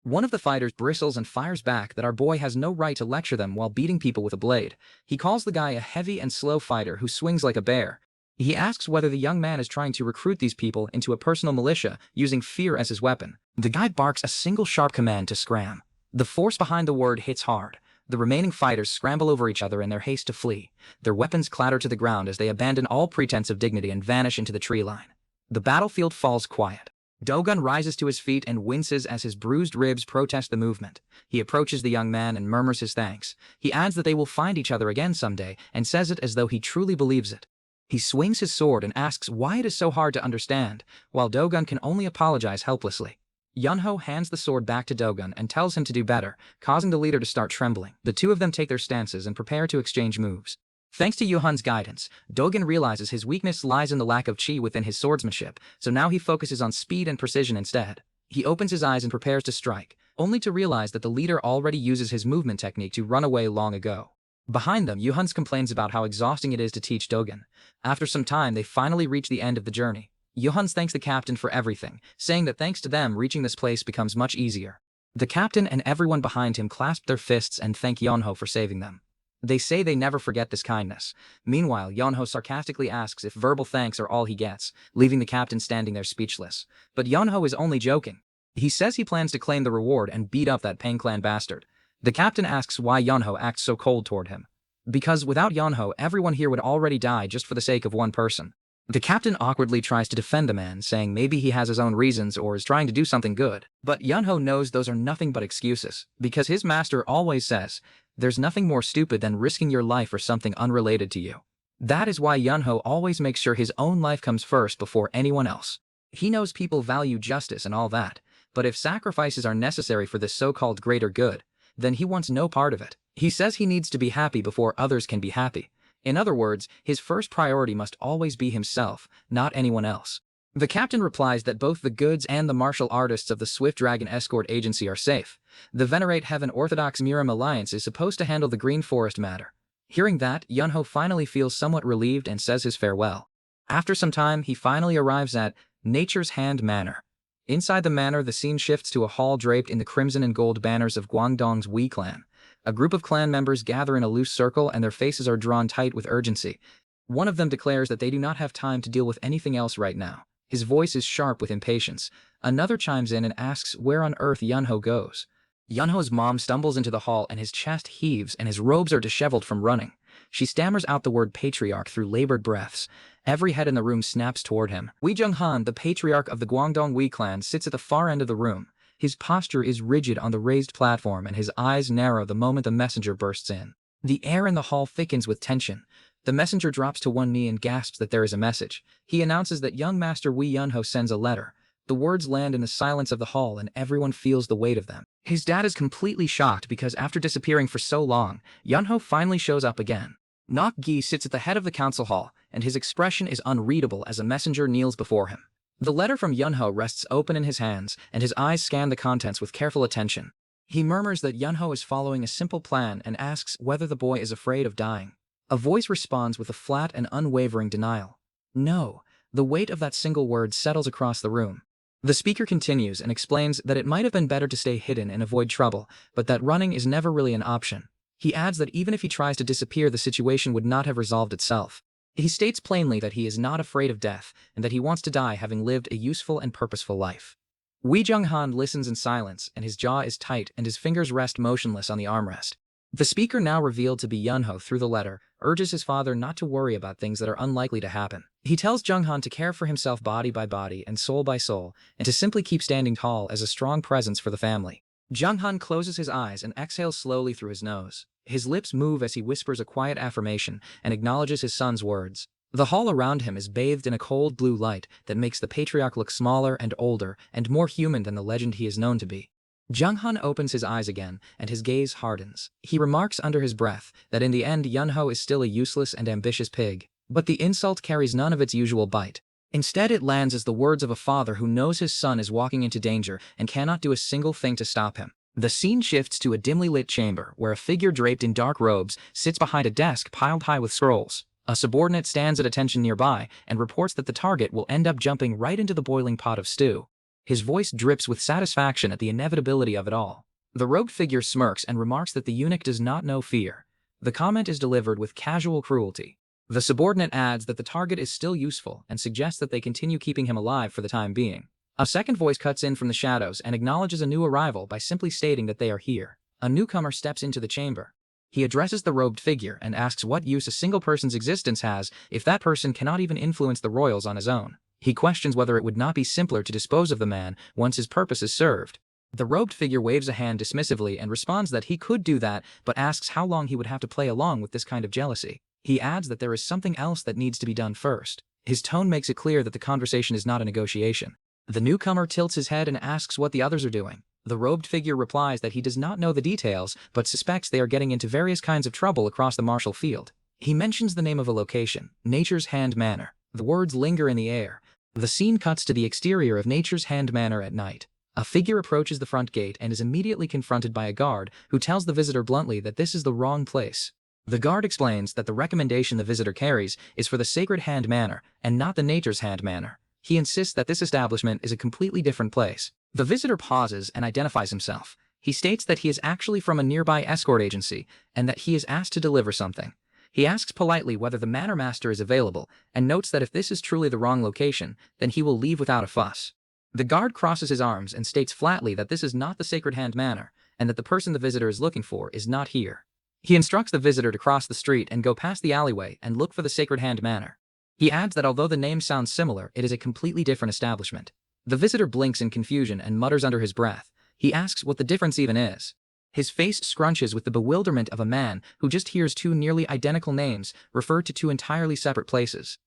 One of the fighters bristles and fires back that our boy has no right to lecture them while beating people with a blade. He calls the guy a heavy and slow fighter who swings like a bear. He asks whether the young man is trying to recruit these people into a personal militia using fear as his weapon. The guy barks a single sharp command to scram. The force behind the word hits hard. The remaining fighters scramble over each other in their haste to flee. Their weapons clatter to the ground as they abandon all pretense of dignity and vanish into the tree line. The battlefield falls quiet. Dogun rises to his feet and winces as his bruised ribs protest the movement. He approaches the young man and murmurs his thanks. He adds that they will find each other again someday and says it as though he truly believes it. He swings his sword and asks why it is so hard to understand, while Dogun can only apologize helplessly. Yunho hands the sword back to Dogun and tells him to do better, causing the leader to start trembling. The two of them take their stances and prepare to exchange moves. Thanks to Yuhan's guidance, Dogun realizes his weakness lies in the lack of chi within his swordsmanship, so now he focuses on speed and precision instead. He opens his eyes and prepares to strike, only to realize that the leader already uses his movement technique to run away long ago. Behind them, Yuhan complains about how exhausting it is to teach Dogun. After some time, they finally reach the end of the journey. Yuhan thanks the captain for everything, saying that thanks to them, reaching this place becomes much easier. The captain and everyone behind him clasp their fists and thank Yunho for saving them. They say they never forget this kindness. Meanwhile, Yunho sarcastically asks if verbal thanks are all he gets, leaving the captain standing there speechless. But Yunho is only joking. He says he plans to claim the reward and beat up that Pain Clan bastard. The captain asks why Yunho acts so cold toward him. Because without Yunho, everyone here would already die just for the sake of one person. The captain awkwardly tries to defend the man, saying maybe he has his own reasons or is trying to do something good. But Yunho knows those are nothing but excuses, because his master always says, there's nothing more stupid than risking your life for something unrelated to you. That is why Yunho always makes sure his own life comes first before anyone else. He knows people value justice and all that, but if sacrifices are necessary for this so-called greater good, then he wants no part of it. He says he needs to be happy before others can be happy. In other words, his first priority must always be himself, not anyone else. The captain replies that both the goods and the martial artists of the Swift Dragon Escort Agency are safe. The Venerate Heaven Orthodox Miram Alliance is supposed to handle the Green Forest matter. Hearing that, Yunho finally feels somewhat relieved and says his farewell. After some time, he finally arrives at Nature's Hand Manor. Inside the manor, the scene shifts to a hall draped in the crimson and gold banners of Guangdong's Wei clan. A group of clan members gather in a loose circle and their faces are drawn tight with urgency. One of them declares that they do not have time to deal with anything else right now. His voice is sharp with impatience. Another chimes in and asks where on earth Yunho goes. Yunho's mom stumbles into the hall and his chest heaves and his robes are disheveled from running. She stammers out the word patriarch through labored breaths. Every head in the room snaps toward him. Wei Junghan, the patriarch of the Guangdong Wei clan, sits at the far end of the room. His posture is rigid on the raised platform and his eyes narrow the moment the messenger bursts in. The air in the hall thickens with tension. The messenger drops to one knee and gasps that there is a message. He announces that young Master Wei Yunho sends a letter. The words land in the silence of the hall and everyone feels the weight of them. His dad is completely shocked because after disappearing for so long, Yunho finally shows up again. Nok Gi sits at the head of the council hall, and his expression is unreadable as a messenger kneels before him. The letter from Yunho rests open in his hands, and his eyes scan the contents with careful attention. He murmurs that Yunho is following a simple plan and asks whether the boy is afraid of dying. A voice responds with a flat and unwavering denial. No. The weight of that single word settles across the room. The speaker continues and explains that it might have been better to stay hidden and avoid trouble, but that running is never really an option. He adds that even if he tries to disappear, the situation would not have resolved itself. He states plainly that he is not afraid of death and that he wants to die having lived a useful and purposeful life. Wei Junghan listens in silence, and his jaw is tight and his fingers rest motionless on the armrest. The speaker, now revealed to be Yunho through the letter, urges his father not to worry about things that are unlikely to happen. He tells Junghan to care for himself body by body and soul by soul, and to simply keep standing tall as a strong presence for the family. Junghan closes his eyes and exhales slowly through his nose. His lips move as he whispers a quiet affirmation and acknowledges his son's words. The hall around him is bathed in a cold blue light that makes the patriarch look smaller and older and more human than the legend he is known to be. Junghan opens his eyes again, and his gaze hardens. He remarks under his breath that in the end Yunho is still a useless and ambitious pig. But the insult carries none of its usual bite. Instead, it lands as the words of a father who knows his son is walking into danger and cannot do a single thing to stop him. The scene shifts to a dimly lit chamber where a figure draped in dark robes sits behind a desk piled high with scrolls. A subordinate stands at attention nearby and reports that the target will end up jumping right into the boiling pot of stew. His voice drips with satisfaction at the inevitability of it all. The robed figure smirks and remarks that the eunuch does not know fear. The comment is delivered with casual cruelty. The subordinate adds that the target is still useful and suggests that they continue keeping him alive for the time being. A second voice cuts in from the shadows and acknowledges a new arrival by simply stating that they are here. A newcomer steps into the chamber. He addresses the robed figure and asks what use a single person's existence has if that person cannot even influence the royals on his own. He questions whether it would not be simpler to dispose of the man once his purpose is served. The robed figure waves a hand dismissively and responds that he could do that, but asks how long he would have to play along with this kind of jealousy. He adds that there is something else that needs to be done first. His tone makes it clear that the conversation is not a negotiation. The newcomer tilts his head and asks what the others are doing. The robed figure replies that he does not know the details, but suspects they are getting into various kinds of trouble across the martial field. He mentions the name of a location, Nature's Hand Manor. The words linger in the air. The scene cuts to the exterior of Nature's Hand Manor at night. A figure approaches the front gate and is immediately confronted by a guard who tells the visitor bluntly that this is the wrong place. The guard explains that the recommendation the visitor carries is for the Sacred Hand Manor and not the Nature's Hand Manor. He insists that this establishment is a completely different place. The visitor pauses and identifies himself. He states that he is actually from a nearby escort agency and that he is asked to deliver something. He asks politely whether the manor master is available and notes that if this is truly the wrong location, then he will leave without a fuss. The guard crosses his arms and states flatly that this is not the Sacred Hand Manor and that the person the visitor is looking for is not here. He instructs the visitor to cross the street and go past the alleyway and look for the Sacred Hand Manor. He adds that although the name sounds similar, it is a completely different establishment. The visitor blinks in confusion and mutters under his breath. He asks what the difference even is. His face scrunches with the bewilderment of a man who just hears two nearly identical names referred to two entirely separate places.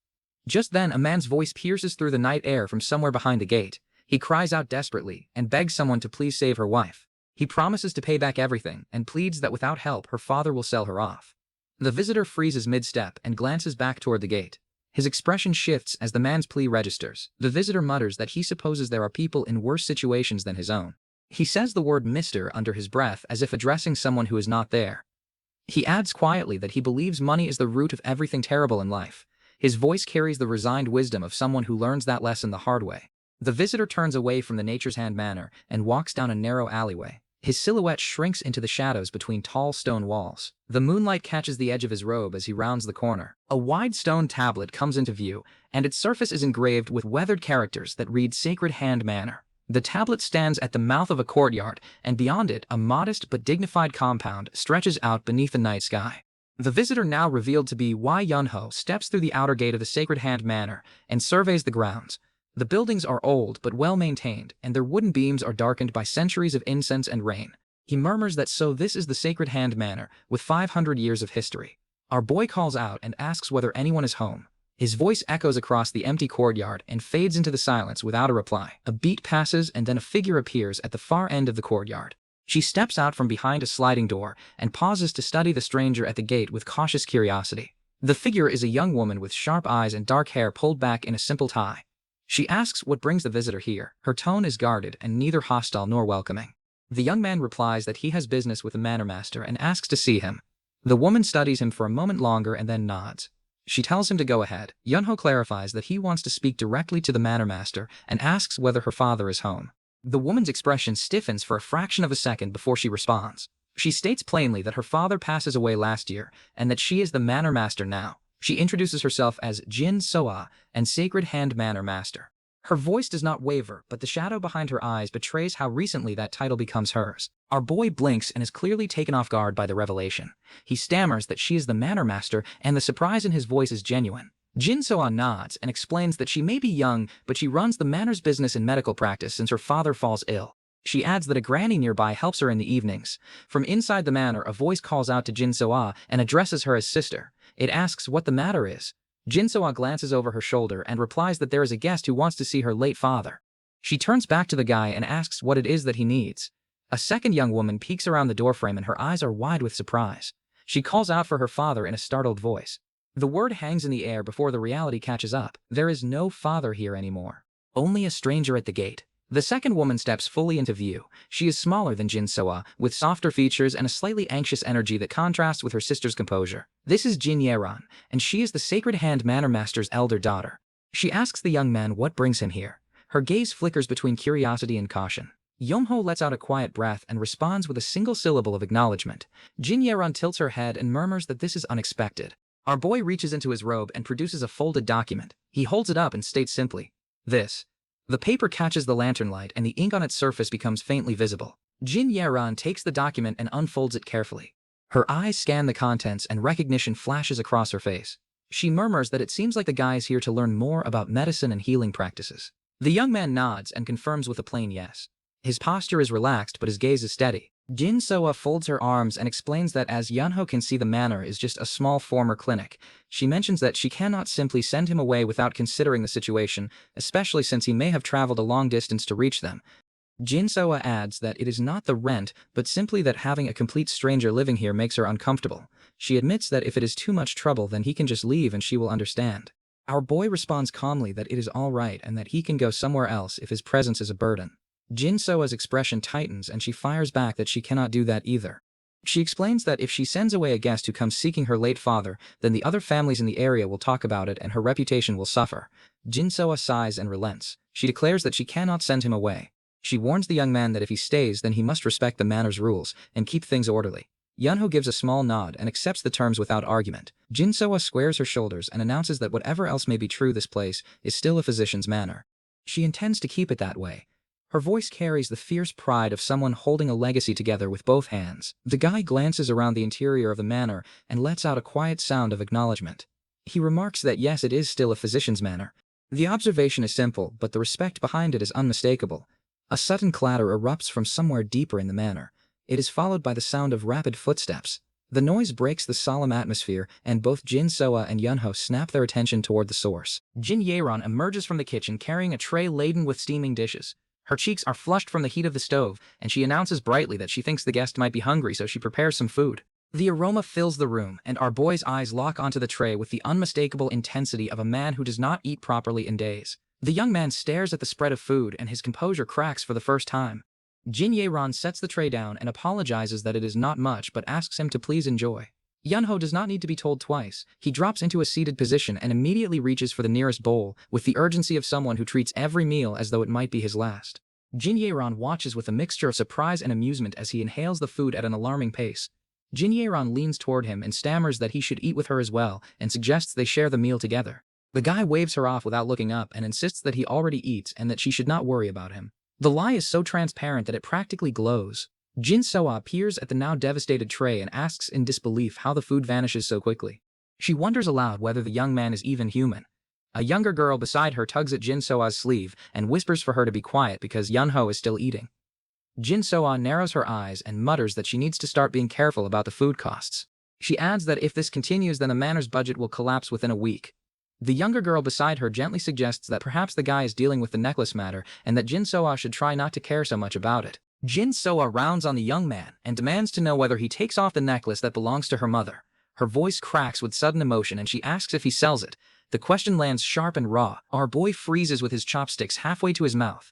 Just then, a man's voice pierces through the night air from somewhere behind the gate. He cries out desperately and begs someone to please save her wife. He promises to pay back everything and pleads that without help her father will sell her off. The visitor freezes mid-step and glances back toward the gate. His expression shifts as the man's plea registers. The visitor mutters that he supposes there are people in worse situations than his own. He says the word "Mr." under his breath as if addressing someone who is not there. He adds quietly that he believes money is the root of everything terrible in life. His voice carries the resigned wisdom of someone who learns that lesson the hard way. The visitor turns away from the Nature's Hand Manor and walks down a narrow alleyway. His silhouette shrinks into the shadows between tall stone walls. The moonlight catches the edge of his robe as he rounds the corner. A wide stone tablet comes into view, and its surface is engraved with weathered characters that read Sacred Hand Manor. The tablet stands at the mouth of a courtyard, and beyond it, a modest but dignified compound stretches out beneath the night sky. The visitor, now revealed to be Wai Yunho, steps through the outer gate of the Sacred Hand Manor and surveys the grounds. The buildings are old but well maintained, and their wooden beams are darkened by centuries of incense and rain. He murmurs that so this is the Sacred Hand Manor, with 500 years of history. Our boy calls out and asks whether anyone is home. His voice echoes across the empty courtyard and fades into the silence without a reply. A beat passes and then a figure appears at the far end of the courtyard. She steps out from behind a sliding door and pauses to study the stranger at the gate with cautious curiosity. The figure is a young woman with sharp eyes and dark hair pulled back in a simple tie. She asks what brings the visitor here. Her tone is guarded and neither hostile nor welcoming. The young man replies that he has business with the manor master and asks to see him. The woman studies him for a moment longer and then nods. She tells him to go ahead. Yunho clarifies that he wants to speak directly to the manor master and asks whether her father is home. The woman's expression stiffens for a fraction of a second before she responds. She states plainly that her father passes away last year and that she is the manor master now. She introduces herself as Jin Soa and Sacred Hand Manor Master. Her voice does not waver, but the shadow behind her eyes betrays how recently that title becomes hers. Our boy blinks and is clearly taken off guard by the revelation. He stammers that she is the Manor Master, and the surprise in his voice is genuine. Jin Soa nods and explains that she may be young, but she runs the manor's business in medical practice since her father falls ill. She adds that a granny nearby helps her in the evenings. From inside the manor, a voice calls out to Jin Soa and addresses her as sister. It asks what the matter is. Jin Soa glances over her shoulder and replies that there is a guest who wants to see her late father. She turns back to the guy and asks what it is that he needs. A second young woman peeks around the doorframe and her eyes are wide with surprise. She calls out for her father in a startled voice. The word hangs in the air before the reality catches up. There is no father here anymore. Only a stranger at the gate. The second woman steps fully into view. She is smaller than Jin Soa, with softer features and a slightly anxious energy that contrasts with her sister's composure. This is Jin Yeran, and she is the Sacred Hand Manor Master's elder daughter. She asks the young man what brings him here. Her gaze flickers between curiosity and caution. Yongho lets out a quiet breath and responds with a single syllable of acknowledgement. Jin Yeran tilts her head and murmurs that this is unexpected. Our boy reaches into his robe and produces a folded document. He holds it up and states simply, "This." The paper catches the lantern light and the ink on its surface becomes faintly visible. Jin Yeran takes the document and unfolds it carefully. Her eyes scan the contents and recognition flashes across her face. She murmurs that it seems like the guy is here to learn more about medicine and healing practices. The young man nods and confirms with a plain yes. His posture is relaxed but his gaze is steady. Jin Soa folds her arms and explains that as Yunho can see the manor is just a small former clinic, she mentions that she cannot simply send him away without considering the situation, especially since he may have traveled a long distance to reach them. Jin Soa adds that it is not the rent, but simply that having a complete stranger living here makes her uncomfortable. She admits that if it is too much trouble then he can just leave and she will understand. Our boy responds calmly that it is all right and that he can go somewhere else if his presence is a burden. Jin Soa's expression tightens and she fires back that she cannot do that either. She explains that if she sends away a guest who comes seeking her late father, then the other families in the area will talk about it and her reputation will suffer. Jin Soa sighs and relents. She declares that she cannot send him away. She warns the young man that if he stays then he must respect the manor's rules and keep things orderly. Yunho gives a small nod and accepts the terms without argument. Jin Soa squares her shoulders and announces that whatever else may be true, this place is still a physician's manor. She intends to keep it that way. Her voice carries the fierce pride of someone holding a legacy together with both hands. The guy glances around the interior of the manor and lets out a quiet sound of acknowledgement. He remarks that yes, it is still a physician's manor. The observation is simple, but the respect behind it is unmistakable. A sudden clatter erupts from somewhere deeper in the manor. It is followed by the sound of rapid footsteps. The noise breaks the solemn atmosphere, and both Jin Soa and Yunho snap their attention toward the source. Jin Yaeron emerges from the kitchen carrying a tray laden with steaming dishes. Her cheeks are flushed from the heat of the stove, and she announces brightly that she thinks the guest might be hungry, so she prepares some food. The aroma fills the room, and our boy's eyes lock onto the tray with the unmistakable intensity of a man who does not eat properly in days. The young man stares at the spread of food, and his composure cracks for the first time. Jin Yaeron sets the tray down and apologizes that it is not much but asks him to please enjoy. Yunho does not need to be told twice. He drops into a seated position and immediately reaches for the nearest bowl, with the urgency of someone who treats every meal as though it might be his last. Jin Yaeron watches with a mixture of surprise and amusement as he inhales the food at an alarming pace. Jin Yaeron leans toward him and stammers that he should eat with her as well and suggests they share the meal together. The guy waves her off without looking up and insists that he already eats and that she should not worry about him. The lie is so transparent that it practically glows. Jin Soa peers at the now devastated tray and asks in disbelief how the food vanishes so quickly. She wonders aloud whether the young man is even human. A younger girl beside her tugs at Jin Soa's sleeve and whispers for her to be quiet because Yunho is still eating. Jin Soa narrows her eyes and mutters that she needs to start being careful about the food costs. She adds that if this continues then the manor's budget will collapse within a week. The younger girl beside her gently suggests that perhaps the guy is dealing with the necklace matter and that Jin Soa should try not to care so much about it. Jin Soa rounds on the young man and demands to know whether he takes off the necklace that belongs to her mother. Her voice cracks with sudden emotion and she asks if he sells it. The question lands sharp and raw. Our boy freezes with his chopsticks halfway to his mouth.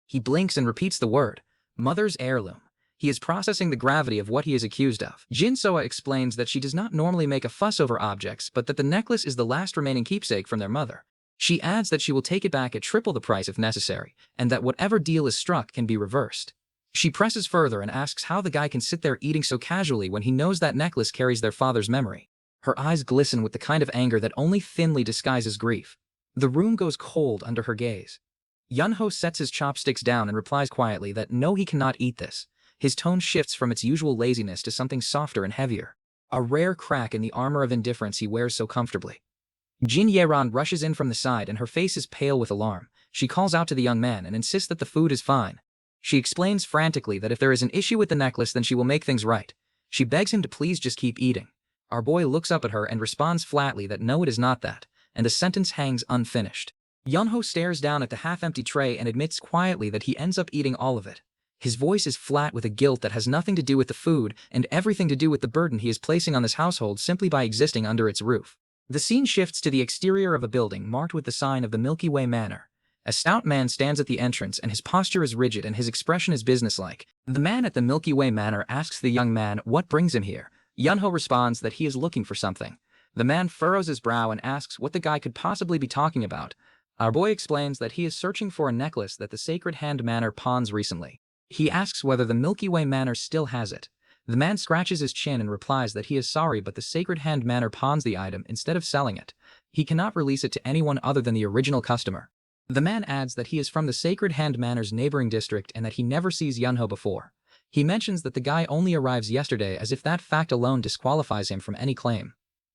He blinks and repeats the word, "Mother's heirloom." He is processing the gravity of what he is accused of. Jin Soa explains that she does not normally make a fuss over objects, but that the necklace is the last remaining keepsake from their mother. She adds that she will take it back at triple the price if necessary, and that whatever deal is struck can be reversed. She presses further and asks how the guy can sit there eating so casually when he knows that necklace carries their father's memory. Her eyes glisten with the kind of anger that only thinly disguises grief. The room goes cold under her gaze. Yunho sets his chopsticks down and replies quietly that no, he cannot eat this. His tone shifts from its usual laziness to something softer and heavier. A rare crack in the armor of indifference he wears so comfortably. Jin Yaeron rushes in from the side and her face is pale with alarm. She calls out to the young man and insists that the food is fine. She explains frantically that if there is an issue with the necklace then she will make things right. She begs him to please just keep eating. Our boy looks up at her and responds flatly that no, it is not that, and the sentence hangs unfinished. Yunho stares down at the half-empty tray and admits quietly that he ends up eating all of it. His voice is flat with a guilt that has nothing to do with the food and everything to do with the burden he is placing on this household simply by existing under its roof. The scene shifts to the exterior of a building marked with the sign of the Milky Way Manor. A stout man stands at the entrance and his posture is rigid and his expression is businesslike. The man at the Milky Way Manor asks the young man what brings him here. Yunho responds that he is looking for something. The man furrows his brow and asks what the guy could possibly be talking about. Our boy explains that he is searching for a necklace that the Sacred Hand Manor pawns recently. He asks whether the Milky Way Manor still has it. The man scratches his chin and replies that he is sorry but the Sacred Hand Manor pawns the item instead of selling it. He cannot release it to anyone other than the original customer. The man adds that he is from the Sacred Hand Manor's neighboring district and that he never sees Yunho before. He mentions that the guy only arrives yesterday as if that fact alone disqualifies him from any claim.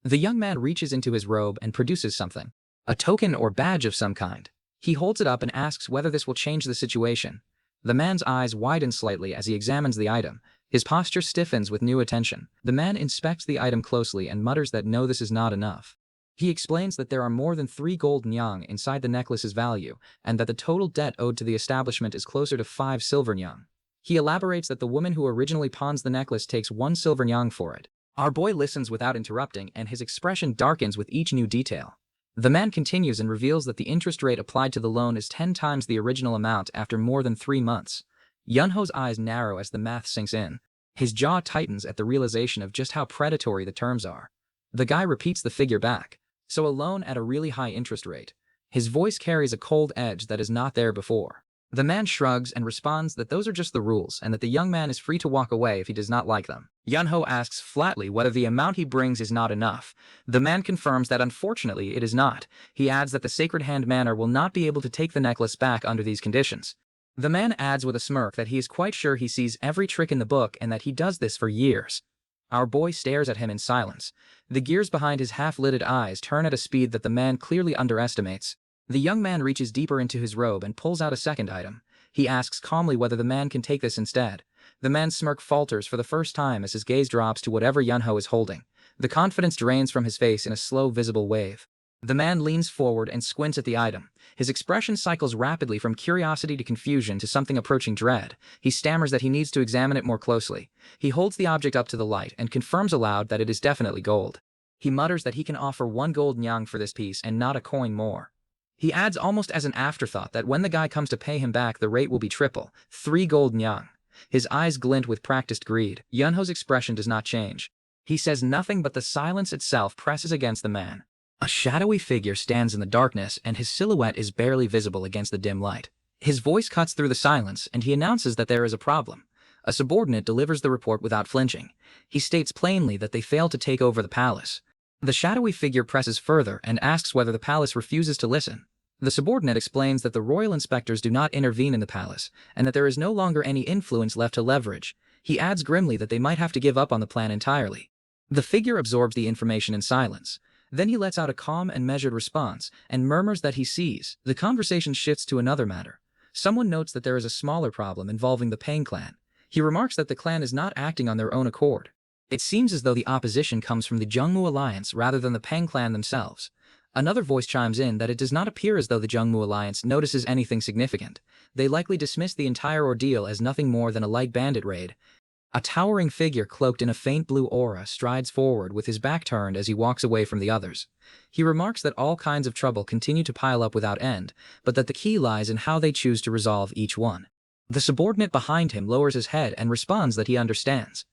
The young man reaches into his robe and produces something. A token or badge of some kind. He holds it up and asks whether this will change the situation. The man's eyes widen slightly as he examines the item. His posture stiffens with new attention. The man inspects the item closely and mutters that no, this is not enough. He explains that there are more than 3 gold nyang inside the necklace's value, and that the total debt owed to the establishment is closer to 5 silver nyang. He elaborates that the woman who originally pawns the necklace takes 1 silver nyang for it. Our boy listens without interrupting, and his expression darkens with each new detail. The man continues and reveals that the interest rate applied to the loan is 10 times the original amount after more than 3 months. Yunho's eyes narrow as the math sinks in. His jaw tightens at the realization of just how predatory the terms are. The guy repeats the figure back. So a loan at a really high interest rate. His voice carries a cold edge that is not there before. The man shrugs and responds that those are just the rules and that the young man is free to walk away if he does not like them. Yunho asks flatly whether the amount he brings is not enough. The man confirms that unfortunately it is not. He adds that the Sacred Hand Manor will not be able to take the necklace back under these conditions. The man adds with a smirk that he is quite sure he sees every trick in the book and that he does this for years. Our boy stares at him in silence. The gears behind his half-lidded eyes turn at a speed that the man clearly underestimates. The young man reaches deeper into his robe and pulls out a second item. He asks calmly whether the man can take this instead. The man's smirk falters for the first time as his gaze drops to whatever Yunho is holding. The confidence drains from his face in a slow, visible wave. The man leans forward and squints at the item. His expression cycles rapidly from curiosity to confusion to something approaching dread. He stammers that he needs to examine it more closely. He holds the object up to the light and confirms aloud that it is definitely gold. He mutters that he can offer 1 gold nyang for this piece and not a coin more. He adds almost as an afterthought that when the guy comes to pay him back the rate will be triple, 3 gold nyang. His eyes glint with practiced greed. Yunho's expression does not change. He says nothing, but the silence itself presses against the man. A shadowy figure stands in the darkness and his silhouette is barely visible against the dim light. His voice cuts through the silence and he announces that there is a problem. A subordinate delivers the report without flinching. He states plainly that they failed to take over the palace. The shadowy figure presses further and asks whether the palace refuses to listen. The subordinate explains that the royal inspectors do not intervene in the palace, and that there is no longer any influence left to leverage. He adds grimly that they might have to give up on the plan entirely. The figure absorbs the information in silence. Then he lets out a calm and measured response, and murmurs that he sees. The conversation shifts to another matter. Someone notes that there is a smaller problem involving the Pang clan. He remarks that the clan is not acting on their own accord. It seems as though the opposition comes from the Jungmu Alliance rather than the Pang clan themselves. Another voice chimes in that it does not appear as though the Jungmu Alliance notices anything significant. They likely dismiss the entire ordeal as nothing more than a light bandit raid. A towering figure cloaked in a faint blue aura strides forward with his back turned as he walks away from the others. He remarks that all kinds of trouble continue to pile up without end, but that the key lies in how they choose to resolve each one. The subordinate behind him lowers his head and responds that he understands.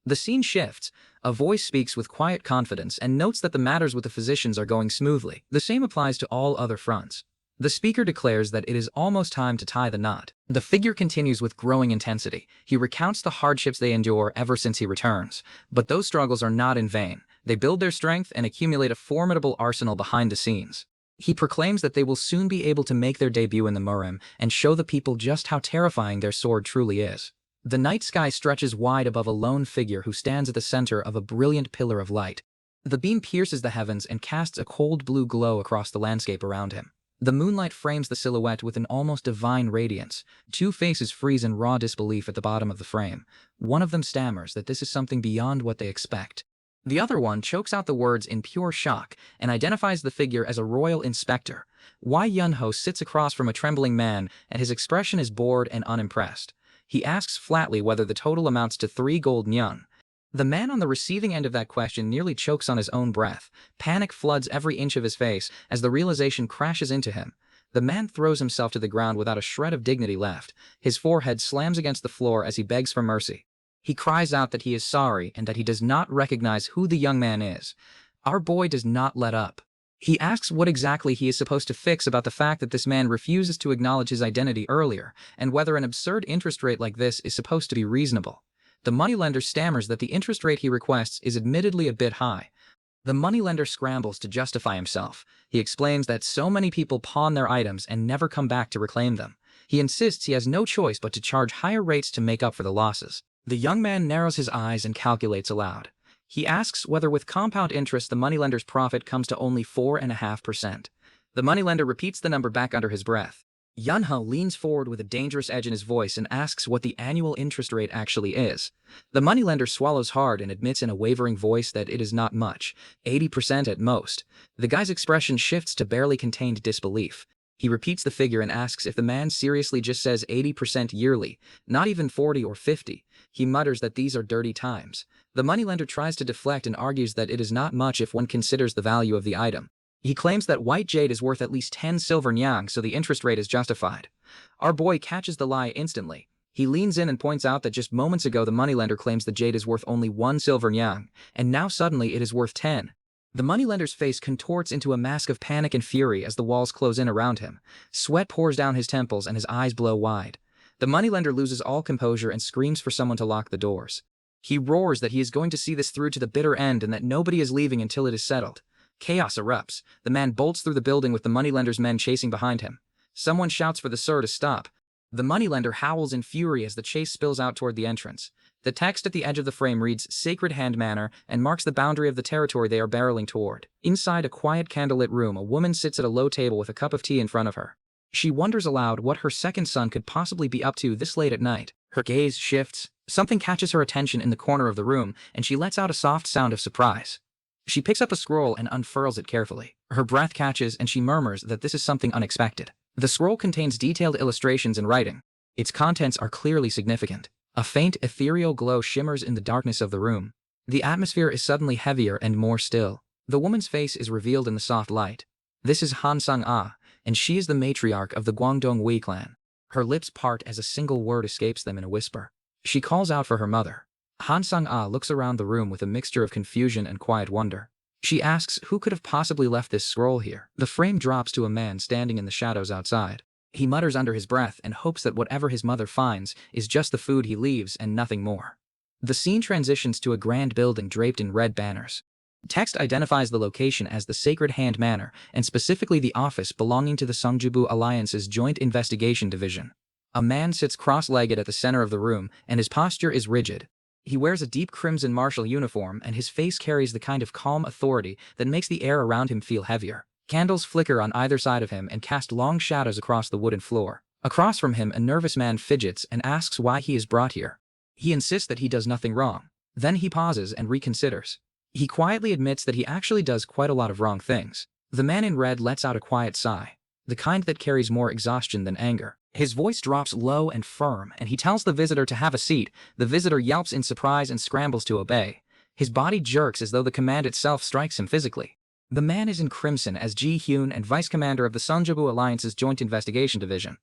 The scene shifts. A voice speaks with quiet confidence and notes that the matters with the physicians are going smoothly. The same applies to all other fronts. The speaker declares that it is almost time to tie the knot. The figure continues with growing intensity. He recounts the hardships they endure ever since he returns. But those struggles are not in vain. They build their strength and accumulate a formidable arsenal behind the scenes. He proclaims that they will soon be able to make their debut in the Murim and show the people just how terrifying their sword truly is. The night sky stretches wide above a lone figure who stands at the center of a brilliant pillar of light. The beam pierces the heavens and casts a cold blue glow across the landscape around him. The moonlight frames the silhouette with an almost divine radiance. 2 faces freeze in raw disbelief at the bottom of the frame. One of them stammers that this is something beyond what they expect. The other one chokes out the words in pure shock and identifies the figure as a royal inspector. Wai Yunho sits across from a trembling man and his expression is bored and unimpressed. He asks flatly whether the total amounts to 3 gold nyang. The man on the receiving end of that question nearly chokes on his own breath. Panic floods every inch of his face as the realization crashes into him. The man throws himself to the ground without a shred of dignity left. His forehead slams against the floor as he begs for mercy. He cries out that he is sorry and that he does not recognize who the young man is. Our boy does not let up. He asks what exactly he is supposed to fix about the fact that this man refuses to acknowledge his identity earlier, and whether an absurd interest rate like this is supposed to be reasonable. The moneylender stammers that the interest rate he requests is admittedly a bit high. The moneylender scrambles to justify himself. He explains that so many people pawn their items and never come back to reclaim them. He insists he has no choice but to charge higher rates to make up for the losses. The young man narrows his eyes and calculates aloud. He asks whether with compound interest the moneylender's profit comes to only 4.5%. The moneylender repeats the number back under his breath. Yunho leans forward with a dangerous edge in his voice and asks what the annual interest rate actually is. The moneylender swallows hard and admits in a wavering voice that it is not much, 80% at most. The guy's expression shifts to barely contained disbelief. He repeats the figure and asks if the man seriously just says 80% yearly, not even 40 or 50. He mutters that these are dirty times. The moneylender tries to deflect and argues that it is not much if one considers the value of the item. He claims that white jade is worth at least 10 silver nyang, so the interest rate is justified. Our boy catches the lie instantly. He leans in and points out that just moments ago the moneylender claims the jade is worth only 1 silver nyang, and now suddenly it is worth 10. The moneylender's face contorts into a mask of panic and fury as the walls close in around him. Sweat pours down his temples and his eyes blow wide. The moneylender loses all composure and screams for someone to lock the doors. He roars that he is going to see this through to the bitter end and that nobody is leaving until it is settled. Chaos erupts. The man bolts through the building with the moneylender's men chasing behind him. Someone shouts for the sir to stop. The moneylender howls in fury as the chase spills out toward the entrance. The text at the edge of the frame reads Sacred Hand Manor and marks the boundary of the territory they are barreling toward. Inside a quiet candlelit room, a woman sits at a low table with a cup of tea in front of her. She wonders aloud what her second son could possibly be up to this late at night. Her gaze shifts. Something catches her attention in the corner of the room, and she lets out a soft sound of surprise. She picks up a scroll and unfurls it carefully. Her breath catches and she murmurs that this is something unexpected. The scroll contains detailed illustrations and writing. Its contents are clearly significant. A faint, ethereal glow shimmers in the darkness of the room. The atmosphere is suddenly heavier and more still. The woman's face is revealed in the soft light. This is Han Sang-ah, and she is the matriarch of the Guangdong-Wei clan. Her lips part as a single word escapes them in a whisper. She calls out for her mother. Han Sang-ah looks around the room with a mixture of confusion and quiet wonder. She asks who could have possibly left this scroll here. The frame drops to a man standing in the shadows outside. He mutters under his breath and hopes that whatever his mother finds is just the food he leaves and nothing more. The scene transitions to a grand building draped in red banners. Text identifies the location as the Sacred Hand Manor, and specifically the office belonging to the Sungjubu Alliance's Joint Investigation Division. A man sits cross-legged at the center of the room, and his posture is rigid. He wears a deep crimson martial uniform, and his face carries the kind of calm authority that makes the air around him feel heavier. Candles flicker on either side of him and cast long shadows across the wooden floor. Across from him, a nervous man fidgets and asks why he is brought here. He insists that he does nothing wrong. Then he pauses and reconsiders. He quietly admits that he actually does quite a lot of wrong things. The man in red lets out a quiet sigh, the kind that carries more exhaustion than anger. His voice drops low and firm, and he tells the visitor to have a seat. The visitor yelps in surprise and scrambles to obey. His body jerks as though the command itself strikes him physically. The man is in crimson as Ji Hyun and Vice Commander of the Sungjubu Alliance's Joint Investigation Division.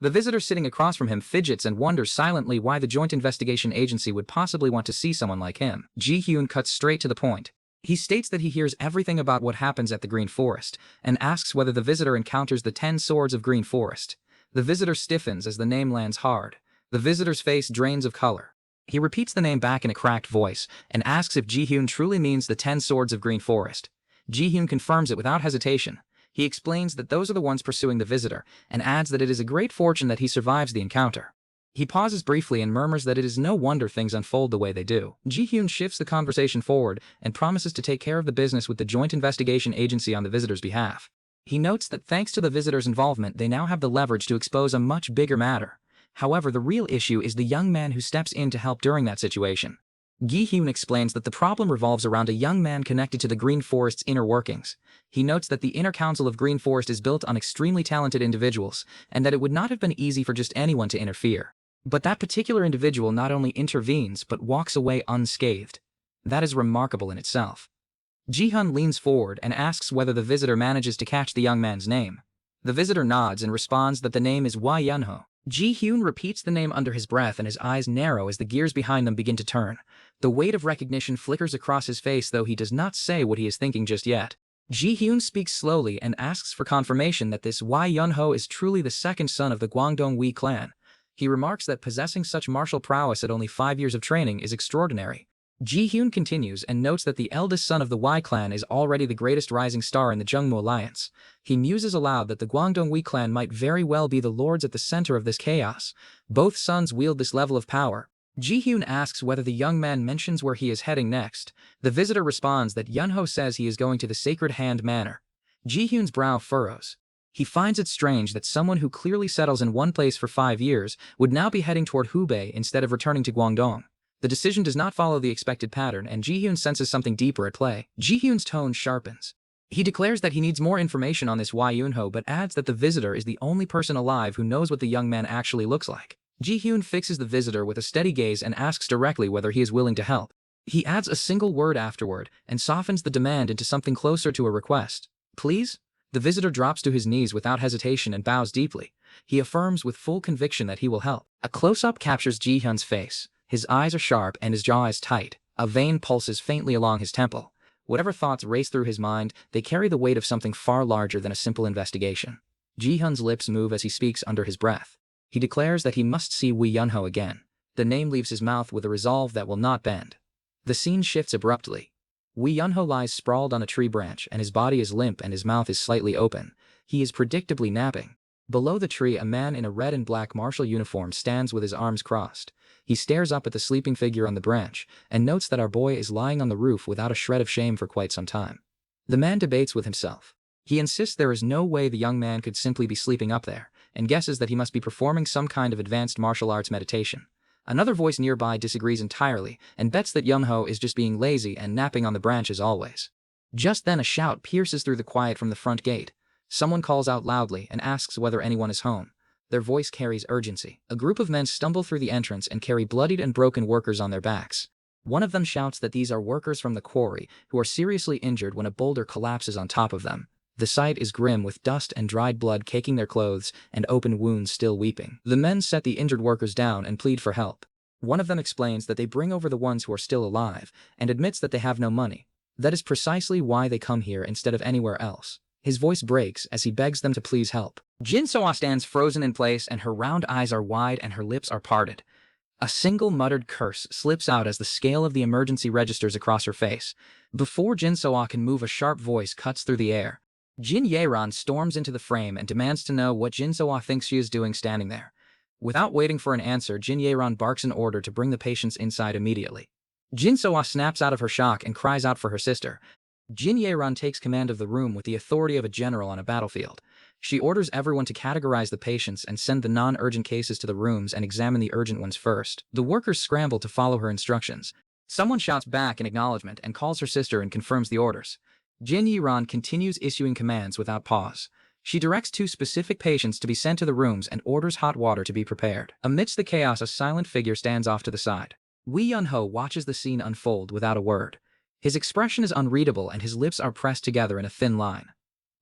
The visitor sitting across from him fidgets and wonders silently why the Joint Investigation Agency would possibly want to see someone like him. Ji Hyun cuts straight to the point. He states that he hears everything about what happens at the Green Forest, and asks whether the visitor encounters the 10 Swords of Green Forest. The visitor stiffens as the name lands hard. The visitor's face drains of color. He repeats the name back in a cracked voice, and asks if Ji Hyun truly means the 10 Swords of Green Forest. Ji Hyun confirms it without hesitation. He explains that those are the ones pursuing the visitor, and adds that it is a great fortune that he survives the encounter. He pauses briefly and murmurs that it is no wonder things unfold the way they do. Ji Hyun shifts the conversation forward and promises to take care of the business with the Joint Investigation Agency on the visitor's behalf. He notes that thanks to the visitor's involvement, they now have the leverage to expose a much bigger matter. However, the real issue is the young man who steps in to help during that situation. Ji Hyun explains that the problem revolves around a young man connected to the Green Forest's inner workings. He notes that the inner council of Green Forest is built on extremely talented individuals, and that it would not have been easy for just anyone to interfere. But that particular individual not only intervenes but walks away unscathed. That is remarkable in itself. Ji Hyun leans forward and asks whether the visitor manages to catch the young man's name. The visitor nods and responds that the name is Wai Yunho. Ji Hyun repeats the name under his breath and his eyes narrow as the gears behind them begin to turn. The weight of recognition flickers across his face, though he does not say what he is thinking just yet. Ji Hyun speaks slowly and asks for confirmation that this Wai Yunho is truly the second son of the Guangdong-Wei clan. He remarks that possessing such martial prowess at only 5 years of training is extraordinary. Ji Hyun continues and notes that the eldest son of the Wei clan is already the greatest rising star in the Jungmu Alliance. He muses aloud that the Guangdong-Wei clan might very well be the lords at the center of this chaos. Both sons wield this level of power. Ji-hyun asks whether the young man mentions where he is heading next. The visitor responds that Yunho says he is going to the Sacred Hand Manor. Ji-hyun's brow furrows. He finds it strange that someone who clearly settles in one place for 5 years would now be heading toward Hubei instead of returning to Guangdong. The decision does not follow the expected pattern, and Ji-hyun senses something deeper at play. Ji-hyun's tone sharpens. He declares that he needs more information on this Yunho, but adds that the visitor is the only person alive who knows what the young man actually looks like. Ji-hyun fixes the visitor with a steady gaze and asks directly whether he is willing to help. He adds a single word afterward and softens the demand into something closer to a request. Please? The visitor drops to his knees without hesitation and bows deeply. He affirms with full conviction that he will help. A close-up captures Ji-hyun's face. His eyes are sharp and his jaw is tight. A vein pulses faintly along his temple. Whatever thoughts race through his mind, they carry the weight of something far larger than a simple investigation. Ji-hyun's lips move as he speaks under his breath. He declares that he must see Yunho again. The name leaves his mouth with a resolve that will not bend. The scene shifts abruptly. Yunho lies sprawled on a tree branch, and his body is limp and his mouth is slightly open. He is predictably napping. Below the tree, a man in a red and black martial uniform stands with his arms crossed. He stares up at the sleeping figure on the branch, and notes that our boy is lying on the roof without a shred of shame for quite some time. The man debates with himself. He insists there is no way the young man could simply be sleeping up there, and guesses that he must be performing some kind of advanced martial arts meditation. Another voice nearby disagrees entirely, and bets that Yunho is just being lazy and napping on the branch as always. Just then a shout pierces through the quiet from the front gate. Someone calls out loudly and asks whether anyone is home. Their voice carries urgency. A group of men stumble through the entrance and carry bloodied and broken workers on their backs. One of them shouts that these are workers from the quarry who are seriously injured when a boulder collapses on top of them. The sight is grim, with dust and dried blood caking their clothes and open wounds still weeping. The men set the injured workers down and plead for help. One of them explains that they bring over the ones who are still alive and admits that they have no money. That is precisely why they come here instead of anywhere else. His voice breaks as he begs them to please help. Jin Soa stands frozen in place, and her round eyes are wide and her lips are parted. A single muttered curse slips out as the scale of the emergency registers across her face. Before Jin Soa can move, a sharp voice cuts through the air. Jin Yeran storms into the frame and demands to know what Jin Soa thinks she is doing standing there. Without waiting for an answer, Jin Yeran barks an order to bring the patients inside immediately. Jin Soa snaps out of her shock and cries out for her sister. Jin Yeran takes command of the room with the authority of a general on a battlefield. She orders everyone to categorize the patients and send the non-urgent cases to the rooms and examine the urgent ones first. The workers scramble to follow her instructions. Someone shouts back in acknowledgement and calls her sister and confirms the orders. Jin Yeran continues issuing commands without pause. She directs 2 specific patients to be sent to the rooms and orders hot water to be prepared. Amidst the chaos, a silent figure stands off to the side. Yunho watches the scene unfold without a word. His expression is unreadable and his lips are pressed together in a thin line.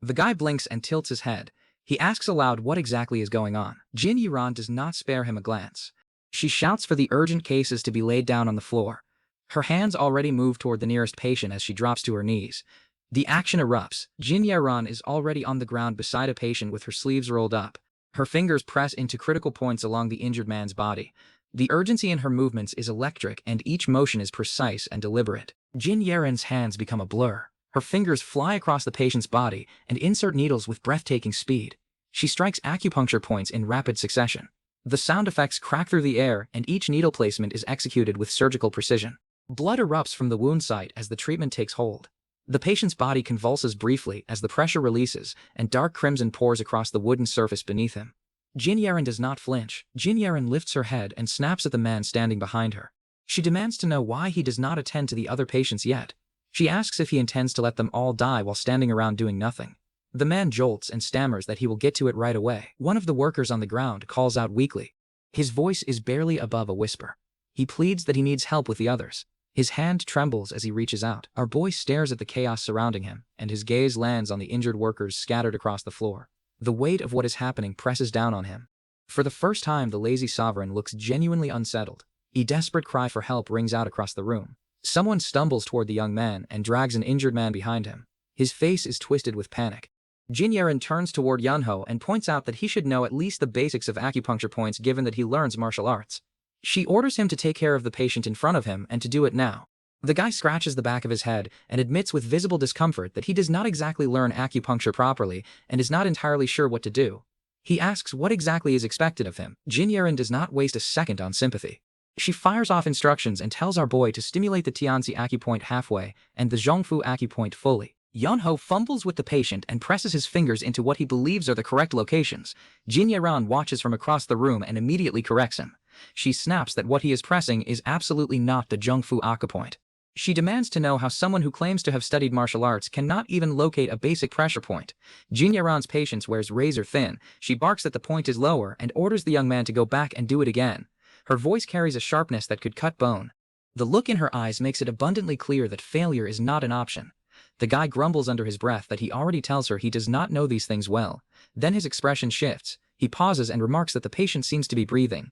The guy blinks and tilts his head. He asks aloud what exactly is going on. Jin Yeran does not spare him a glance. She shouts for the urgent cases to be laid down on the floor. Her hands already move toward the nearest patient as she drops to her knees. The action erupts. Jin Yeran is already on the ground beside a patient with her sleeves rolled up. Her fingers press into critical points along the injured man's body. The urgency in her movements is electric, and each motion is precise and deliberate. Jin Yeran's hands become a blur. Her fingers fly across the patient's body and insert needles with breathtaking speed. She strikes acupuncture points in rapid succession. The sound effects crack through the air, and each needle placement is executed with surgical precision. Blood erupts from the wound site as the treatment takes hold. The patient's body convulses briefly as the pressure releases, and dark crimson pours across the wooden surface beneath him. Jin Yeran does not flinch. Jin Yeran lifts her head and snaps at the man standing behind her. She demands to know why he does not attend to the other patients yet. She asks if he intends to let them all die while standing around doing nothing. The man jolts and stammers that he will get to it right away. One of the workers on the ground calls out weakly. His voice is barely above a whisper. He pleads that he needs help with the others. His hand trembles as he reaches out. Our boy stares at the chaos surrounding him, and his gaze lands on the injured workers scattered across the floor. The weight of what is happening presses down on him. For the first time, the lazy sovereign looks genuinely unsettled. A desperate cry for help rings out across the room. Someone stumbles toward the young man and drags an injured man behind him. His face is twisted with panic. Jin Yeran turns toward Yunho and points out that he should know at least the basics of acupuncture points given that he learns martial arts. She orders him to take care of the patient in front of him and to do it now. The guy scratches the back of his head and admits with visible discomfort that he does not exactly learn acupuncture properly and is not entirely sure what to do. He asks what exactly is expected of him. Jin Yeran does not waste a second on sympathy. She fires off instructions and tells our boy to stimulate the Tianzi acupoint halfway and the Zhongfu acupoint fully. Yunho fumbles with the patient and presses his fingers into what he believes are the correct locations. Jin Yaran watches from across the room and immediately corrects him. She snaps that what he is pressing is absolutely not the Zhongfu acupoint. She demands to know how someone who claims to have studied martial arts cannot even locate a basic pressure point. Jin Yaran's patience wears razor thin. She barks that the point is lower and orders the young man to go back and do it again. Her voice carries a sharpness that could cut bone. The look in her eyes makes it abundantly clear that failure is not an option. The guy grumbles under his breath that he already tells her he does not know these things well. Then his expression shifts. He pauses and remarks that the patient seems to be breathing.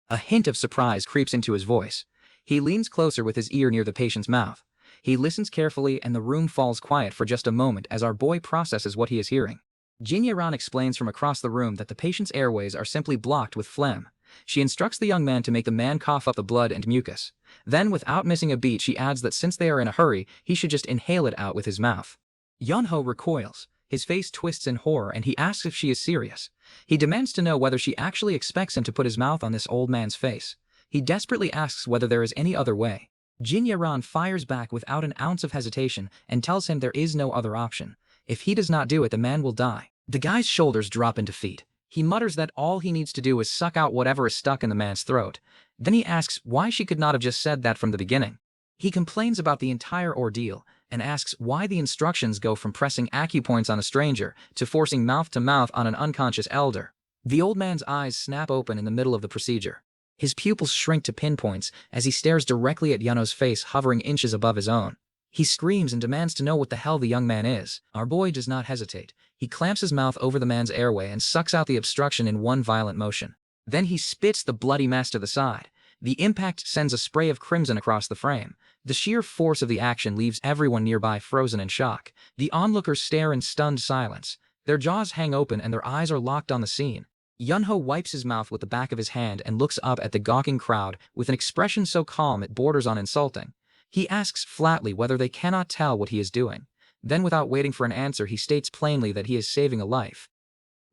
A hint of surprise creeps into his voice. He leans closer with his ear near the patient's mouth. He listens carefully and the room falls quiet for just a moment as our boy processes what he is hearing. Jin Yaran explains from across the room that the patient's airways are simply blocked with phlegm. She instructs the young man to make the man cough up the blood and mucus. Then, without missing a beat, she adds that since they are in a hurry, he should just inhale it out with his mouth. Yunho recoils. His face twists in horror and he asks if she is serious. He demands to know whether she actually expects him to put his mouth on this old man's face. He desperately asks whether there is any other way. Jin Yaran fires back without an ounce of hesitation and tells him there is no other option. If he does not do it, the man will die. The guy's shoulders drop in defeat. He mutters that all he needs to do is suck out whatever is stuck in the man's throat. Then he asks why she could not have just said that from the beginning. He complains about the entire ordeal and asks why the instructions go from pressing acupoints on a stranger to forcing mouth-to-mouth on an unconscious elder. The old man's eyes snap open in the middle of the procedure. His pupils shrink to pinpoints as he stares directly at Yunho's face hovering inches above his own. He screams and demands to know what the hell the young man is. Our boy does not hesitate. He clamps his mouth over the man's airway and sucks out the obstruction in one violent motion. Then he spits the bloody mess to the side. The impact sends a spray of crimson across the frame. The sheer force of the action leaves everyone nearby frozen in shock. The onlookers stare in stunned silence. Their jaws hang open and their eyes are locked on the scene. Yunho wipes his mouth with the back of his hand and looks up at the gawking crowd with an expression so calm it borders on insulting. He asks flatly whether they cannot tell what he is doing. Then, without waiting for an answer, he states plainly that he is saving a life.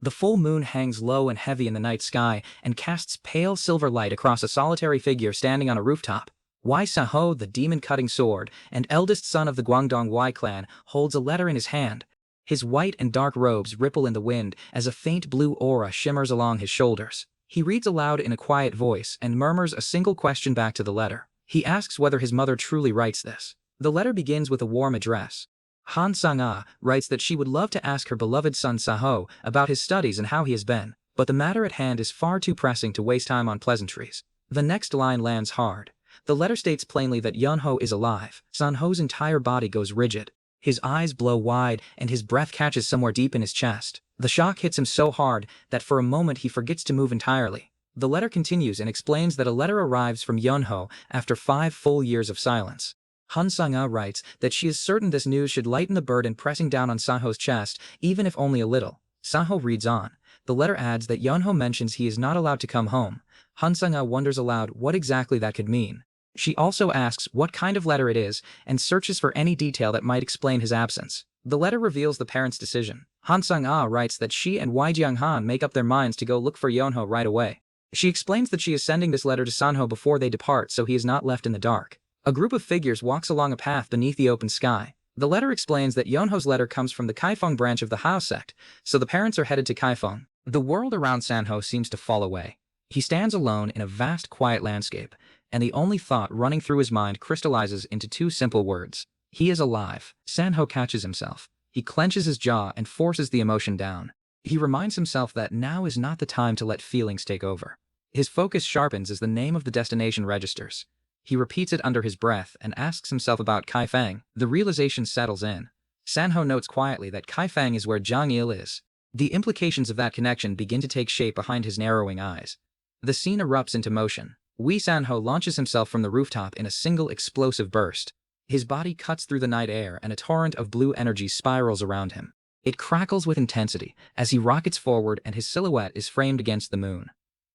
The full moon hangs low and heavy in the night sky and casts pale silver light across a solitary figure standing on a rooftop. Wei Saho, the demon-cutting sword and eldest son of the Guangdong Wei clan, holds a letter in his hand. His white and dark robes ripple in the wind as a faint blue aura shimmers along his shoulders. He reads aloud in a quiet voice and murmurs a single question back to the letter. He asks whether his mother truly writes this. The letter begins with a warm address. Han Sang-ah writes that she would love to ask her beloved son Saho about his studies and how he has been, but the matter at hand is far too pressing to waste time on pleasantries. The next line lands hard. The letter states plainly that Yunho is alive. Sanho's entire body goes rigid. His eyes blow wide and his breath catches somewhere deep in his chest. The shock hits him so hard that for a moment he forgets to move entirely. The letter continues and explains that a letter arrives from Yunho after 5 full years of silence. Han Sang-ah writes that she is certain this news should lighten the burden pressing down on Saho's chest, even if only a little. Saho reads on. The letter adds that Yunho mentions he is not allowed to come home. Han Sang-ah wonders aloud what exactly that could mean. She also asks what kind of letter it is and searches for any detail that might explain his absence. The letter reveals the parents' decision. Han Sang-ah writes that she and Wei Jianghan make up their minds to go look for Yunho right away. She explains that she is sending this letter to Sanho before they depart so he is not left in the dark. A group of figures walks along a path beneath the open sky. The letter explains that Yunho's letter comes from the Kaifeng branch of the Hao sect, so the parents are headed to Kaifeng. The world around Sanho seems to fall away. He stands alone in a vast quiet landscape, and the only thought running through his mind crystallizes into 2 simple words. He is alive. Sanho catches himself. He clenches his jaw and forces the emotion down. He reminds himself that now is not the time to let feelings take over. His focus sharpens as the name of the destination registers. He repeats it under his breath and asks himself about Kaifeng. The realization settles in. Sanho notes quietly that Kaifeng is where Zhang Il is. The implications of that connection begin to take shape behind his narrowing eyes. The scene erupts into motion. Wei Sanho launches himself from the rooftop in a single explosive burst. His body cuts through the night air and a torrent of blue energy spirals around him. It crackles with intensity as he rockets forward and his silhouette is framed against the moon.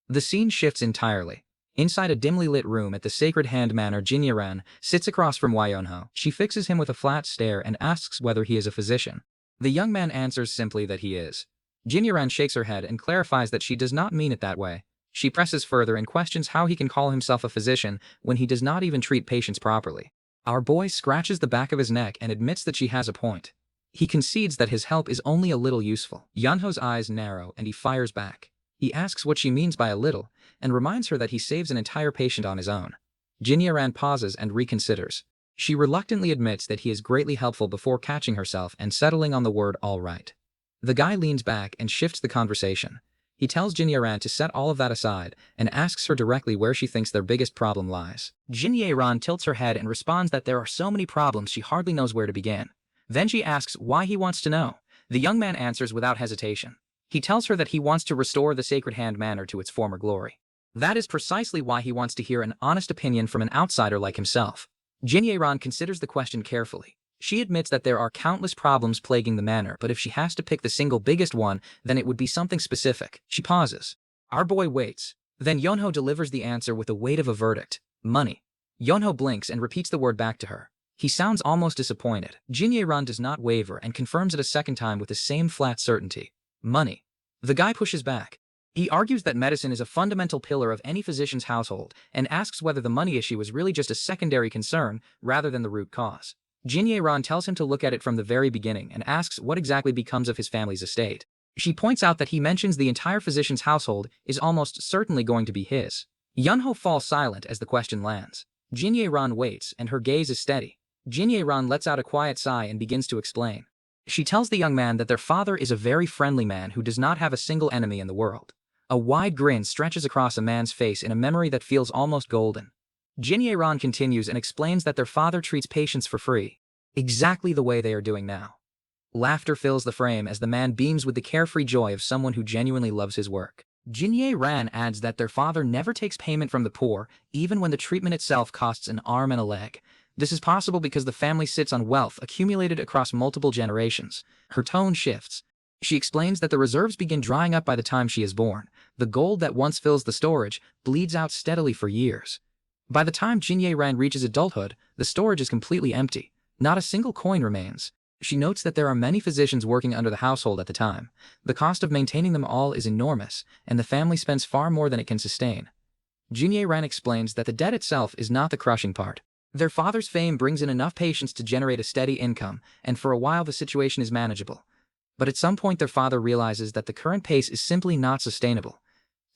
The scene shifts entirely. Inside a dimly lit room at the Sacred Hand Manor, Jin Yaran sits across from Wei Yunho. She fixes him with a flat stare and asks whether he is a physician. The young man answers simply that he is. Jin Yaran shakes her head and clarifies that she does not mean it that way. She presses further and questions how he can call himself a physician when he does not even treat patients properly. Our boy scratches the back of his neck and admits that she has a point. He concedes that his help is only a little useful. Yeonho's eyes narrow and he fires back. He asks what she means by a little, and reminds her that he saves an entire patient on his own. Jin Ye-ran pauses and reconsiders. She reluctantly admits that he is greatly helpful before catching herself and settling on the word all right. The guy leans back and shifts the conversation. He tells Jin Ye-ran to set all of that aside and asks her directly where she thinks their biggest problem lies. Jin Ye-ran tilts her head and responds that there are so many problems she hardly knows where to begin. Then she asks why he wants to know. The young man answers without hesitation. He tells her that he wants to restore the Sacred Hand Manor to its former glory. That is precisely why he wants to hear an honest opinion from an outsider like himself. Jin Ye-ran considers the question carefully. She admits that there are countless problems plaguing the manor, but if she has to pick the single biggest one, then it would be something specific. She pauses. Our boy waits. Then Yeonho delivers the answer with the weight of a verdict. Money. Yeonho blinks and repeats the word back to her. He sounds almost disappointed. Jin Ye-ran does not waver and confirms it a second time with the same flat certainty. Money. The guy pushes back. He argues that medicine is a fundamental pillar of any physician's household and asks whether the money issue is really just a secondary concern rather than the root cause. Jin Ye-ran tells him to look at it from the very beginning and asks what exactly becomes of his family's estate. She points out that he mentions the entire physician's household is almost certainly going to be his. Yeonho falls silent as the question lands. Jin Ye-ran waits and her gaze is steady. Jin Ye-ran lets out a quiet sigh and begins to explain. She tells the young man that their father is a very friendly man who does not have a single enemy in the world. A wide grin stretches across a man's face in a memory that feels almost golden. Jin Ye-ran continues and explains that their father treats patients for free. Exactly the way they are doing now. Laughter fills the frame as the man beams with the carefree joy of someone who genuinely loves his work. Jin Ye-ran adds that their father never takes payment from the poor, even when the treatment itself costs an arm and a leg. This is possible because the family sits on wealth accumulated across multiple generations. Her tone shifts. She explains that the reserves begin drying up by the time she is born. The gold that once fills the storage bleeds out steadily for years. By the time Jin Ye-ran reaches adulthood, the storage is completely empty. Not a single coin remains. She notes that there are many physicians working under the household at the time. The cost of maintaining them all is enormous, and the family spends far more than it can sustain. Jin Ye-ran explains that the debt itself is not the crushing part. Their father's fame brings in enough patients to generate a steady income, and for a while the situation is manageable. But at some point their father realizes that the current pace is simply not sustainable.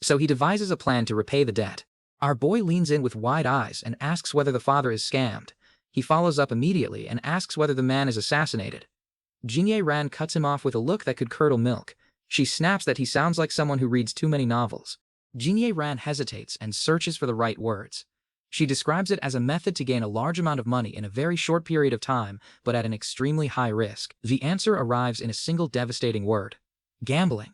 So he devises a plan to repay the debt. Our boy leans in with wide eyes and asks whether the father is scammed. He follows up immediately and asks whether the man is assassinated. Jin Ye-ran cuts him off with a look that could curdle milk. She snaps that he sounds like someone who reads too many novels. Jin Ye-ran hesitates and searches for the right words. She describes it as a method to gain a large amount of money in a very short period of time, but at an extremely high risk. The answer arrives in a single devastating word. Gambling.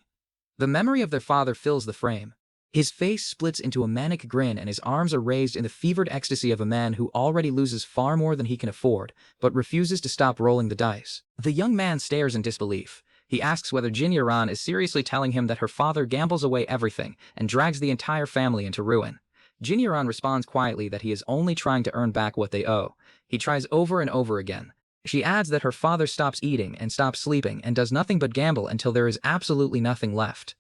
The memory of their father fills the frame. His face splits into a manic grin and his arms are raised in the fevered ecstasy of a man who already loses far more than he can afford, but refuses to stop rolling the dice. The young man stares in disbelief. He asks whether Jin Ye-ran is seriously telling him that her father gambles away everything and drags the entire family into ruin. Jin Ye-ran responds quietly that he is only trying to earn back what they owe. He tries over and over again. She adds that her father stops eating and stops sleeping and does nothing but gamble until there is absolutely nothing left.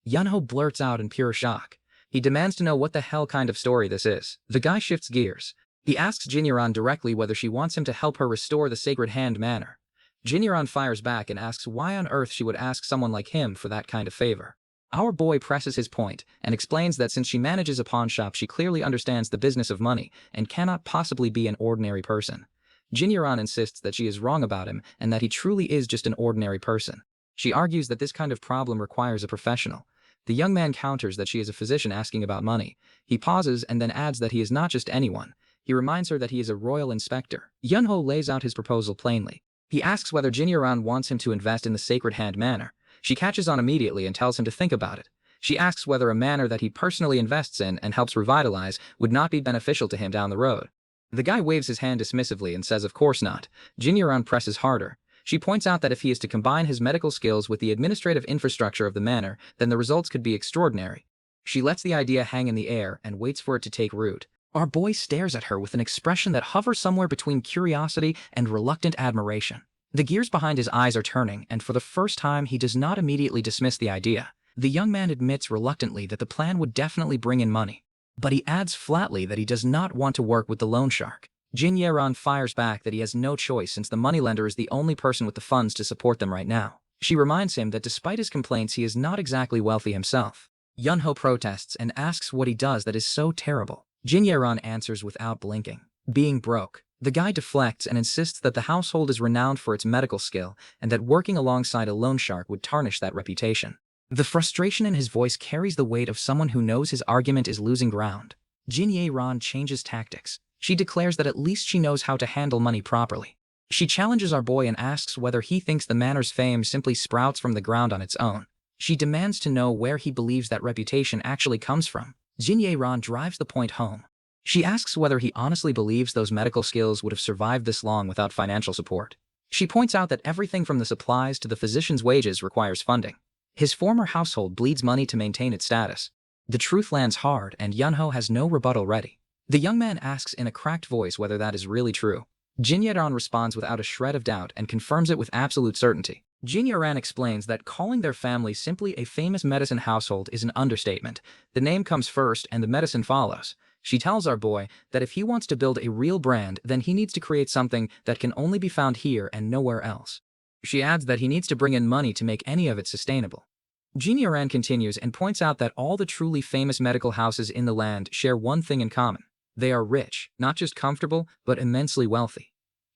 Yeonho blurts out in pure shock. He demands to know what the hell kind of story this is. The guy shifts gears. He asks Jin Ye-ran directly whether she wants him to help her restore the Sacred Hand Manor. Jin Ye-ran fires back and asks why on earth she would ask someone like him for that kind of favor. Our boy presses his point and explains that since she manages a pawn shop she clearly understands the business of money and cannot possibly be an ordinary person. Jin Ye-ran insists that she is wrong about him and that he truly is just an ordinary person. She argues that this kind of problem requires a professional. The young man counters that she is a physician asking about money. He pauses and then adds that he is not just anyone. He reminds her that he is a royal inspector. Yeonho lays out his proposal plainly. He asks whether Jin Ye-ran wants him to invest in the Sacred Hand Manor. She catches on immediately and tells him to think about it. She asks whether a manor that he personally invests in and helps revitalize would not be beneficial to him down the road. The guy waves his hand dismissively and says of course not. Jin Ye-ran presses harder. She points out that if he is to combine his medical skills with the administrative infrastructure of the manor, then the results could be extraordinary. She lets the idea hang in the air and waits for it to take root. Our boy stares at her with an expression that hovers somewhere between curiosity and reluctant admiration. The gears behind his eyes are turning, and for the first time he does not immediately dismiss the idea. The young man admits reluctantly that the plan would definitely bring in money, but he adds flatly that he does not want to work with the loan shark. Jin Yeran fires back that he has no choice since the moneylender is the only person with the funds to support them right now. She reminds him that despite his complaints he is not exactly wealthy himself. Yunho protests and asks what he does that is so terrible. Jin Yeran answers without blinking. Being broke. The guy deflects and insists that the household is renowned for its medical skill and that working alongside a loan shark would tarnish that reputation. The frustration in his voice carries the weight of someone who knows his argument is losing ground. Jin Yeran changes tactics. She declares that at least she knows how to handle money properly. She challenges our boy and asks whether he thinks the manor's fame simply sprouts from the ground on its own. She demands to know where he believes that reputation actually comes from. Jin Yeran drives the point home. She asks whether he honestly believes those medical skills would have survived this long without financial support. She points out that everything from the supplies to the physician's wages requires funding. His former household bleeds money to maintain its status. The truth lands hard and Yunho has no rebuttal ready. The young man asks in a cracked voice whether that is really true. Jin Yeran responds without a shred of doubt and confirms it with absolute certainty. Jin Yeran explains that calling their family simply a famous medicine household is an understatement. The name comes first and the medicine follows. She tells our boy that if he wants to build a real brand, then he needs to create something that can only be found here and nowhere else. She adds that he needs to bring in money to make any of it sustainable. Jin Yeran continues and points out that all the truly famous medical houses in the land share one thing in common. They are rich, not just comfortable, but immensely wealthy.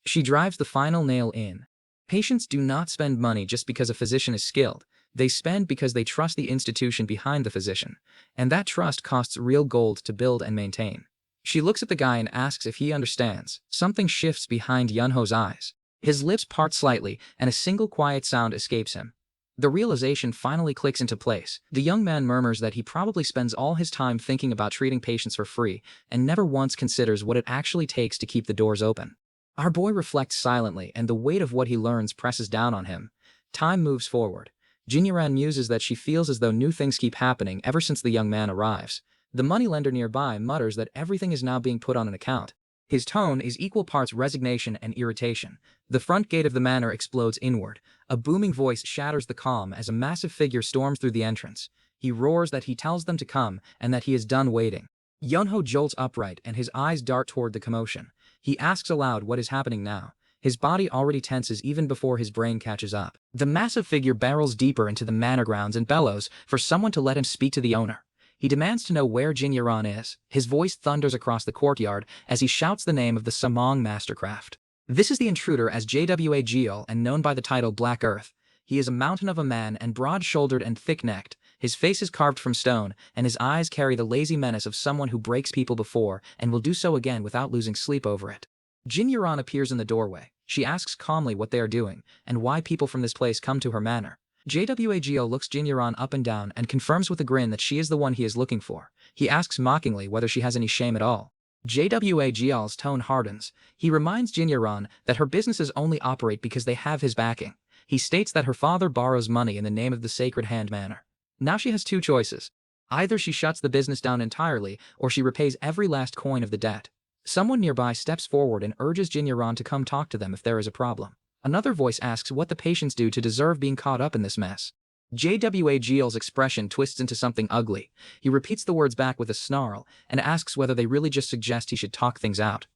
She drives the final nail in. Patients do not spend money just because a physician is skilled. They spend because they trust the institution behind the physician, and that trust costs real gold to build and maintain. She looks at the guy and asks if he understands. Something shifts behind Yunho's eyes. His lips part slightly, and a single quiet sound escapes him. The realization finally clicks into place. The young man murmurs that he probably spends all his time thinking about treating patients for free, and never once considers what it actually takes to keep the doors open. Our boy reflects silently, and the weight of what he learns presses down on him. Time moves forward. Jin Yeran muses that she feels as though new things keep happening ever since the young man arrives. The moneylender nearby mutters that everything is now being put on an account. His tone is equal parts resignation and irritation. The front gate of the manor explodes inward. A booming voice shatters the calm as a massive figure storms through the entrance. He roars that he tells them to come and that he is done waiting. Yunho jolts upright and his eyes dart toward the commotion. He asks aloud what is happening now. His body already tenses even before his brain catches up. The massive figure barrels deeper into the manor grounds and bellows for someone to let him speak to the owner. He demands to know where Jin Yeran is. His voice thunders across the courtyard as he shouts the name of the Samong mastercraft. This is the intruder as JWA Geol and known by the title Black Earth. He is a mountain of a man and broad-shouldered and thick-necked. His face is carved from stone, and his eyes carry the lazy menace of someone who breaks people before and will do so again without losing sleep over it. Jin Yeran appears in the doorway. She asks calmly what they are doing and why people from this place come to her manor. JWA Geol looks Jin Yeran up and down and confirms with a grin that she is the one he is looking for. He asks mockingly whether she has any shame at all. JWA Geol's tone hardens. He reminds Jin Yeran that her businesses only operate because they have his backing. He states that her father borrows money in the name of the Sacred Hand Manor. Now she has two choices. Either she shuts the business down entirely, or she repays every last coin of the debt. Someone nearby steps forward and urges Jin Yeran to come talk to them if there is a problem. Another voice asks what the patients do to deserve being caught up in this mess. JWA Geol's expression twists into something ugly. He repeats the words back with a snarl and asks whether they really just suggest he should talk things out.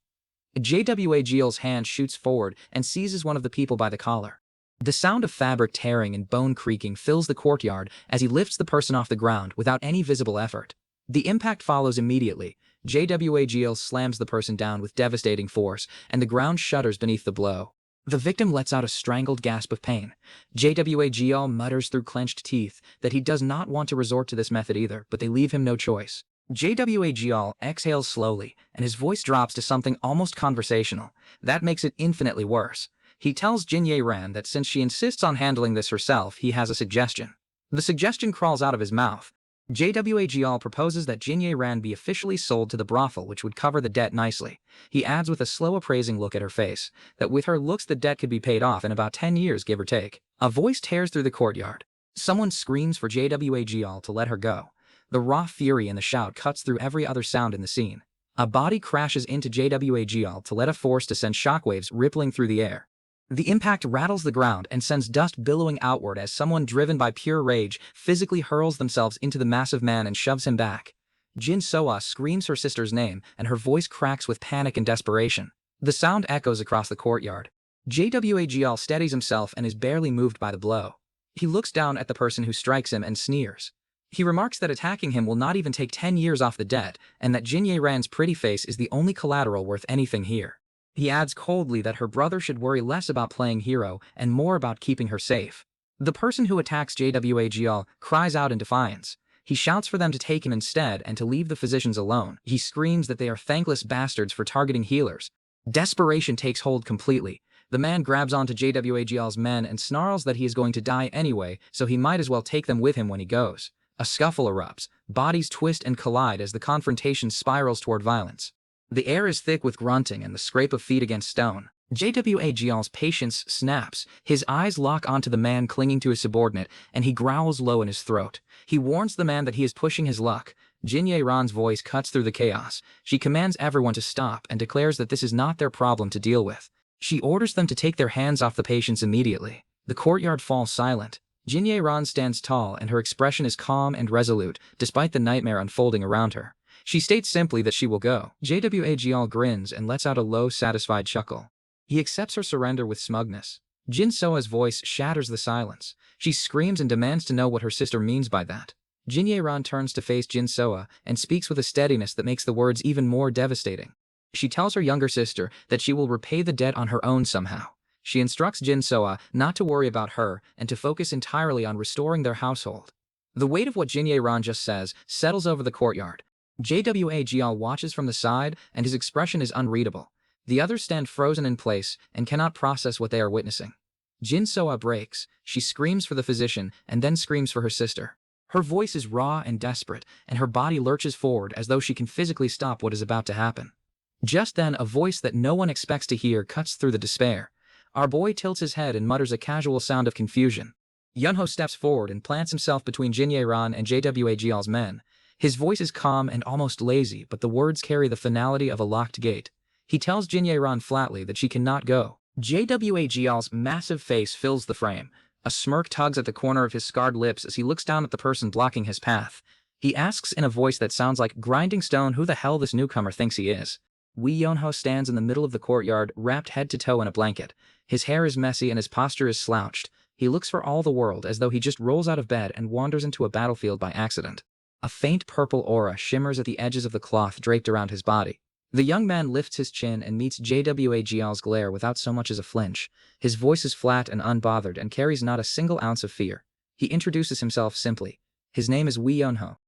JWA Geol's hand shoots forward and seizes one of the people by the collar. The sound of fabric tearing and bone creaking fills the courtyard as he lifts the person off the ground without any visible effort. The impact follows immediately. JWA Geol slams the person down with devastating force, and the ground shudders beneath the blow. The victim lets out a strangled gasp of pain. JWA Geol mutters through clenched teeth that he does not want to resort to this method either, but they leave him no choice. JWA Geol exhales slowly, and his voice drops to something almost conversational. That makes it infinitely worse. He tells Jin Yeran that since she insists on handling this herself, he has a suggestion. The suggestion crawls out of his mouth. JWA Geol proposes that Jin Yeran be officially sold to the brothel, which would cover the debt nicely. He adds with a slow appraising look at her face, that with her looks the debt could be paid off in about 10 years, give or take. A voice tears through the courtyard. Someone screams for JWA Geol to let her go. The raw fury in the shout cuts through every other sound in the scene. A body crashes into JWA Geol to let a force to send shockwaves rippling through the air. The impact rattles the ground and sends dust billowing outward as someone driven by pure rage physically hurls themselves into the massive man and shoves him back. Jin Soa screams her sister's name, and her voice cracks with panic and desperation. The sound echoes across the courtyard. JWAGL steadies himself and is barely moved by the blow. He looks down at the person who strikes him and sneers. He remarks that attacking him will not even take 10 years off the debt, and that Jinye Ran's pretty face is the only collateral worth anything here. He adds coldly that her brother should worry less about playing hero and more about keeping her safe. The person who attacks JWAGL cries out in defiance. He shouts for them to take him instead and to leave the physicians alone. He screams that they are thankless bastards for targeting healers. Desperation takes hold completely. The man grabs onto JWAGL's men and snarls that he is going to die anyway, so he might as well take them with him when he goes. A scuffle erupts, bodies twist and collide as the confrontation spirals toward violence. The air is thick with grunting and the scrape of feet against stone. JWAGL's patience snaps, his eyes lock onto the man clinging to his subordinate, and he growls low in his throat. He warns the man that he is pushing his luck. Jinye Ran's voice cuts through the chaos. She commands everyone to stop and declares that this is not their problem to deal with. She orders them to take their hands off the patients immediately. The courtyard falls silent. Jinye Ran stands tall and her expression is calm and resolute, despite the nightmare unfolding around her. She states simply that she will go. JWAGL grins and lets out a low, satisfied chuckle. He accepts her surrender with smugness. Jin Soa's voice shatters the silence. She screams and demands to know what her sister means by that. Jinye Ran turns to face Jin Soa and speaks with a steadiness that makes the words even more devastating. She tells her younger sister that she will repay the debt on her own somehow. She instructs Jin Soa not to worry about her and to focus entirely on restoring their household. The weight of what Jinye Ran just says settles over the courtyard. JWAGL watches from the side and his expression is unreadable. The others stand frozen in place and cannot process what they are witnessing. Jin Soa breaks. She screams for the physician and then screams for her sister. Her voice is raw and desperate, and her body lurches forward as though she can physically stop what is about to happen. Just then, a voice that no one expects to hear cuts through the despair. Our boy tilts his head and mutters a casual sound of confusion. Yunho steps forward and plants himself between Jinye Ran and JWAGL's men. His voice is calm and almost lazy, but the words carry the finality of a locked gate. He tells Jinye Ran flatly that she cannot go. JWAGL's massive face fills the frame. A smirk tugs at the corner of his scarred lips as he looks down at the person blocking his path. He asks in a voice that sounds like grinding stone who the hell this newcomer thinks he is. Wee Yunho stands in the middle of the courtyard, wrapped head to toe in a blanket. His hair is messy and his posture is slouched. He looks for all the world as though he just rolls out of bed and wanders into a battlefield by accident. A faint purple aura shimmers at the edges of the cloth draped around his body. The young man lifts his chin and meets JWAGL's glare without so much as a flinch. His voice is flat and unbothered and carries not a single ounce of fear. He introduces himself simply. His name is Wee Yunho.